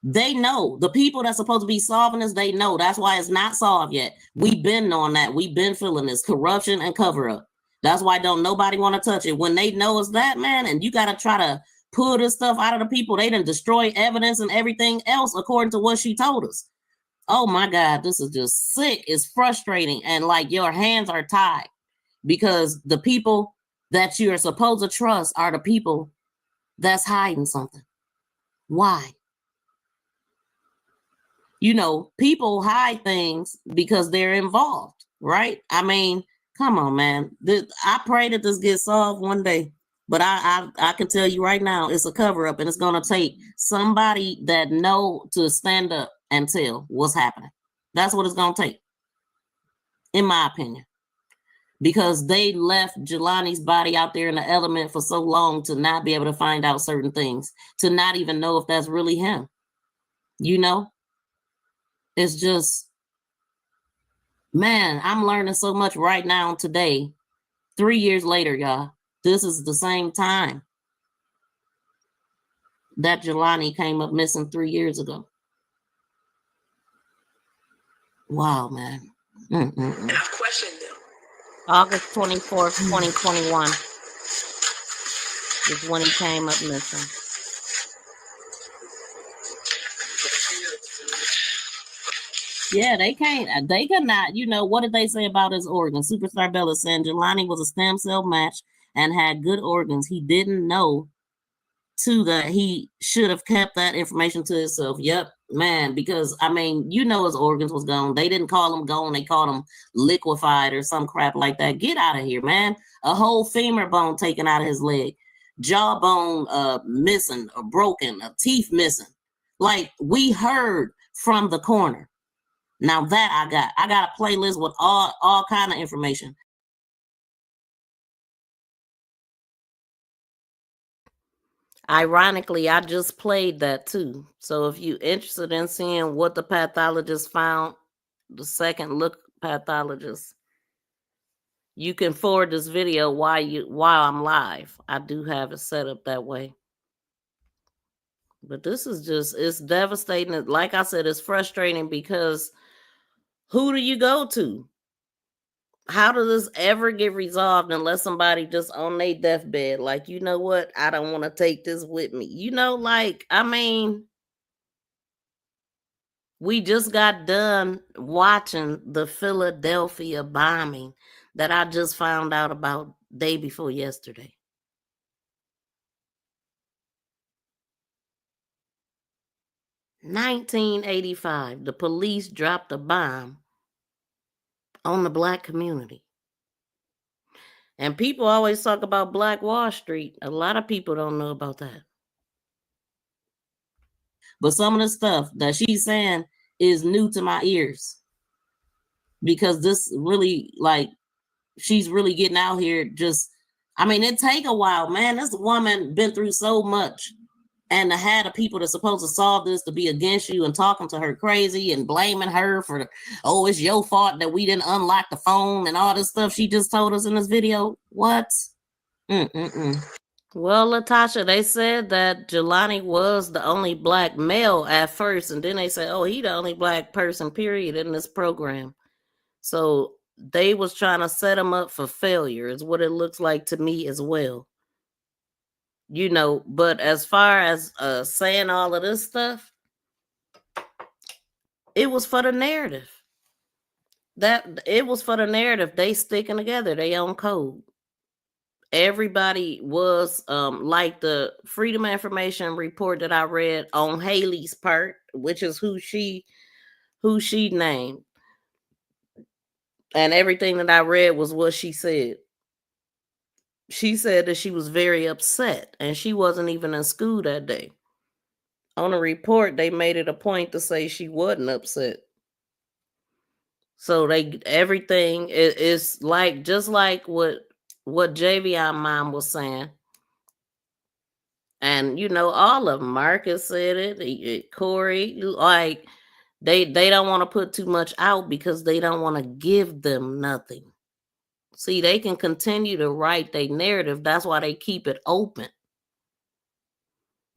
B: They know. The people that's supposed to be solving this, they know. That's why it's not solved yet. We've been on that. We've been feeling this corruption and cover up. That's why don't nobody want to touch it. When they know it's that, man, and you got to try to pull this stuff out of the people. They done destroy evidence and everything else according to what she told us. Oh my God, this is just sick. It's frustrating. And like your hands are tied because the people that you're supposed to trust are the people that's hiding something. Why? People hide things because they're involved, right? I mean, come on, man. I pray that this gets solved one day, but I can tell you right now, it's a cover up, and it's gonna take somebody that know to stand up and tell what's happening. That's what it's gonna take, in my opinion, because they left Jelani's body out there in the element for so long to not be able to find out certain things, to not even know if that's really him. It's just, man, I'm learning so much right now today. 3 years later, y'all, this is the same time that Gilani came up missing 3 years ago. Wow, man.
D: And I've questioned them.
B: August 24th, 2021 is when he came up missing. Yeah, they cannot, what did they say about his organs? Superstar Bella saying Jelani was a stem cell match and had good organs. He didn't know, too, that he should have kept that information to himself. Yep, man, because, his organs was gone. They didn't call him gone. They called him liquefied or some crap like that. Get out of here, man. A whole femur bone taken out of his leg. Jawbone missing or broken. A teeth missing. Like, we heard from the coroner. Now that I got a playlist with all kind of information. Ironically, I just played that too. So if you're interested in seeing what the pathologist found, the second look pathologist, you can forward this video while I'm live. I do have it set up that way. But this is it's devastating. Like I said, it's frustrating because who do you go to? How does this ever get resolved unless somebody just on their deathbed? Like, you know what? I don't want to take this with me. We just got done watching the Philadelphia bombing that I just found out about day before yesterday. In 1985, the police dropped a bomb on the Black community. And people always talk about Black Wall Street. A lot of people don't know about that. But some of the stuff that she's saying is new to my ears. Because this really, like, she's really getting out here just, I mean, it take a while, man. This woman been through so much. And to have the people that's supposed to solve this to be against you and talking to her crazy and blaming her for, oh, it's your fault that we didn't unlock the phone and all this stuff she just told us in this video. What? Well, Latasha, they said that Jelani was the only Black male at first, and then they said, oh, he the only Black person, period, in this program. So they was trying to set him up for failure, is what it looks like to me as well. You know, but as far as saying all of this stuff, it was for the narrative. That it was for the narrative. They sticking together, they own code. Everybody was like the Freedom of Information report that I read on Haley's part, which is who she named. And everything that I read was what she said. She said that she was very upset and she wasn't even in school that day. On the report, they made it a point to say she wasn't upset. So everything is like, just like what Javion mom was saying. And, you know, all of them, Marcus said it, Corey, like, they don't want to put too much out because they don't want to give them nothing. See, they can continue to write their narrative. That's why they keep it open.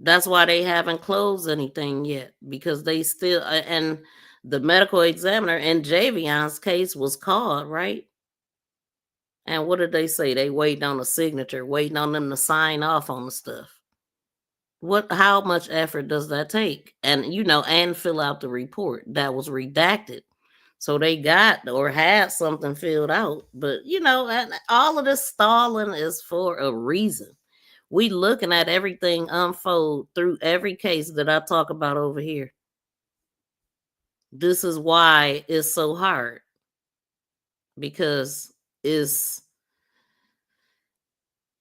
B: That's why they haven't closed anything yet, because they still, and the medical examiner in Javion's case was called, right? And what did they say? They waiting on a signature, waiting on them to sign off on the stuff. How much effort does that take? And, you know, and fill out the report that was redacted. So they got or had something filled out. But, you know, and all of this stalling is for a reason. We looking at everything unfold through every case that I talk about over here. This is why it's so hard. Because it's,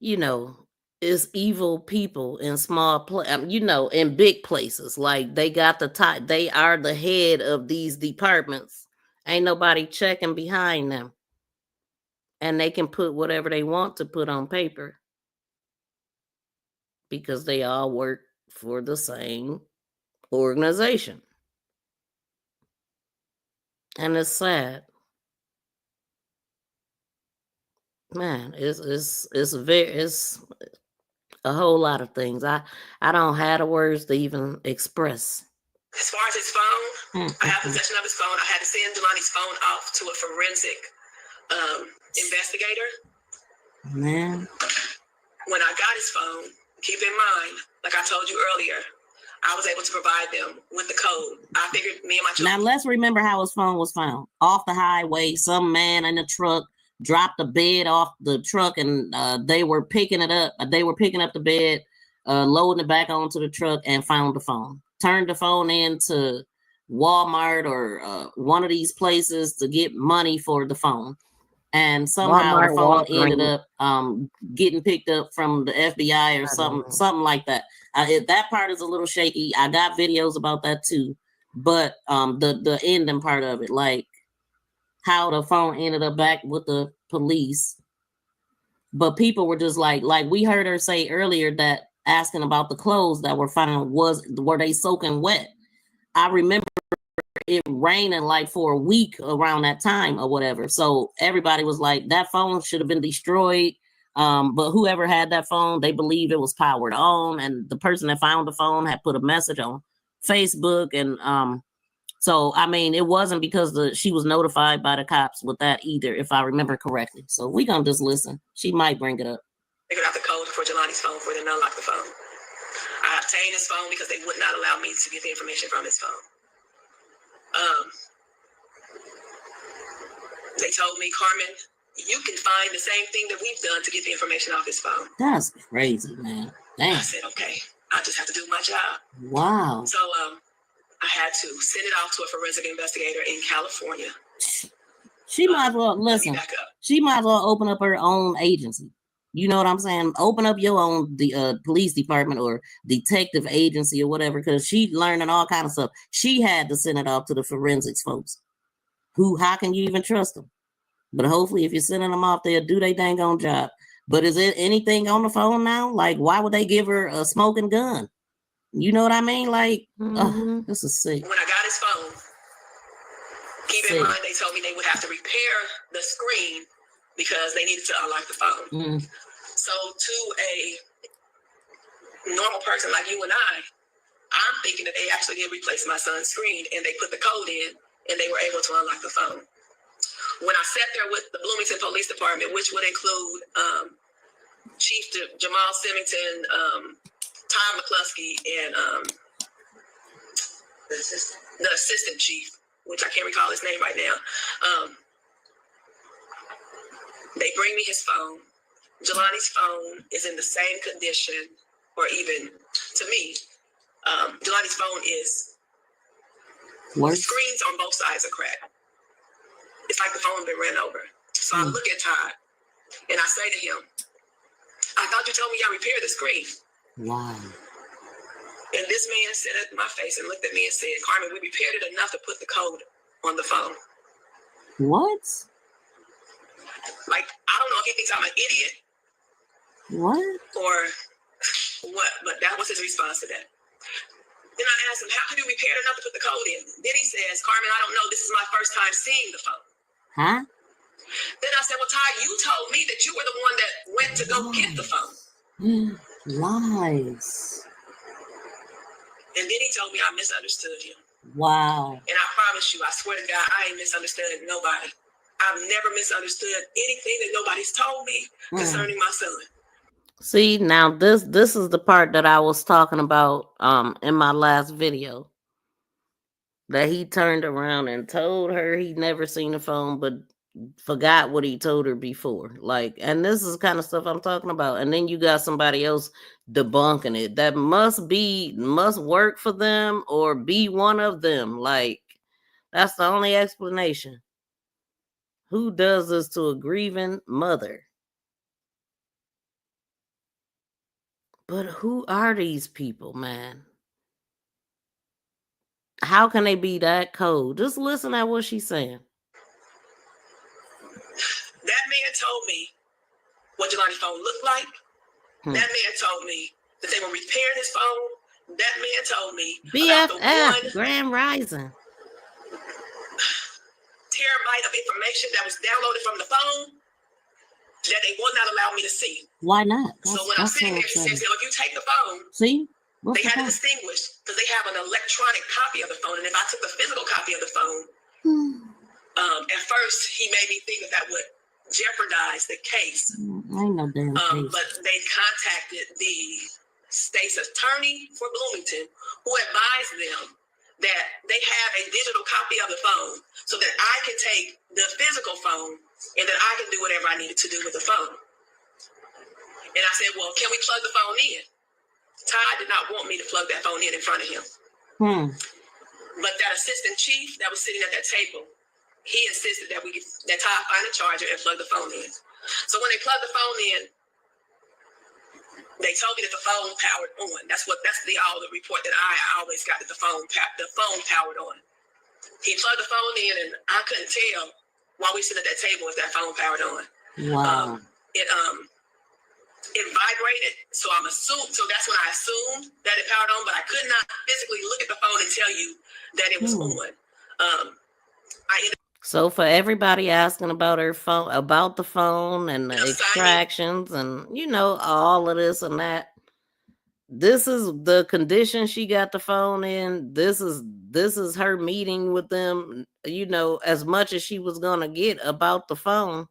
B: you know, it's evil people in small you know, in big places. Like they got the top, they are the head of these departments. Ain't nobody checking behind them. And they can put whatever they want to put on paper. Because they all work for the same organization. And it's sad. Man, it's a whole lot of things. I don't have the words to even express.
D: As far as his phone, I have possession of his phone. I had to send Jelani's phone off to a forensic investigator.
B: Man.
D: When I got his phone, keep in mind, like I told you earlier, I was able to provide them with the code. I figured me and my children.
B: Now let's remember how his phone was found. Off the highway, some man in a truck dropped the bed off the truck, and they were picking it up. They were picking up the bed, loading it back onto the truck, and found the phone. Turned the phone into Walmart or one of these places to get money for the phone. And somehow the phone ended up getting picked up from the FBI or something like that. That part is a little shaky. I got videos about that too. But the ending part of it, like how the phone ended up back with the police. But people were just like we heard her say earlier that asking about the clothes that were found, were they soaking wet? I remember it raining like for a week around that time or whatever. So everybody was like, that phone should have been destroyed. But whoever had that phone, they believed it was powered on. And the person that found the phone had put a message on Facebook. And so, I mean, it wasn't because she was notified by the cops with that either, if I remember correctly. So we're going to just listen. She might bring it up.
D: Figured out the code for Jelani's phone before they unlocked the phone. I obtained his phone because they would not allow me to get the information from his phone. They told me, Carmen, you can find the same thing that we've done to get the information off his phone.
B: That's crazy, man. Damn.
D: I said, okay, I just have to do my job.
B: Wow.
D: So I had to send it off to a forensic investigator in California.
B: She might as well listen. She might as well open up her own agency. You know what I'm saying? Open up your own police department or detective agency or whatever, because she learning all kind of stuff. She had to send it off to the forensics folks. How can you even trust them? But hopefully, if you're sending them off, they'll do their dang on job. But is there anything on the phone now? Like, why would they give her a smoking gun? You know what I mean? Like, this is sick.
D: When I got his phone, keep in mind, they told me they would have to repair the screen because they needed to unlock the phone. So to a normal person like you and I'm thinking that they actually did replace my son's screen and they put the code in and they were able to unlock the phone. When I sat there with the Bloomington Police Department, which would include Chief Jamal Symington, Tom McCluskey, and the assistant chief, which I can't recall his name right now. They bring me his phone. Jelani's phone is in the same condition, or even to me, Jelani's phone is, the screens on both sides are cracked. It's like the phone been ran over. So I look at Todd and I say to him, I thought you told me y'all repaired the screen.
B: Wow.
D: And this man said at my face and looked at me and said, Carmen, we repaired it enough to put the code on the phone.
B: What?
D: Like, I don't know if he thinks I'm an idiot.
B: What?
D: Or what, but that was his response to that. Then I asked him, how could you repair it enough to put the code in? Then he says, Carmen, I don't know. This is my first time seeing the phone.
B: Huh?
D: Then I said, well, Todd, you told me that you were the one that went to go get the phone.
B: Lies.
D: And then he told me I misunderstood him.
B: Wow.
D: And I promise you, I swear to God, I ain't misunderstood nobody. I've never misunderstood anything that nobody's told me concerning my son.
B: See, now this is the part that I was talking about in my last video. That he turned around and told her he'd never seen the phone, but forgot what he told her before. Like, and this is kind of stuff I'm talking about. And then you got somebody else debunking it. That must work for them or be one of them. Like, that's the only explanation. Who does this to a grieving mother? But who are these people, man? How can they be that cold? Just listen at what she's saying.
D: That man told me what Jelani's phone looked like. That man told me that they were repairing his phone. That man told me
B: BFF, Grand Rising.
D: Terabyte of information that was downloaded from the phone that they would not allow me to see.
B: Why not?
D: So when I'm sitting there, he says, if you take the phone,
B: see?
D: They had to distinguish because they have an electronic copy of the phone. And if I took the physical copy of the phone, at first he made me think that would jeopardize the case.
B: Ain't no damn case.
D: But they contacted the state's attorney for Bloomington, who advised them that they have a digital copy of the phone so that I can take the physical phone and that I can do whatever I needed to do with the phone. And I said, well, can we plug the phone in? Todd did not want me to plug that phone in front of him. But that assistant chief that was sitting at that table, he insisted that Todd find a charger and plug the phone in. So when they plugged the phone in, they told me that the phone powered on. That's the report that I always got, that the phone powered on. He plugged the phone in, and I couldn't tell while we sitting at that table if that phone powered on.
B: Wow.
D: It vibrated, so that's when I assumed that it powered on, but I could not physically look at the phone and tell you that it was on.
B: So for everybody asking about her phone, about the phone and the extractions and all of this and that, this is the condition she got the phone in. This is her meeting with them, as much as she was gonna get about the phone.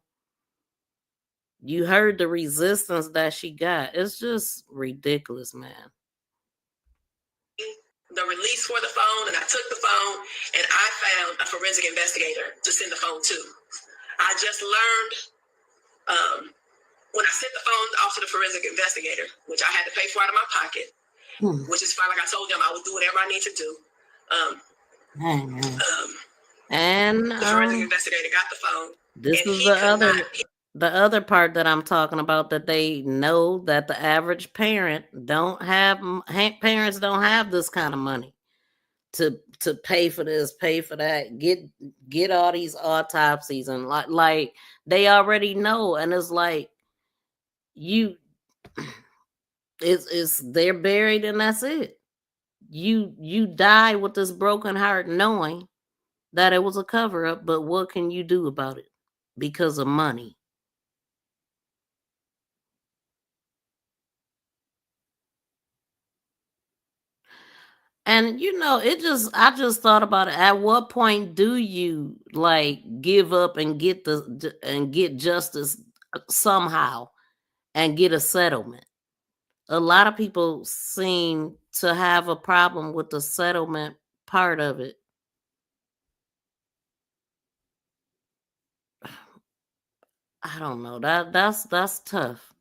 B: You heard the resistance that she got. It's just ridiculous, man.
D: The release for the phone, and I took the phone, and I found a forensic investigator to send the phone to. I just learned when I sent the phone off to the forensic investigator, which I had to pay for out of my pocket, which is fine. Like I told them, I would do whatever I need to do.
B: And
D: The forensic investigator got the phone.
B: this
D: and
B: is
D: he
B: the
D: could
B: other
D: not.
B: the other part that I'm talking about, that they know that the average parent parents don't have this kind of money to pay for this, pay for that, get all these autopsies, and like they already know. And it's like it's they're buried and that's it. You die with this broken heart knowing that it was a cover up, but what can you do about it? Because of money. And I just thought about it. At what point do you like give up and get justice somehow and get a settlement? A lot of people seem to have a problem with the settlement part of it. I don't know. That's tough.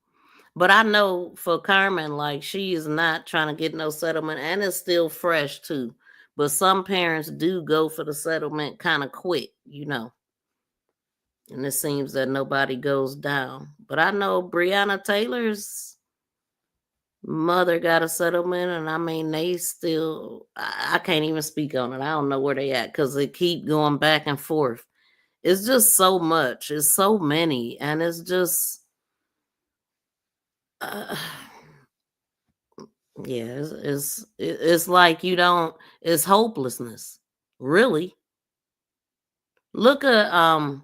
B: But I know for Carmen, like, she is not trying to get no settlement, and it's still fresh too. But some parents do go for the settlement kind of quick, and it seems that nobody goes down. But I know Breonna Taylor's mother got a settlement, and I mean, they still, I can't even speak on it. I don't know where they at because they keep going back and forth. It's just so much. It's so many, and it's just. Yeah, it's like it's hopelessness, really. Look at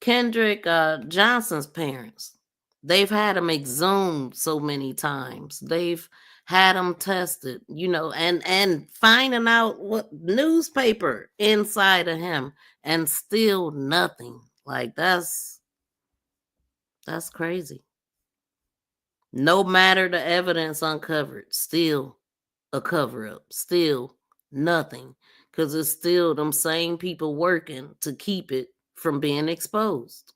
B: Kendrick Johnson's parents. They've had him exhumed so many times. They've had him tested, and finding out what newspaper inside of him, and still nothing. Like, that's crazy. No matter the evidence uncovered, still a cover up, still nothing, because it's still them same people working to keep it from being exposed.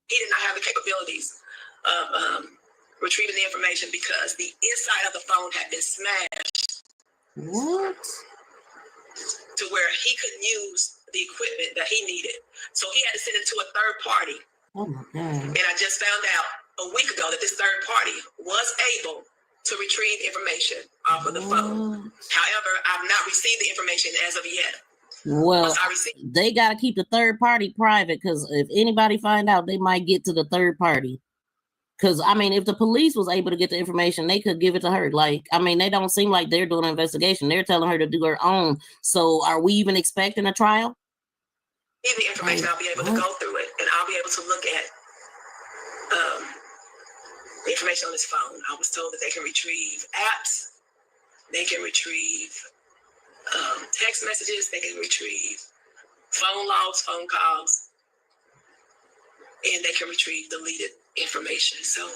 D: He did not have the capabilities of retrieving the information because the inside of the phone had been smashed.
B: What?
D: To where he couldn't use the equipment that he needed. So he had to send it to a third party.
B: Oh my God.
D: And I just found out a week ago that this third party was able to retrieve information off of the phone. However, I've not received the information as of yet.
B: Well, they got to keep the third party private, because if anybody find out, they might get to the third party. Because, I mean, if the police was able to get the information, they could give it to her. Like, I mean, they don't seem like they're doing an investigation. They're telling her to do her own. So are we even expecting a trial?
D: Need the information, I'll be able to go through it, and I'll be able to look at the information on his phone. I was told that they can retrieve apps, they can retrieve text messages, they can retrieve phone logs, phone calls, and they can retrieve deleted information. So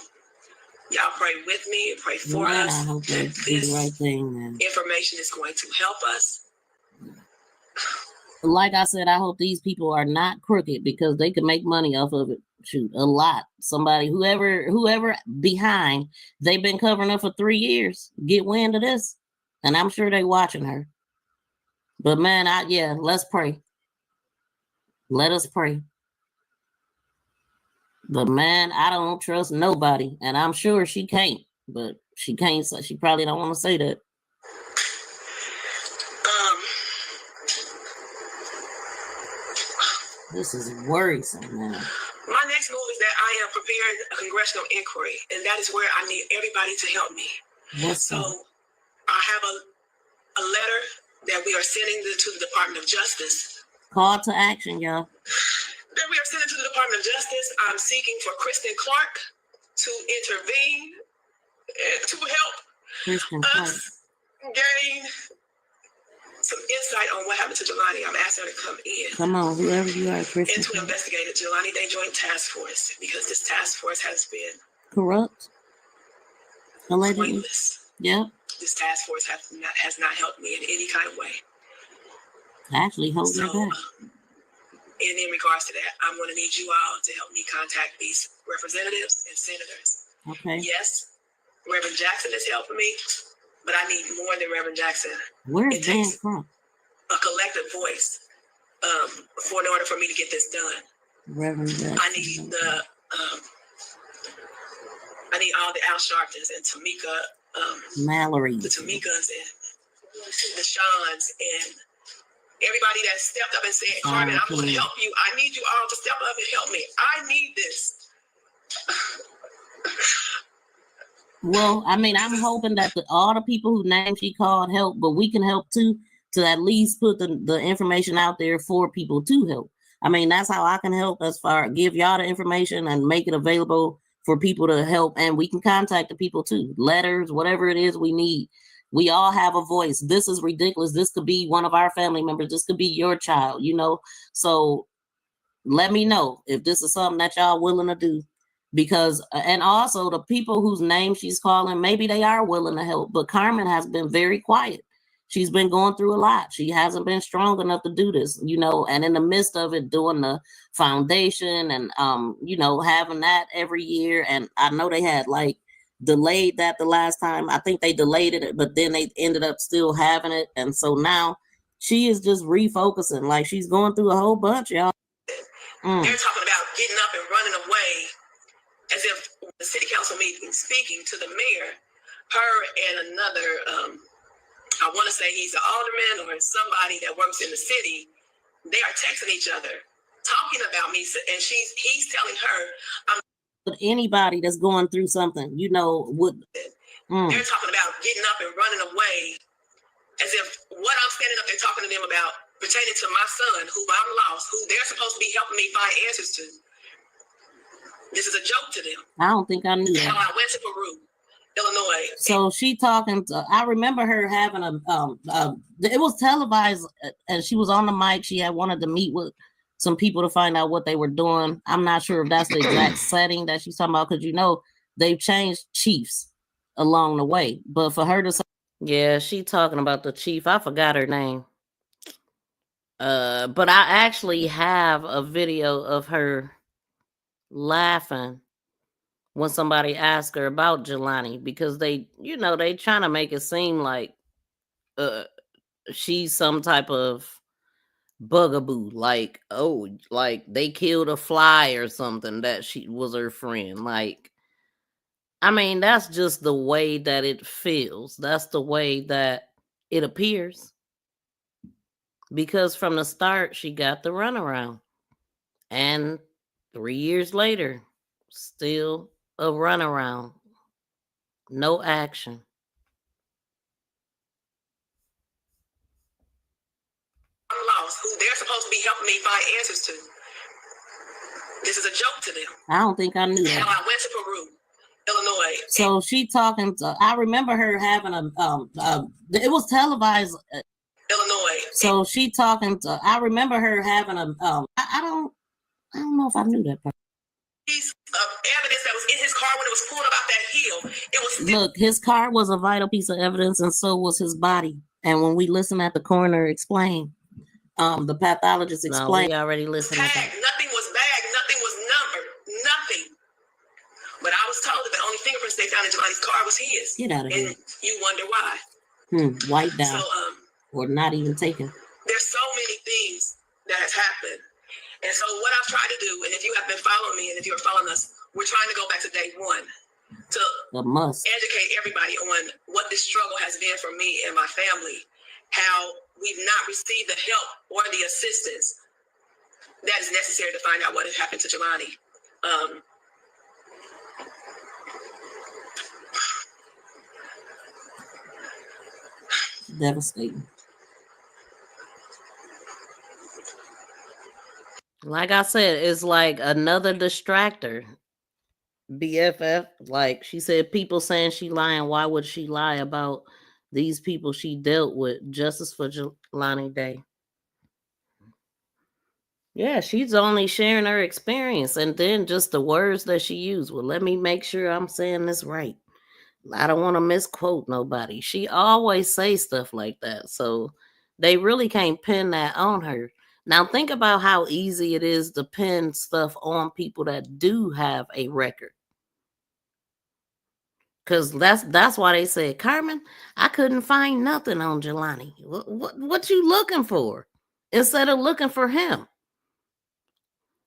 D: y'all pray with me and pray for us.
B: I hope they do the right thing, man.
D: Information is going to help us.
B: Like I said, I hope these people are not crooked, because they can make money off of it. Shoot, a lot. Somebody, whoever behind, they've been covering up for 3 years, get wind of this, and I'm sure they watching her. But man, let's pray. Let us pray. But man, I don't trust nobody, and I'm sure she can't. But she can't. So she probably don't want to say that. This is worrisome, man.
D: My next move is that I am preparing a congressional inquiry, and that is where I need everybody to help me. So I have a letter that we are sending to the Department of Justice.
B: Call to action, y'all.
D: That we are sending to the Department of Justice. I'm seeking for Kristen Clark to intervene and to help us gain some insight on what happened to Jelani. I'm asking her to come in.
B: Come on, whoever you are, Kristen.
D: And to investigate the Gilani Day Joint Task Force, because this task force has been
B: corrupt.
D: Pointless.
B: Yep.
D: This task force has not helped me in any kind of way.
B: Actually, holding her back.
D: And in regards to that, I'm going to need you all to help me contact these representatives and senators.
B: Okay.
D: Yes, Reverend Jackson is helping me, but I need more than Reverend Jackson.
B: Where's Dan Crump?
D: A collective voice in order for me to get this done. I need I need all the Al Sharptons and Tamika,
B: Mallory,
D: the Tamikas and the Shans and everybody that stepped up and said, Carmen, I'm going to help you. I need you all to step up and help me. I need this.
B: Well, I mean, I'm hoping that all the people whose names she called help, but we can help too, to at least put the information out there for people to help. I mean, that's how I can help, as far give y'all the information and make it available for people to help. And we can contact the people too, letters, whatever it is we need. We all have a voice. This is ridiculous. This could be one of our family members. This could be your child, you know? So let me know if this is something that y'all willing to do. Because, and also the people whose name she's calling, maybe they are willing to help, but Carmen has been very quiet. She's been going through a lot. She hasn't been strong enough to do this, you know, and in the midst of it, doing the foundation and, you know, having that every year. And I know they had like delayed that the last time. I think they delayed it, but then they ended up still having it. And so now she is just refocusing. Like, she's going through a whole bunch, y'all.
D: They're talking about getting up and running away as if the city council meeting speaking to the mayor, her and another, I want to say he's an alderman or somebody that works in the city. They are texting each other, talking about me, and he's telling her,
B: But anybody that's going through something, you know, would.
D: They're talking about getting up and running away as if what I'm standing up there talking to them about pertaining to my son, who I'm lost, who they're supposed to be helping me find answers to. This is a joke to them.
B: I don't think I knew that.
D: I went to Peru, Illinois.
B: So she talking to, I remember her having it was televised, and she was on the mic. She had wanted to meet with some people to find out what they were doing. I'm not sure if that's the exact setting that she's talking about, because, you know, they've changed chiefs along the way. But for her to say, yeah, she talking about the chief. I forgot her name. But I actually have a video of her laughing when somebody asked her about Jelani, because they, you know, they trying to make it seem like she's some type of bugaboo, like, oh, like they killed a fly or something, that she was her friend. Like, I mean, that's just the way that it feels. That's the way that it appears. Because from the start, she got the runaround. And 3 years later, still a runaround. No action.
D: I'm lost, who they're supposed to be helping me find answers to. This is a joke to them.
B: I don't think I knew that.
D: I went to Peru, Illinois.
B: So she talking to, I remember her having it was televised.
D: Illinois.
B: So she talking to, I remember her having I don't know if I knew that part.
D: Piece of evidence that was in his car when it was pulled up out that hill. It was
B: Look, his car was a vital piece of evidence, and so was his body. And when we listen at the coroner explain, the pathologist explained. No, we already listened to that.
D: Nothing was bagged, nothing was numbered, nothing. But I was told that the only fingerprints they found in Jelani's car was his.
B: Get out of here.
D: And you wonder why.
B: Wiped out.
D: So,
B: or not even taken.
D: There's so many things that has happened. And so what I've tried to do, and if you have been following me and if you're following us, we're trying to go back to day one to educate everybody on what this struggle has been for me and my family, how we've not received the help or the assistance that is necessary to find out what has happened to Jelani.
B: Devastating. Like I said, it's like another distractor. BFF, like she said, people saying she lying. Why would she lie about these people she dealt with? Justice for Jelani Day. Yeah, she's only sharing her experience, and then just the words that she used. Well, let me make sure I'm saying this right. I don't want to misquote nobody. She always say stuff like that. So they really can't pin that on her. Now think about how easy it is to pin stuff on people that do have a record. Because that's why they said, Carmen, I couldn't find nothing on Gilani. What you looking for? instead of looking for him.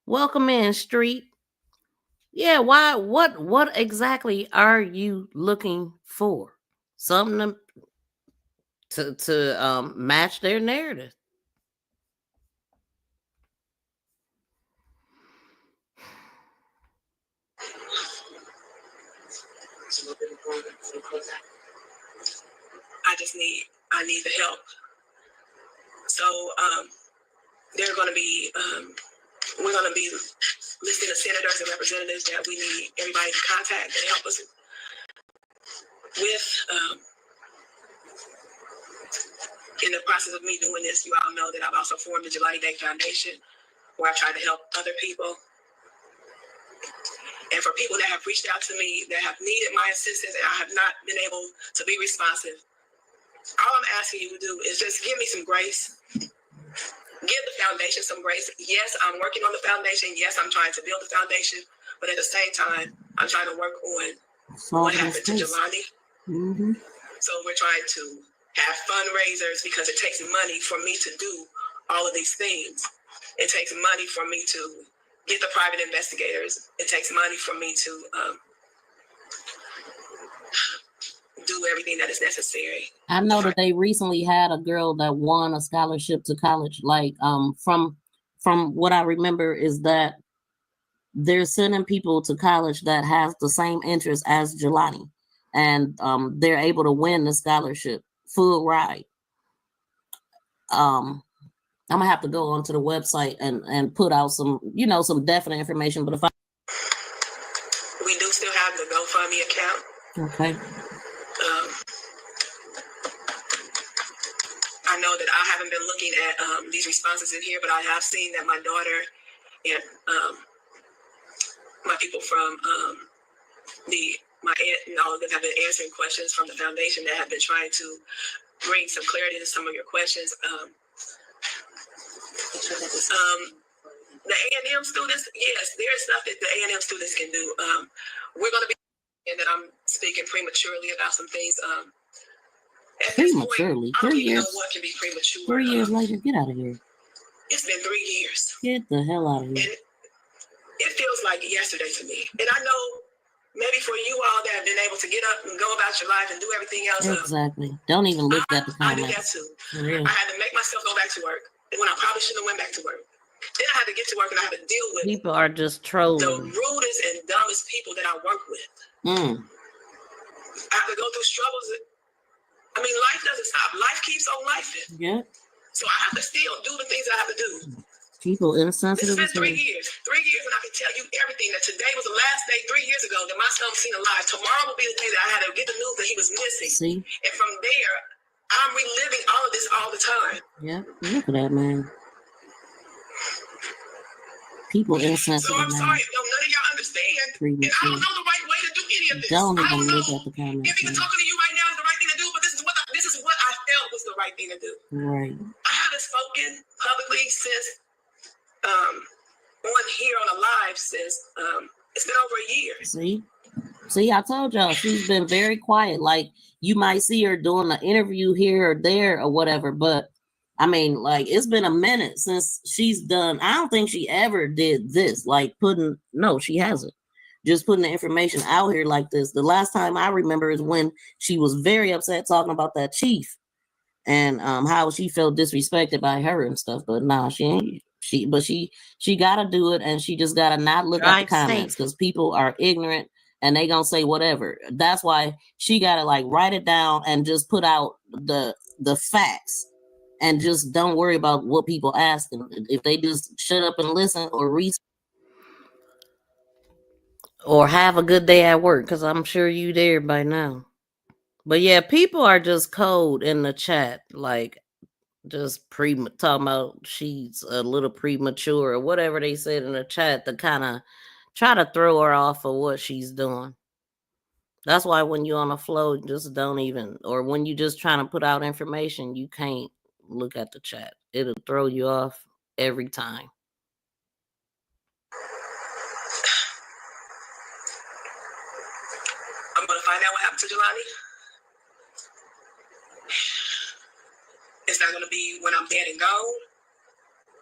B: Welcome in, Street. Yeah, why? What exactly are you looking for? Something to match their narrative.
D: I need the help. So they're going to be we're going to be listing the senators and representatives that we need everybody to contact and help us with. In the process of me doing this, you all know that I've also formed the Jelani Day Foundation, where I've tried to help other people. And for people that have reached out to me, that have needed my assistance, and I have not been able to be responsive, all I'm asking you to do is just give me some grace. Give the foundation some grace. Yes, I'm working on the foundation. Yes, I'm trying to build the foundation. But at the same time, I'm trying to work on what happened to Gilani.
B: Mm-hmm.
D: So we're trying to have fundraisers because it takes money for me to do all of these things. It takes money for me to get the private investigators. It takes money for me to do everything that is necessary.
B: I know that they recently had a girl that won a scholarship to college. Like from what I remember is that they're sending people to college that has the same interest as Jelani, and they're able to win the scholarship, full ride. I'm gonna have to go onto the website and put out some, some definite information. But if
D: we do still have the GoFundMe account.
B: Okay.
D: I know that I haven't been looking at these responses in here, but I have seen that my daughter and my people from my aunt and all of them have been answering questions from the foundation that have been trying to bring some clarity to some of your questions. The A&M students, yes, there's stuff that the A&M students can do. We're going to be, and that I'm speaking prematurely about some things.
B: prematurely, 3 years.
D: What can be premature?
B: 3 years later, get out of here.
D: It's been 3 years.
B: Get the hell out of here.
D: And it feels like yesterday to me. And I know maybe for you all that have been able to get up and go about your life and do everything else.
B: Exactly. Don't even look at the
D: I did
B: comments.
D: that too.
B: Yeah.
D: I had to make myself go back to work when I probably shouldn't have went back to work. Then I had to get to work and I had to deal with
B: People are just trolling.
D: the rudest and dumbest people that I work with. I have to go through struggles. I mean, life doesn't stop. Life keeps on lifing.
B: Yeah.
D: So I have to still do the things I have to do.
B: People
D: This
B: insensitive.
D: has been 3 years. 3 years, and I can tell you everything. That today was the last day 3 years ago that my son was seen alive. Tomorrow will be the day that I had to get the news that he was missing.
B: See?
D: And from there, I'm reliving all of this all the time.
B: Yeah. Look at that, man. People insensitive.
D: So I'm sorry, no, none of y'all understand. And I don't know the right way to do any of this.
B: Don't
D: I
B: even
D: don't
B: look
D: know
B: at the comments.
D: if even talking to you right now is the right thing to do, but this is what I felt was the right thing to do.
B: Right.
D: I haven't spoken publicly since on here on a live since it's been over a year.
B: See, I told y'all she's been very quiet. Like you might see her doing an interview here or there or whatever, but I mean, like it's been a minute since she's done. I don't think she ever did this, like no, she hasn't. Just putting the information out here like this. The last time I remember is when she was very upset talking about that chief and how she felt disrespected by her and stuff. But nah, she ain't. She gotta do it, and she just gotta not look at the comments because people are ignorant and they gonna say whatever. That's why she gotta like write it down and just put out the facts and just don't worry about what people ask them. If they just shut up and listen or read or have a good day at work, because I'm sure you there by now. But yeah, people are just cold in the chat, like just talking about she's a little premature or whatever they said in the chat to kind of try to throw her off of what she's doing. That's why when you're on the flow, just don't even, or when you just trying to put out information, you can't look at the chat. It'll throw you off every time.
D: I'm gonna find out what happened to Gilani. It's not gonna be when I'm dead and gone.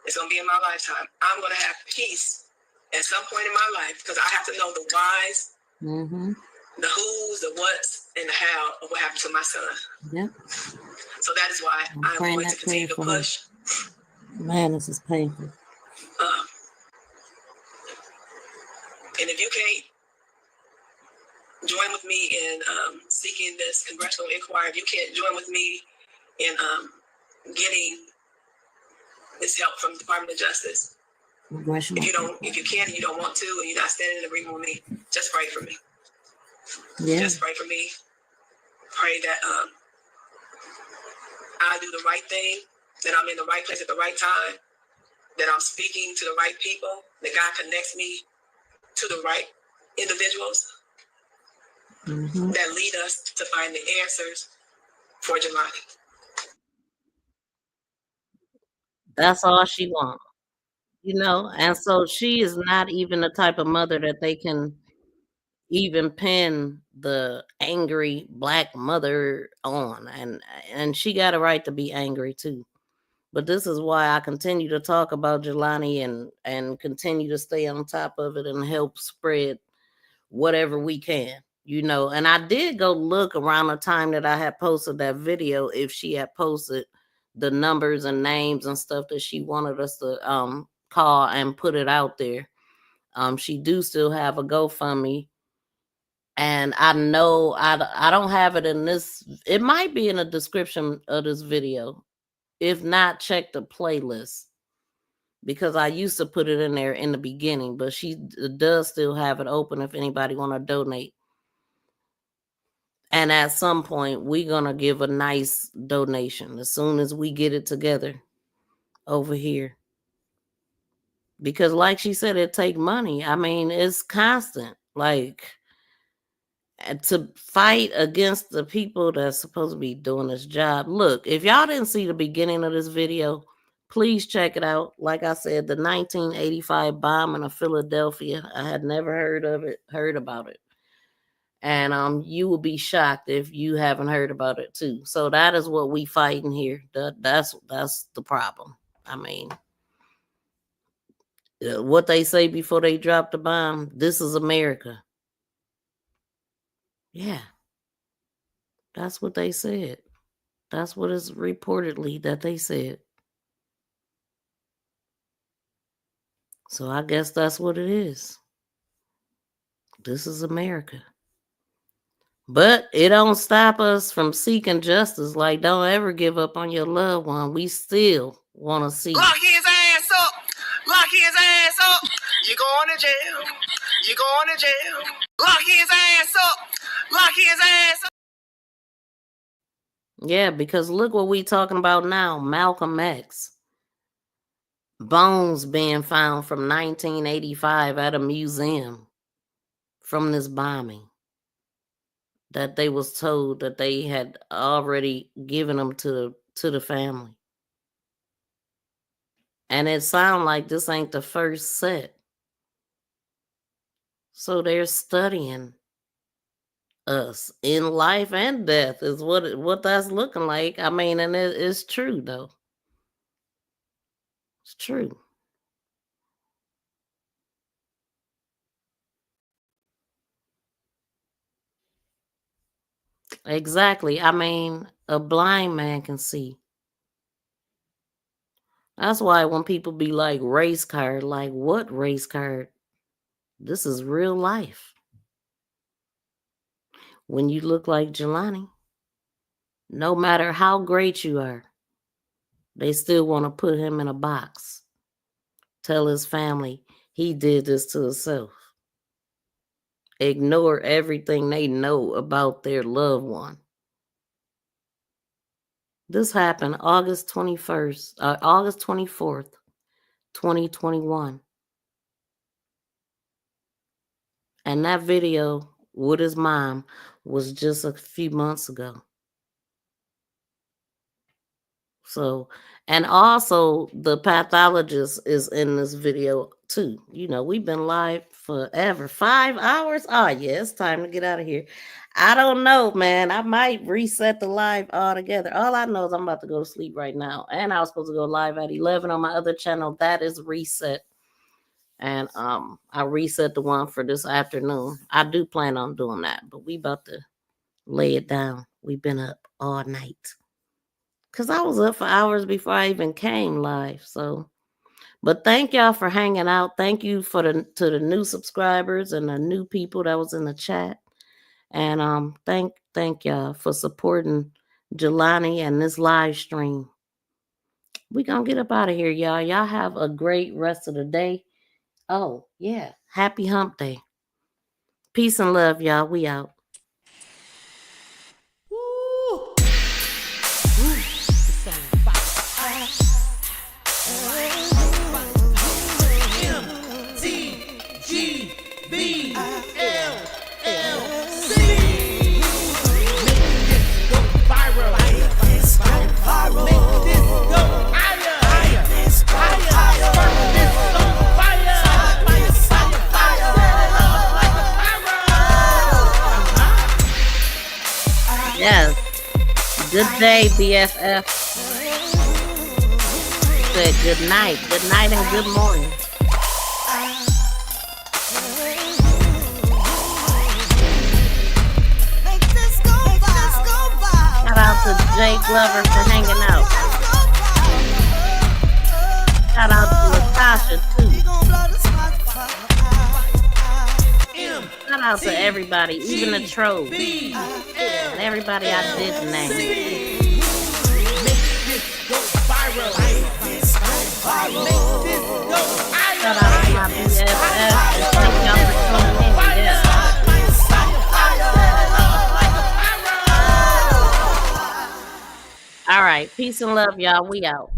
D: It's going to be in my lifetime. I'm going to have peace at some point in my life because I have to know the whys, the who's, the what's, and the how of what happened to my son.
B: Yep.
D: So that is why I'm
B: praying
D: going
B: that
D: to continue
B: prayer
D: to
B: for her.
D: push.
B: Man, this is painful.
D: And if you can't join with me in seeking this congressional inquiry, if you can't join with me in getting this help from the Department of Justice,
B: Congressional.
D: if you can and you don't want to, and you're not standing in agreement with me, just pray for me.
B: Yeah.
D: Just pray for me. Pray that I do the right thing, that I'm in the right place at the right time, that I'm speaking to the right people, that God connects me to the right individuals that lead us to find the answers for Jelani.
B: That's all she wants, and so she is not even the type of mother that they can even pin the angry black mother on, and she got a right to be angry too. But this is why I continue to talk about Jelani and continue to stay on top of it and help spread whatever we can, And I did go look around the time that I had posted that video, if she had posted the numbers and names and stuff that she wanted us to call and put it out there. She do still have a GoFundMe. And I know I don't have it in this. It might be in the description of this video. If not, check the playlist, because I used to put it in there in the beginning, but she does still have it open if anybody want to donate. And at some point, we're going to give a nice donation as soon as we get it together over here. Because like she said, it take money. I mean, it's constant. Like, to fight against the people that's supposed to be doing this job. Look, if y'all didn't see the beginning of this video, please check it out. Like I said, the 1985 bombing of Philadelphia. I had never heard about it. And you will be shocked if you haven't heard about it too. So that is what we fighting here. That's the problem. I mean, what they say before they drop the bomb, this is America. Yeah. That's what they said. That's what is reportedly that they said. So I guess that's what it is. This is America. But it don't stop us from seeking justice. Like, don't ever give up on your loved one. We still want to see.
D: Lock his ass up. Lock his ass up. You're going to jail. You're going to jail. Lock his ass up. Lock his ass up.
B: Yeah, because look what we talking about now. Malcolm X. Bones being found from 1985 at a museum from this bombing. That they was told that they had already given them to the family. And it sounds like this ain't the first set. So they're studying us in life and death is what that's looking like. I mean, and it's true though. It's true. Exactly. I mean, a blind man can see. That's why when people be like race card, like what race card? This is real life. When you look like Jelani, no matter how great you are, they still want to put him in a box. Tell his family he did this to himself. Ignore everything they know about their loved one. This happened August 24th, 2021. And that video with his mom was just a few months ago. So, and also the pathologist is in this video too. You know, we've been live forever. 5 hours. Oh yeah, it's time to get out of here. I don't know, man. I might reset the live altogether. All I know is I'm about to go to sleep right now. And I was supposed to go live at 11 on my other channel. That is reset. And I reset the one for this afternoon. I do plan on doing that, but we about to lay it down. We've been up all night. Cause I was up for hours before I even came live. So, but thank y'all for hanging out. Thank you to the new subscribers and the new people that was in the chat. And thank y'all for supporting Jelani and this live stream. We gonna get up out of here, y'all. Y'all have a great rest of the day. Oh yeah, happy hump day. Peace and love, y'all. We out. Yes. Good day, BFF. Said good night. Good night and good morning. Shout out to Jay Glover for hanging out. Shout out to Latasha too. Shout out to everybody, even the trolls. And everybody I did name. Shout out to my BFF and thank y'all for tuning in. Yeah. All right, peace and love, y'all. We out.